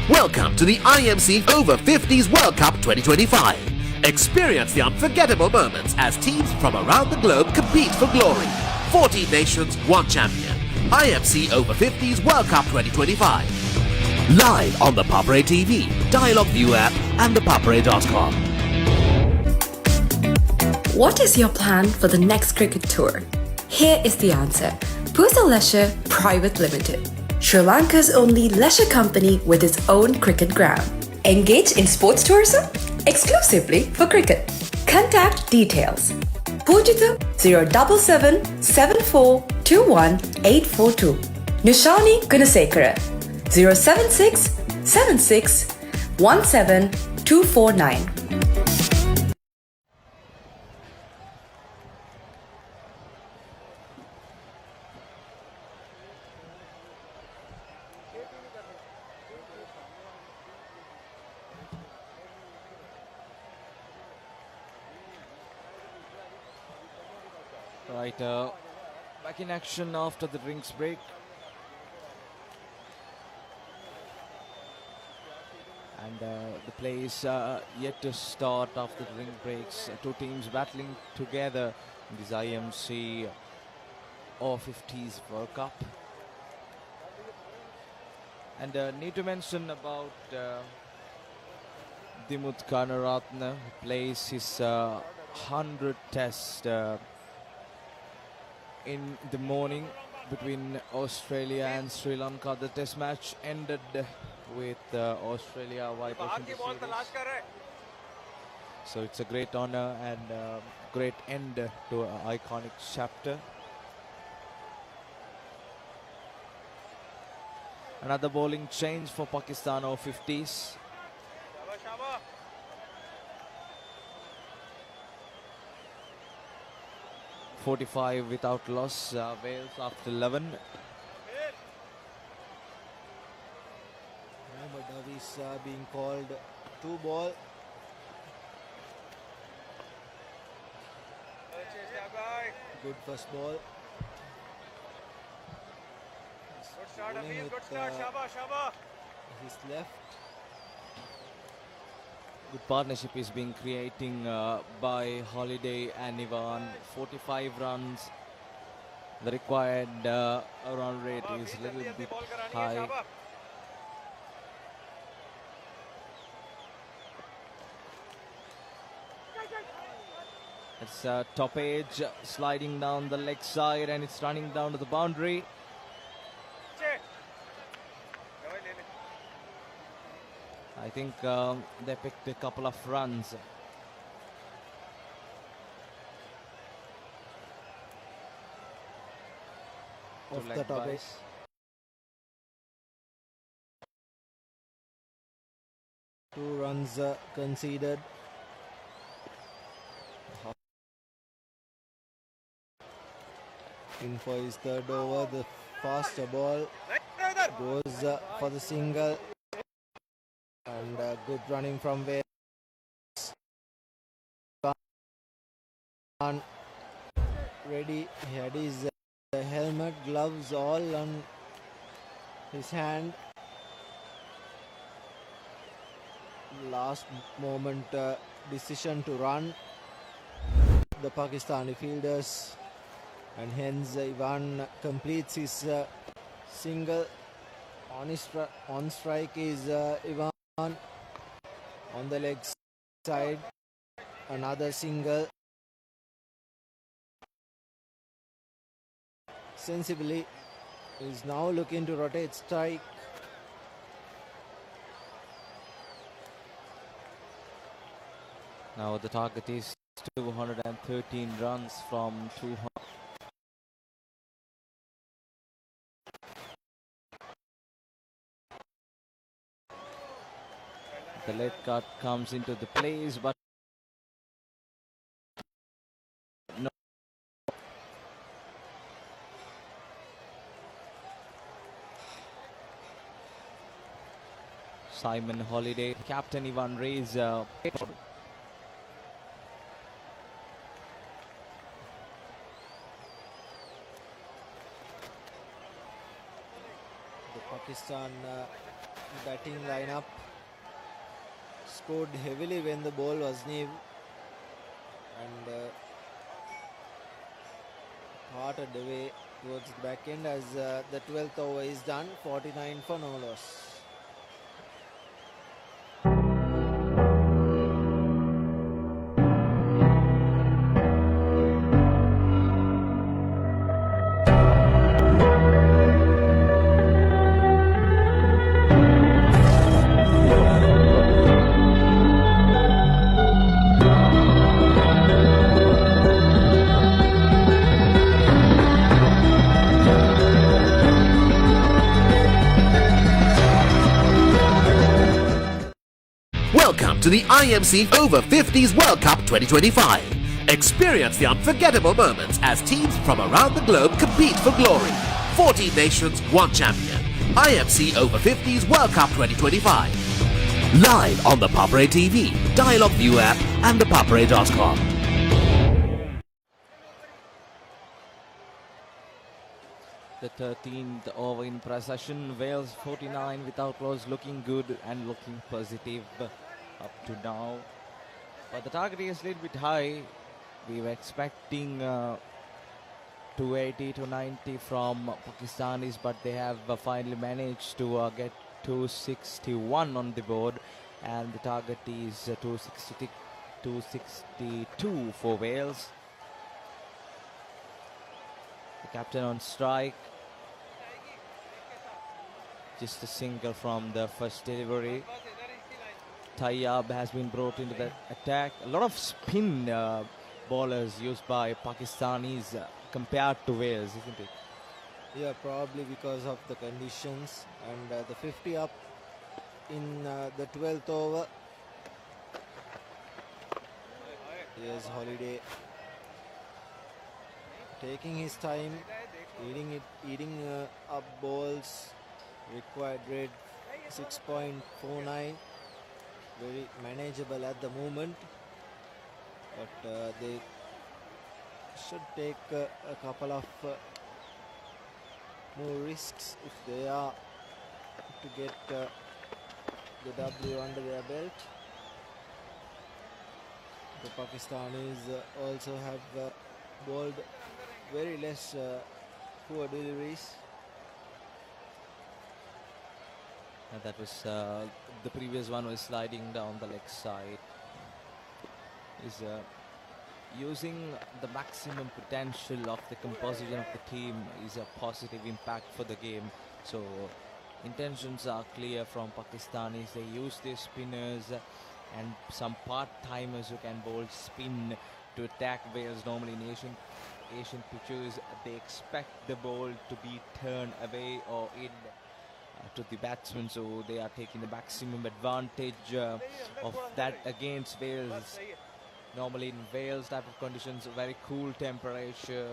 Welcome to the IMC Over-50s World Cup 2025. Experience the unforgettable moments as teams from around the globe compete for glory. 14 nations, one champion. IMC Over-50s World Cup 2025. Live on the Papare TV, Dialogue View app and thepapare.com.
What is your plan for the next cricket tour? Here is the answer. Pusa Leisure Private Limited, Sri Lanka's only leisure company with its own cricket ground. Engage in sports tourism exclusively for cricket. Contact details. Pujita 077 7421 842. Nishani Gunasekara 076 76 17249.
Right, back in action after the drinks break. And the play is yet to start after the drink breaks. Two teams battling together in this IMC Over-50s World Cup. And need to mention about Dimut Karnaratne, who plays his 100th test in the morning between Australia and Sri Lanka. The test match ended with Australia whitewashing the series. So it's a great honor and great end to an iconic chapter. Another bowling change for Pakistan Over-50s. 45 without loss. Wales after 11.
But Davies being called 2 ball. Good first ball.
Good start, Amir. Good start. Shaba, Shaba.
His left.
Good partnership is being creating by Holiday and Ivan. 45 runs. The required run rate is a little bit high. It's top edge sliding down the leg side and it's running down to the boundary. I think they picked a couple of runs.
Off the top edge. Two runs conceded. In for his third over, the faster ball goes for the single, and good running from Wales. Ready, he had his helmet, gloves all on his hand. Last moment decision to run the Pakistani fielders, and hence Ivan completes his single. On strike is Ivan. On the leg side, another single. Sensibly is now looking to rotate strike.
Now the target is 213 runs from 200. The late cut comes into the place, but no. Simon Holiday, Captain Ivan Ray's the
Pakistan batting lineup scored heavily when the ball was new, and parted away towards the back end as the 12th over is done. 49 for no loss.
Welcome to the IMC Over-50s World Cup 2025. Experience the unforgettable moments as teams from around the globe compete for glory. 14 nations, one champion. IMC Over-50s World Cup 2025. Live on the Papare TV, Dialogue View app and thepapare.com.
The 13th over in procession. Wales 49 with outlaws looking good and looking positive up to now. But the target is a little bit high. We were expecting 280 to 90 from Pakistanis, but they have finally managed to get 261 on the board, and the target is 262 for Wales. The captain on strike. Just a single from the first delivery. Tayyab has been brought into the attack. A lot of spin bowlers used by Pakistanis compared to Wales, isn't it?
Yeah, probably because of the conditions, and the 50 up in the 12th over. Here's Holiday taking his time, eating up balls. Required rate 6.49, very manageable at the moment, but they should take a couple of more risks if they are to get the W under their belt. The Pakistanis also have bowled very less poor deliveries.
And that was the previous one was sliding down the leg side. Is using the maximum potential of the composition of the team is a positive impact for the game. So intentions are clear from Pakistanis. They use their spinners and some part-timers who can bowl spin to attack Wales. Normally in Asian pitches, they expect the ball to be turned away or in to the batsman, so they are taking the maximum advantage of that against Wales. Normally in Wales type of conditions, very cool temperature,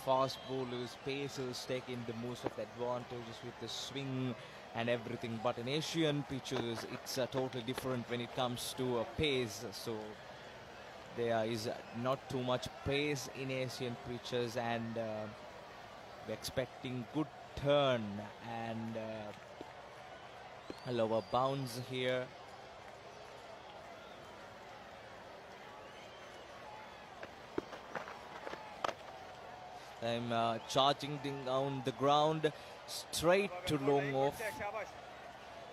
fast bowlers, pacers taking the most of the advantages with the swing and everything. But in Asian pitches, it's totally different when it comes to pace. So there is not too much pace in Asian pitches, and we're expecting good turn and a lower bounce here. I'm charging down the ground, straight to long off,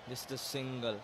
just a single.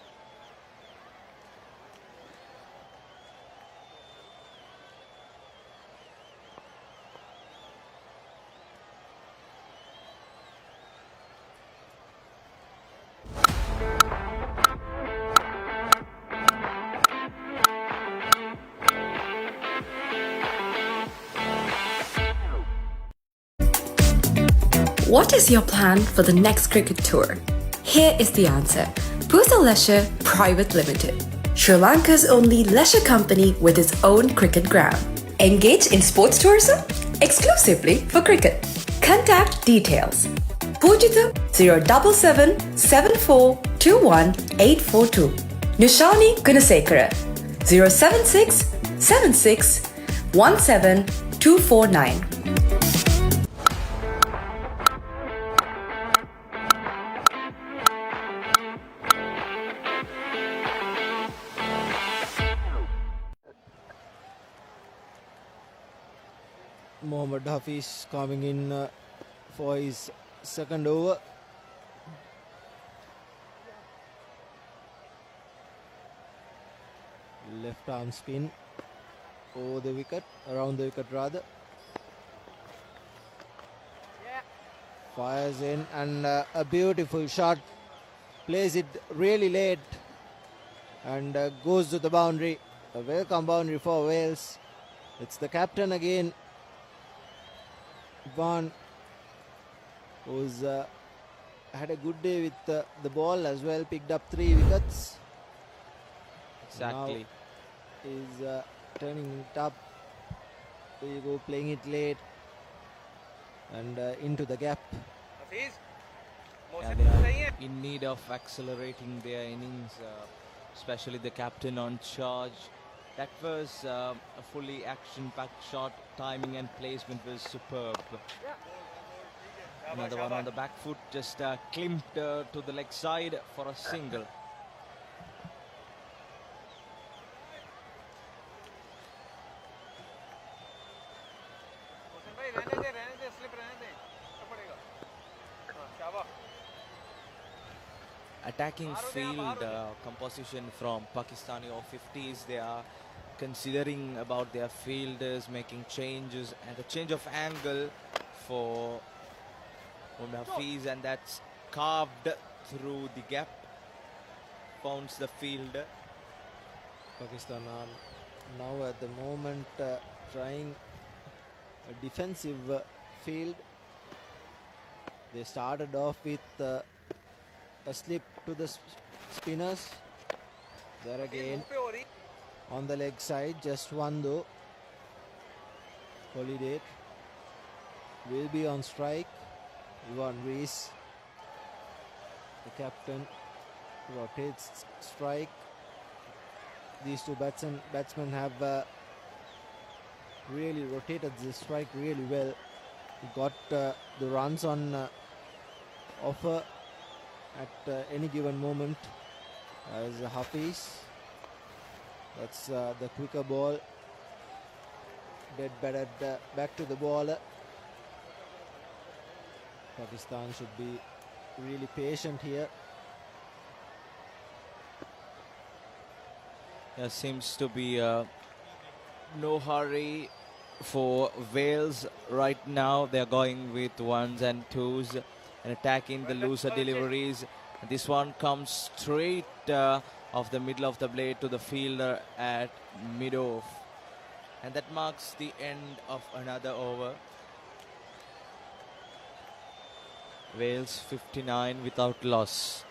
What is your plan for the next cricket tour? Here is the answer. Pusal Leisure Private Limited, Sri Lanka's only leisure company with its own cricket ground. Engage in sports tourism exclusively for cricket. Contact details. Pujita 077 7421 842. Nishani Gunasekara 076 76 17 249.
Mohammad Hafiz coming in for his second over. Left arm spin over the wicket, around the wicket rather. Fires in and a beautiful shot. Plays it really late and goes to the boundary. A welcome boundary for Wales. It's the captain again, Vaughan, who's had a good day with the ball as well, picked up 3 wickets.
Exactly.
Now is turning it up. There you go, playing it late and into the gap.
Yeah, they are in need of accelerating their innings, especially the captain on charge. That was a fully action-packed shot. Timing and placement was superb. Another one on the back foot, just climped to the leg side for a single. Attacking field composition from Pakistani over-50s. They are considering about their fielders, making changes and a change of angle for Hafiz, and that's carved through the gap, founds the field.
Pakistan are now at the moment trying a defensive field. They started off with a slip to the spinners. There again on the leg side, just one though. Holiday will be on strike. Ivan Rees, the captain, rotates strike. These two batsmen have really rotated the strike really well. Got the runs on offer at any given moment as Hafiz. That's the quicker ball. Dead batted back to the bowler. Pakistan should be really patient here.
There seems to be no hurry for Wales right now. They're going with ones and twos and attacking the looser deliveries. This one comes straight off the middle of the blade to the fielder at mid-off. And that marks the end of another over. Wales 59 without loss.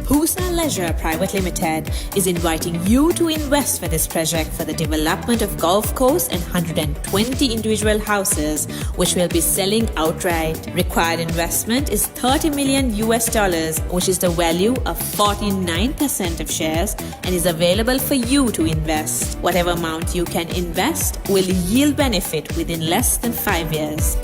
Pusa Leisure Private Limited is inviting you to invest for this project for the development of golf course and 120 individual houses, which will be selling outright. Required investment is $30 million, which is the value of 49% of shares, and is available for you to invest. Whatever amount you can invest will yield benefit within less than 5 years.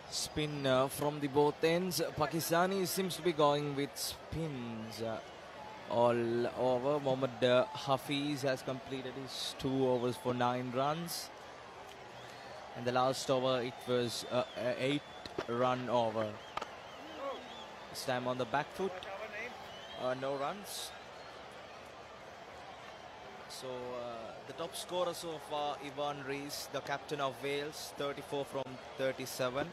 Spin from the both ends. Pakistani seems to be going with spins all over. Mohammad Hafiz has completed his 2 overs for 9 runs. And the last over, it was a 8-run over. This time on the back foot, no runs. So the top scorer so far, Ivan Rees, the captain of Wales, 34 from 37.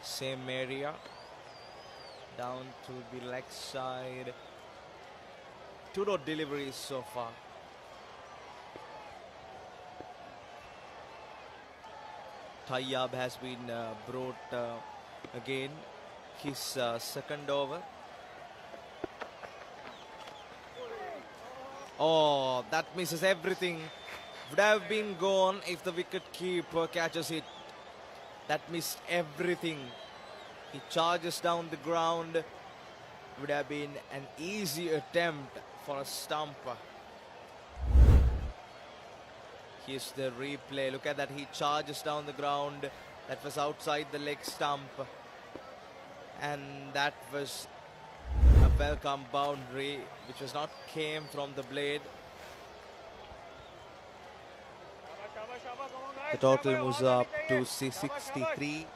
Same area, down to the leg side. 2-dot deliveries so far. Tayyab has been brought again, his second over. Oh, that misses everything. Would have been gone if the wicket keeper catches it. That missed everything. He charges down the ground. Would have been an easy attempt for a stumper. Here's the replay. Look at that. He charges down the ground. That was outside the leg stump. And that was a welcome boundary, which was not came from the blade. The total moves up to 63.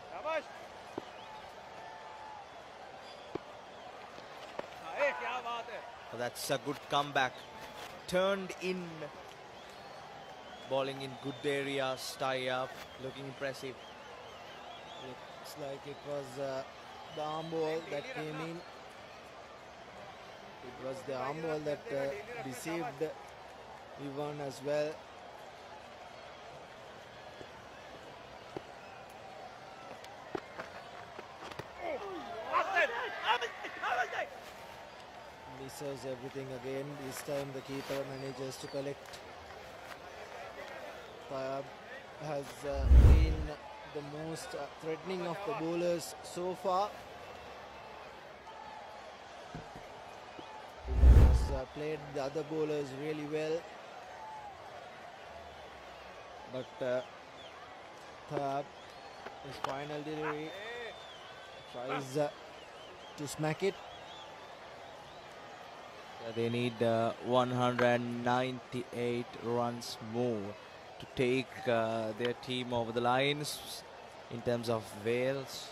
Oh, that's a good comeback. Turned in. Bowling in good areas. Tie up. Looking impressive.
Looks like it was the arm ball that came in. It was the arm ball that deceived Ivan as well. Misses everything again. This time the keeper manages to collect. Tayyab has been the most threatening of the bowlers so far. He has played the other bowlers really well. But Tayyab, his final delivery, tries to smack it.
They need 198 runs more to take their team over the lines in terms of Wales.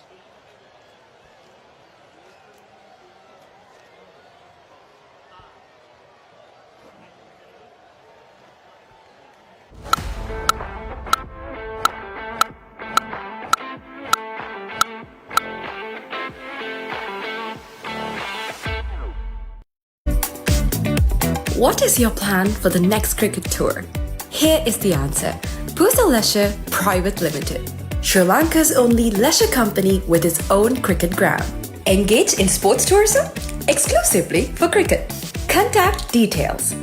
What is your plan for the next cricket tour? Here is the answer. Pusa Leisure Private Limited, Sri Lanka's only leisure company with its own cricket ground. Engage in sports tourism exclusively for cricket. Contact details.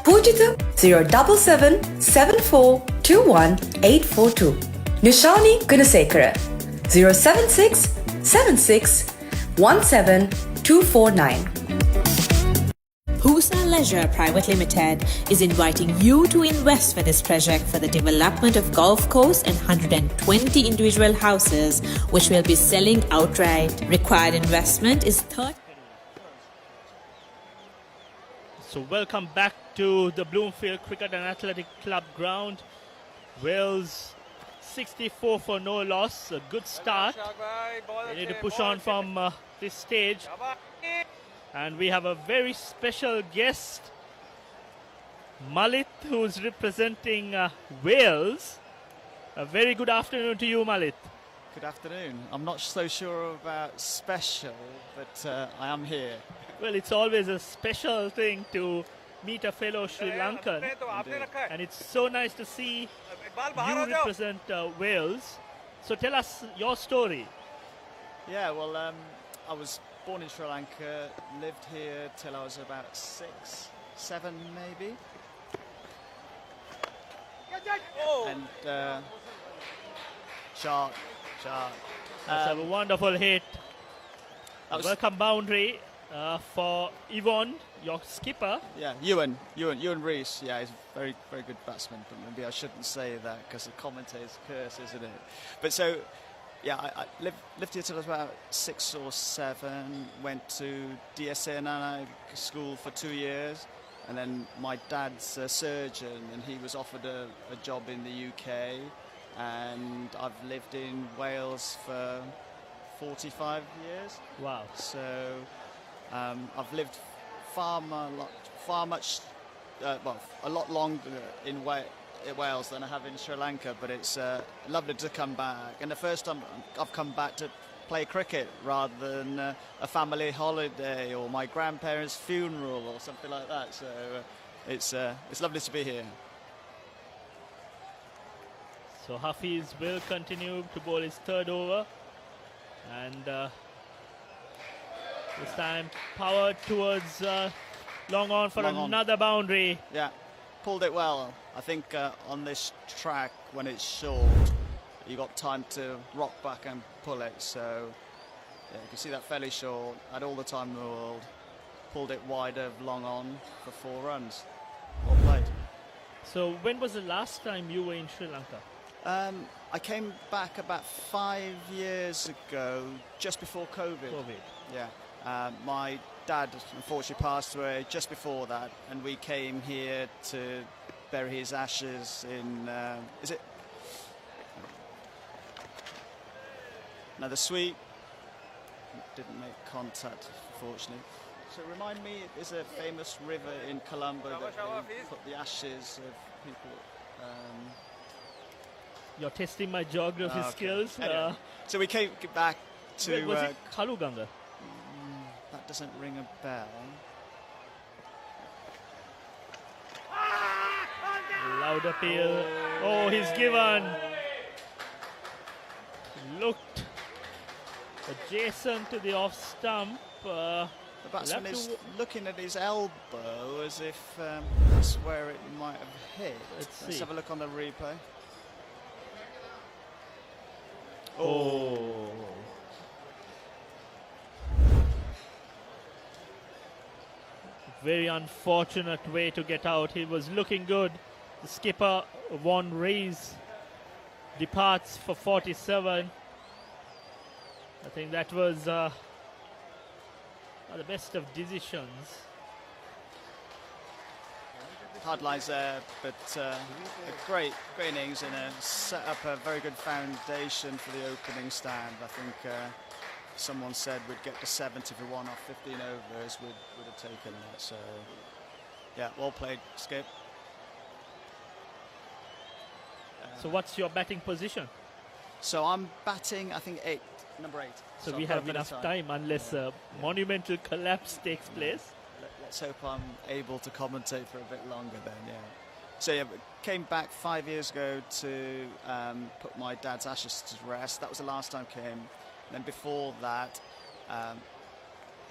Pujita 077 7421 842. Nishani Gunasekara 076 76 17 249.
Husa Leisure Private Limited is inviting you to invest for this project for the development of golf course and 120 individual houses, which will be selling outright. Required investment is
So welcome back to the Bloomfield Cricket and Athletic Club ground. Wales 64 for no loss, a good start. They need to push on from this stage. And we have a very special guest, Malit, who's representing Wales. A very good afternoon to you, Malit.
Good afternoon. I'm not so sure about special, but I am here.
Well, it's always a special thing to meet a fellow Sri Lankan. And it's so nice to see you represent Wales. So tell us your story.
Yeah, well, I was born in Sri Lanka, lived here till I was about 6, 7 maybe. And shot.
That's a wonderful hit. Welcome boundary for Yvonne, your skipper.
Yeah, Ewan Rees. Yeah, he's a very, very good batsman, but maybe I shouldn't say that because the commentator's curse, isn't it? But so, yeah, I lived here till I was about 6 or 7, went to DSN school for 2 years, and then my dad's a surgeon and he was offered a job in the UK, and I've lived in Wales for 45 years.
Wow.
So I've lived a lot longer in Wales than I have in Sri Lanka, but it's lovely to come back. And the first time I've come back to play cricket rather than a family holiday or my grandparents' funeral or something like that. So it's lovely to be here.
So Hafiz will continue to bowl his third over, and this time power towards long on for another boundary.
Yeah, pulled it well. I think on this track, when it's short, you got time to rock back and pull it. So yeah, you can see that fairly short. Had all the time in the world. Pulled it wide of long on for 4 runs. Well played.
So when was the last time you were in Sri Lanka?
I came back about 5 years ago, just before COVID. Yeah. My dad unfortunately passed away just before that, and we came here to bury his ashes in, the suite. Didn't make contact, unfortunately. So remind me, there's a famous river in Colombo that they put the ashes of people.
You're testing my geography skills.
Anyway, so we came back to...
was it Kaluganga?
That doesn't ring a bell.
Loud appeal. Oh, he's given. Looked adjacent to the off stump.
The batsman is looking at his elbow as if that's where it might have hit. Let's have a look on the replay.
Oh. Very unfortunate way to get out. He was looking good. The skipper, Von Rees, departs for 47. I think that was the best of decisions.
Hard lines there, but a great innings and set up a very good foundation for the opening stand. I think someone said we'd get to 70 for 1 off 15 overs, would have taken that. So, yeah, well played, Skip.
So what's your batting position?
So I'm batting, I think, number 8.
So we have enough time unless a monumental collapse takes place.
Let's hope I'm able to commentate for a bit longer then, yeah. So yeah, came back 5 years ago to put my dad's ashes to rest. That was the last time I came. And then before that,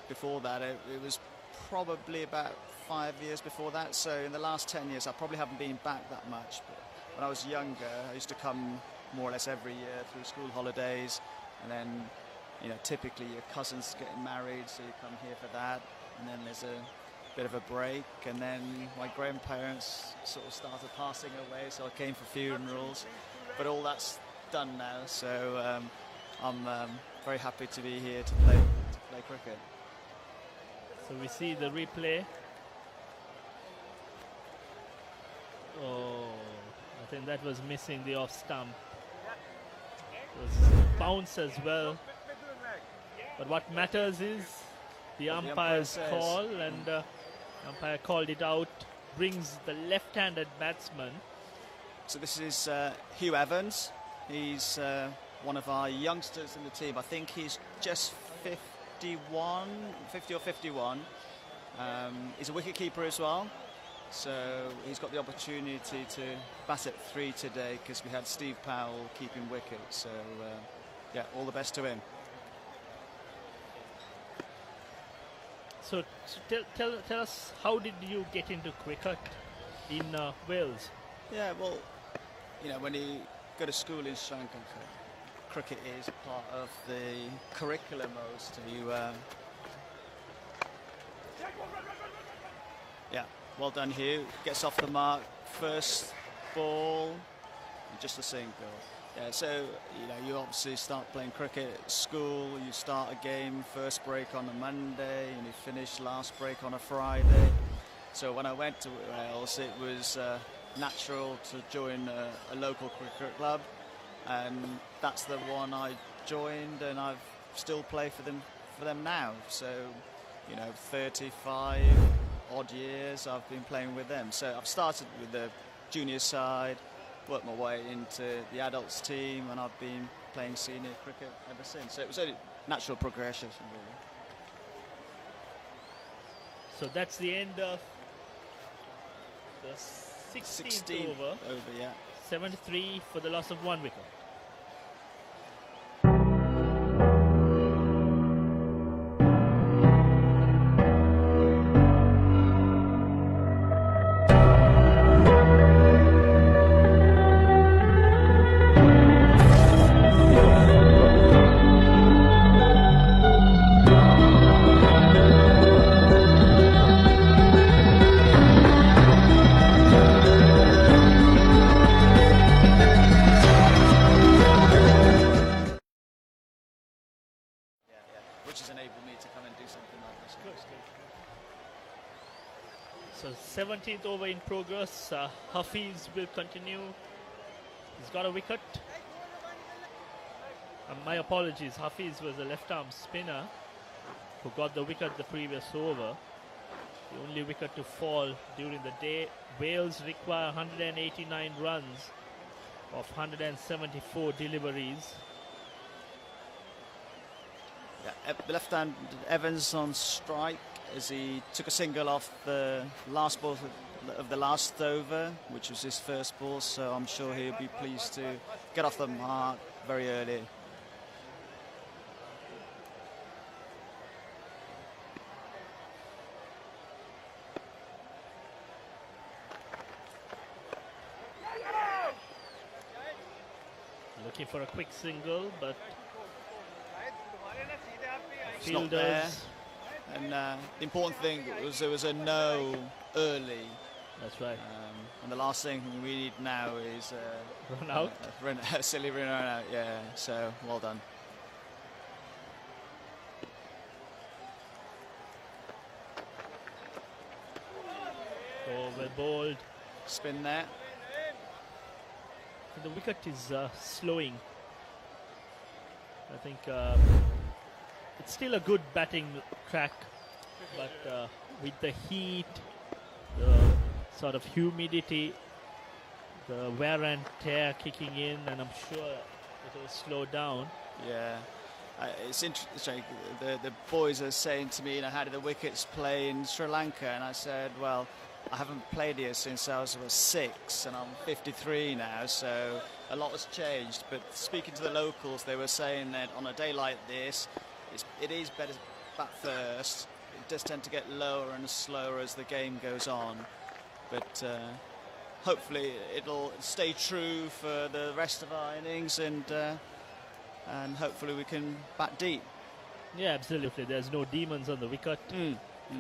it was probably about 5 years before that. So in the last 10 years, I probably haven't been back that much. But when I was younger, I used to come more or less every year through school holidays, and then, you know, typically your cousin's getting married, so you come here for that, and then there's a bit of a break, and then my grandparents sort of started passing away, so I came for funerals, but all that's done now, so I'm very happy to be here to play cricket.
So we see the replay. Oh, I think that was missing the off stump. It was bounce as well. But what matters is the umpire's call, and the umpire called it out, brings the left-handed batsman.
So this is Hugh Evans. He's one of our youngsters in the team. I think he's just 50 or 51. He's a wicketkeeper as well. So he's got the opportunity to bat at 3 today because we had Steve Powell keeping wicket. So yeah, all the best to him.
So tell us, how did you get into cricket in Wales?
Yeah, well, you know, when you go to school in Sri Lanka, cricket is part of the curriculum most. Yeah, well done, Hugh. Gets off the mark. First ball, and just a single. Yeah, so, you know, you obviously start playing cricket at school. You start a game, first break on a Monday, and you finish last break on a Friday. So when I went to Wales, it was natural to join a local cricket club, and that's the one I joined, and I've still play for them now. So, you know, 35 odd years I've been playing with them. So I've started with the junior side, worked my way into the adults team, and I've been playing senior cricket ever since. So it was a natural progression, really.
So that's the end of the 16th over.
Yeah.
73 for the loss of 1 wicket.
Which has enabled me to come and do something like this.
So 17th over in progress. Hafiz will continue. He's got a wicket. My apologies, Hafiz was a left-arm spinner who got the wicket the previous over. The only wicket to fall during the day. Wales require 189 runs of 174 deliveries.
Yeah, the left-hand Evans on strike as he took a single off the last ball of the last over, which was his first ball, so I'm sure he'll be pleased to get off the mark very early.
Looking for a quick single, but
it's not there. And the important thing was there was a no early.
That's right.
And the last thing we need now is
run out.
A silly run out. Yeah. So well done.
Oh, well bowled.
Spin there.
The wicket is slowing. I think it's still a good batting track, but with the heat, the sort of humidity, the wear and tear kicking in, and I'm sure it will slow down.
Yeah. It's interesting. The boys are saying to me, you know, how do the wickets play in Sri Lanka? And I said, well, I haven't played here since I was 6, and I'm 53 now, so a lot has changed. But speaking to the locals, they were saying that on a day like this, it is better to bat first. It does tend to get lower and slower as the game goes on, but hopefully it'll stay true for the rest of our innings, and hopefully we can bat deep.
Yeah, absolutely. There's no demons on the wicket.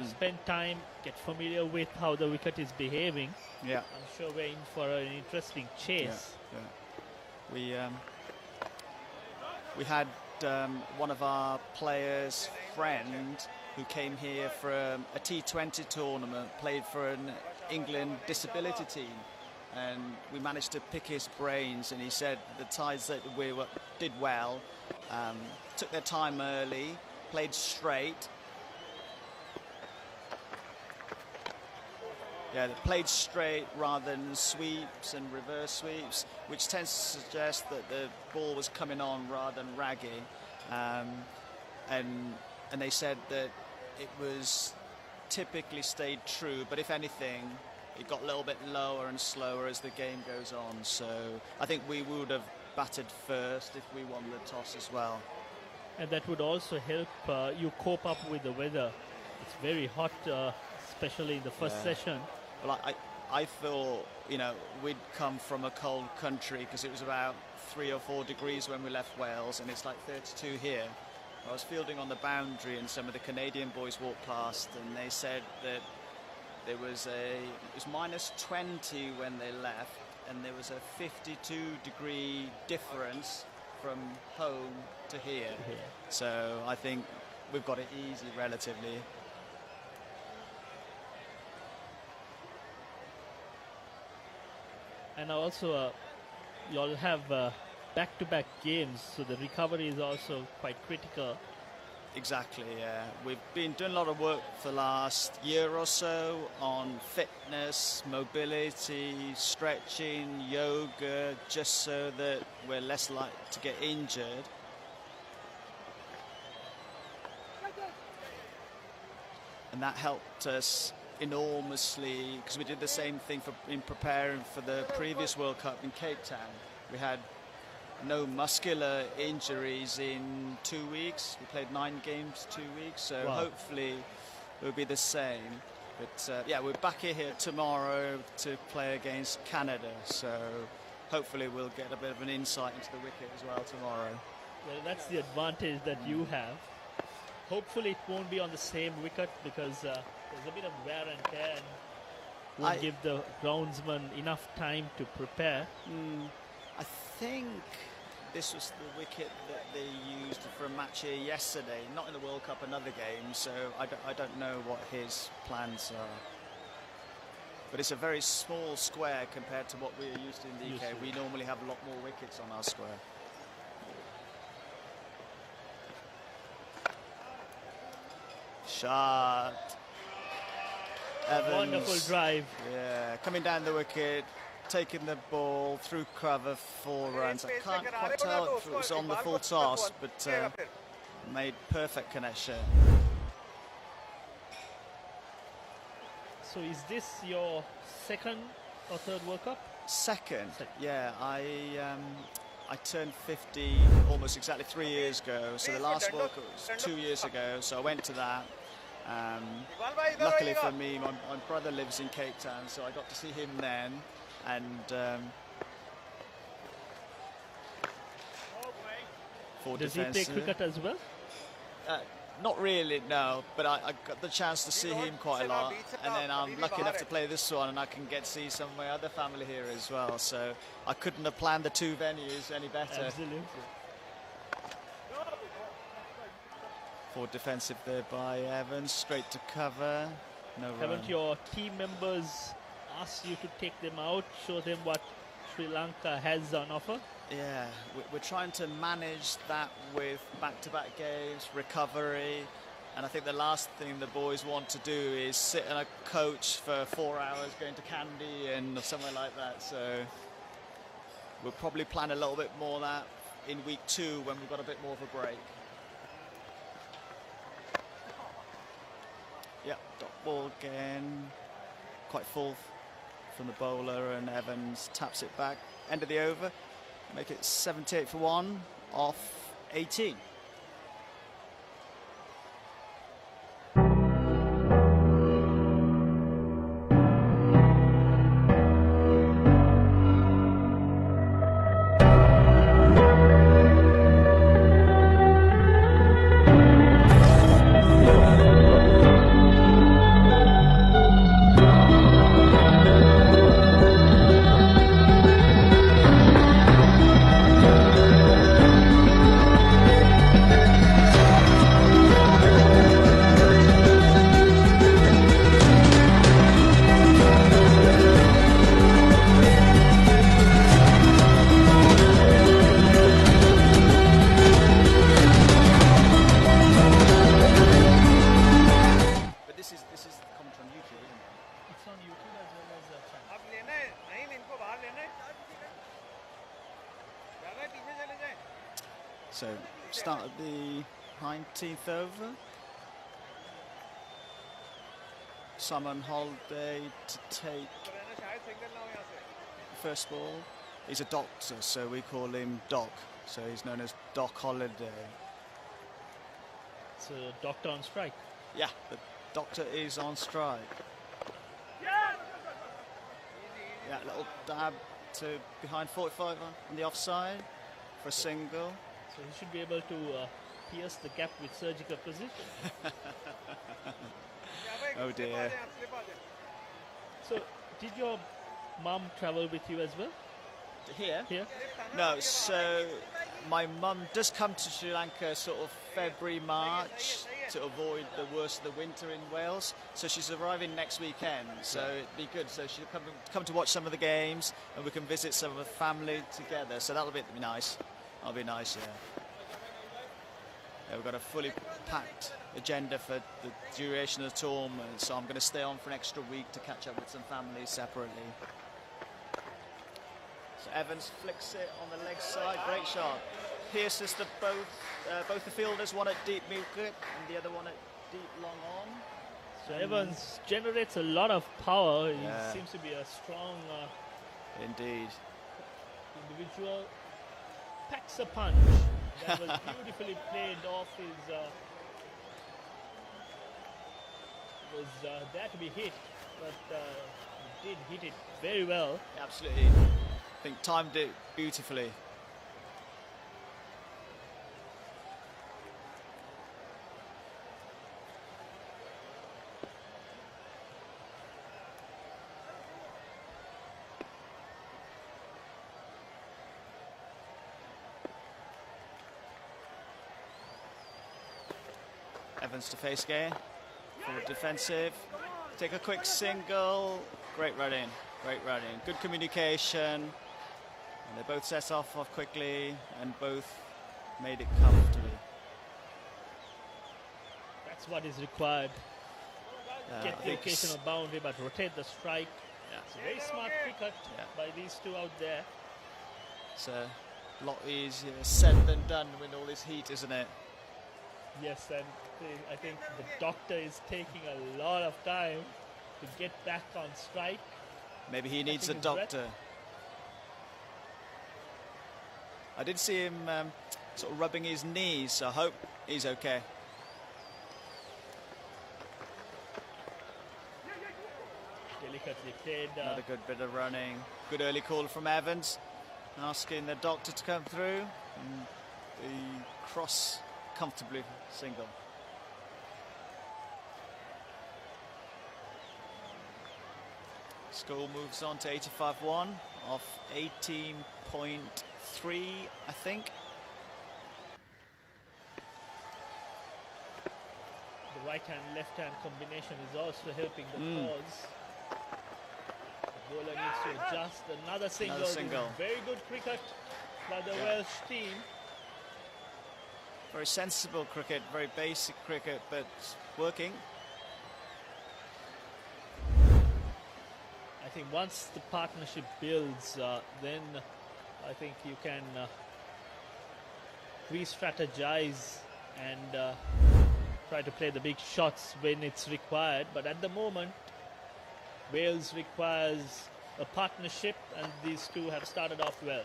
Spend time, get familiar with how the wicket is behaving.
Yeah,
I'm sure we're in for an interesting chase.
Yeah. We had one of our players' friend who came here for a T20 tournament, played for an England disability team, and we managed to pick his brains, and he said the sides that did well took their time early, played straight. Yeah, they played straight rather than sweeps and reverse sweeps, which tends to suggest that the ball was coming on rather than raggy. And they said that it was typically stayed true, but if anything, it got a little bit lower and slower as the game goes on. So I think we would have batted first if we won the toss as well.
And that would also help you cope up with the weather. It's very hot, especially in the first session.
Well, I thought, we'd come from a cold country because it was about 3 or 4 degrees when we left Wales, and it's like 32 here. I was fielding on the boundary, and some of the Canadian boys walked past, and they said that it was minus 20 when they left, and there was a 52-degree difference from home to here. So I think we've got it easy relatively.
And also, you'll have back-to-back games, so the recovery is also quite critical.
Exactly, yeah. We've been doing a lot of work for the last year or so on fitness, mobility, stretching, yoga, just so that we're less likely to get injured. And that helped us enormously, because we did the same thing in preparing for the previous World Cup in Cape Town. We had no muscular injuries in 2 weeks. We played 9 games 2 weeks, so hopefully it'll be the same. But we're back here tomorrow to play against Canada, so hopefully we'll get a bit of an insight into the wicket as well tomorrow.
Well, that's the advantage that you have. Hopefully it won't be on the same wicket, because there's a bit of wear and tear and won't give the groundsman enough time to prepare.
I think this was the wicket that they used for a match here yesterday, not in the World Cup, another game, so I don't know what his plans are. But it's a very small square compared to what we're used to in the UK. We normally have a lot more wickets on our square. Shot. Evans,
wonderful drive.
Yeah, coming down the wicket, taking the ball through cover, 4 runs. I can't quite tell if it was on the full toss, but made perfect connection.
So is this your second or third World Cup?
Second. Yeah, I turned 50 almost exactly 3 years ago, so the last World Cup was 2 years ago, so I went to that. Luckily for me, my brother lives in Cape Town, so I got to see him then. And for
Does he play cricket as well?
Not really, no, but I got the chance to see him quite a lot, and then I'm lucky enough to play this one, and I can get to see some of my other family here as well, so I couldn't have planned the 2 venues any better.
Absolutely.
For defensive there by Evans, straight to cover, no
Haven't
run.
your team members asked you to take them out, show them what Sri Lanka has on offer?
Yeah, we're trying to manage that with back-to-back games, recovery, and I think the last thing the boys want to do is sit on a coach for 4 hours going to Kandy and somewhere like that, so we'll probably plan a little bit more of that in week 2 when we've got a bit more of a break. Yeah, dot ball again. quite full from the bowler, and Evans taps it back. End of the over. Make it 78 for 1 off 18. So start at the 19th over. Simon Holiday to take the first ball. He's a doctor, so we call him Doc. So he's known as Doc Holiday.
It's a doctor on strike.
Yeah, the doctor is on strike. Yeah, little dab to behind 45 on the offside for a single.
So he should be able to pierce the gap with surgical precision.
Oh dear.
So did your mum travel with you as well?
Here?
Here?
No, so my mum does come to Sri Lanka sort of February, March to avoid the worst of the winter in Wales. So she's arriving next weekend, so it'd be good. So she'll come to watch some of the games, and we can visit some of the family together. So that'll be nice. That'll be nice, yeah. We've got a fully packed agenda for the duration of the tournament, so I'm going to stay on for an extra week to catch up with some families separately. So Evans flicks it on the leg side, great shot. Pierces both the fielders, one at deep mid-wicket and the other one at deep long on.
So Evans generates a lot of power.
Yeah.
He seems to be a strong
Indeed.
individual. Packs a punch. That was beautifully played off his... was there to be hit, but he did hit it very well.
Absolutely. I think timed it beautifully. Evans to face game, forward defensive, take a quick single, great running, good communication, and they both set off quickly and both made it comfortably.
That's what is required. Get the occasional boundary, but rotate the strike.
Yeah.
It's a very smart cricket by these two out there.
It's a lot easier said than done with all this heat, isn't it?
Yes, and I think the doctor is taking a lot of time to get back on strike.
Maybe he needs a doctor. I did see him sort of rubbing his knees, so I hope he's okay.
Delicately played.
Another good bit of running. Good early call from Evans, asking the doctor to come through. And the cross comfortably single. Score moves on to 85-1 off 18.3, I think.
The right-hand, left-hand combination is also helping the cause. The bowler needs to adjust. Another single.
Another single.
Very good cricket by the Welsh team.
Very sensible cricket, very basic cricket, but working.
I think once the partnership builds, then I think you can re-strategize and try to play the big shots when it's required. But at the moment, Wales requires a partnership, and these two have started off well.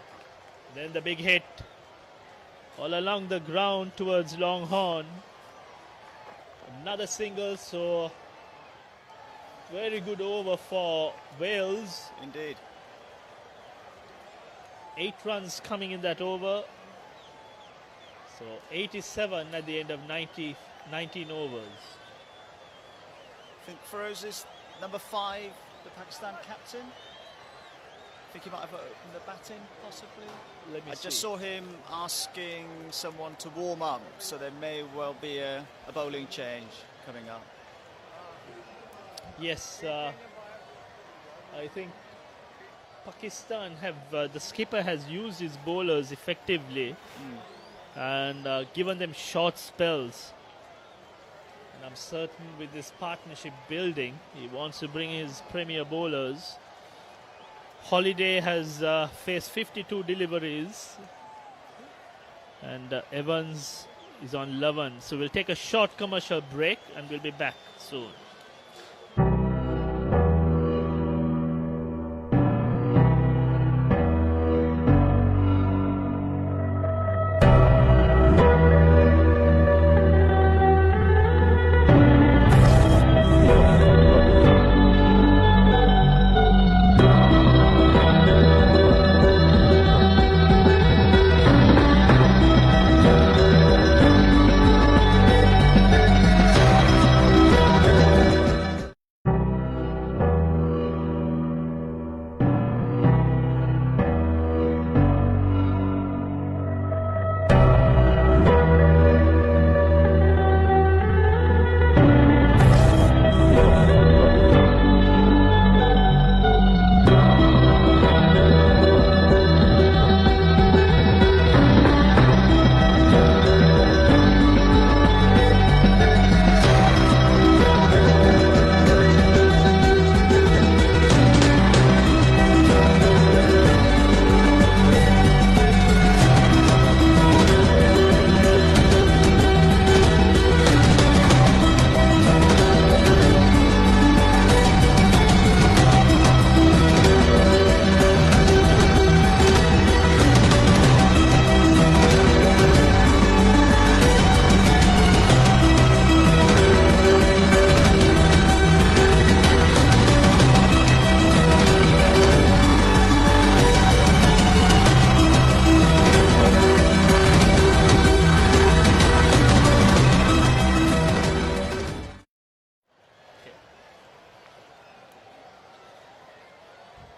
Then the big hit all along the ground towards Longhorn. Another single, so very good over for Wales.
Indeed.
8 runs coming in that over. So 87 at the end of 19 overs.
I think Feroz is number 5, the Pakistan captain. I think he might have opened the batting, possibly.
Let me
I
see.
just saw him asking someone to warm up, so there may well be a bowling change coming up.
Yes, I think Pakistan have the skipper has used his bowlers effectively and given them short spells. And I'm certain with this partnership building, he wants to bring his premier bowlers. Holiday has faced 52 deliveries, and Evans is on 11. So we'll take a short commercial break and we'll be back soon.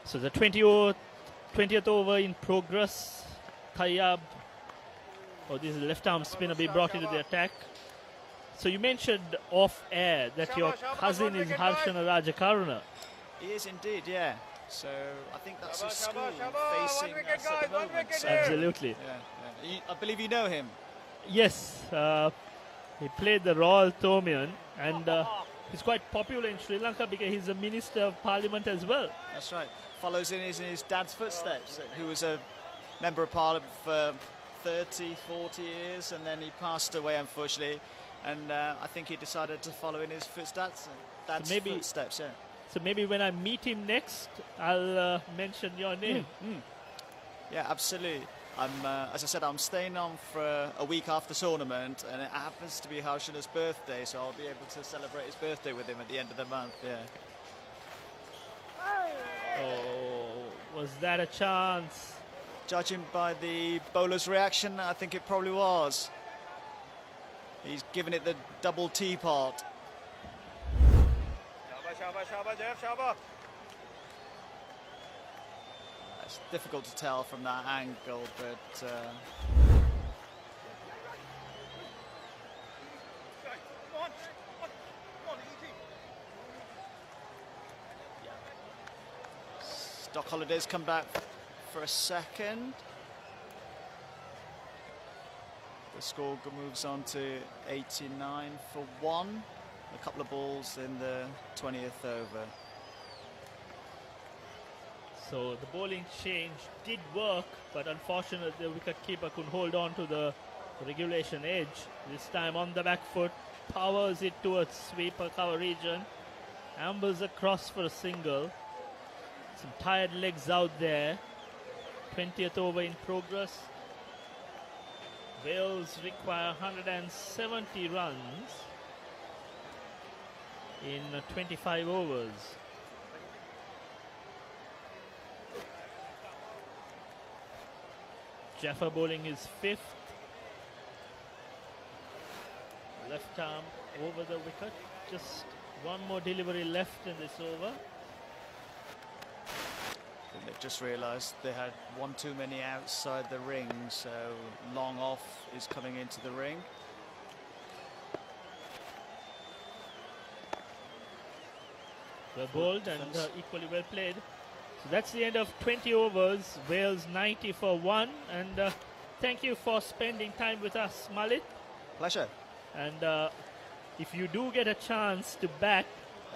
So the 20th over in progress. Tayyab, this is left arm spinner, be brought into the attack. So you mentioned off air that your cousin is Harshana Rajakaruna.
He is indeed, yeah. So I think that's his school facing us at the moment. So,
Absolutely.
yeah. I believe you know him.
Yes, he played the Royal Thomian, and he's quite popular in Sri Lanka because he's a Minister of Parliament as well.
That's right. Follows in his dad's footsteps, who was a Member of Parliament for 30, 40 years, and then he passed away, unfortunately. And I think he decided to follow in his footsteps. Footsteps, yeah.
So maybe when I meet him next, I'll mention your name.
Yeah, absolutely. As I said, I'm staying on for a week after the tournament, and it happens to be Harshana's birthday, so I'll be able to celebrate his birthday with him at the end of the month. Yeah.
Oh, was that a chance?
Judging by the bowler's reaction, I think it probably was. He's given it the double teapot. It's difficult to tell from that angle, but Doc Holliday's come back for a second. The score moves on to 89 for 1. A couple of balls in the 20th over.
So the bowling change did work, but unfortunately the wicketkeeper couldn't hold on to the regulation edge. This time on the back foot, powers it towards sweeper cover region. Ambles across for a single. Some tired legs out there. 20th over in progress. Wales require 170 runs in 25 overs. Jaffa bowling his fifth. Left arm over the wicket. Just one more delivery left in this over.
They've just realised they had one too many outside the ring, so long off is coming into the ring.
Well bowled and equally well played. So that's the end of 20 overs. Wales 90 for 1. And thank you for spending time with us, Malik.
Pleasure.
And if you do get a chance to bat,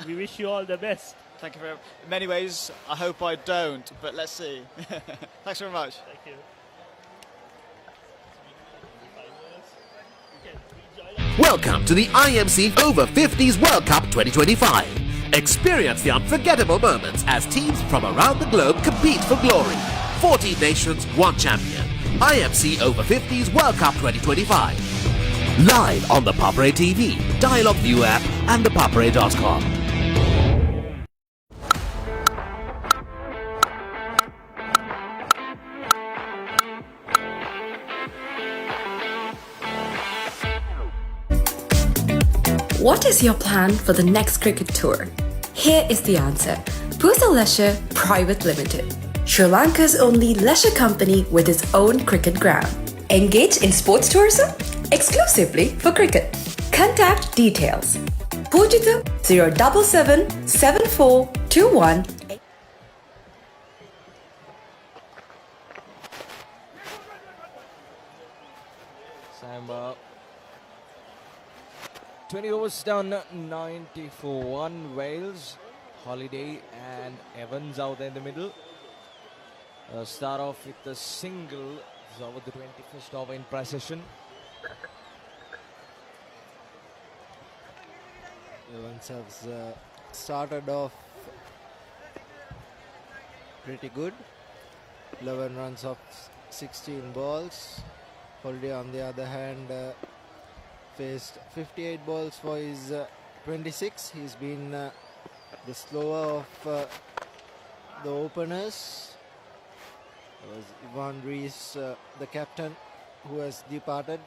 we wish you all the best.
Thank you very much. In many ways, I hope I don't, but let's see. Thanks very much.
Thank you.
Welcome to the IMC Over-50s World Cup 2025. Experience the unforgettable moments as teams from around the globe compete for glory. 14 nations, 1 champion. IMC Over-50s World Cup 2025. Live on the Papare TV, Dialog View app and thepapare.com.
What is your plan for the next cricket tour? Here is the answer. Pusal Leisure Private Limited, Sri Lanka's only leisure company with its own cricket ground. Engage in sports tourism exclusively for cricket. Contact details. Pujithu 077 7421.
Samba. 20 overs done, 90 for 1. Wales, Holiday and Evans out there in the middle. Start off with the single. It's over the 21st over in precision.
Evans has started off pretty good. 11 runs of 16 balls. Holiday on the other hand faced 58 balls for his 26. He's been the slower of the openers. It was Ivan Rees, the captain, who has departed.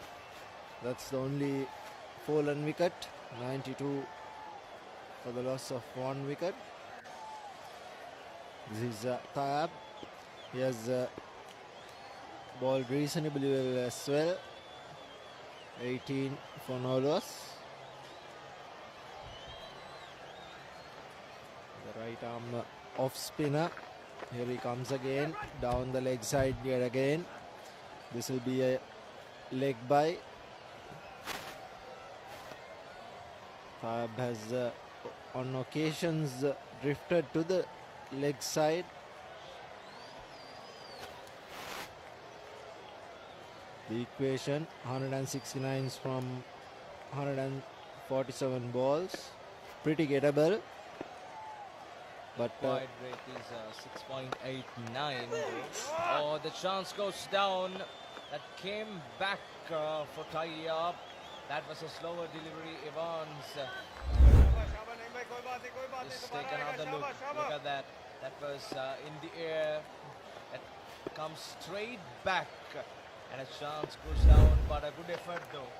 That's the only fallen wicket. 92 for the loss of 1 wicket. This is Taab. He has bowled reasonably well as well. 18 for no loss. The right arm off spinner. Here he comes again. Down the leg side yet again. This will be a leg bye. Taab has on occasions drifted to the leg side. The equation 169 from 147 balls. Pretty gettable. But
wide rate is 6.89. Oh, the chance goes down. That came back for tie up. That was a slower delivery. Evans. Just take another look. Look at that. That was in the air. That comes straight back. And a chance goes down, but a good effort though.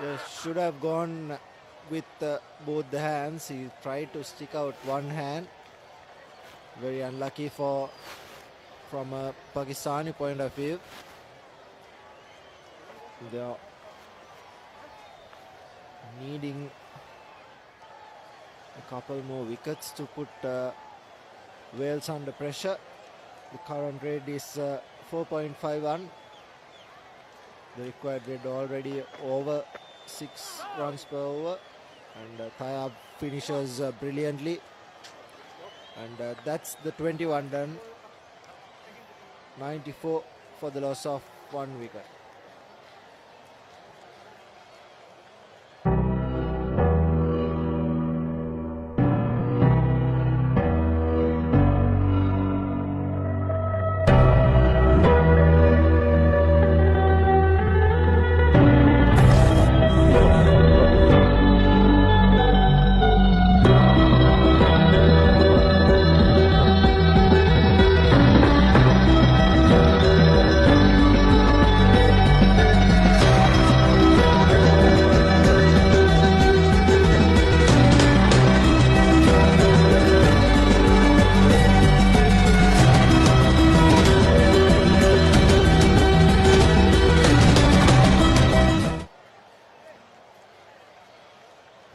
Yes, should have gone with both the hands. He tried to stick out one hand. Very unlucky from a Pakistani point of view. They are needing a couple more wickets to put Wales under pressure. The current rate is 4.51. The required rate already over 6 runs per over, and Taab finishes brilliantly, and that's the 21 done. 94 for the loss of 1 wicket.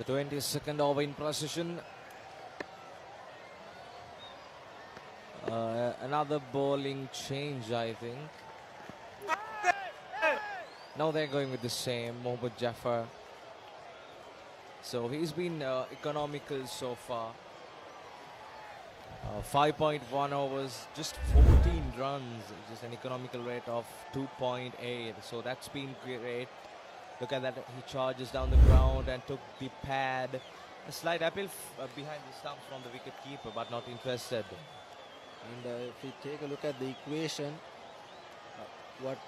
The 22nd over in precision. Another bowling change, I think. Now they're going with the same, Mohammad Jafar. So he's been economical so far. 5.1 overs, just 14 runs, just an economical rate of 2.8. So that's been great. Look at that, he charges down the ground and took the pad. A slight appeal behind the stumps from the wicket keeper, but not interested.
And if we take a look at the equation, what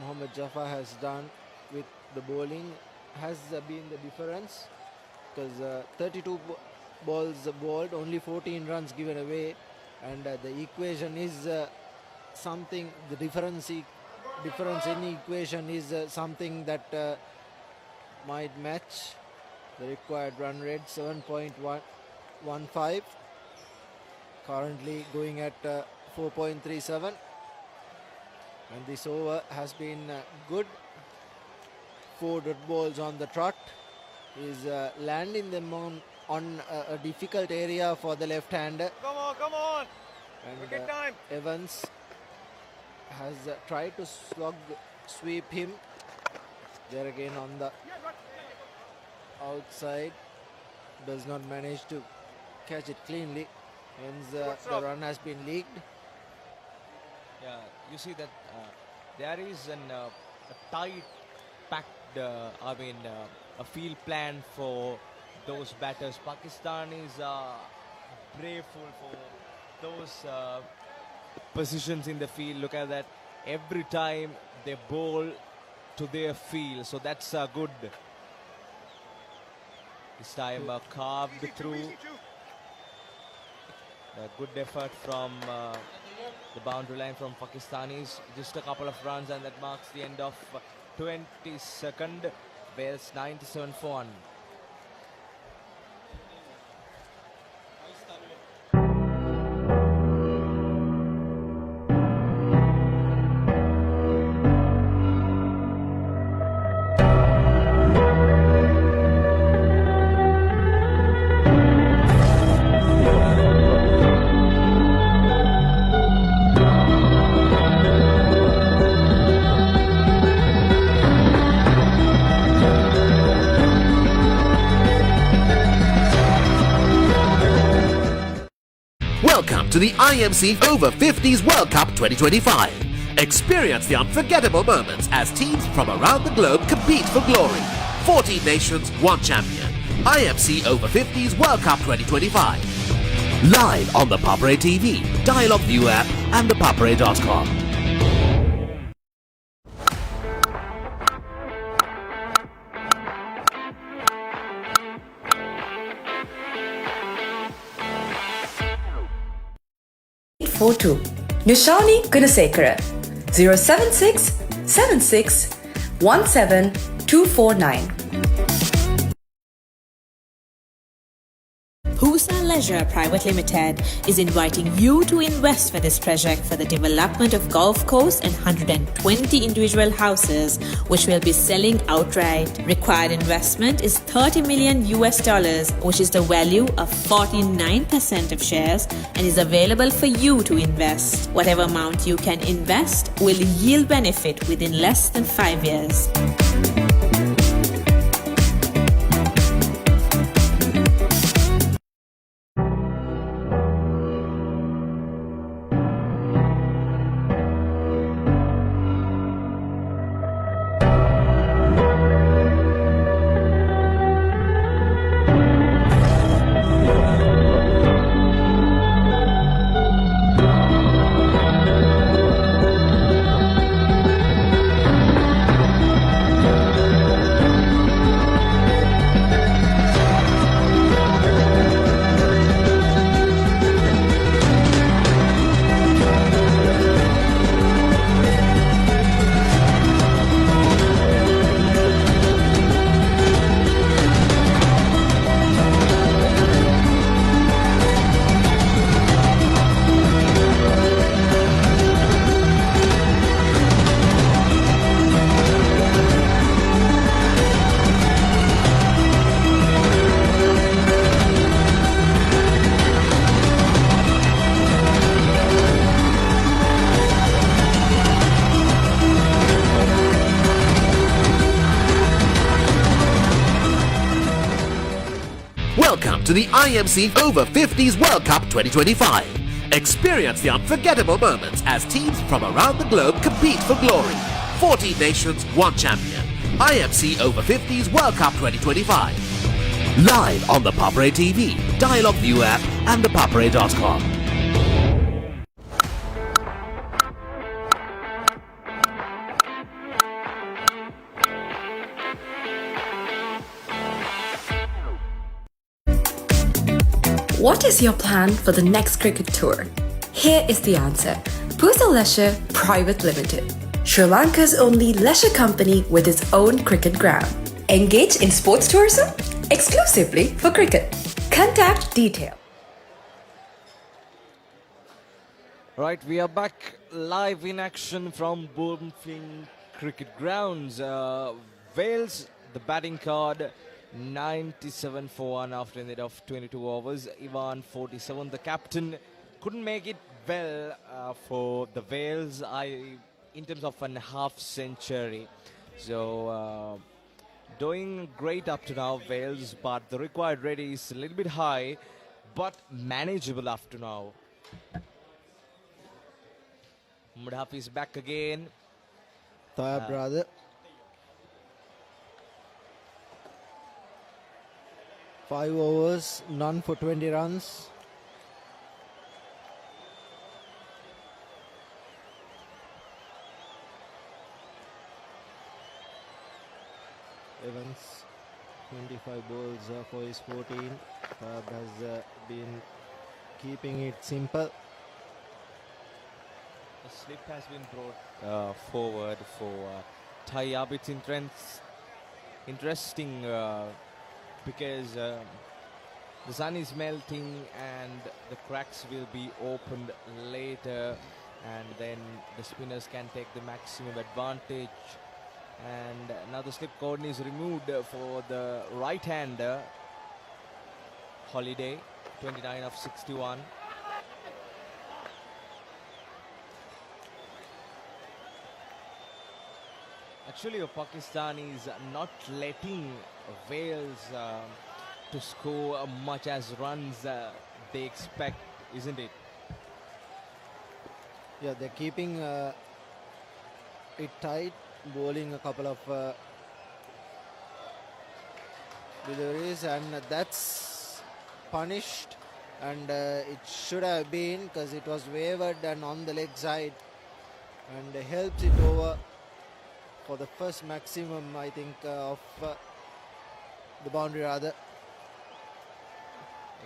Mohammad Jafar has done with the bowling has been the difference, because 32 balls bowled, only 14 runs given away, and the equation is something, the difference in equation is something that might match the required run rate, 7.15, currently going at 4.37, and this over has been good. 4 dot balls on the trot is landing them on a difficult area for the left-hander.
Come on.
And Evans has tried to sweep him. There again on the outside. Does not manage to catch it cleanly. Hence the run has been leaked.
Yeah, you see that there is a tight packed, a field plan for those batters. Pakistan is braveful for those positions in the field. Look at that. Every time they bowl to their field. So that's good. This time carved through. A good effort from the boundary line from Pakistanis. Just a couple of runs and that marks the end of 22nd. Wales 97 for 1.
Welcome to the IMC Over-50s World Cup 2025. Experience the unforgettable moments as teams from around the globe compete for glory. 14 nations, 1 champion. IMC Over-50s World Cup 2025. Live on the Papare TV, Dialog View app and thepapare.com.
Nishani Gunasekara 076 76 17 249.
Husa Leisure Private Limited is inviting you to invest for this project for the development of golf course and 120 individual houses, which will be selling outright. Required investment is $30 million, which is the value of 49% of shares, and is available for you to invest. Whatever amount you can invest will yield benefit within less than 5 years.
Welcome to the IMC Over-50s World Cup 2025. Experience the unforgettable moments as teams from around the globe compete for glory. 14 nations, 1 champion. IMC Over-50s World Cup 2025. Live on the Papare TV, Dialogue View app and thepapare.com.
What is your plan for the next cricket tour? Here is the answer. Pusa Leisure Private Limited, Sri Lanka's only leisure company with its own cricket ground. Engage in sports tourism exclusively for cricket. Contact detail.
Right, we are back live in action from Bloomfield Cricket Grounds. Wales, the batting card, 97 for 1 after an end of 22 overs. Ivan 47, the captain, couldn't make it well for the Wales in terms of a half century. So doing great up to now, Wales, but the required rate is a little bit high, but manageable up to now. Mudhaf is back again.
Third brother. 5 overs, none for 20 runs. Evans, 25 balls for his 14. Fab has been keeping it simple.
The slip has been brought forward for tie-up. It's interesting because the sun is melting and the cracks will be opened later, and then the spinners can take the maximum advantage. And now the slip cordon is removed for the right-hander, Holiday, 29 of 61. Actually, Pakistan is not letting Wales to score much as runs they expect, isn't it?
Yeah, they're keeping it tight, bowling a couple of deliveries, and that's punished, and it should have been, because it was wavered and on the leg side, and helps it over for the first maximum, I think, of the boundary rather.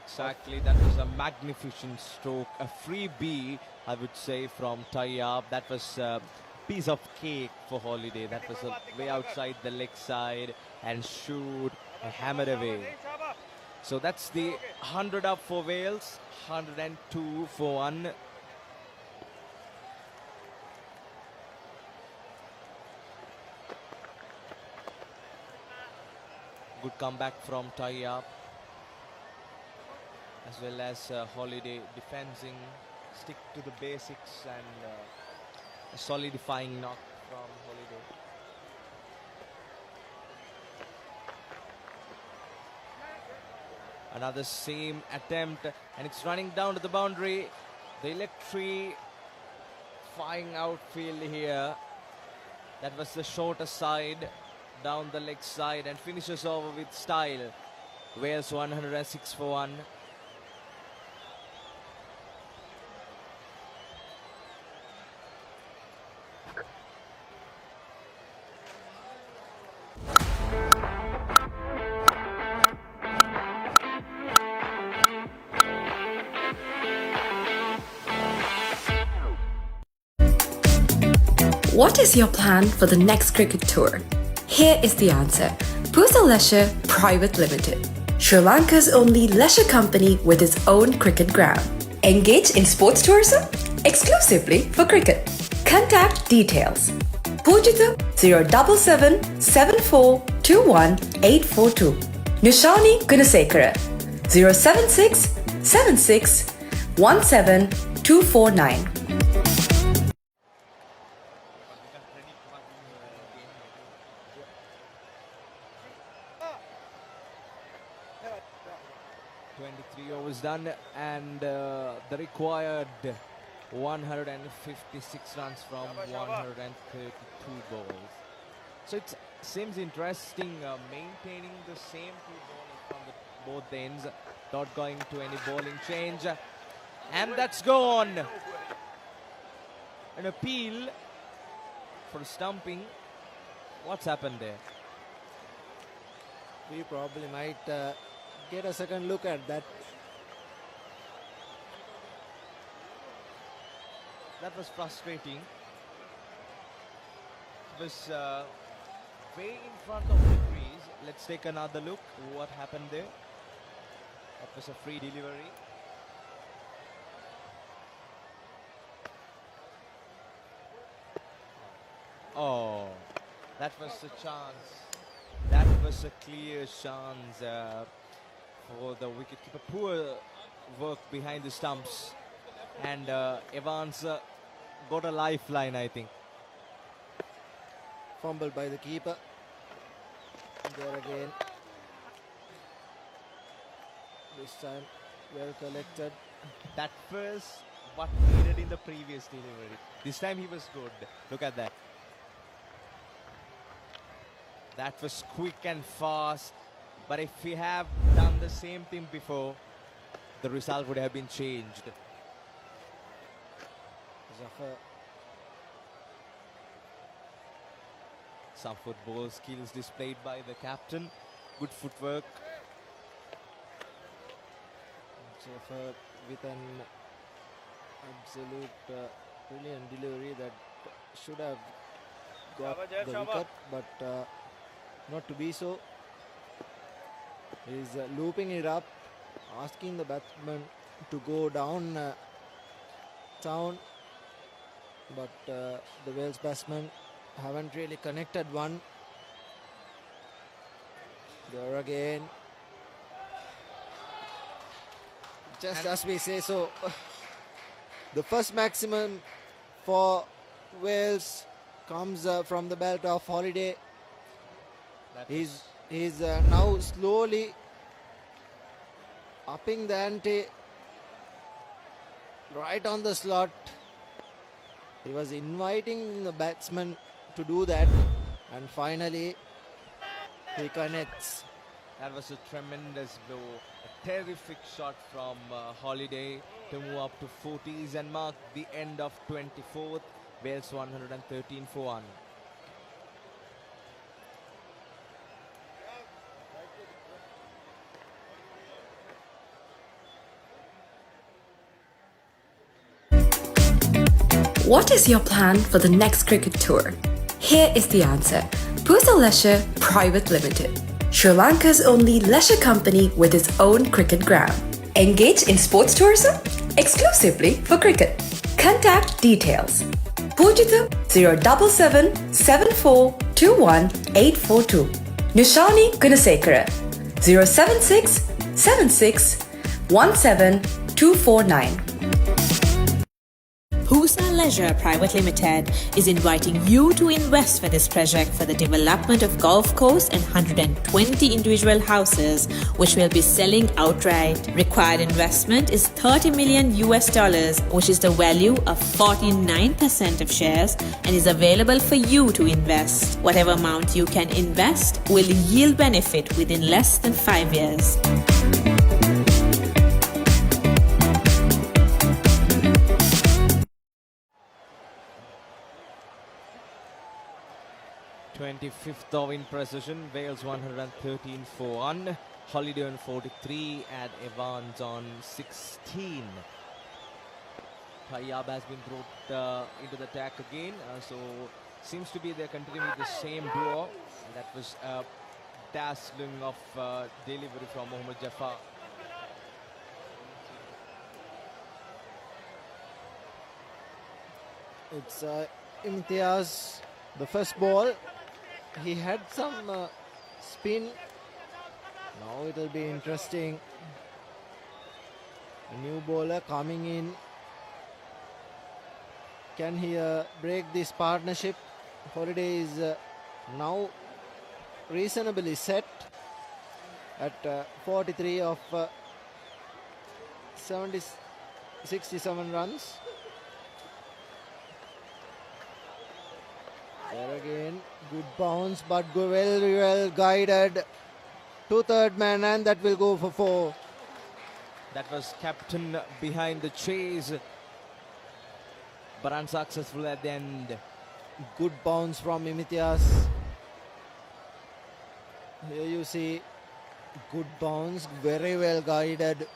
Exactly, that was a magnificent stroke, a freebie, I would say, from tie-up. That was a piece of cake for Holiday. That was way outside the leg side and shoot and hammered away. So that's the 100 up for Wales, 102 for 1. Good comeback from tie-up, as well as Holiday defending, stick to the basics, and a solidifying knock from Holiday. Another same attempt, and it's running down to the boundary. The electric flying outfield here. That was the shorter side, down the leg side, and finishes over with style. Wales 106 for 1.
What is your plan for the next cricket tour? Here is the answer. Pusa Leisure Private Limited, Sri Lanka's only leisure company with its own cricket ground. Engage in sports tourism exclusively for cricket. Contact details. Pujita 077 7421 842. Nushani Gunasekara 076 76 17 249.
23 overs done, and the required 156 runs from 132 balls. So it seems interesting, maintaining the same two bowlers from both ends, not going to any bowling change, and that's gone. An appeal for stumping. What's happened there?
We probably might get a second look at that.
That was frustrating. It was way in front of the crease. Let's take another look. What happened there? That was a free delivery. Oh, that was a chance. That was a clear chance for the wicketkeeper. Poor work behind the stumps. And Evans got a lifeline, I think.
Fumbled by the keeper. There again. This time well collected.
That was what needed in the previous delivery. This time he was good. Look at that. That was quick and fast. But if we have done the same thing before, the result would have been changed.
Zafar.
Some football skills displayed by the captain. Good footwork.
Zafar with an absolute brilliant delivery that should have got the wicket, but not to be so. He's looping it up, asking the batsman to go down town, but the Wales batsmen haven't really connected one. There again. Just as we say so, the first maximum for Wales comes from the belt of Holiday. He's now slowly upping the ante right on the slot. He was inviting the batsman to do that, and finally he connects.
That was a tremendous blow. A terrific shot from Holiday to move up to 40s and mark the end of 24th. Wales 113 for 1.
What is your plan for the next cricket tour? Here is the answer. Pusa Leisure Private Limited, Sri Lanka's only leisure company with its own cricket ground. Engage in sports tourism exclusively for cricket. Contact details. Pujitha 077 7421 842. Nishani Gunasekara 076 76 17 249.
Pusa Leisure Private Limited is inviting you to invest for this project for the development of golf course and 120 individual houses, which will be selling outright. Required investment is $30 million, which is the value of 49% of shares, and is available for you to invest. Whatever amount you can invest will yield benefit within less than 5 years.
Twenty-fifth over in precision. Wales 113 for 1. Holiday on 43 and Evans on 16. Tayyab has been brought into the attack again. So seems to be they're continuing with the same duo. That was a dazzling of delivery from Mohammad Jafar.
It's Imtiaz, the first ball. He had some spin. Now it will be interesting. A new bowler coming in. Can he break this partnership? Holiday is now reasonably set. at 43 of 67 runs. There again, good bounce, but very well guided to third man, and that will go for 4.
That was captain behind the chase, but unsuccessful at the end.
Good bounce from Imitias. Here you see good bounce, very well guided,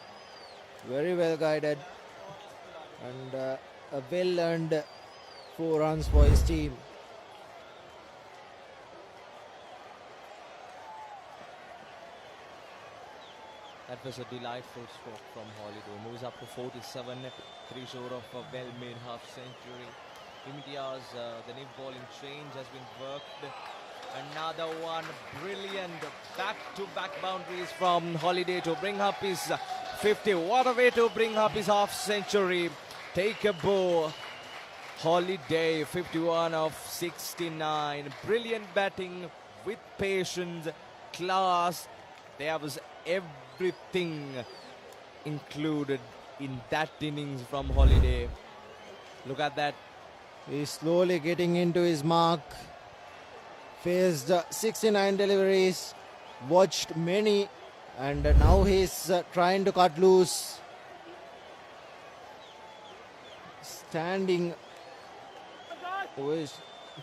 and a well earned 4 runs for his team.
That was a delightful stroke from Holiday. Moves up to 47, 3 short of a well-made half-century. Imitias, the nib bowling change has been worked. Another one, brilliant back-to-back boundaries from Holiday to bring up his 50. What a way to bring up his half-century. Take a bow. Holiday, 51 of 69. Brilliant batting with patience, class. There was everything included in that innings from Holiday. Look at that.
He's slowly getting into his mark. Faced 69 deliveries, watched many, and now he's trying to cut loose. Standing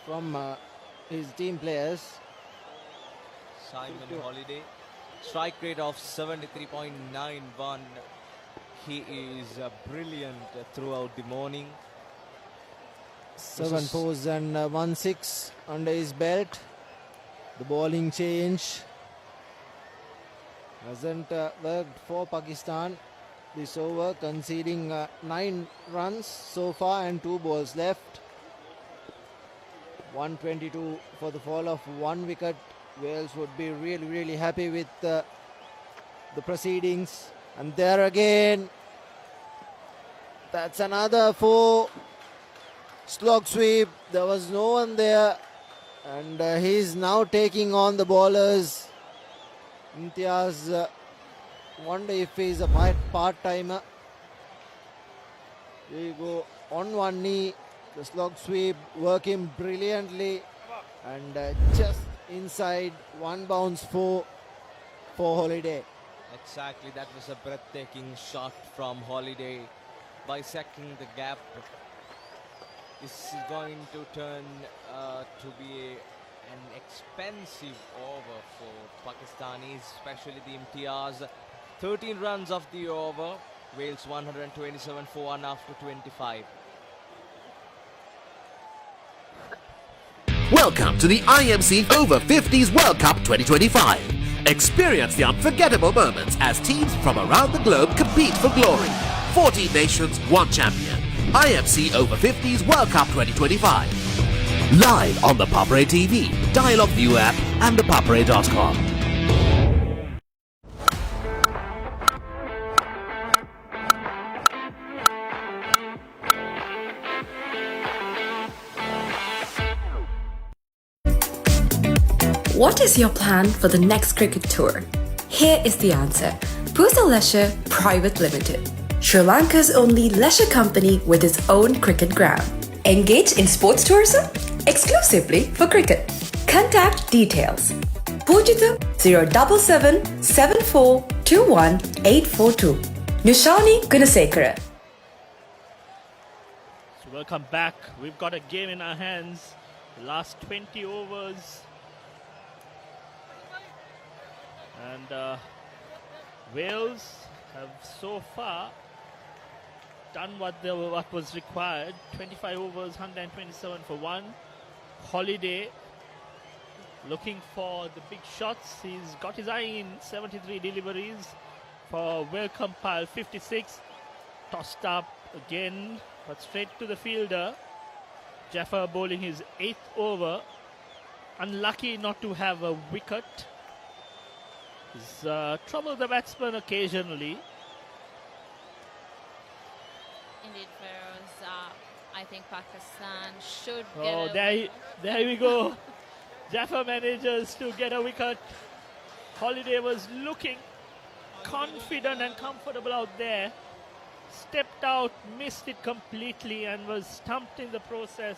from his team players.
Simon Holiday, strike rate of 73.91. He is brilliant throughout the morning.
7 fours and 1 6 under his belt. The bowling change hasn't worked for Pakistan this over, conceding 9 runs so far and 2 balls left. 122 for the fall of 1 wicket. Wales would be really happy with the proceedings. And there again, that's another 4 slog sweep. There was no one there, and he's now taking on the bowlers. Imtiaz, wonder if he's a part-timer. There you go, on one knee, the slog sweep working brilliantly, and just inside, 1 bounce for Holiday.
Exactly, that was a breathtaking shot from Holiday, bisecting the gap. This is going to turn to be an expensive over for Pakistanis, especially the Imtiaz. 13 runs of the over. Wales 127 for 1 after 25.
Welcome to the IMC Over-50s World Cup 2025. Experience the unforgettable moments as teams from around the globe compete for glory. 14 nations, 1 champion. IMC Over-50s World Cup 2025. Live on the Papare TV, Dialog View app and thepapare.com.
What is your plan for the next cricket tour? Here is the answer. Pusa Leisure Private Limited, Sri Lanka's only leisure company with its own cricket ground. Engage in sports tourism exclusively for cricket. Contact details. Pujita 077 7421 842. Nushani Gunasekara.
So welcome back. We've got a game in our hands. The last 20 overs. And Wales have so far done what was required. 25 overs, 127 for 1. Holiday looking for the big shots. He's got his eye in 73 deliveries for well compiled 56. Tossed up again, but straight to the fielder. Jaffer bowling his 8th over. Unlucky not to have a wicket. He's troubled the batsman occasionally.
Indeed, Feroz. I think Pakistan should
Oh,
get
there we go. Jaffer manages to get a wicket. Holiday was looking confident and comfortable out there. Stepped out, missed it completely and was stumped in the process.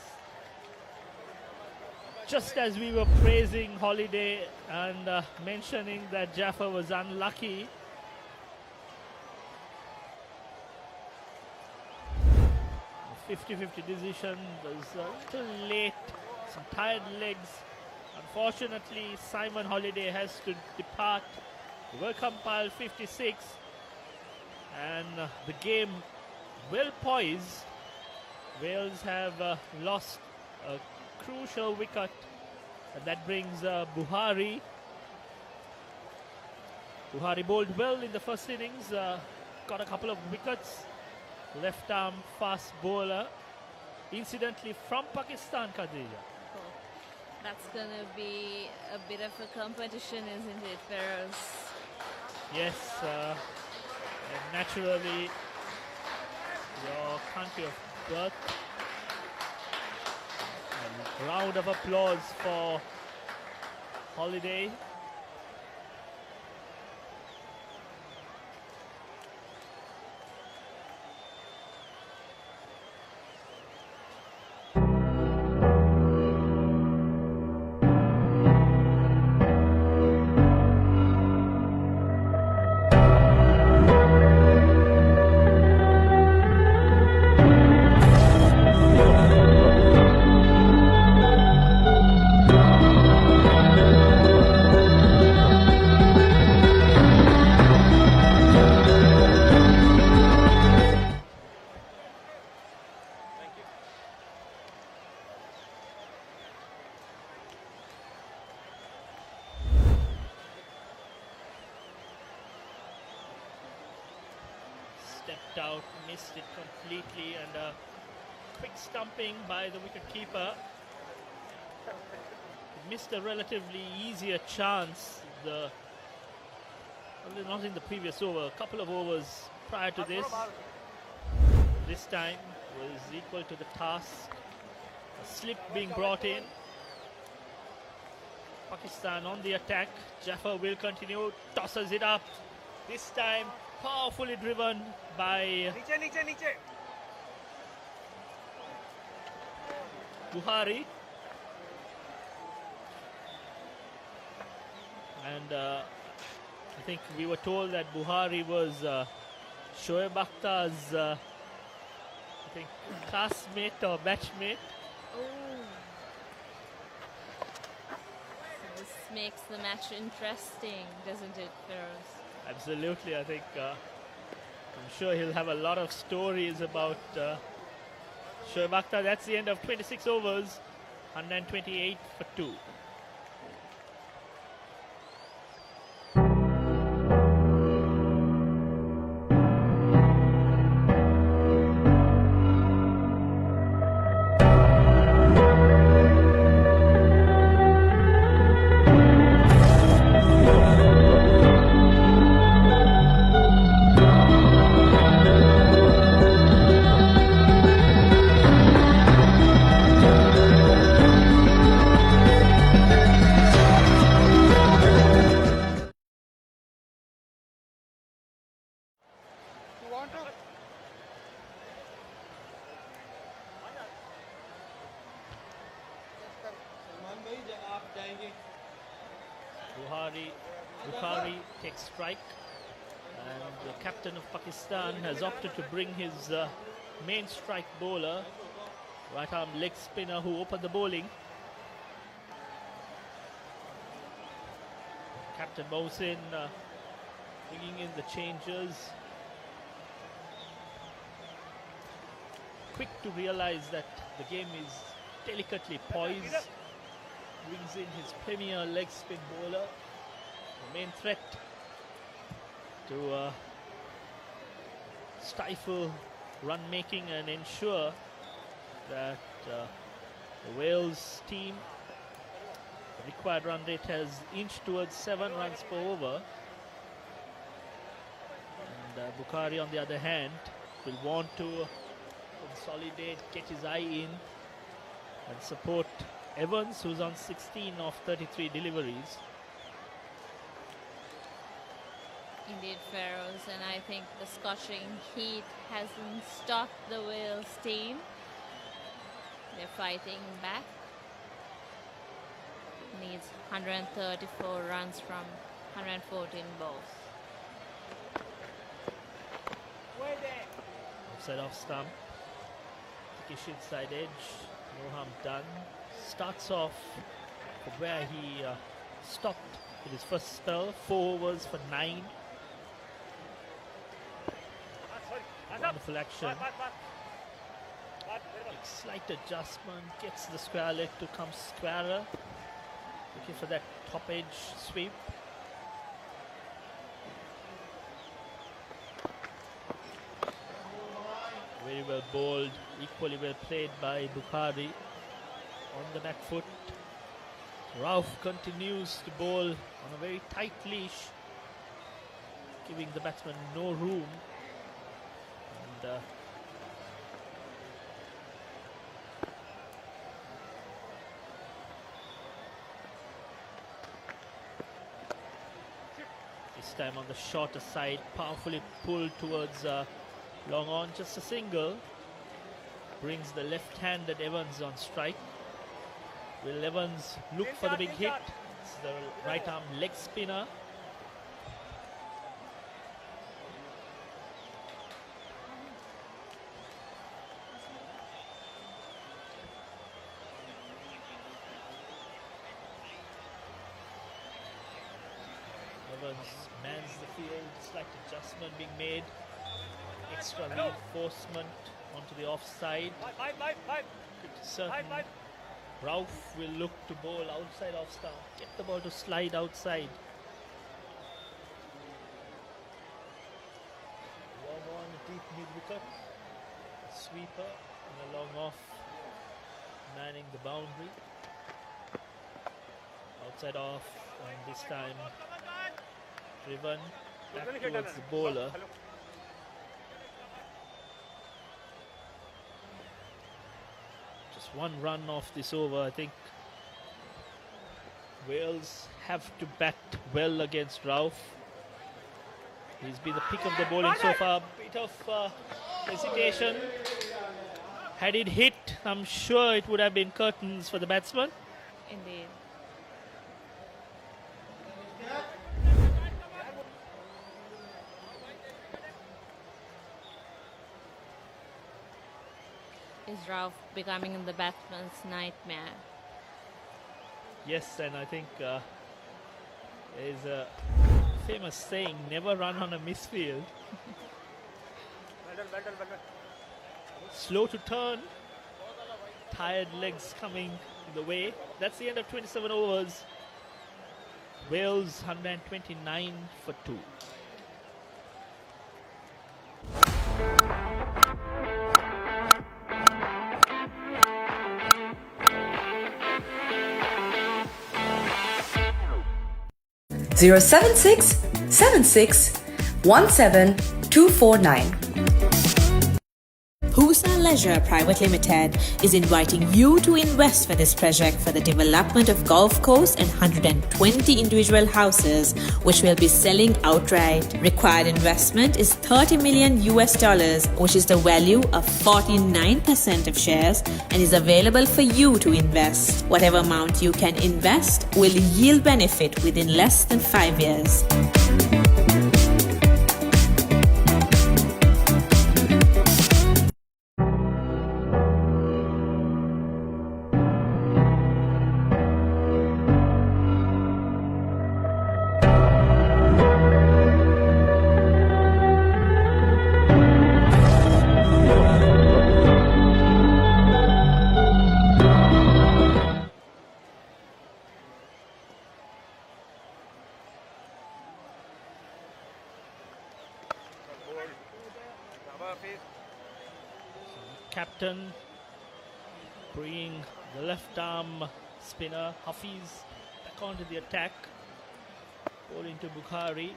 Just as we were praising Holiday and mentioning that Jaffa was unlucky, 50-50 decision was a little late, some tired legs. Unfortunately, Simon Holiday has to depart. The World Cup pile 56, and the game well poised. Wales have lost a crucial wicket, and that brings Buhari. Buhari bowled well in the first innings, got a couple of wickets. Left arm fast bowler, incidentally from Pakistan, Khadija.
Oh, that's going to be a bit of a competition, isn't it, Feroz?
Yes, and naturally your country of birth. A round of applause for Holiday. Stepped out, missed it completely, and a quick stumping by the wicket-keeper. Missed a relatively easier chance. Well, not in the previous over, a couple of overs prior to this. This time was equal to the task. A slip being brought in. Pakistan on the attack. Jaffa will continue, tosses it up. This time powerfully driven by Buhari. And I think we were told that Buhari was Shoaib Akhtar's I think classmate or batchmate.
Oh. So this makes the match interesting, doesn't it, Feroz?
Absolutely, I think I'm sure he'll have a lot of stories about Shoaib Akhtar. That's the end of 26 overs, 128 for 2. Bukhari takes strike, and the captain of Pakistan has opted to bring his main strike bowler, right arm leg spinner, who opened the bowling. Captain Mohsin bringing in the changes. Quick to realize that the game is delicately poised. Brings in his premier leg spin bowler, the main threat to stifle run making and ensure that the Wales team, the required run rate has inched towards 7 runs per over. And Bukhari, on the other hand, will want to consolidate, get his eye in and support Evans, who's on 16 of 33 deliveries.
Indeed, Pharaohs, and I think the scorching heat hasn't stopped the Wales team. They're fighting back. Needs 134 runs from 114 balls.
Offside off stump. Kickish inside edge. No harm done. Starts off from where he stopped in his first spell. 4 overs for 9. Wonderful action. Slight adjustment. Gets the square leg to come squarer. Looking for that top edge sweep. Very well bowled, equally well played by Bukhari on the back foot. Rauf continues to bowl on a very tight leash, giving the batsman no room. And this time on the shorter side, powerfully pulled towards long on, just a single. Brings the left-handed Evans on strike. Will Evans look for the big hit? It's the right arm leg spinner. Evans mans the field, slight adjustment being made. Extra reinforcement onto the offside. Certain Rauf will look to bowl outside off stump. Get the ball to slide outside. Long on, deep mid wicket. A sweeper and a long off, manning the boundary. Outside off, and this time driven back towards the bowler. Just 1 run off this over. I think Wales have to bat well against Rauf. He's been the pick of the bowling so far. Bit of hesitation. Had it hit, I'm sure it would have been curtains for the batsman.
Indeed. Is Rauf becoming the batsman's nightmare?
Yes, and I think there is a famous saying, never run on a misfield. Slow to turn. Tired legs coming in the way. That's the end of 27 overs. Wales 129 for 2.
Zero 7676172249.
Husa Leisure Private Limited is inviting you to invest for this project for the development of Gulf Coast and 120 individual houses, which will be selling outright. Required investment is $30 million, which is the value of 49% of shares, and is available for you to invest. Whatever amount you can invest will yield benefit within less than 5 years.
Captain bringing the left arm spinner Hafiz back onto the attack. Ball into Bukhari.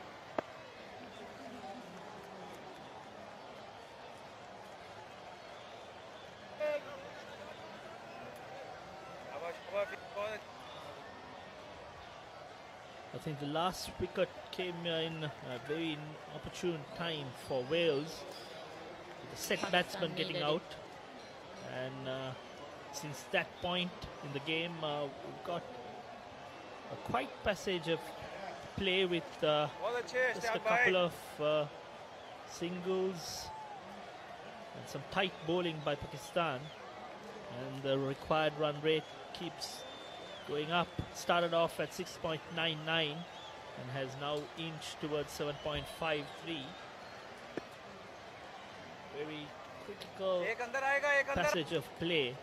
I think the last wicket came in a very opportune time for Wales. The set batsman getting out. And since that point in the game, we've got a quite passage of play with just a couple of singles and some tight bowling by Pakistan. And the required run rate keeps going up. Started off at 6.99 and has now inched towards 7.53. Very critical passage of play.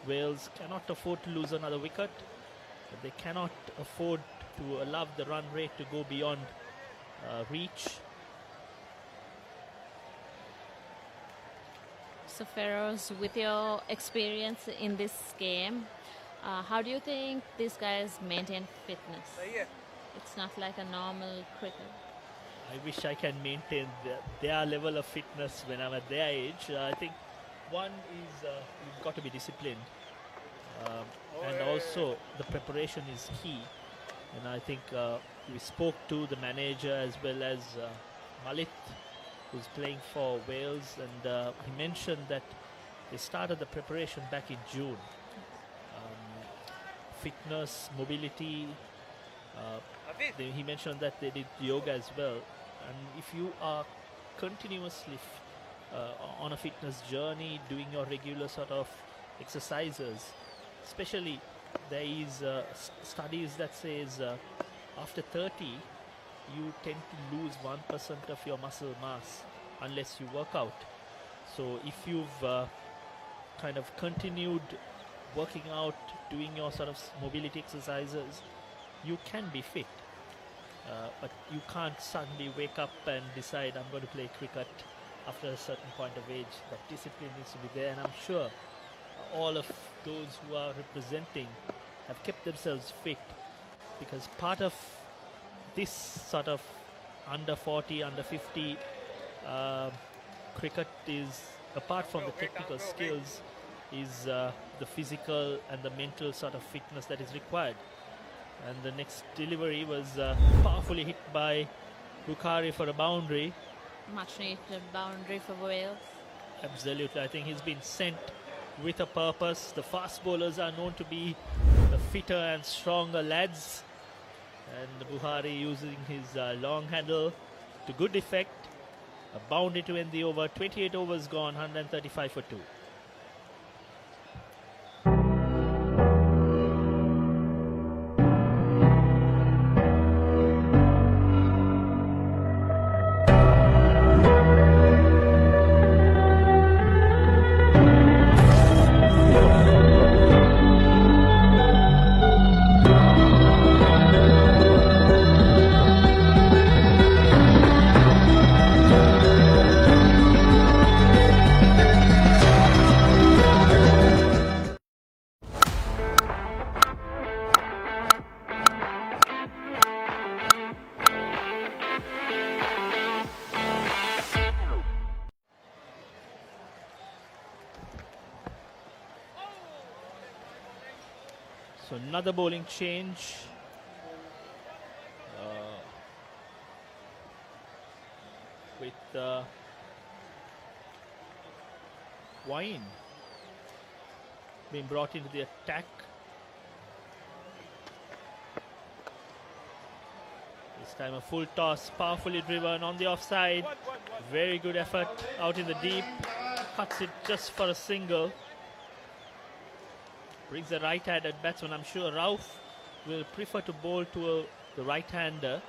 Wales cannot afford to lose another wicket, but they cannot afford to allow the run rate to go beyond reach.
So Feroz, with your experience in this game, how do you think these guys maintain fitness? It's not like a normal cricket.
I wish I can maintain their level of fitness when I'm at their age. I think one is you've got to be disciplined. And also the preparation is key. And I think we spoke to the manager as well as Malit, who's playing for Wales, and he mentioned that they started the preparation back in June. Fitness, mobility, he mentioned that they did yoga as well. And if you are continuously on a fitness journey, doing your regular sort of exercises, especially there is studies that says after 30 you tend to lose 1% of your muscle mass unless you work out. So if you've kind of continued working out, doing your sort of mobility exercises, you can be fit. But you can't suddenly wake up and decide I'm going to play cricket after a certain point of age. That discipline needs to be there, and I'm sure all of those who are representing have kept themselves fit, because part of this sort of under 40, under 50 cricket is, apart from the technical skills, is the physical and the mental sort of fitness that is required. And the next delivery was powerfully hit by Bukhari for a boundary.
Much needed boundary for Wales.
Absolutely, I think he's been sent with a purpose. The fast bowlers are known to be the fitter and stronger lads, and Bukhari using his long handle to good effect. A boundary to end the over. 28 overs gone, 135 for 2. So another bowling change. With Wine being brought into the attack. This time a full toss, powerfully driven on the offside. Very good effort out in the deep. Cuts it just for a single. Brings the right-handed batsman. I'm sure Rauf will prefer to bowl to the right-hander.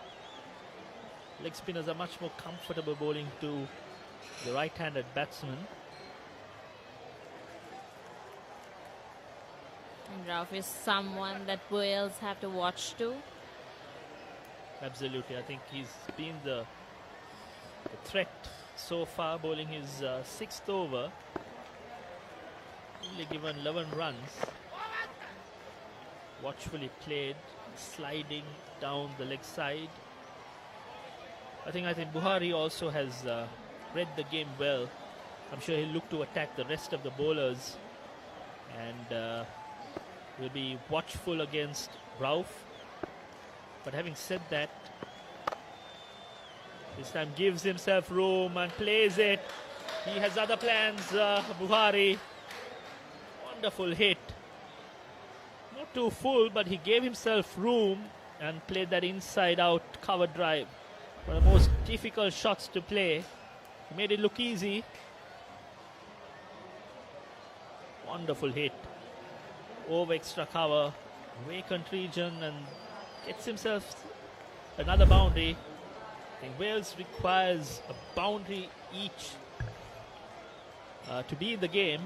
Leg spinners are much more comfortable bowling to the right-handed batsman.
And Rauf is someone that Wales have to watch to.
Absolutely, I think he's been the threat so far, bowling his sixth over. Only given 11 runs. Watchfully played, sliding down the leg side. I think Bukhari also has read the game well. I'm sure he'll look to attack the rest of the bowlers, and will be watchful against Rauf. But having said that, this time gives himself room and plays it. He has other plans, Buhari. Wonderful hit. Not too full, but he gave himself room and played that inside-out cover drive. One of the most difficult shots to play. He made it look easy. Wonderful hit. Over extra cover. Vacant region and gets himself another boundary. I think Wales requires a boundary each to be in the game.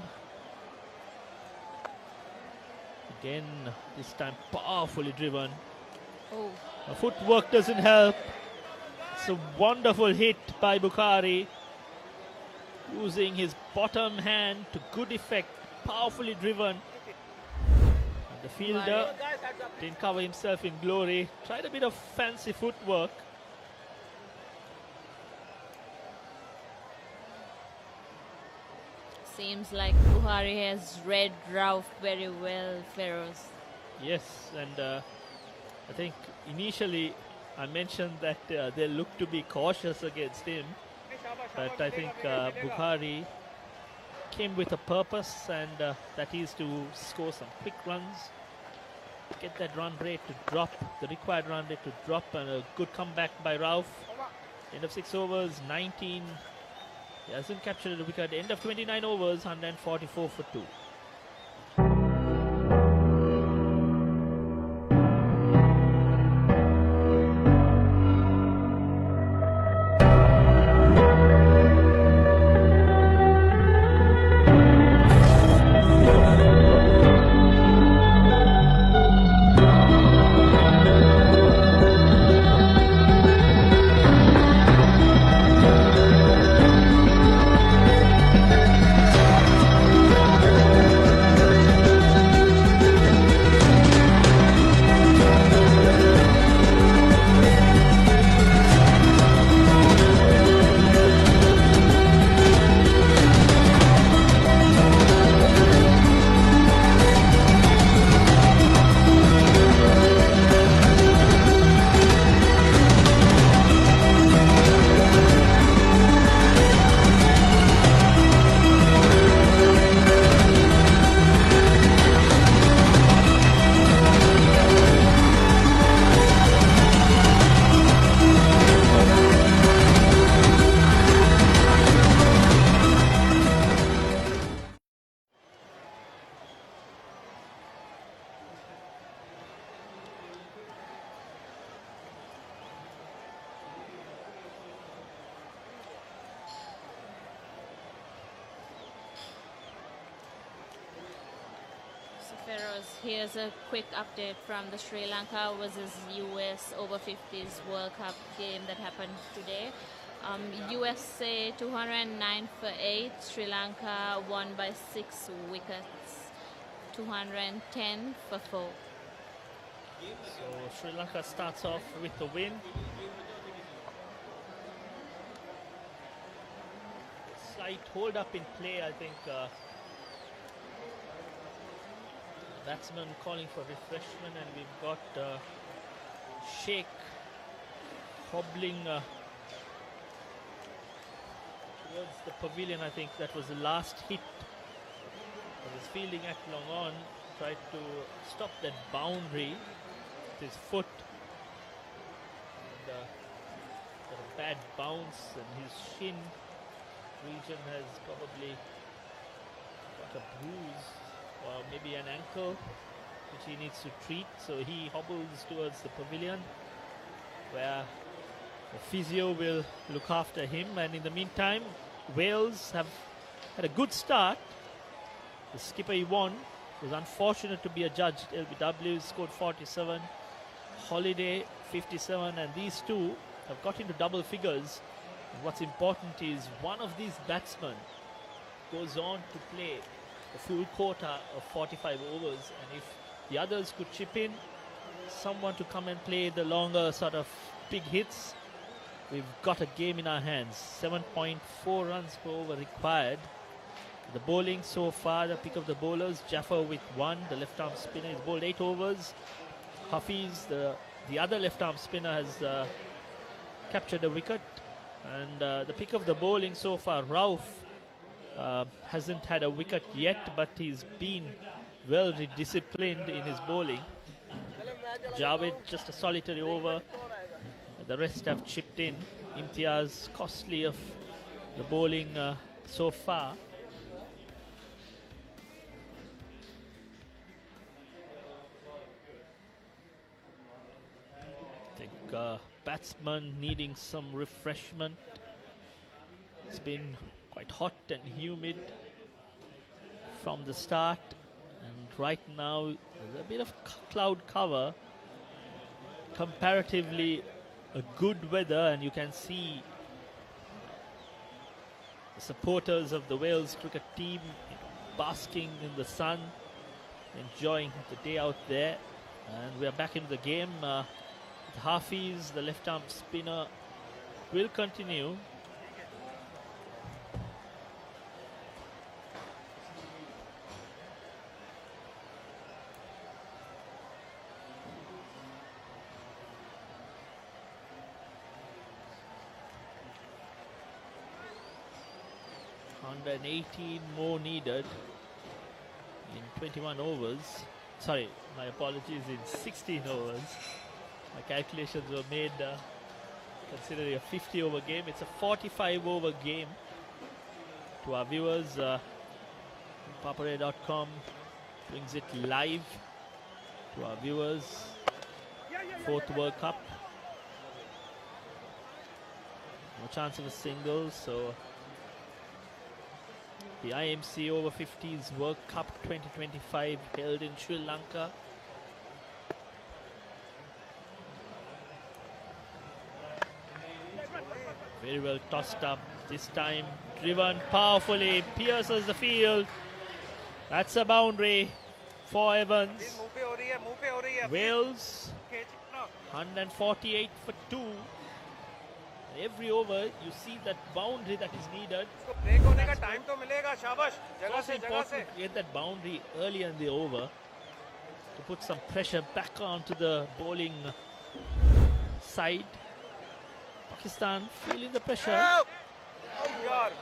Again, this time powerfully driven.
Oh.
Footwork doesn't help. It's a wonderful hit by Bukhari. Using his bottom hand to good effect. Powerfully driven. And the fielder didn't cover himself in glory. Tried a bit of fancy footwork.
Seems like Buhari has read Rauf very well, Feroz.
Yes, and I think initially I mentioned that they look to be cautious against him, but I think Bukhari came with a purpose, and that is to score some quick runs, get that run rate to drop, the required run rate to drop, and a good comeback by Rauf. End of 6 overs, 19. He hasn't captured a wicket. End of 29 overs, 144 for 2.
Feroz, here's a quick update from the Sri Lanka versus US Over-50s World Cup game that happened today. USA 209 for 8, Sri Lanka won by 6 wickets, 210 for 4.
So Sri Lanka starts off with the win. Slight hold up in play, I think. Batsman calling for refreshment, and we've got Sheikh hobbling towards the pavilion. I think that was the last hit of his fielding act long on. Tried to stop that boundary with his foot. And got a bad bounce, and his shin region has probably got a bruise, or maybe an ankle, which he needs to treat. So he hobbles towards the pavilion, where the physio will look after him. And in the meantime, Wales have had a good start. The skipper Yvonne was unfortunate to be adjudged. LBW scored 47, Holiday 57, and these two have got into double figures. And what's important is one of these batsmen goes on to play a full quota of 45 overs, and if the others could chip in, someone to come and play the longer sort of big hits, we've got a game in our hands. 7.4 runs per over required. The bowling so far, the pick of the bowlers, Jaffer with 1, the left arm spinner is bowled 8 overs. Hafiz, the the other left-arm spinner has captured a wicket, and the pick of the bowling so far, Rauf hasn't had a wicket yet, but he's been well disciplined in his bowling. Javed just a solitary over, the rest have chipped in. Imtiaz costly of the bowling so far. I think batsman needing some refreshment. It's been quite hot and humid from the start, and right now there's a bit of cloud cover, comparatively a good weather, and you can see the supporters of the Wales cricket team basking in the sun, enjoying the day out there. And we are back into the game. Hafiz, the left-arm spinner, will continue. And 18 more needed in 21 overs. Sorry, my apologies, in 16 overs. My calculations were made considering a 50 over game. It's a 45 over game. To our viewers, papare.com brings it live to our viewers. 4th World Cup. No chance of a single, so the IMC Over-50s World Cup 2025 held in Sri Lanka. Very well tossed up. This time driven powerfully, pierces the field. That's a boundary for Evans. Wales 148 for 2. Every over you see that boundary that is needed. It's important to get that boundary early in the over to put some pressure back onto the bowling side. Pakistan feeling the pressure.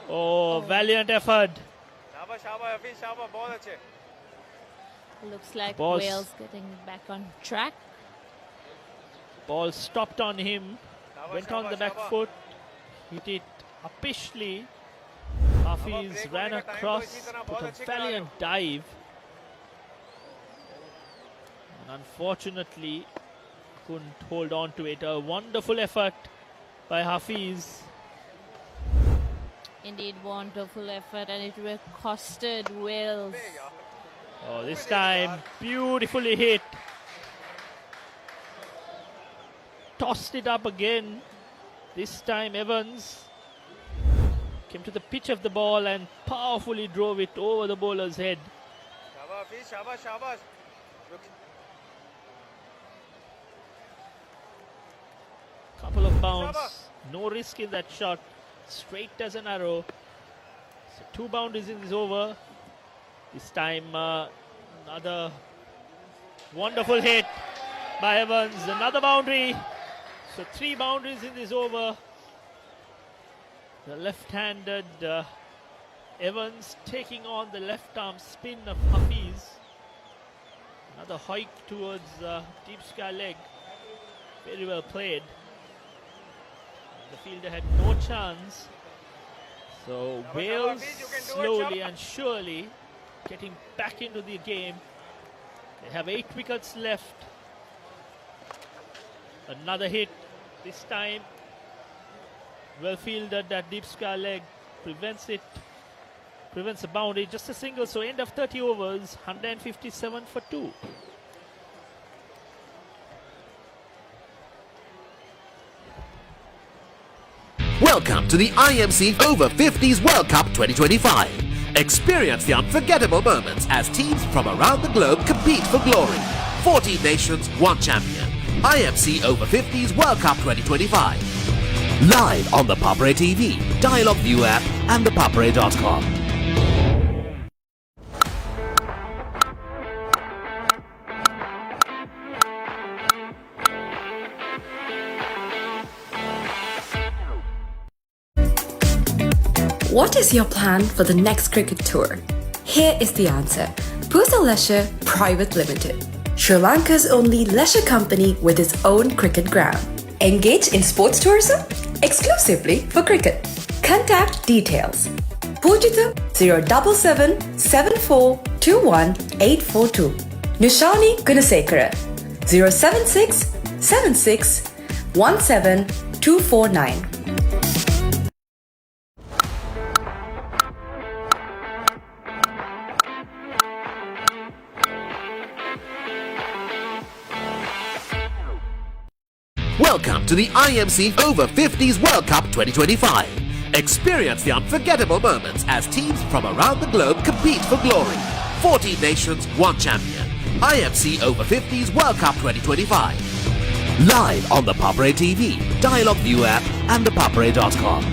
Oh, valiant effort.
Looks like
Ball
Wales getting back on track.
Ball stopped on him. Went on the back foot, hit it uppishly. Hafiz ran across, put a valiant dive. And unfortunately, couldn't hold on to it. A wonderful effort by Hafiz.
Indeed, wonderful effort, and it will costed Wales.
Oh, this time, beautifully hit. Tossed it up again. This time Evans came to the pitch of the ball and powerfully drove it over the bowler's head. Couple of bounds, no risk in that shot, straight as an arrow. So 2 boundaries in this over. This time another wonderful hit by Evans, another boundary. So 3 boundaries in this over. The left-handed Evans taking on the left-arm spin of Hafiz. Another hike towards deep sky leg. Very well played. The fielder had no chance. So Wales slowly and surely getting back into the game. They have 8 wickets left. Another hit. This time well fielded that deep sky leg, prevents a boundary, just a single. So end of 30 overs, 157 for 2.
Welcome to the IMC Over-50s World Cup 2025. Experience the unforgettable moments as teams from around the globe compete for glory. 14 nations, 1 champion. IMC Over-50s World Cup 2025. Live on the Papare TV, Dialog View app and thepapare.com.
What is your plan for the next cricket tour? Here is the answer. Pusa Leisure Private Limited, Sri Lanka's only leisure company with its own cricket ground. Engage in sports tourism exclusively for cricket. Contact details. Pujita 077 7421 842. Nushani Gunasekara 076 76 17 249.
Welcome to the IMC Over-50s World Cup 2025. Experience the unforgettable moments as teams from around the globe compete for glory. 14 nations, one champion. IMC Over-50s World Cup 2025. Live on the Papare TV, Dialogue View app and thepapare.com.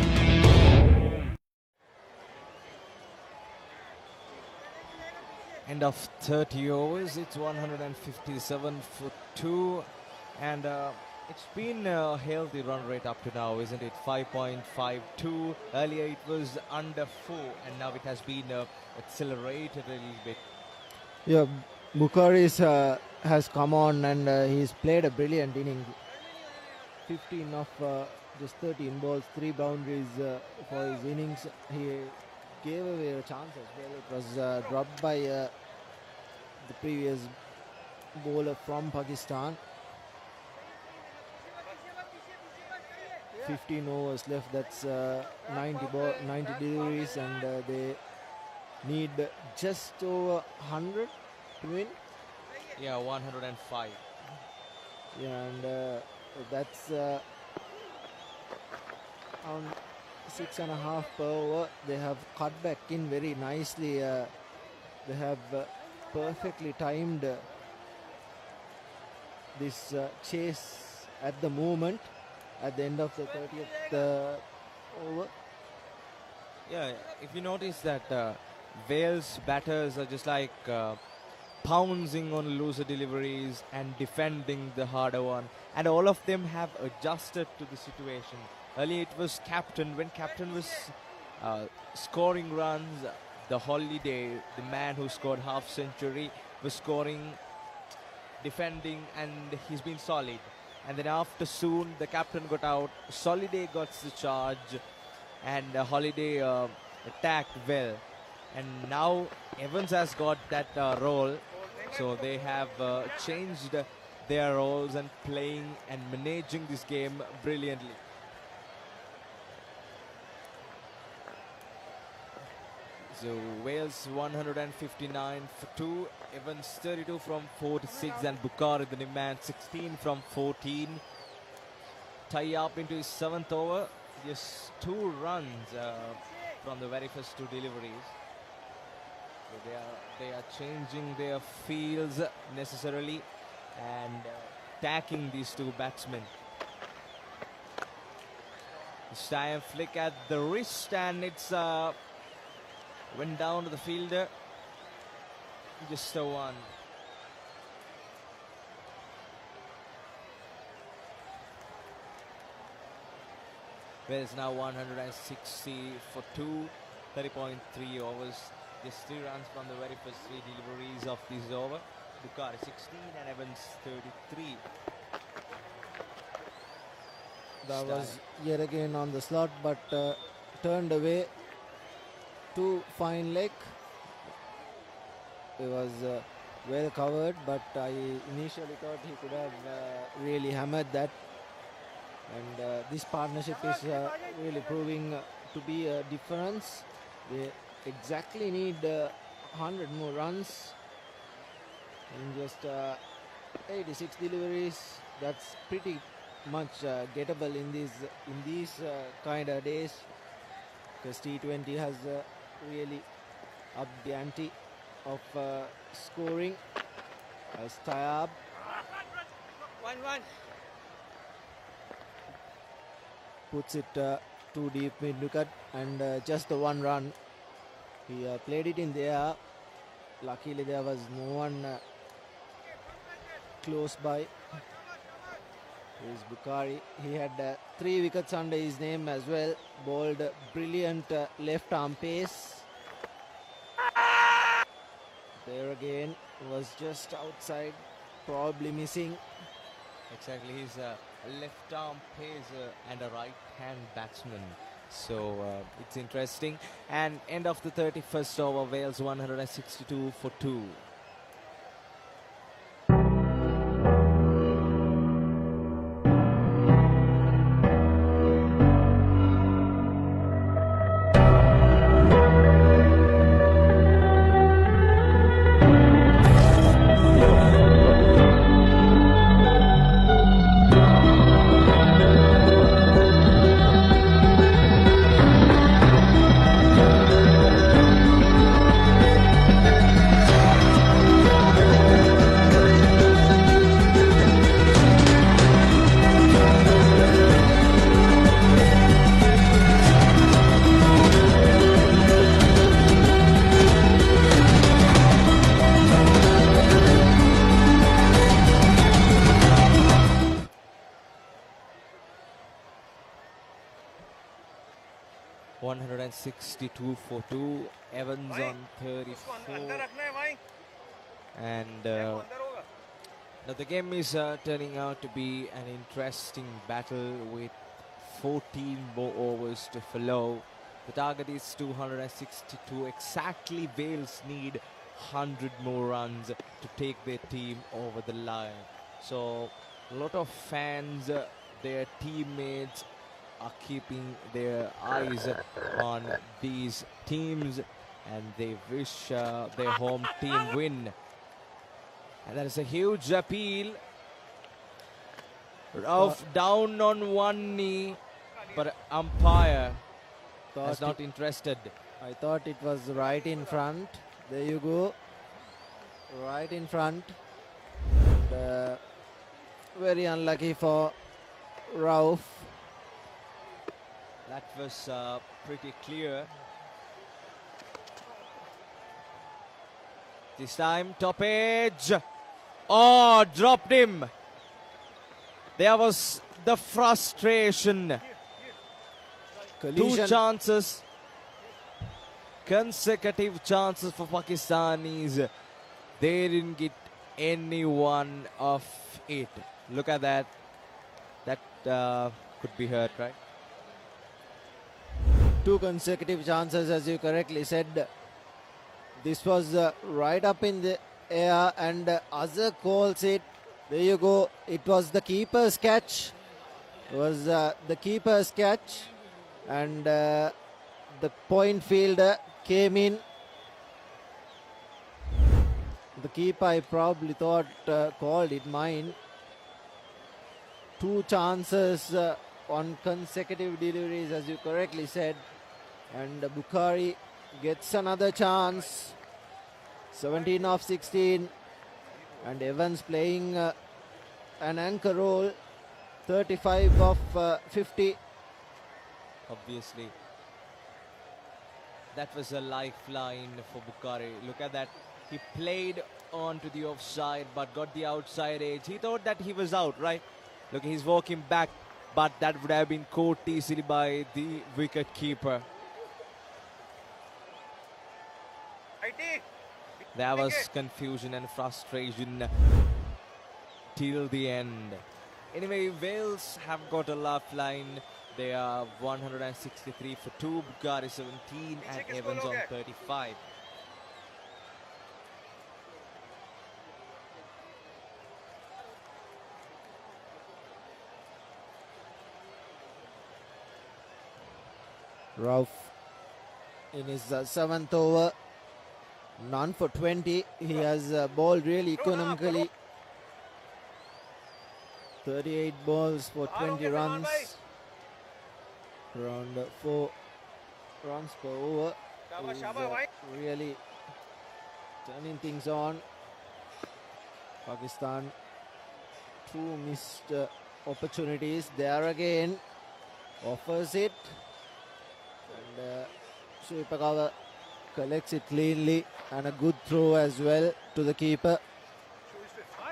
End of 30 overs, it's 157 for 2, and it's been a healthy run rate up to now, isn't it? 5.52. Earlier it was under 4, and now it has been accelerated a little bit.
Yeah, Bukharis has come on and he's played a brilliant inning. 15 of just 13 balls, 3 boundaries for his innings. He gave away a chance as well. It was dropped by the previous bowler from Pakistan. 15 overs left, that's 90 deliveries, and they need just over 100 to win.
Yeah, 105.
Yeah, and that's on 6.5 per over. They have cut back in very nicely. They have perfectly timed this chase at the moment, at the end of the 30th over.
Yeah, if you notice that Wales batters are just like pouncing on looser deliveries and defending the harder one, and all of them have adjusted to the situation. Earlier it was Captain. When Captain was scoring runs, the Holiday, the man who scored half century, was scoring, defending, and he's been solid. And then after soon the captain got out, Soliday got the charge, and Holiday attacked well. And now Evans has got that role, so they have changed their roles and playing and managing this game brilliantly. So Wales 159 for 2, Evans 32 from 46, and Bukhari the new man 16 from 14. Tie up into his 7th over, just 2 runs from the very first 2 deliveries. So they are changing their fields necessarily and attacking these 2 batsmen. This time flick at the wrist, and it's went down to the fielder. Just a 1. Wales now 160 for 2, 30.3 overs. Just 3 runs from the very first 3 deliveries of this over. Bukhari 16 and Evans 33.
That was yet again on the slot, but turned away. 2 fine leg. It was well covered, but I initially thought he could have really hammered that. And this partnership is really proving to be a difference. They exactly need 100 more runs in just 86 deliveries. That's pretty much gettable in these kind of days, because T20 has really upped the ante of scoring. As Tayab
1-1
puts it too deep mid wicket, and just the 1 run. He played it in there. Luckily there was no one close by. is Bukhari. He had 3 wickets under his name as well. Bowled brilliant left arm pace. There again was just outside, probably missing.
Exactly, he's a left arm pacer and a right hand batsman. So it's interesting. And end of the 31st over, Wales 162 for 2. .62 for 2. Evans on 34. And now the game is turning out to be an interesting battle with 14 more overs to follow. The target is 262 exactly. Wales need 100 more runs to take their team over the line. So a lot of fans, their teammates are keeping their eyes on these teams, and they wish their home team win. And that is a huge appeal. Rauf down on one knee, but umpire is not interested.
I thought it was right in front. There you go. Right in front. And, very unlucky for Rauf.
That was pretty clear. This time, top edge. Oh, dropped him. There was the frustration.
Collision.
2 chances. Consecutive chances for Pakistanis. They didn't get any one of it. Look at that. That could be hurt, right?
2 consecutive chances, as you correctly said. This was right up in the air, and Azhar calls it. There you go. It was the keeper's catch. It was the keeper's catch, and the point fielder came in. The keeper, I probably thought, called it mine. 2 chances on consecutive deliveries, as you correctly said. And Bukhari gets another chance. 17 of 16. And Evans playing an anchor role. 35 of 50.
Obviously, that was a lifeline for Bukhari. Look at that. He played on to the offside but got the outside edge. He thought that he was out, right? Look, he's walking back, but that would have been caught easily by the wicket keeper. There was confusion and frustration till the end. Anyway, Wales have got a lifeline. They are 163 for 2, Bukhari 17 and Evans on 35.
Rauf in his 7th over, none for 20. He has bowled really economically. 38 balls for 20 runs. Around 4 runs per over. He's really turning things on. Pakistan, 2 missed opportunities. There again, offers it. And Shripakawa collects it cleanly, and a good throw as well to the keeper.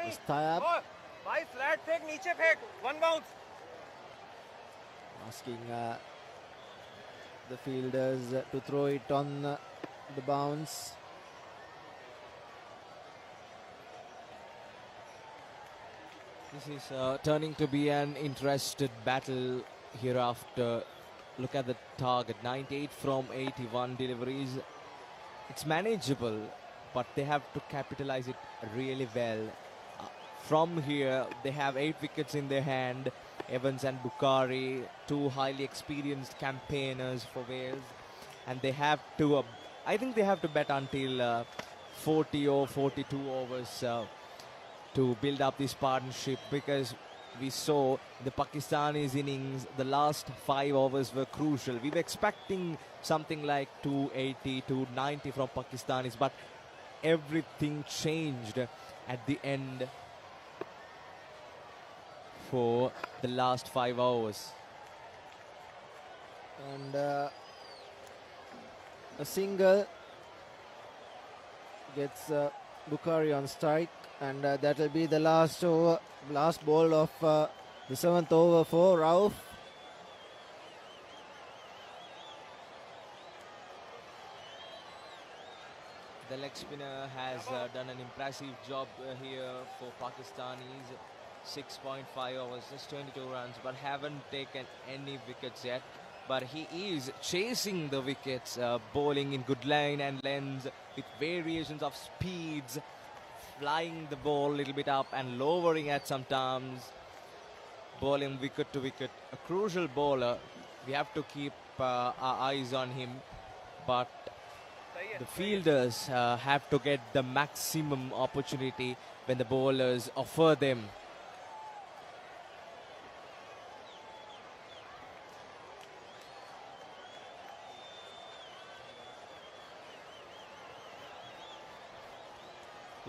This tie up.
भाई flat फेंक नीचे फेंक 1 bounce
Asking the fielders to throw it on the bounce.
This is turning to be an interested battle hereafter. Look at the target, 98 from 81 deliveries. It's manageable, but they have to capitalize it really well. From here, they have 8 wickets in their hand. Evans and Bukhari, 2 highly experienced campaigners for Wales. And they have to, I think they have to bat until 40 or 42 overs to build up this partnership, because we saw the Pakistani's innings, the last 5 overs were crucial. We were expecting something like 280, 290 from Pakistanis, but everything changed at the end for the last 5 hours.
And a single gets Bukhari on strike, and that will be the last ball of the 7th over for Rauf.
The leg spinner has done an impressive job here for Pakistanis. 6.5 overs, just 22 runs, but haven't taken any wickets yet. But he is chasing the wickets, bowling in good line and lengths with variations of speeds, flying the ball a little bit up and lowering at some times, bowling wicket to wicket. A crucial bowler. We have to keep our eyes on him, but the fielders have to get the maximum opportunity when the bowlers offer them.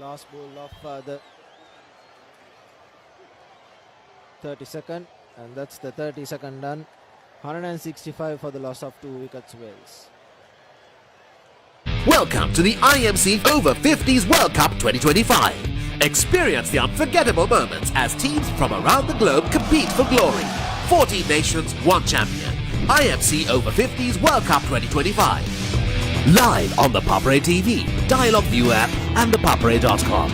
Last ball of the 32nd, and that's the 32nd done. 165 for the loss of 2 wickets, Wales.
Welcome to the IMC Over-50s World Cup 2025. Experience the unforgettable moments as teams from around the globe compete for glory. 14 nations, 1 champion. IMC Over-50s World Cup 2025. Live on the Papare TV, Dialog View app and thepapare.com.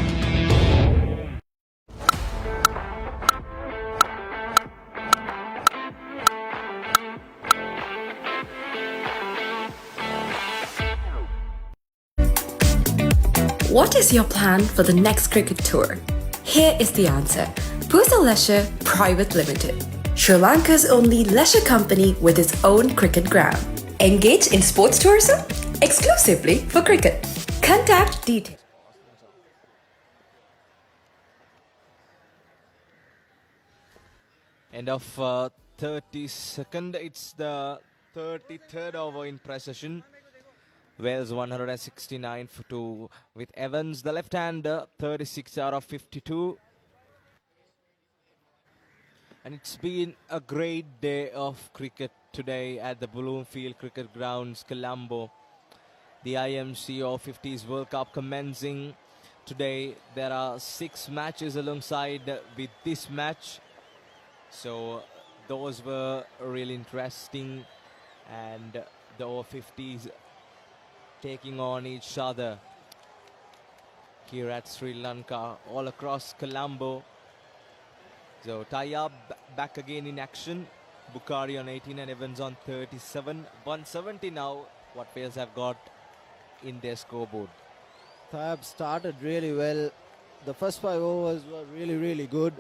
What is your plan for the next cricket tour? Here is the answer. Pusa Leisure Private Limited, Sri Lanka's only leisure company with its own cricket ground. Engage in sports tourism exclusively for cricket. Contact details.
End of 32nd. It's the 33rd over in precision. Wales 169 for 2 with Evans, the left-hander, 36 out of 52. And it's been a great day of cricket today at the Bloomfield Cricket Grounds, Colombo. The IMC Over-50s World Cup commencing today. There are 6 matches alongside with this match. So those were really interesting. And the Over-50s taking on each other here at Sri Lanka, all across Colombo. So Tayyab back again in action. Bukhari on 18 and Evans on 37. 170 now what Wales have got in their scoreboard.
Tayyab started really well. The first 5 overs were really good.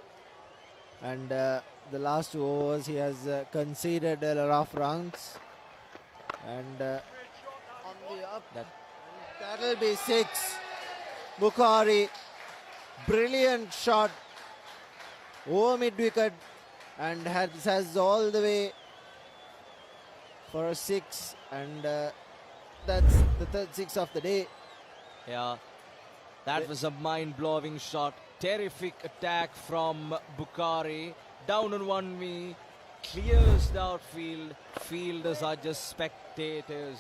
And the last 2 overs he has conceded a lot of runs. And on the up, that'll be 6. Bukhari, brilliant shot over mid-wicket and has all the way for a 6, and that's the third 6 of the day.
Yeah, that was a mind-blowing shot. Terrific attack from Bukhari. Down on one knee, clears the outfield. Fielders are just spectators.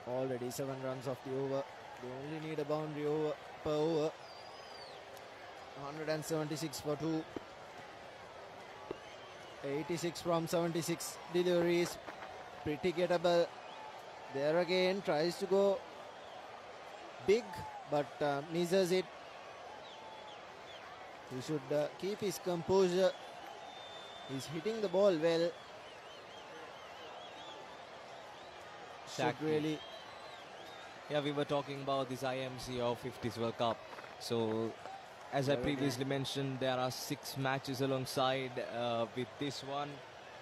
Already 7 runs off the over. They only need a boundary over per over. 176 for 2. 86 from 76 deliveries. Pretty gettable. There again, tries to go big, but misses it. He should keep his composure. He's hitting the ball well. Should really.
Yeah, we were talking about this IMC Over-50s World Cup. So, as I previously mentioned, there are 6 matches alongside with this one.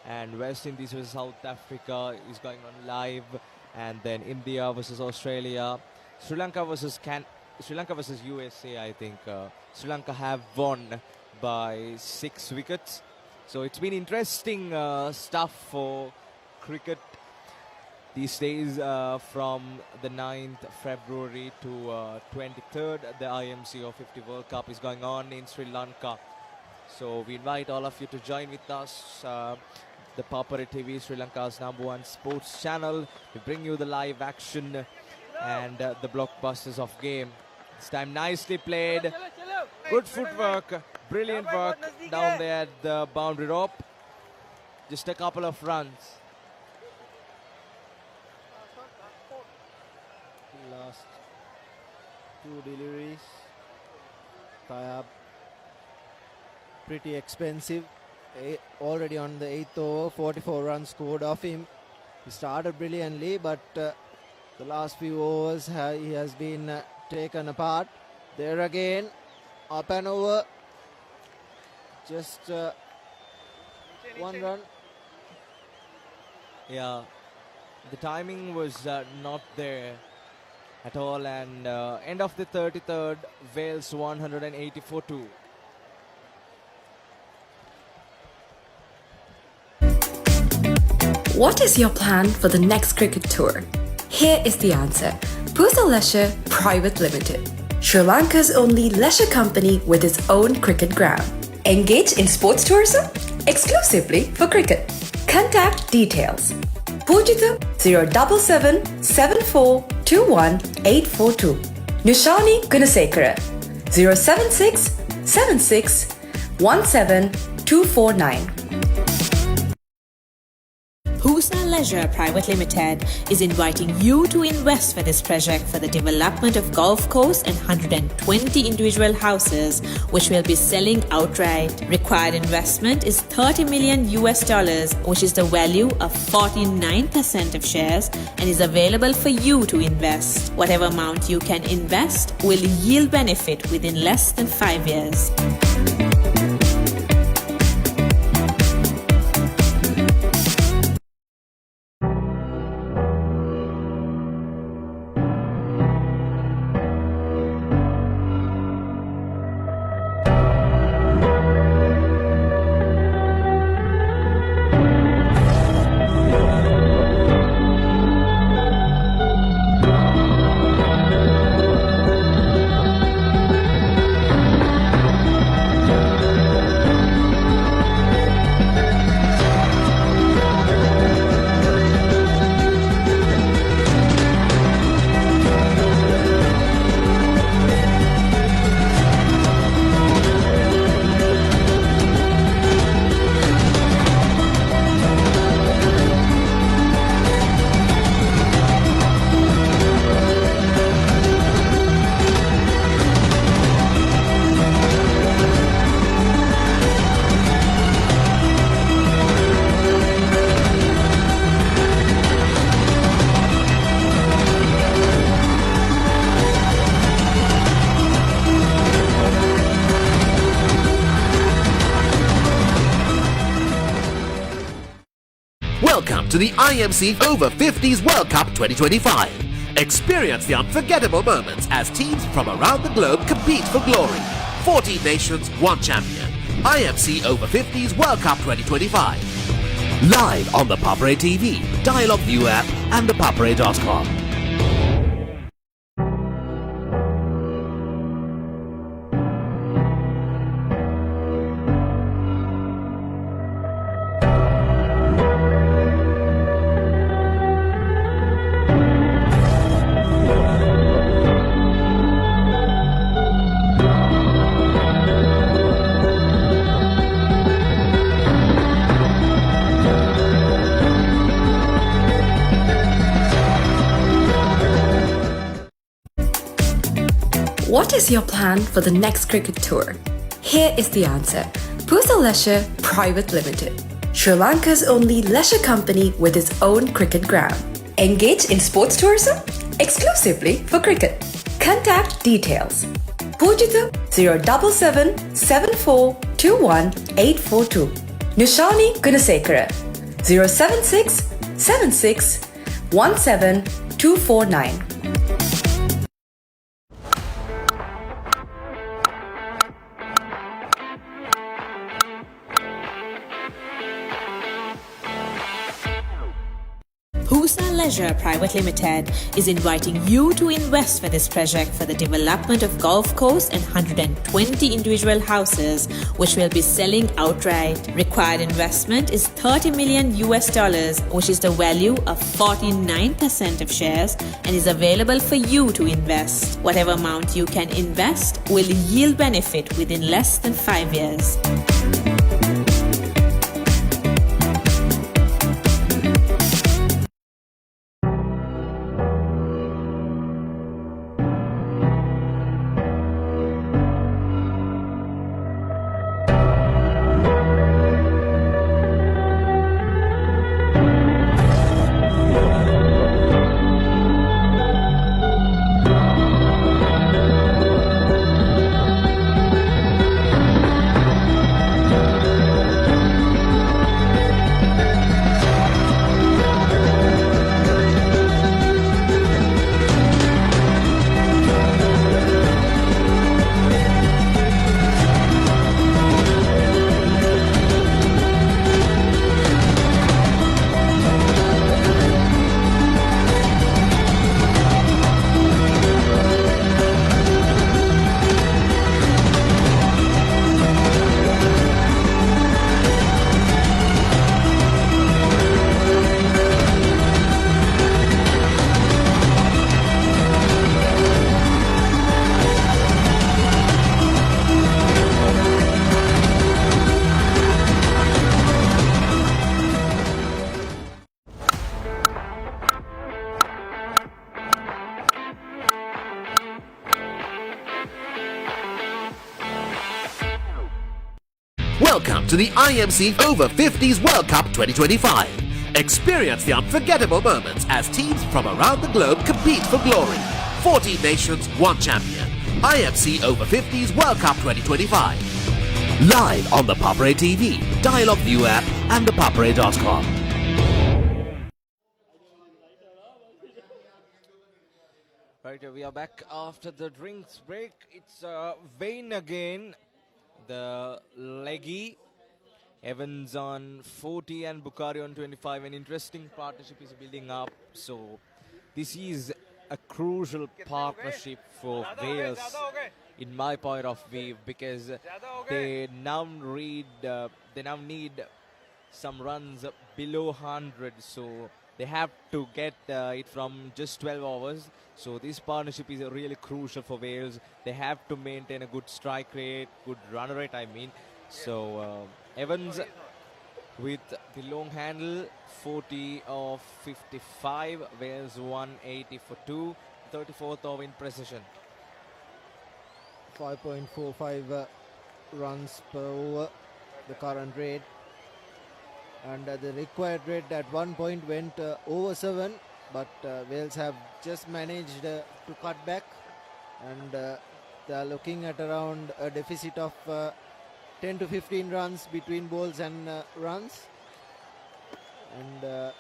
And West Indies versus South Africa is going on live. And then India versus Australia. Sri Lanka versus USA, I think. Sri Lanka have won by 6 wickets. So it's been interesting stuff for cricket these days. From the 9th February to 23rd, the IMC Over-50 World Cup is going on in Sri Lanka. So we invite all of you to join with us. The Papare TV, Sri Lanka's #1 sports channel. We bring you the live action and the blockbusters of game. This time nicely played. Good footwork. Brilliant work down there at the boundary rope. Just a couple of runs.
Last 2 deliveries. Tie up. Pretty expensive. Already on the 8th over, 44 runs scored off him. He started brilliantly, but the last few overs he has been taken apart. There again, up and over. Just 1 run.
Yeah, the timing was not there at all, and end of the 33rd, Wales 184-2.
What is your plan for the next cricket tour? Here is the answer. Pusal Leisure Private Limited, Sri Lanka's only leisure company with its own cricket ground. Engage in sports tourism exclusively for cricket. Contact details. Pujitha 077 7421 842. Nushani Gunasekara 076 76 17 249.
Pusna Leisure Private Limited is inviting you to invest for this project for the development of golf course and 120 individual houses, which will be selling outright. Required investment is $30 million, which is the value of 49% of shares, and is available for you to invest. Whatever amount you can invest will yield benefit within less than 5 years.
Welcome to the IMC Over-50s World Cup 2025. Experience the unforgettable moments as teams from around the globe compete for glory. 14 nations, 1 champion. IMC Over-50s World Cup 2025. Live on the Papare TV, Dialogue View app and thepapare.com.
What is your plan for the next cricket tour? Here is the answer. Pusa Leisure Private Limited, Sri Lanka's only leisure company with its own cricket ground. Engage in sports tourism exclusively for cricket. Contact details. Pujita 077 7421 842. Nishani Gunasekara 076 76 17 249.
Pusa Leisure Private Limited is inviting you to invest for this project for the development of golf course and 120 individual houses, which will be selling outright. Required investment is $30 million, which is the value of 49% of shares and is available for you to invest. Whatever amount you can invest will yield benefit within less than 5 years.
Welcome to the IMC Over-50s World Cup 2025. Experience the unforgettable moments as teams from around the globe compete for glory. 14 nations, 1 champion. IMC Over-50s World Cup 2025. Live on the Papare TV, Dialogue View app and thepapare.com.
Right, we are back after the drinks break. It's Vane again. The leggy, Evans on 40 and Bukhari on 25. An interesting partnership is building up. So this is a crucial partnership for Wales, in my point of view, because they now need some runs below 100. So they have to get it from just 12 overs. So this partnership is really crucial for Wales. They have to maintain a good strike rate, good run rate, I mean. So Evans with the long handle, 40 of 55. Wales 180 for 2. 34th over in precision.
5.45 runs per over, the current rate. And the required rate at one point went over 7, but Wales have just managed to cut back, and they are looking at around a deficit of 10 to 15 runs between balls and runs, and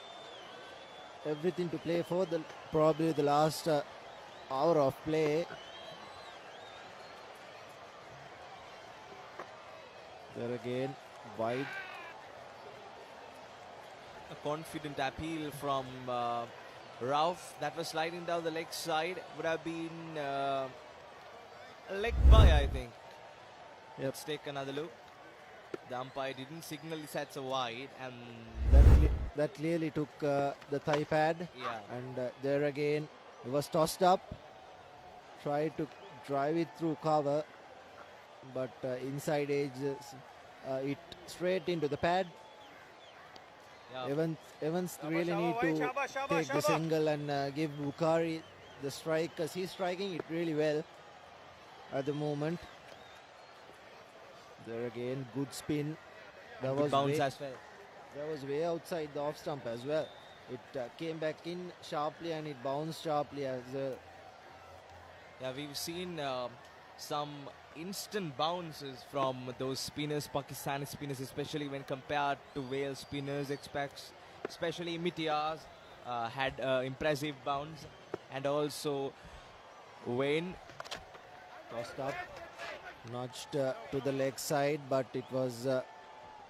everything to play for. Probably the last hour of play. There again, wide.
A confident appeal from Rauf. That was sliding down the leg side. Would have been a leg by, I think.
Yep.
Let's take another look. The umpire didn't signal this as a wide, and
that clearly took the thigh pad.
Yeah.
And there again, it was tossed up. Tried to drive it through cover, but inside edge, it straight into the pad.
Yeah.
Evans really need to take the single and give Bukhari the strike, because he's striking it really well. at the moment. There again, good spin. That
Good
was
bounce
way,
as well.
that was way outside the off stump as well. It came back in sharply and it bounced sharply as well.
Yeah, we've seen some instant bounces from those spinners, Pakistani spinners, especially when compared to Wales spinners. Especially Imtiaz had impressive bounce, and also Wayne
Tossed up, nudged to the leg side, but it was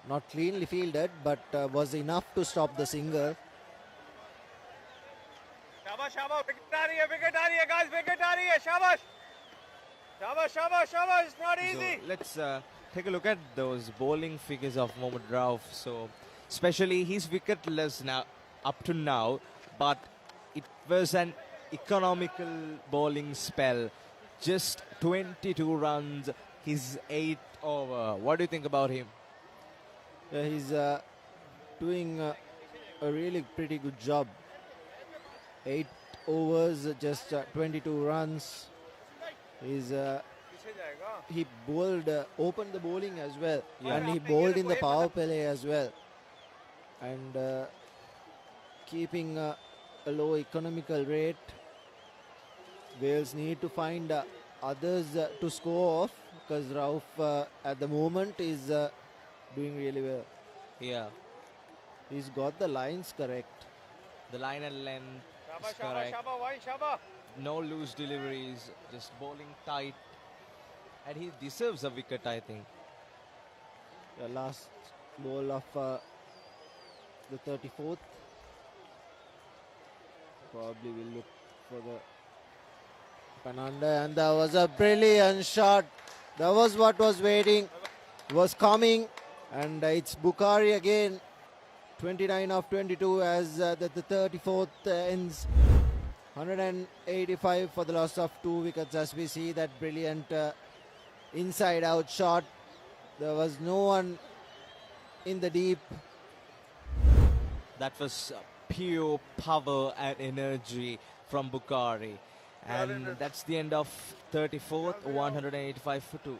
not cleanly fielded, but was enough to stop the single.
शाबाश शाबाश wicket आ रही है guys, wicket आ रही है शाबाश शाबाश शाबाश शाबाश. It's not easy.
So let's take a look at those bowling figures of Mohammad Rauf. So especially he's wicketless now up to now, but it was an economical bowling spell. Just 22 runs, his 8th over. What do you think about him?
Yeah, he's doing a really pretty good job. 8 overs, just 22 runs. He bowled, opened the bowling as well, and he bowled in the power play as well, and keeping a low economical rate. Wales need to find others to score off, because Rauf at the moment is doing really well.
Yeah.
He's got the lines correct.
The line and length is
शाबाश
correct.
शाबाश wine शाबाश.
No loose deliveries, just bowling tight. And he deserves a wicket, I think.
The last ball of the 34th. Probably will look for the Pananda, and that was a brilliant shot. That was what was waiting, was coming, and it's Bukhari again. 29 of 22 as the 34th ends. 185 for the loss of 2 wickets, as we see that brilliant inside out shot. There was no one in the deep.
That was pure power and energy from Bukhari. And that's the end of 34th, 185 for 2.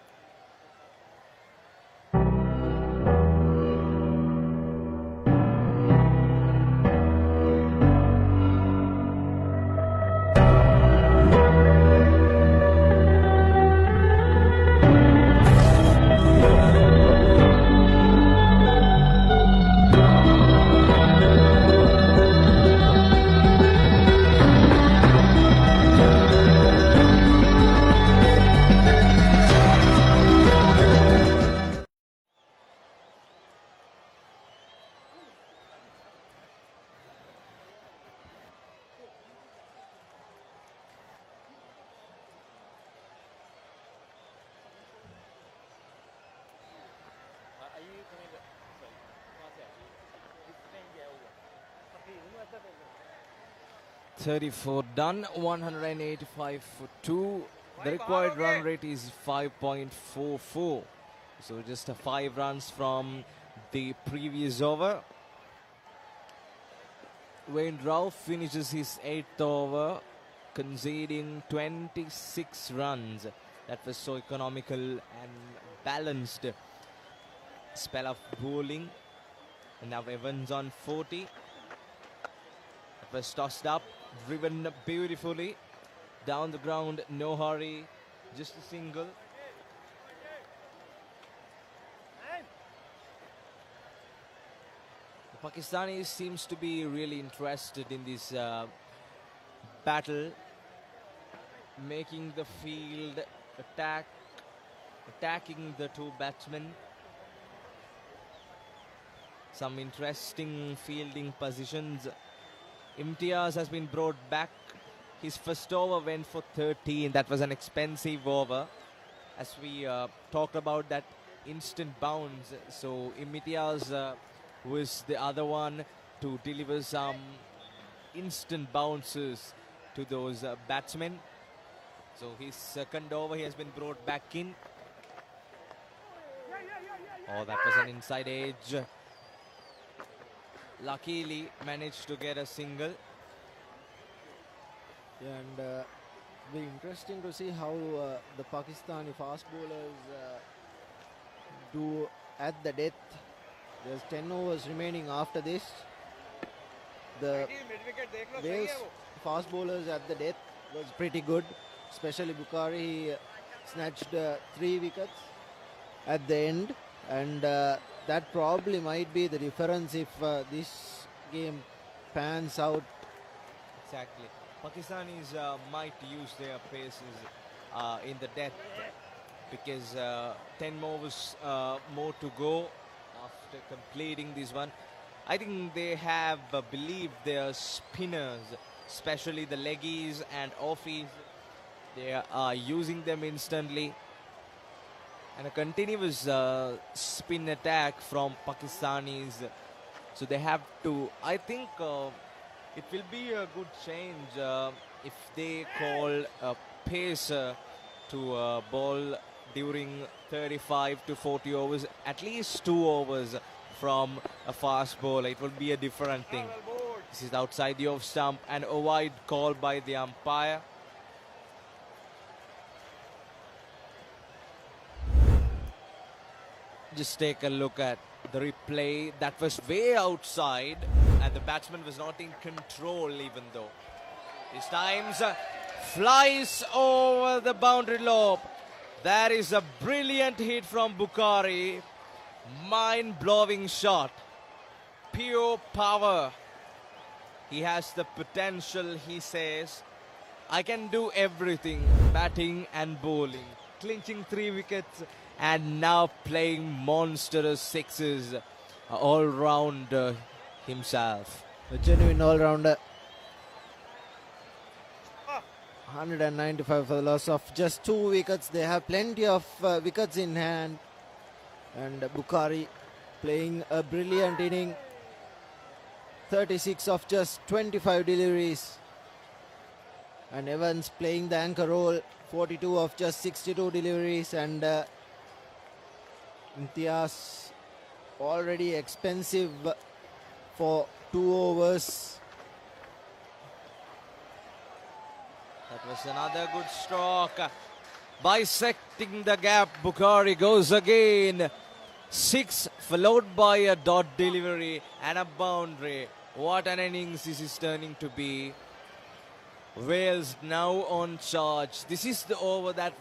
Are you coming back? Sorry.
34 done, 185 for 2. The required run rate is 5.44. So just 5 runs from the previous over. Wayne Rauf finishes his 8th over, conceding 26 runs. That was so economical and balanced spell of bowling. And now Evans on 40. That was tossed up, driven beautifully down the ground, no hurry, just a single. The Pakistanis seems to be really interested in this battle, making the field attacking the 2 batsmen. Some interesting fielding positions. Imtiaz has been brought back. His first over went for 13. That was an expensive over, as we talked about that instant bounce. So Imtiaz was the other one to deliver some instant bounces to those batsmen. So his second over, he has been brought back in. Oh, that was an inside edge. Luckily managed to get a single.
And Be interesting to see how the Pakistani fast bowlers do at the death. There's 10 overs remaining after this. The Wales fast bowlers at the death was pretty good, especially Bukhari. He snatched 3 wickets at the end, and that probably might be the difference if this game pans out.
Exactly. Pakistanis might use their paces in the death because 10 overs more to go after completing this one. I think they have believed their spinners, especially the leggies and offies. They are using them instantly. And a continuous spin attack from Pakistanis. So they have to, I think it will be a good change if they call a pacer to bowl during 35 to 40 overs, at least 2 overs from a fast bowler. It will be a different thing. This is outside the off stump and a wide call by the umpire. Just take a look at the replay. That was way outside and the batsman was not in control even though. This time flies over the boundary lobe. That is a brilliant hit from Bukhari. Mind-blowing shot. Pure power. He has the potential, he says. I can do everything, batting and bowling. Clinching 3 wickets and now playing monstrous sixes all round himself.
A genuine all-rounder. 195 for the loss of just 2 wickets. They have plenty of wickets in hand. And Bukhari playing a brilliant inning. 36 of just 25 deliveries. And Evans playing the anchor role. 42 of just 62 deliveries. And Imtiaz already expensive for 2 overs.
That was another good stroke. Bisecting the gap, Bukhari goes again. 6 followed by a dot delivery and a boundary. What an innings this is turning to be. Wales now on charge. This is the over that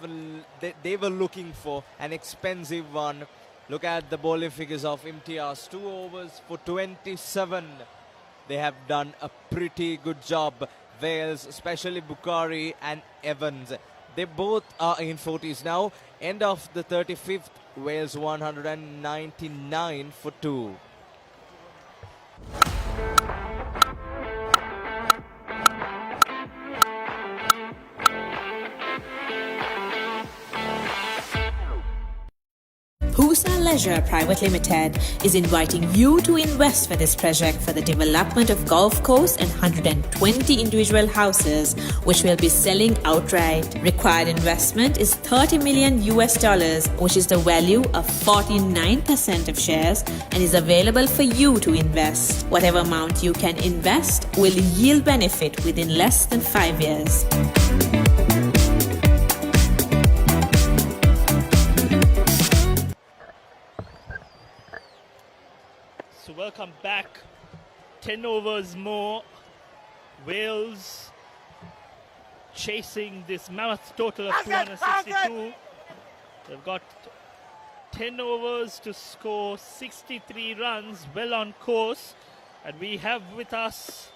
they were looking for, an expensive one. Look at the bowling figures of Imtiaz. 2 overs for 27. They have done a pretty good job. Wales, especially Bukhari and Evans. They both are in 40s now. End of the 35th, Wales 199 for 2.
Husa Leisure Private Limited is inviting you to invest for this project for the development of golf course and 120 individual houses, which will be selling outright. Required investment is $30 million, which is the value of 49% of shares, and is available for you to invest. Whatever amount you can invest will yield benefit within less than 5 years.
So welcome back. 10 overs more. Wales chasing this mammoth total of 262. They've got 10 overs to score 63 runs, well on course. And we have with us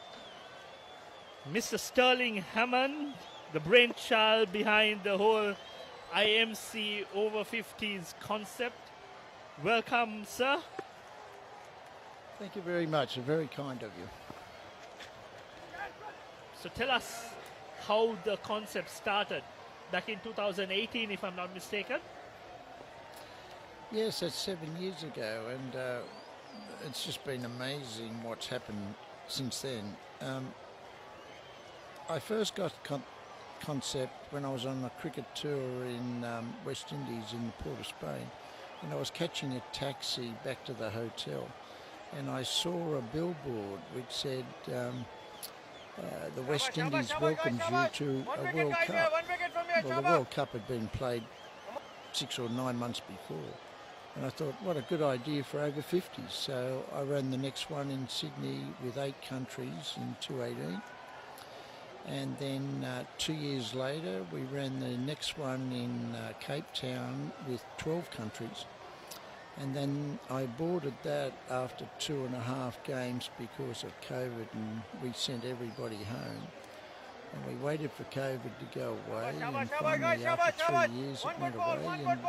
Mr. Sterling Hammond, the brainchild behind the whole IMC Over-50s concept. Welcome, sir.
Thank you very much. Very kind of you.
So tell us how the concept started back in 2018, if I'm not mistaken.
Yes, that's 7 years ago, and it's just been amazing what's happened since then. I first got concept when I was on a cricket tour in West Indies in the Port of Spain, and I was catching a taxi back to the hotel. And I saw a billboard which said, the West Indies welcomes you to a World Cup. Well, the World Cup had been played 6 or 9 months before. And I thought, what a good idea for over 50s. So I ran the next one in Sydney with 8 countries in 2018. And then 2 years later, we ran the next one in Cape Town with 12 countries. And then I aborted that after 2.5 games because of COVID, and we sent everybody home. And we waited for COVID to go away, and finally after 3 years it went away, and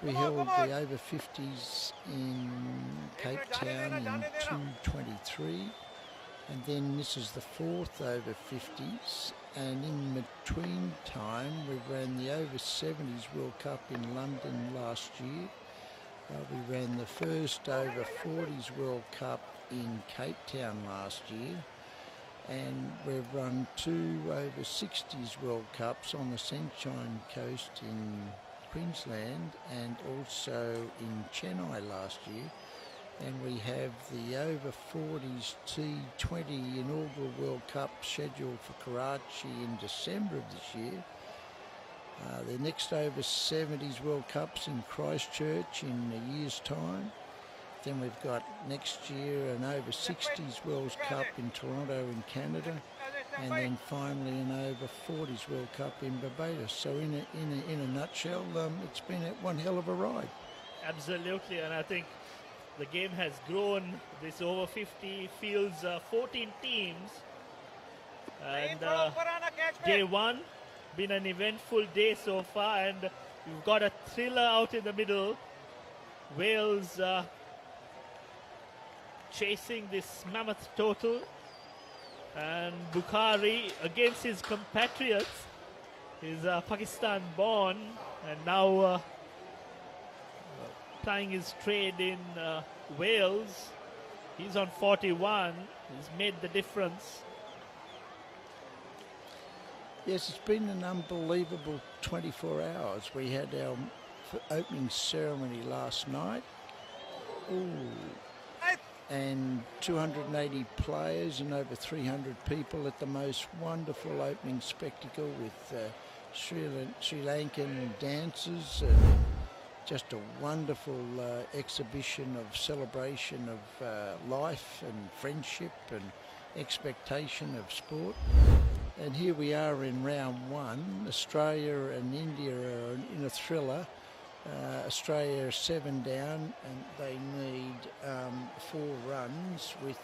we held the over-50s in Cape Town in 2023, and then this is the 4th over-50s, and in between time we ran the over-70s World Cup in London last year. We ran the first over-40s World Cup in Cape Town last year, and we've run 2 over-60s World Cups on the Sunshine Coast in Queensland and also in Chennai last year. And we have the over-40s T20 inaugural World Cup scheduled for Karachi in December of this year. The next over-70s World Cup's in Christchurch in a year's time. Then we've got next year an over-60s World Cup in Toronto in Canada, and then finally an over-40s World Cup in Barbados. So in a nutshell, it's been one hell of a ride.
Absolutely, and I think the game has grown. This over-50 fields 14 teams, and day one been an eventful day so far, and we've got a thriller out in the middle. Wales chasing this mammoth total, and Bukhari against his compatriots. He's Pakistan born and now plying his trade in Wales. He's on 41. He's made the difference.
Yes, it's been an unbelievable 24 hours. We had our opening ceremony last night. Ooh. And 280 players and over 300 people at the most wonderful opening spectacle with Sri Lankan dancers. Just a wonderful exhibition of celebration of life and friendship and expectation of sport. And here we are in round one. Australia and India are in a thriller. Australia are 7 down and they need 4 runs with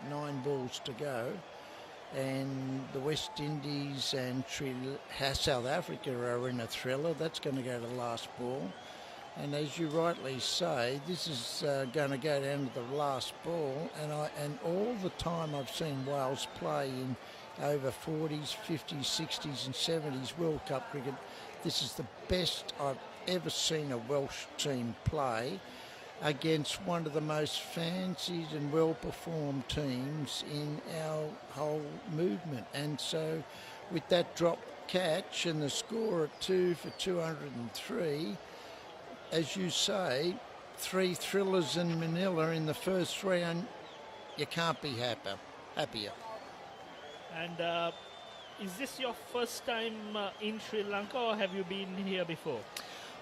9 balls to go. And the West Indies and South Africa are in a thriller. That's going to go to the last ball. And as you rightly say, this is going to go down to the last ball. And all the time I've seen Wales play in over 40s, 50s, 60s and 70s World Cup cricket, this is the best I've ever seen a Welsh team play against one of the most fancied and well-performed teams in our whole movement. And so with that drop catch and the score at 2 for 203, as you say, 3 thrillers in Manila in the first round, you can't be happier. And is this your first time in Sri Lanka, or have you been here before?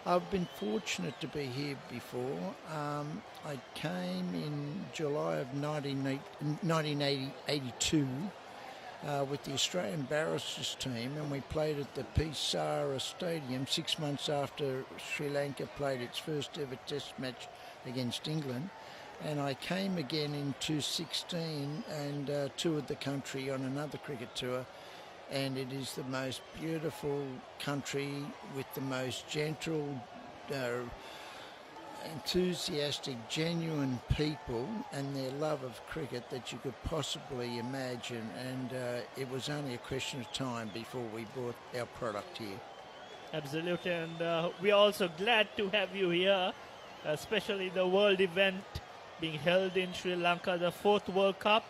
I've been fortunate to be here before. I came in July of 1982 with the Australian Barristers team, and we played at the Pisara Stadium 6 months after Sri Lanka played its first ever test match against England. And I came again in 2016 and toured the country on another cricket tour. And it is the most beautiful country with the most gentle, enthusiastic, genuine people and their love of cricket that you could possibly imagine. And it was only a question of time before we brought our product here.
Absolutely, and we are also glad to have you here, especially the world event being held in Sri Lanka, the 4th World Cup.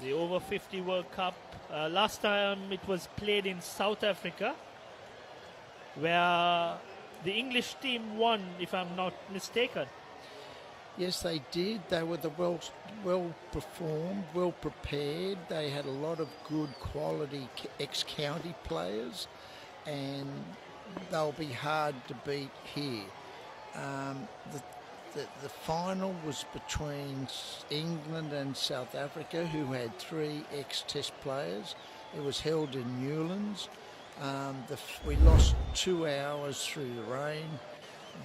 The over-50 World Cup. Last time it was played in South Africa, where the English team won, if I'm not mistaken.
Yes, they did. They were well performed, well prepared. They had a lot of good quality ex-county players, and they'll be hard to beat here. The final was between England and South Africa, who had 3 ex-Test players. It was held in Newlands. We lost 2 hours through the rain,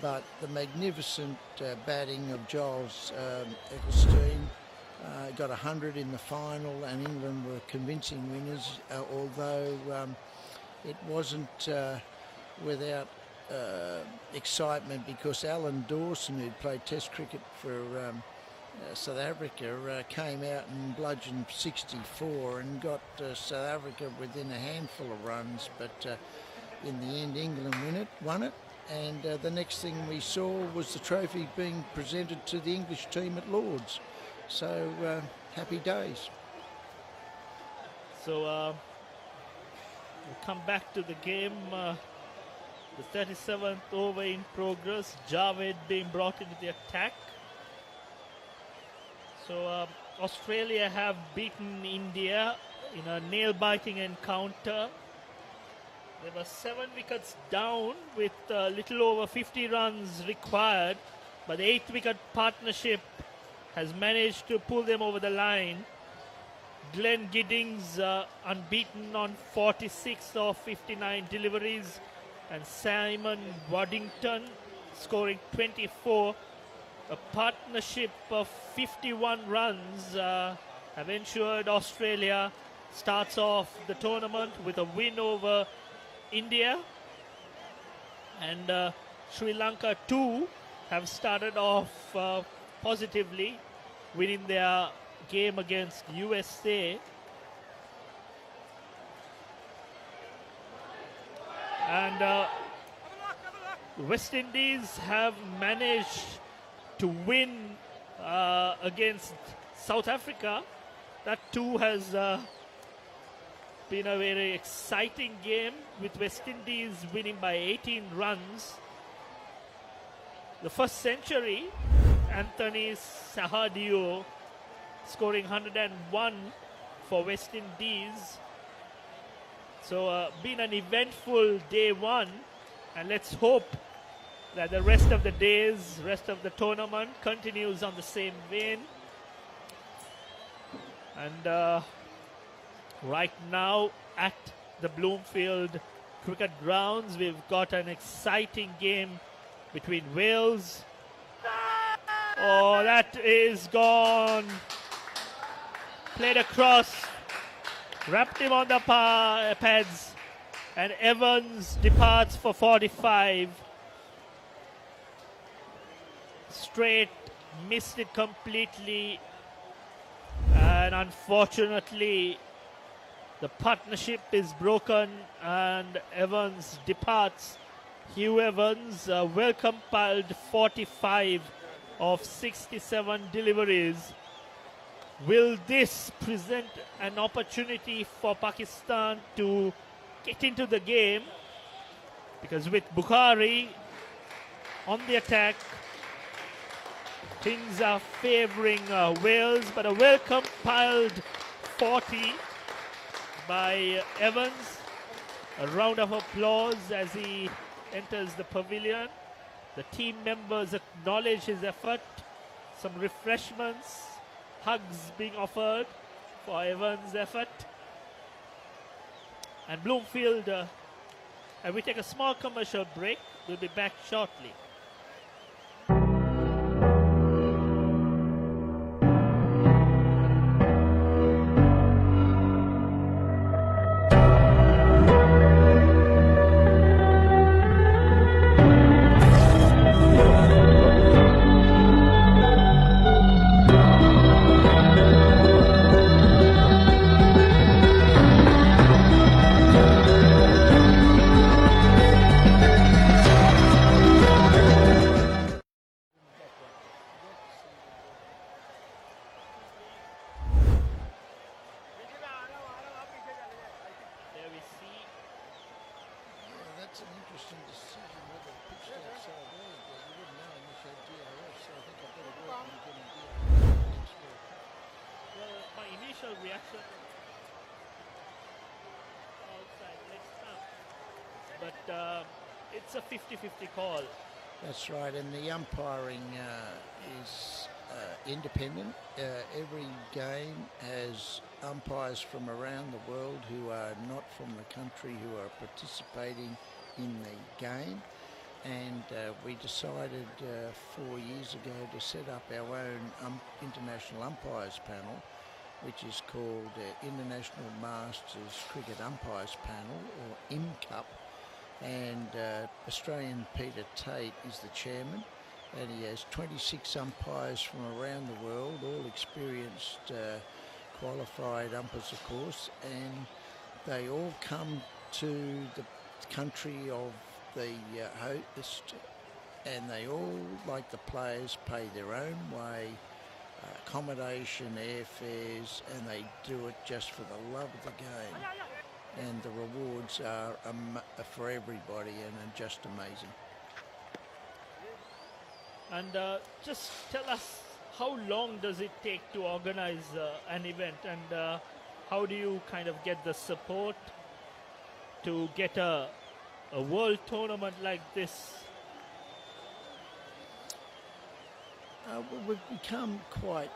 but the magnificent batting of Giles Eggleston got 100 in the final, and England were convincing winners, although it wasn't without excitement, because Alan Dawson, who played Test cricket for South Africa, came out and bludgeoned 64 and got South Africa within a handful of runs, but in the end England won it. And the next thing we saw was the trophy being presented to the English team at Lord's. So happy days.
So we'll come back to the game. The 37th over in progress. Javed being brought into the attack. So Australia have beaten India in a nail-biting encounter. They were 7 wickets down with a little over 50 runs required, but the 8th wicket partnership has managed to pull them over the line. Glenn Giddings unbeaten on 46 of 59 deliveries, and Simon Waddington scoring 24. A partnership of 51 runs have ensured Australia starts off the tournament with a win over India, and Sri Lanka too have started off positively, winning their game against USA. And West Indies have managed to win against South Africa. That too has been a very exciting game, with West Indies winning by 18 runs. The first century, Anthony Sahadio scoring 101 for West Indies. So been an eventful day one, and let's hope that the rest of the days, rest of the tournament continues on the same vein. And right now at the Bloomfield Cricket Grounds, we've got an exciting game between Wales. Oh, that is gone. Played across, wrapped him on the pads, and Evans departs for 45. Straight, missed it completely, and unfortunately the partnership is broken and Evans departs. Hugh Evans, well compiled 45 of 67 deliveries. Will this present an opportunity for Pakistan to get into the game? Because with Bukhari on the attack, things are favouring Wales, but a well compiled 40 by Evans. A round of applause as he enters the pavilion. The team members acknowledge his effort. Some refreshments, hugs being offered for Evans' effort. And Bloomfield, and we take a small commercial break. We'll be back shortly.
That's an interesting decision whether it pitched outside early, but you wouldn't know unless DRS, so I think I've got to work on getting DRS this World Cup.
Well, my initial reaction outside leg stump, but it's a 50-50 call.
That's right, and the umpiring is independent. Every game has umpires from around the world who are not from the country who are participating in the game. And we decided 4 years ago to set up our own international umpires panel, which is called International Masters Cricket Umpires Panel, or IMCUP. And Australian Peter Tate is the chairman, and he has 26 umpires from around the world, all experienced qualified umpires, of course, and they all come to the country of the host, and they all, like the players, pay their own way, accommodation, airfares, and they do it just for the love of the game. And the rewards are for everybody and are just amazing.
And just tell us, how long does it take to organize an event, and how do you kind of get the support to get a world tournament like this?
Well, we've become quite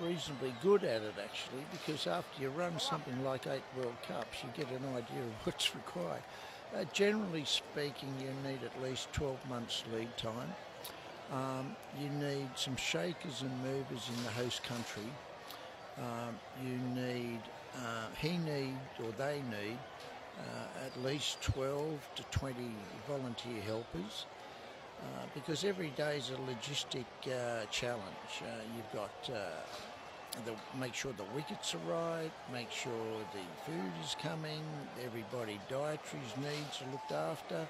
reasonably good at it, actually, because after you run something like 8 World Cups, you get an idea of what's required. Generally speaking, you need at least 12 months lead time. You need some shakers and movers in the host country. You need, they need at least 12 to 20 volunteer helpers. Because every day is a logistic challenge. You've got make sure the wickets are right, make sure the food is coming, everybody dietary's needs are looked after,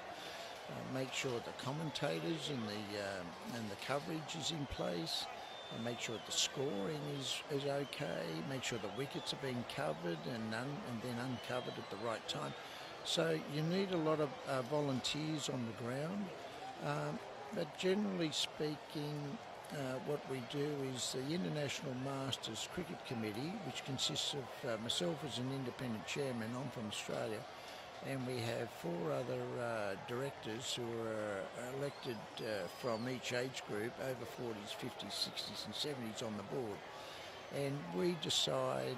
make sure the commentators and the coverage is in place, and make sure the scoring is okay, make sure the wickets are being covered and then uncovered at the right time. So you need a lot of volunteers on the ground. But generally speaking, what we do is the International Masters Cricket Committee, which consists of myself as an independent chairman, I'm from Australia, and we have 4 other directors who are elected from each age group, over 40s, 50s, 60s and 70s on the board. And we decide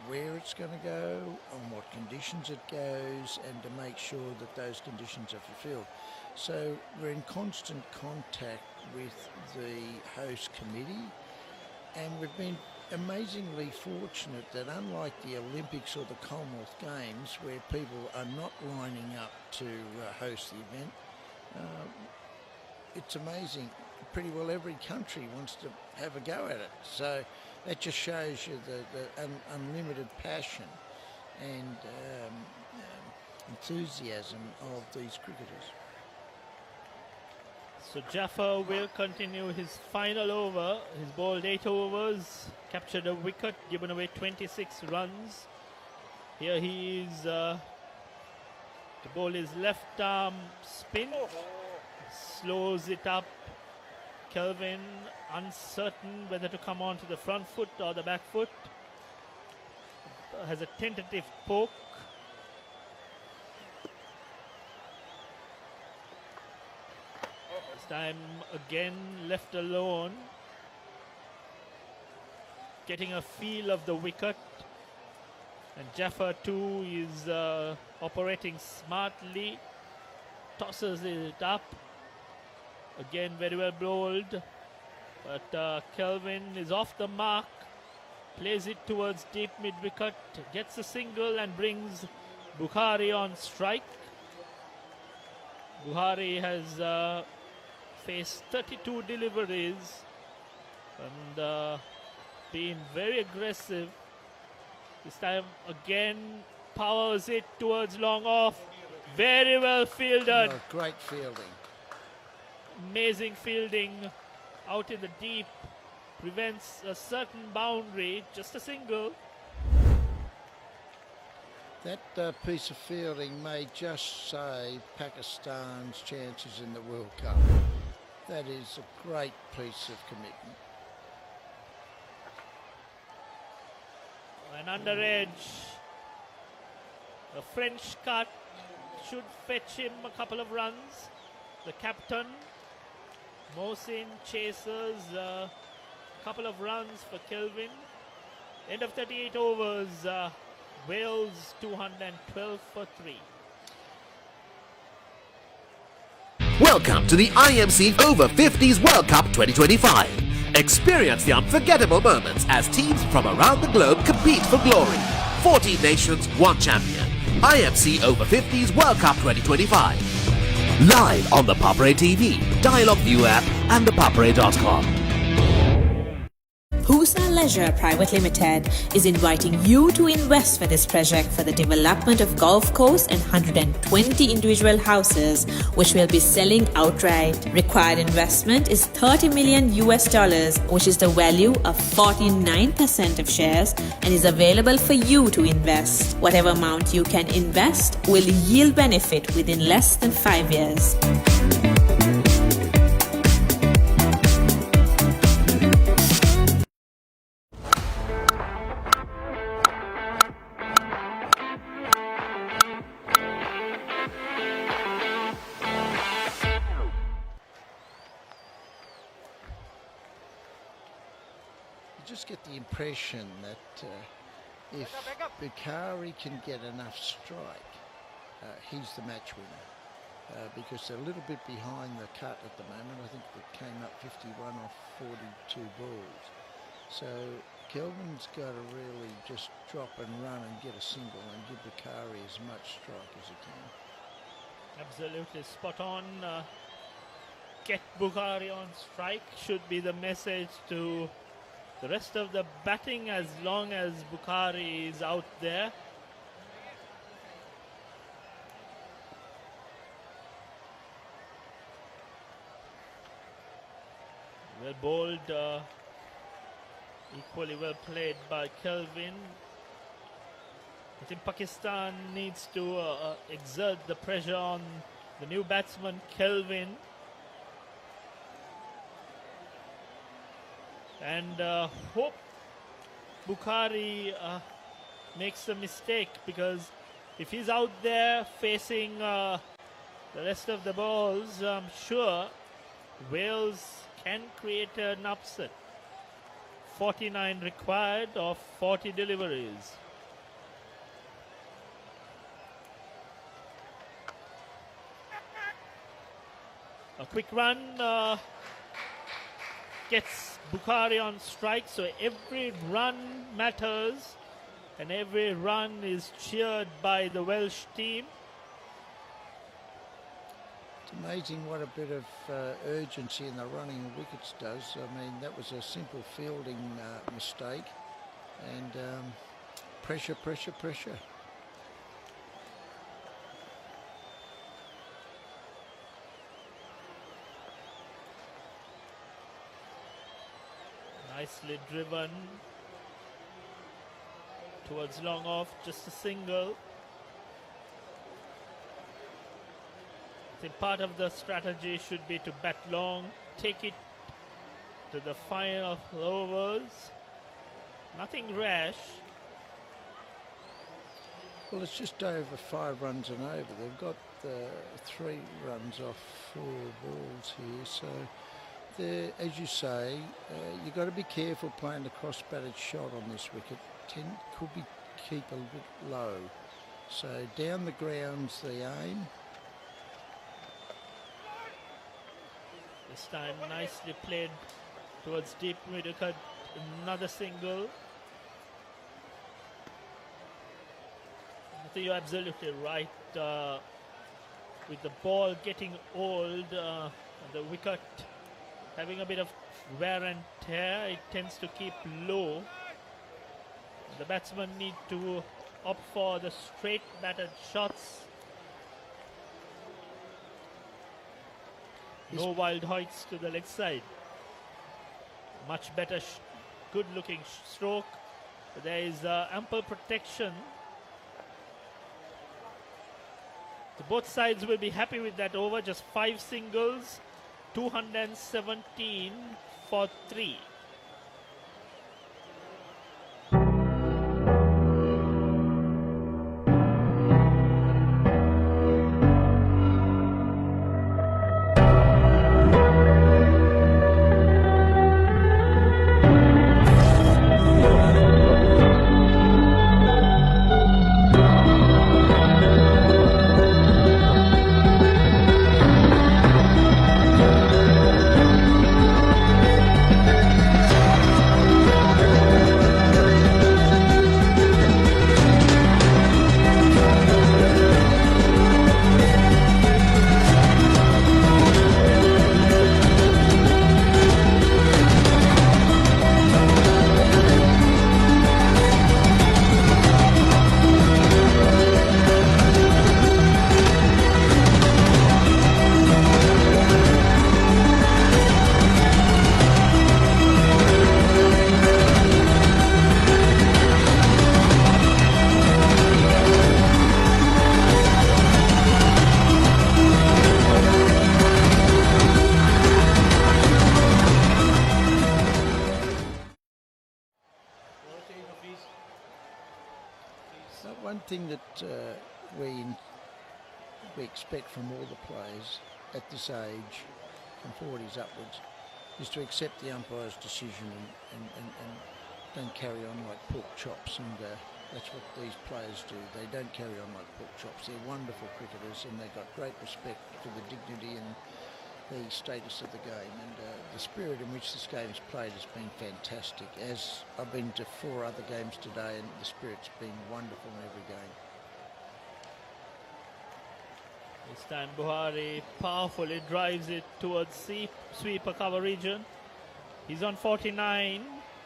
where it's going to go, on what conditions it goes, and to make sure that those conditions are fulfilled. So we're in constant contact with the host committee, and we've been amazingly fortunate that, unlike the Olympics or the Commonwealth Games, where people are not lining up to host the event, it's amazing. Pretty well every country wants to have a go at it. So that just shows you the unlimited passion and enthusiasm of these cricketers.
So Jaffer will continue his final over. He's bowled 8 overs, captured a wicket, given away 26 runs. Here he is to bowl his left arm spin, slows it up. Kelvin uncertain whether to come on to the front foot or the back foot. Has a tentative poke. This time again left alone. Getting a feel of the wicket. And Jaffer too is operating smartly. Tosses it up. Again, very well bowled, but Kelvin is off the mark, plays it towards deep mid-wicket, gets a single and brings Bukhari on strike. Bukhari has faced 32 deliveries and been very aggressive. This time again powers it towards long off. Very well fielded.
Oh, great fielding.
Amazing fielding out in the deep, prevents a certain boundary, just a single.
That piece of fielding may just save Pakistan's chances in the World Cup. That is a great piece of commitment.
An under edge. A French cut should fetch him a couple of runs. The captain, Mohsin, chases a couple of runs for Kelvin. End of 38 overs, Wales 212 for 3.
Welcome to the IMC Over-50s World Cup 2025. Experience the unforgettable moments as teams from around the globe compete for glory. 14 nations, 1 champion. IMC Over-50s World Cup 2025. Live on the Papare TV, Dialogue View app and thepapare.com.
Husa Leisure Private Limited is inviting you to invest for this project for the development of golf course and 120 individual houses, which will be selling outright. Required investment is $30 million, which is the value of 49% of shares, and is available for you to invest. Whatever amount you can invest will yield benefit within less than 5 years.
Just get the impression that if Bukhari can get enough strike, he's the match winner, because they're a little bit behind the cut at the moment. I think they came up 51 off 42 balls. So Kelvin's got to really just drop and run and get a single and give Bukhari as much strike as he can.
Absolutely spot on. Get Bukhari on strike should be the message to the rest of the batting, as long as Bukhari is out there. Well bowled, equally well played by Kelvin. I think Pakistan needs to exert the pressure on the new batsman Kelvin. And hope Bukhari makes a mistake, because if he's out there facing the rest of the balls, I'm sure Wales can create an upset. 49 required of 40 deliveries. A quick run gets Bukhari on strike, so every run matters and every run is cheered by the Welsh team.
It's amazing what a bit of urgency in the running of wickets does. I mean, that was a simple fielding mistake, and pressure, pressure, pressure.
Nicely driven towards long off, just a single. I think part of the strategy should be to bat long, take it to the final overs. Nothing rash.
Well, it's just over 5 runs and over. They've got 3 runs off 4 balls here, so as you say, you've got to be careful playing the cross-batted shot on this wicket. Could be keep a bit low. So down the ground's the aim.
This time nicely played towards deep mid-wicket. Another single. I think you're absolutely right. With the ball getting old, the wicket having a bit of wear and tear, it tends to keep low. The batsmen need to opt for the straight batted shots. No wild hoits to the leg side. Much better, good looking stroke. There is ample protection. So both sides will be happy with that over. Just 5 singles. 217 for 3.
One thing that we expect from all the players at this age, from 40s upwards, is to accept the umpire's decision and don't carry on like pork chops. And that's what these players do. They don't carry on like pork chops. They're wonderful cricketers and they've got great respect for the dignity and the status of the game. And the spirit in which this game is played has been fantastic. As I've been to 4 other games today and the spirit's been wonderful in every game.
This time Buhari powerfully drives it towards sweeper cover region. He's on 49,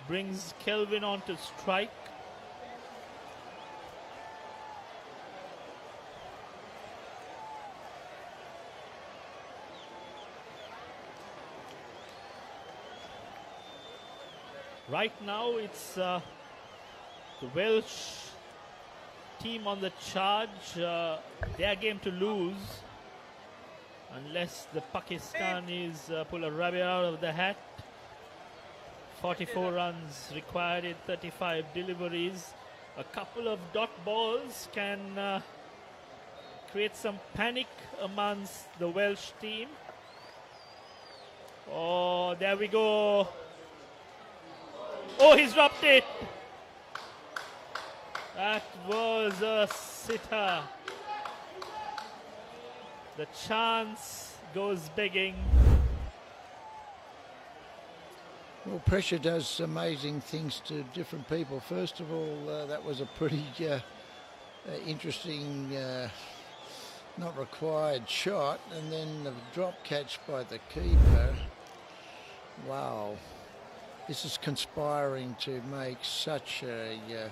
brings Kelvin on to strike. Right now it's the Welsh team on the charge. Their game to lose unless the Pakistanis pull a rabbit out of the hat. 44 runs required in 35 deliveries. A couple of dot balls can create some panic amongst the Welsh team. Oh, there we go. Oh, he's dropped it. That was a sitter. The chance goes begging.
Well, pressure does amazing things to different people. First of all, that was a pretty interesting, not required shot. And then the drop catch by the keeper. Wow. This is conspiring to make such an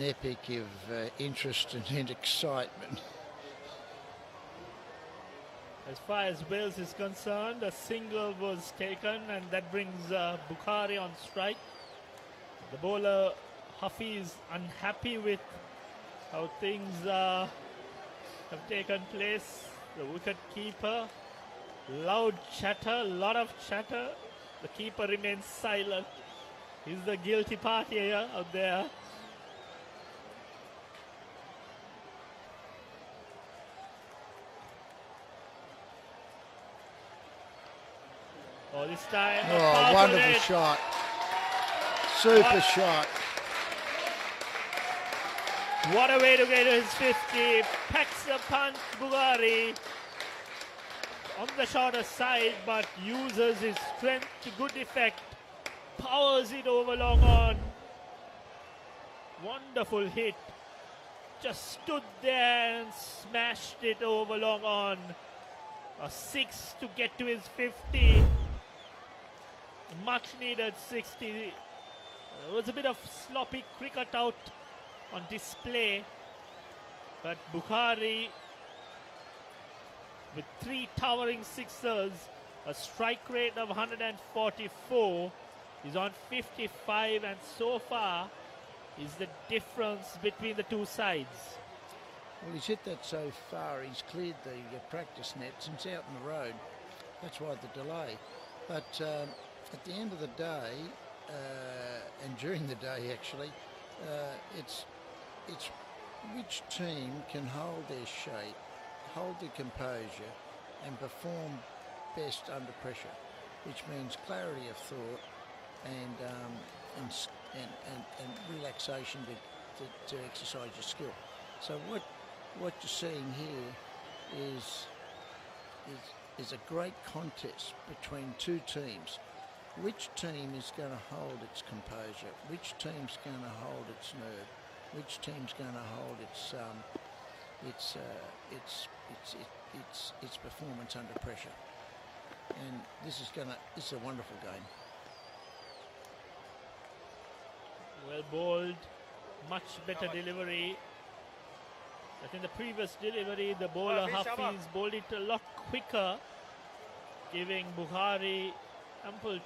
epic of interest and excitement.
As far as Wales is concerned, a single was taken and that brings Bukhari on strike. The bowler Huffy is unhappy with how things have taken place. The wicket keeper, loud chatter, lot of chatter. The keeper remains silent. He's the guilty party here out there. Oh, this time.
Oh, wonderful shot. Super shot.
What a way to get to his 50. Packs the punch, Bukhari. On the shorter side, but uses his strength to good effect. Powers it over long on. Wonderful hit. Just stood there and smashed it over long on. A 6 to get to his 50. Much needed 60. There was a bit of sloppy cricket out on display. But Bukhari, with 3 towering sixers, a strike rate of 144, is on 55, and so far is the difference between the two sides.
Well, he's hit that so far, he's cleared the practice nets and it's out on the road. That's why the delay. But at the end of the day, and during the day actually, it's which team can hold their shape, hold their composure, and perform best under pressure, which means clarity of thought and relaxation to exercise your skill. So what you're seeing here is a great contest between two teams. Which team is going to hold its composure? Which team's going to hold its nerve? Which team's going to hold its performance under pressure? And this is a wonderful game.
Well bowled, much better delivery. I think the previous delivery, the bowler Hafiz bowled it a lot quicker, giving Bukhari ample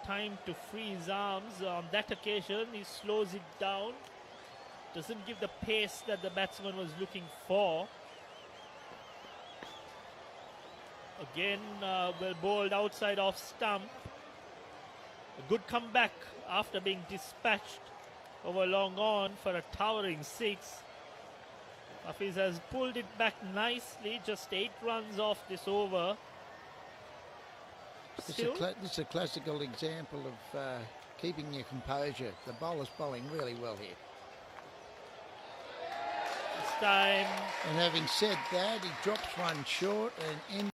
time to free his arms. On that occasion, he slows it down, doesn't give the pace that the batsman was looking for. Again, well bowled outside off stump. A good comeback after being dispatched over long on for a towering 6. Hafiz has pulled it back nicely, just 8 runs off this over.
This is a classical example of keeping your composure. The bowler's bowling really well here.
This time.
And having said that, he drops one short and